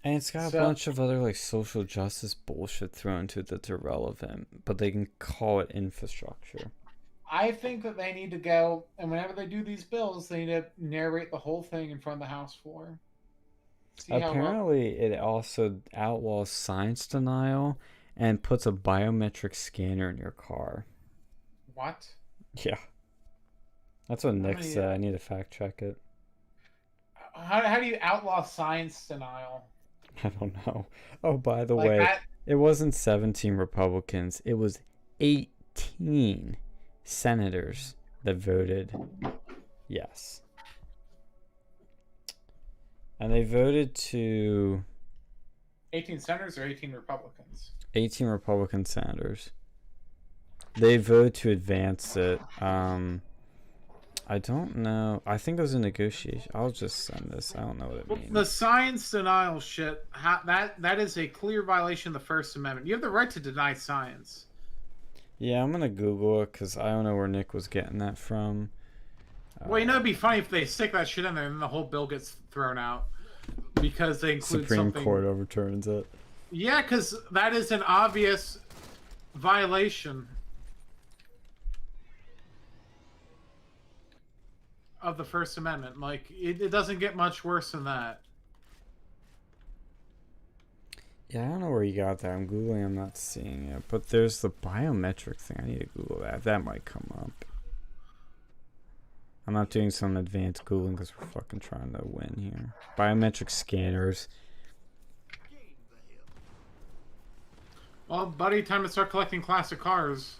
B: And it's got a
A: So-
B: bunch of other like social justice bullshit thrown into it that's irrelevant, but they can call it infrastructure.
A: I think that they need to go, and whenever they do these bills, they need to narrate the whole thing in front of the House floor. See how well.
B: Apparently, it also outlaws science denial and puts a biometric scanner in your car.
A: What?
B: Yeah. That's what Nick
A: many-
B: said. I need to fact check it.
A: How do you outlaw science denial?
B: I don't know. Oh, by the
A: Like
B: way,
A: that?
B: it wasn't 17 Republicans. It was 18 senators that voted yes. And they voted to
A: 18 senators or 18 Republicans?
B: 18 Republican senators. They voted to advance it. I don't know. I think it was a negotiation. I'll just send this. I don't know what it
A: Well,
B: means.
A: the science denial shit, that is a clear violation of the First Amendment. You have the right to deny science.
B: Yeah, I'm gonna Google it because I don't know where Nick was getting that from.
A: Well, you know, it'd be funny if they stick that shit in there and then the whole bill gets thrown out because they include
B: Supreme
A: something.
B: Court overturns it.
A: Yeah, because that is an obvious violation of the First Amendment. Like, it doesn't get much worse than that.
B: Yeah, I don't know where you got that. I'm Googling, I'm not seeing it. But there's the biometric thing. I need to Google that. That might come up. I'm not doing some advanced Googling because we're fucking trying to win here. Biometric scanners.
A: Well, buddy, time to start collecting classic cars.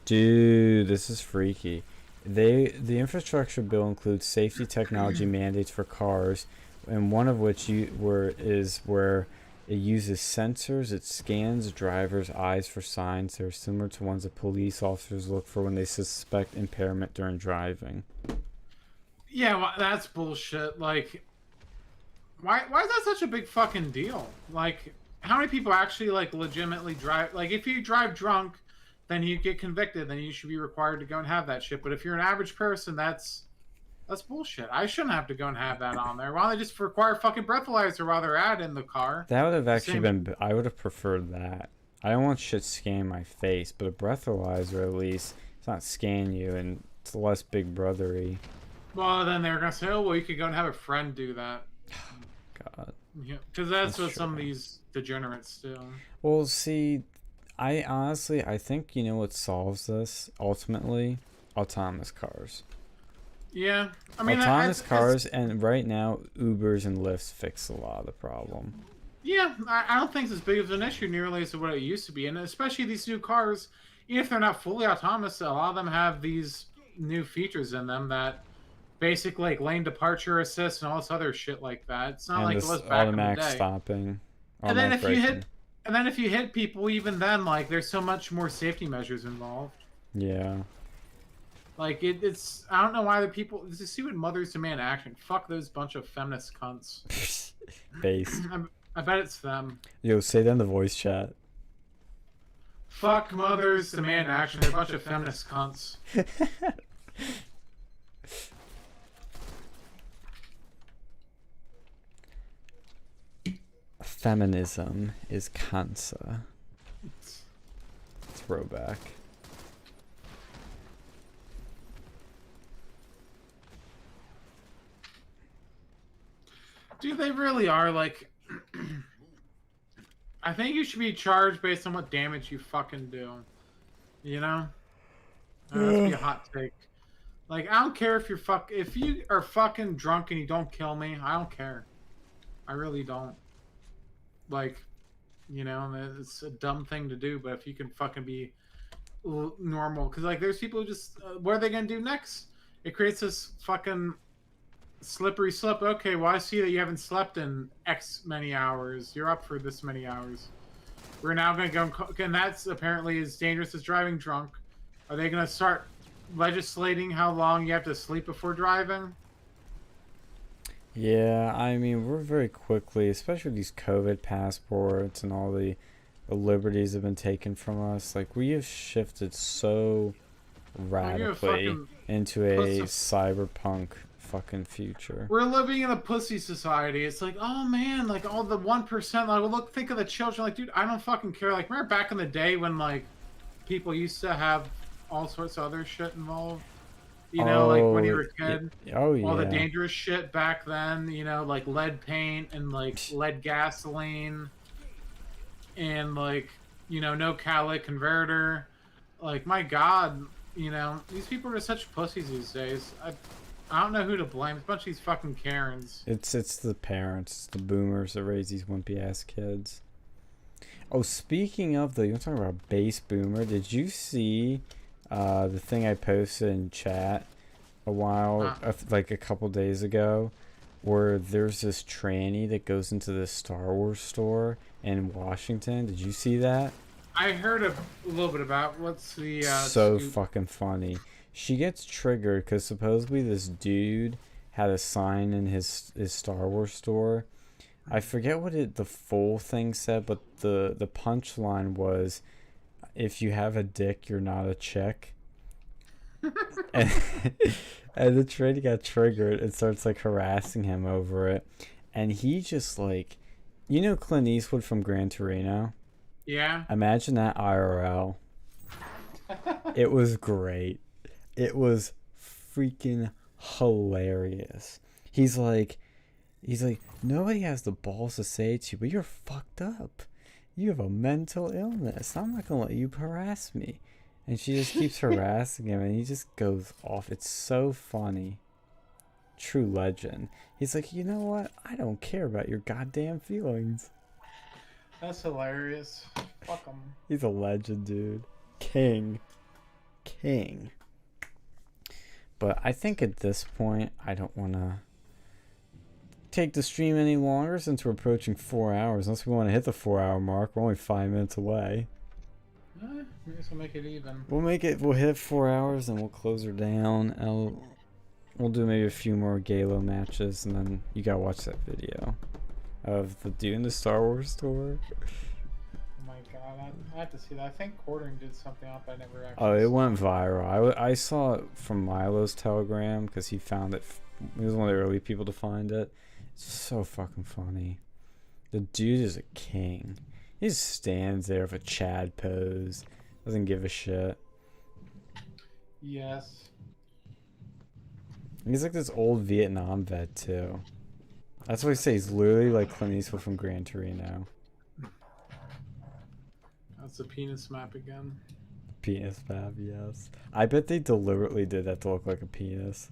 B: Dude, this is freaky. The infrastructure bill includes safety technology mandates for cars, and one of which is where it uses sensors. It scans drivers' eyes for signs that are similar to ones that police officers look for when they suspect impairment during driving.
A: Yeah, well, that's bullshit. Like, why is that such a big fucking deal? Like, how many people actually, like, legitimately drive? Like, if you drive drunk, then you get convicted, then you should be required to go and have that shit. But if you're an average person, that's bullshit. I shouldn't have to go and have that on there. Why don't they just require fucking breathalyzer while they're at in the car?
B: That would have actually
A: Same.
B: been. I would have preferred that. I don't want shit scanning my face, but a breathalyzer at least it's not scan you and it's less big brothery.
A: Well, then they're gonna say, oh, well, you could go and have a friend do that.
B: God.
A: Yeah, because that's
B: That's
A: what some of
B: true.
A: these degenerates do.
B: Well, see, I honestly think you know what solves this ultimately: autonomous cars.
A: Yeah, I mean,
B: Autonomous
A: it's-
B: cars, and right now Ubers and Lyfts fix a lot of the problem.
A: Yeah, I don't think it's as big of an issue nearly as what it used to be, and especially these new cars, even if they're not fully autonomous, a lot of them have these new features in them that basically like lane departure assist and all this other shit like that. It's not
B: And
A: like it
B: this
A: was back in the
B: automatic
A: day.
B: stopping.
A: And then
B: automatic
A: if you
B: braking.
A: hit, and then if you hit people, even then, like there's so much more safety measures involved.
B: Yeah.
A: Like it's, I don't know why the people just see what mothers demand action. Fuck those bunch of feminist cunts.
B: Base.
A: I bet it's them.
B: Yo, say that in the voice chat.
A: Fuck mothers demand action. They're a bunch of feminist cunts.
B: Feminism is cancer. Throwback.
A: Dude, they really are like. I think you should be charged based on what damage you fucking do. You know? That'd be a hot take. Like, I don't care if if you are fucking drunk and you don't kill me, I don't care. I really don't. Like, you know, it's a dumb thing to do, but if you can fucking be normal, because like there's people who just, what are they gonna do next? It creates this fucking slippery slope. Okay, well, I see that you haven't slept in X many hours. You're up for this many hours. We're now going to go, and that's apparently as dangerous as driving drunk. Are they going to start legislating how long you have to sleep before driving?
B: Yeah, I mean, we're very quickly, especially with these COVID passports and all the liberties have been taken from us. Like, we have shifted so radically into a cyberpunk fucking future.
A: We're living in a pussy society. It's like, oh man, like all the 1%. Like, well, look, think of the children. Like, dude, I don't fucking care. Like, remember back in the day when like people used to have all sorts of other shit involved. You know, like when you were a kid.
B: Oh yeah.
A: All the dangerous shit back then. You know, like lead paint and like lead gasoline, and like no catalytic converter. Like, my God, these people are such pussies these days. I don't know who to blame. It's a bunch of these fucking Karens.
B: It's the parents, the boomers that raise these wimpy ass kids. Oh, speaking of though, you're talking about base boomer. Did you see the thing I posted in chat like a couple days ago, where there's this tranny that goes into this Star Wars store in Washington? Did you see that?
A: I heard a little bit about what's the
B: so
A: scoop?
B: fucking funny. She gets triggered because supposedly this dude had a sign in his Star Wars store. I forget what the full thing said, but the punchline was, "If you have a dick, you're not a chick." and, and the tranny got triggered and starts like harassing him over it. And he just like, Clint Eastwood from Gran Torino?
A: Yeah.
B: Imagine that IRL. It was great. It was freaking hilarious. He's like, nobody has the balls to say it to you, but you're fucked up. You have a mental illness. I'm not gonna let you harass me. And she just keeps harassing him, and he just goes off. It's so funny. True legend. He's like, you know what? I don't care about your goddamn feelings.
A: That's hilarious. Fuck him.
B: He's a legend, dude. King. But I think at this point, I don't want to take the stream any longer since we're approaching 4 hours. Unless we want to hit the 4-hour mark. We're only 5 minutes away.
A: I guess we'll make it even.
B: We'll hit 4 hours and we'll close her down. We'll do maybe a few more Galo matches, and then you gotta watch that video of the dude in the Star Wars store.
A: Oh my God, I have to see that. I think Quartering did something up. I never actually.
B: Oh, it
A: saw.
B: went viral. I saw it from Milo's Telegram because he found it. He was one of the early people to find it. It's so fucking funny. The dude is a king. He just stands there with a Chad pose. Doesn't give a shit.
A: Yes.
B: He's like this old Vietnam vet too. That's what I say. He's literally like Clint Eastwood from Gran Torino.
A: That's the penis map again.
B: Penis map, yes. I bet they deliberately did that to look like a penis.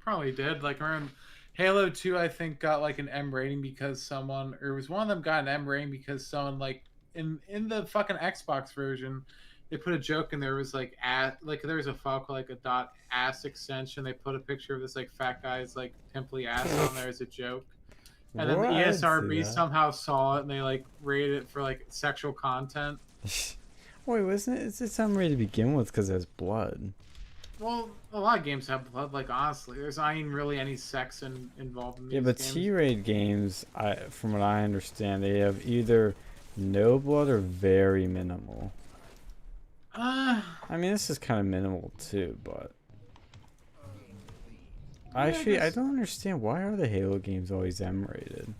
A: Probably did. Like around Halo 2, I think got like an M rating because someone, or it was one of them got an M rating because someone like in the fucking Xbox version, they put a joke in there. It was like there was a file called like a .ass extension. They put a picture of this like fat guy's like pimply ass on there as a joke. And then the ESRB somehow saw it and they like rated it for like sexual content.
B: Wait, wasn't it? It's unrated to begin with because there's blood.
A: Well, a lot of games have blood. Like honestly, there's not even really any sex involved in these
B: But
A: games.
B: T-rated games, from what I understand, they have either no blood or very minimal. I mean, this is kind of minimal too, but actually, I don't understand why are the Halo games always M-rated.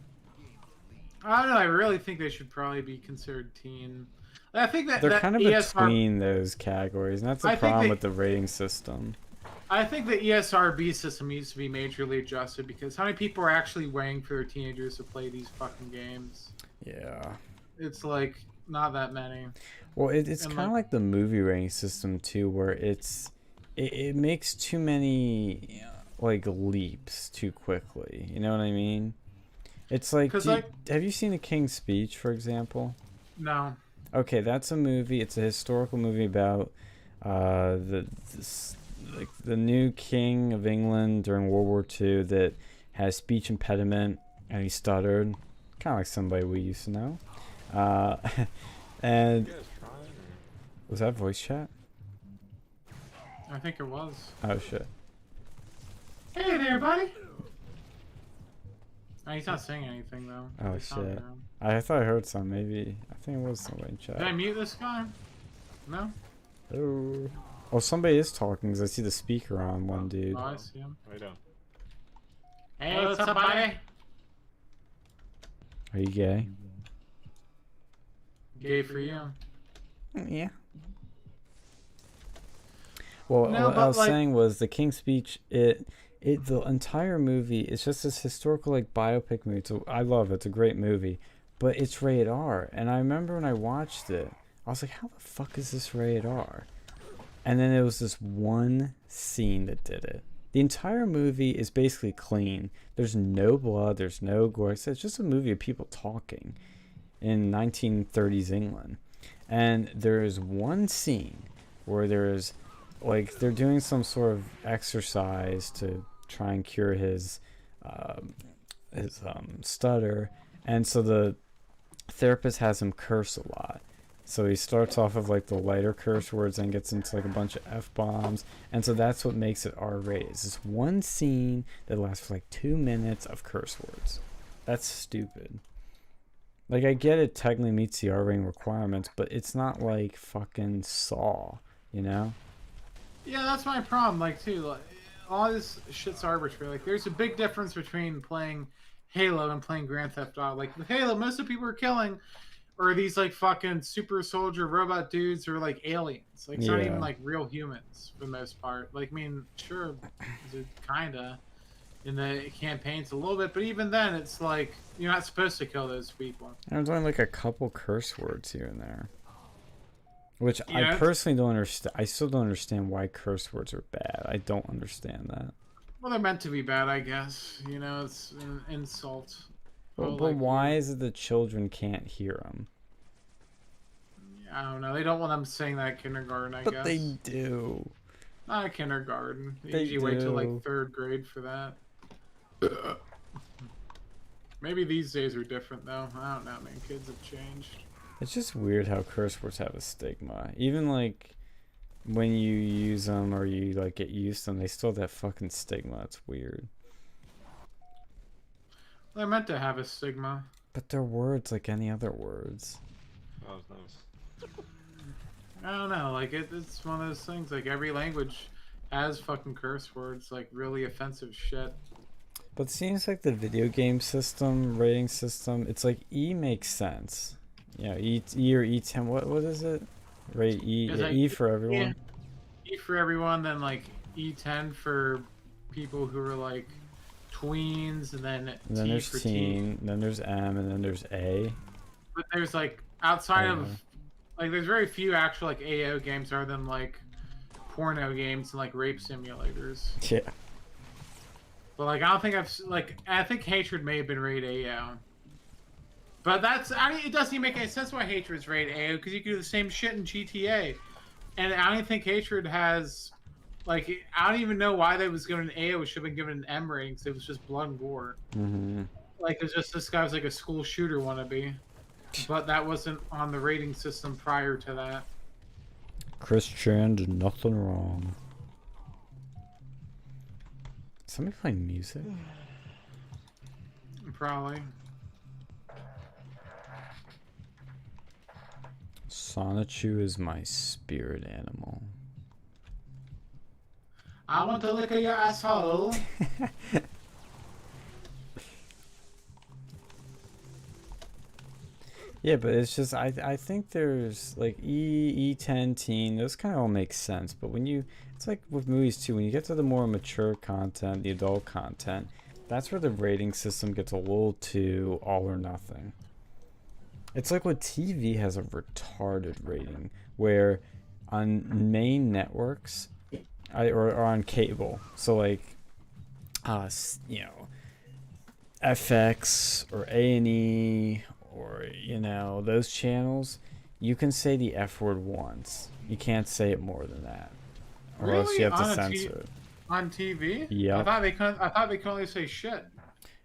A: I don't know. I really think they should probably be considered teen. I think that
B: They're kind of
A: ESR
B: between those categories, and that's the problem with the rating system.
A: I think the ESRB system needs to be majorly adjusted because how many people are actually waiting for their teenagers to play these fucking games?
B: Yeah.
A: It's like not that many.
B: Well, it's kind of like the movie rating system too, where it makes too many like leaps too quickly. You know what I mean? It's like, have you seen The King's Speech, for example?
A: No.
B: Okay, that's a movie. It's a historical movie about the new king of England during World War II that has speech impediment and he stuttered, kind of like somebody we used to know. And was that voice chat?
A: I think it was.
B: Oh shit.
A: Hey there, buddy. Oh, he's not saying anything though.
B: Oh
A: He's not
B: shit.
A: around.
B: I thought I heard some. Maybe I think it was somebody in chat.
A: Did I mute this guy? No.
B: Oh. Oh, somebody is talking because I see the speaker on one dude.
A: Oh, I see him.
D: I don't.
A: Hey, what's up, buddy?
B: Are you gay?
A: Gay for you.
B: Yeah. Well,
A: No,
B: what
A: but,
B: I was
A: like-
B: saying was the King's Speech. The entire movie is just this historical like biopic movie. I love it. It's a great movie, but it's rated R. And I remember when I watched it, I was like, "How the fuck is this rated R?" And then it was this one scene that did it. The entire movie is basically clean. There's no blood. There's no gore. It's just a movie of people talking in 1930s England. And there's one scene where there's like they're doing some sort of exercise to try and cure his stutter, and so the therapist has him curse a lot. So he starts off of like the lighter curse words and gets into like a bunch of F-bombs, and so that's what makes it R-rated. It's this one scene that lasts for like 2 minutes of curse words. That's stupid. Like, I get it technically meets the R-rating requirements, but it's not like fucking Saw, you know?
A: Yeah, that's my problem. Like, too, like, all this shit's arbitrary. Like, there's a big difference between playing Halo and playing Grand Theft Auto. Like, with Halo, most of the people are killing are these like fucking super soldier robot dudes or like aliens. Like, it's not even like real humans for the most part. Like, I mean, sure, kinda in the campaigns a little bit, but even then, it's like you're not supposed to kill those people.
B: There's only like a couple curse words here and there, which
A: Yeah,
B: I personally don't understand. I still don't understand why curse words are bad. I don't understand that.
A: Well, they're meant to be bad, I guess. You know, it's an insult.
B: But
A: like,
B: why is it the children can't hear them?
A: I don't know. They don't want them saying that at kindergarten, I
B: But
A: guess.
B: they do.
A: Not at kindergarten. They
B: They
A: usually wait till
B: do.
A: like 3rd grade for that. Maybe these days are different though. I don't know, man. Kids have changed.
B: It's just weird how curse words have a stigma. Even like when you use them or you like get used to them, they still have that fucking stigma. It's weird.
A: They're meant to have a stigma.
B: But they're words like any other words.
D: Oh, nice.
A: I don't know. Like it's one of those things. Like every language has fucking curse words. Like really offensive shit.
B: But it seems like the video game system, rating system, it's like E makes sense. You know, E or E10. What is it? Rate E.
A: It's
B: Yeah,
A: like
B: E for everyone.
A: E for everyone, then like E10 for people who are like tweens, and then
B: And then
A: T
B: there's
A: for
B: teen. Then there's M, and then there's A.
A: But there's like outside
B: Yeah.
A: of like there's very few actual like AO games other than like porno games and like rape simulators.
B: Yeah.
A: But like I don't think I think Hatred may have been rated AO. But I mean it doesn't even make any sense why Hatred is rated AO because you can do the same shit in GTA. And I don't think Hatred has like I don't even know why they was given an AO. It should have been given an M rating because it was just blood and gore.
B: Mm-hmm.
A: Like it's just this guy was like a school shooter wannabe. But that wasn't on the rating system prior to that.
B: Chris Chan did nothing wrong. Somebody playing music?
A: Probably.
B: Sonichu is my spirit animal.
A: I want to lick at your asshole.
B: Yeah, but it's just I think there's like E10 teen, those kind of all make sense, but when you it's like with movies too, when you get to the more mature content, the adult content, that's where the rating system gets a little too all or nothing. It's like what TV has a retarded rating where on main networks or on cable. So like you know, FX or A&E or you know those channels, you can say the F word once. You can't say it more than that, or else
A: Really?
B: you have to
A: On a
B: censor it.
A: On TV?
B: Yep.
A: I thought they could only say shit.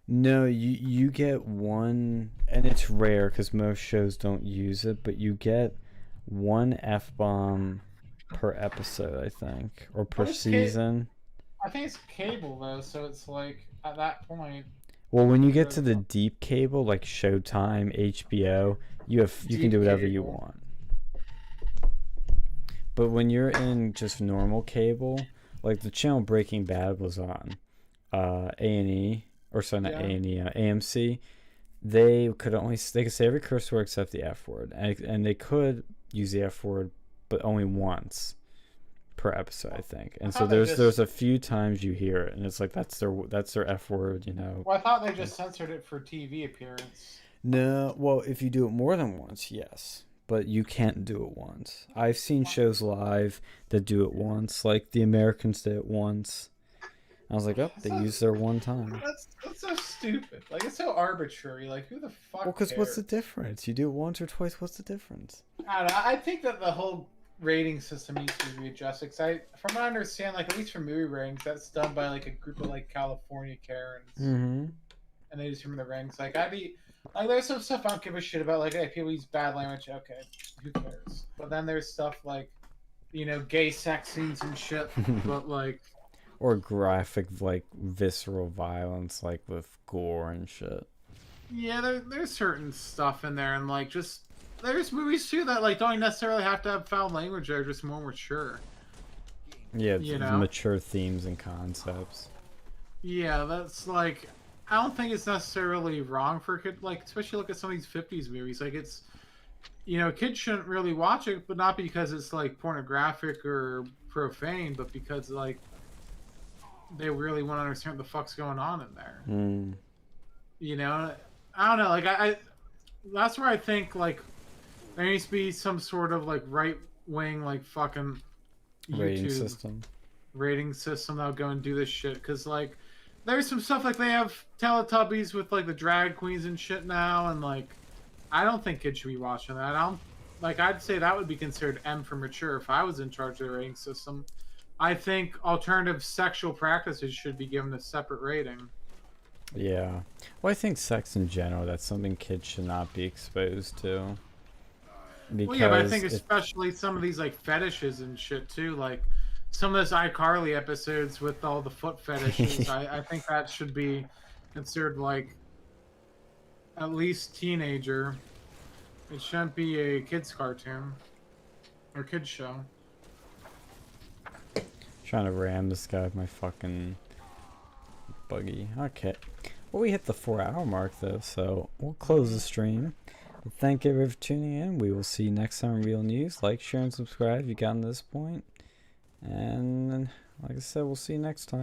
B: No, you get one, and it's rare because most shows don't use it, but you get one F-bomb per episode, I think, or per
A: What is
B: season.
A: I think it's cable though, so it's like at that point.
B: Well, when you get to the deep cable, like Showtime, HBO, you can do whatever you
A: cable.
B: want. But when you're in just normal cable, like the channel Breaking Bad was on, A&E, or sorry, not
A: Yeah.
B: A&E, AMC, they could say every curse word except the F word, and they could use the F word, but only once per episode, I think. And
A: I
B: so
A: thought they
B: there's a few times you hear it, and it's like that's their F word, you know.
A: Well, I thought they just censored it for TV appearance.
B: No, well, if you do it more than once, yes, but you can't do it once. I've seen shows live that do it once, like The Americans did it once. I was like, oh, they used their one time.
A: That's so stupid. Like, it's so arbitrary. Like, who the fuck
B: Well, because what's the
A: cares?
B: difference? You do it once or twice, what's the difference?
A: I don't know. I think that the whole rating system needs to be readjusted. Cause from what I understand, like, at least for movie ratings, that's done by, like, a group of, like, California Karens.
B: Mm-hmm.
A: And they just remember the ranks. Like, there's some stuff I don't give a shit about. Like, hey, people use bad language. Okay, who cares? But then there's stuff like, you know, gay sex scenes and shit. But, like...
B: Or graphic, like, visceral violence, like, with gore and shit.
A: Yeah, there's certain stuff in there, and like there's movies too that like don't necessarily have to have foul language. They're just more mature.
B: Yeah,
A: You know?
B: mature themes and concepts.
A: Yeah, that's like I don't think it's necessarily wrong for a kid. Like especially look at some of these '50s movies. Like it's kids shouldn't really watch it, but not because it's like pornographic or profane, but because like they really want to understand what the fuck's going on in there.
B: Mm.
A: You know, I don't know. Like I that's where I think like there needs to be some sort of like right wing like fucking
B: Rating
A: YouTube rating system that'll go and do this shit. Because like there's some stuff like they have Teletubbies with like the drag queens and shit now, and like I don't think kids should be watching that. I'd say that would be considered M for mature if I was in charge of the rating system. I think alternative sexual practices should be given a separate rating.
B: Yeah. Well, I think sex in general, that's something kids should not be exposed to. Because
A: Well, yeah, but I think especially some of these like fetishes and shit too, like some of this iCarly episodes with all the foot fetishes. I think that should be considered like at least teenager. It shouldn't be a kids cartoon or kids show.
B: Trying to ram this guy with my fucking buggy. Okay. Well, we hit the 4-hour mark though, so we'll close the stream. Thank everyone for tuning in. We will see you next time on Real News. Like, share, and subscribe if you gotten to this point. And like I said, we'll see you next time.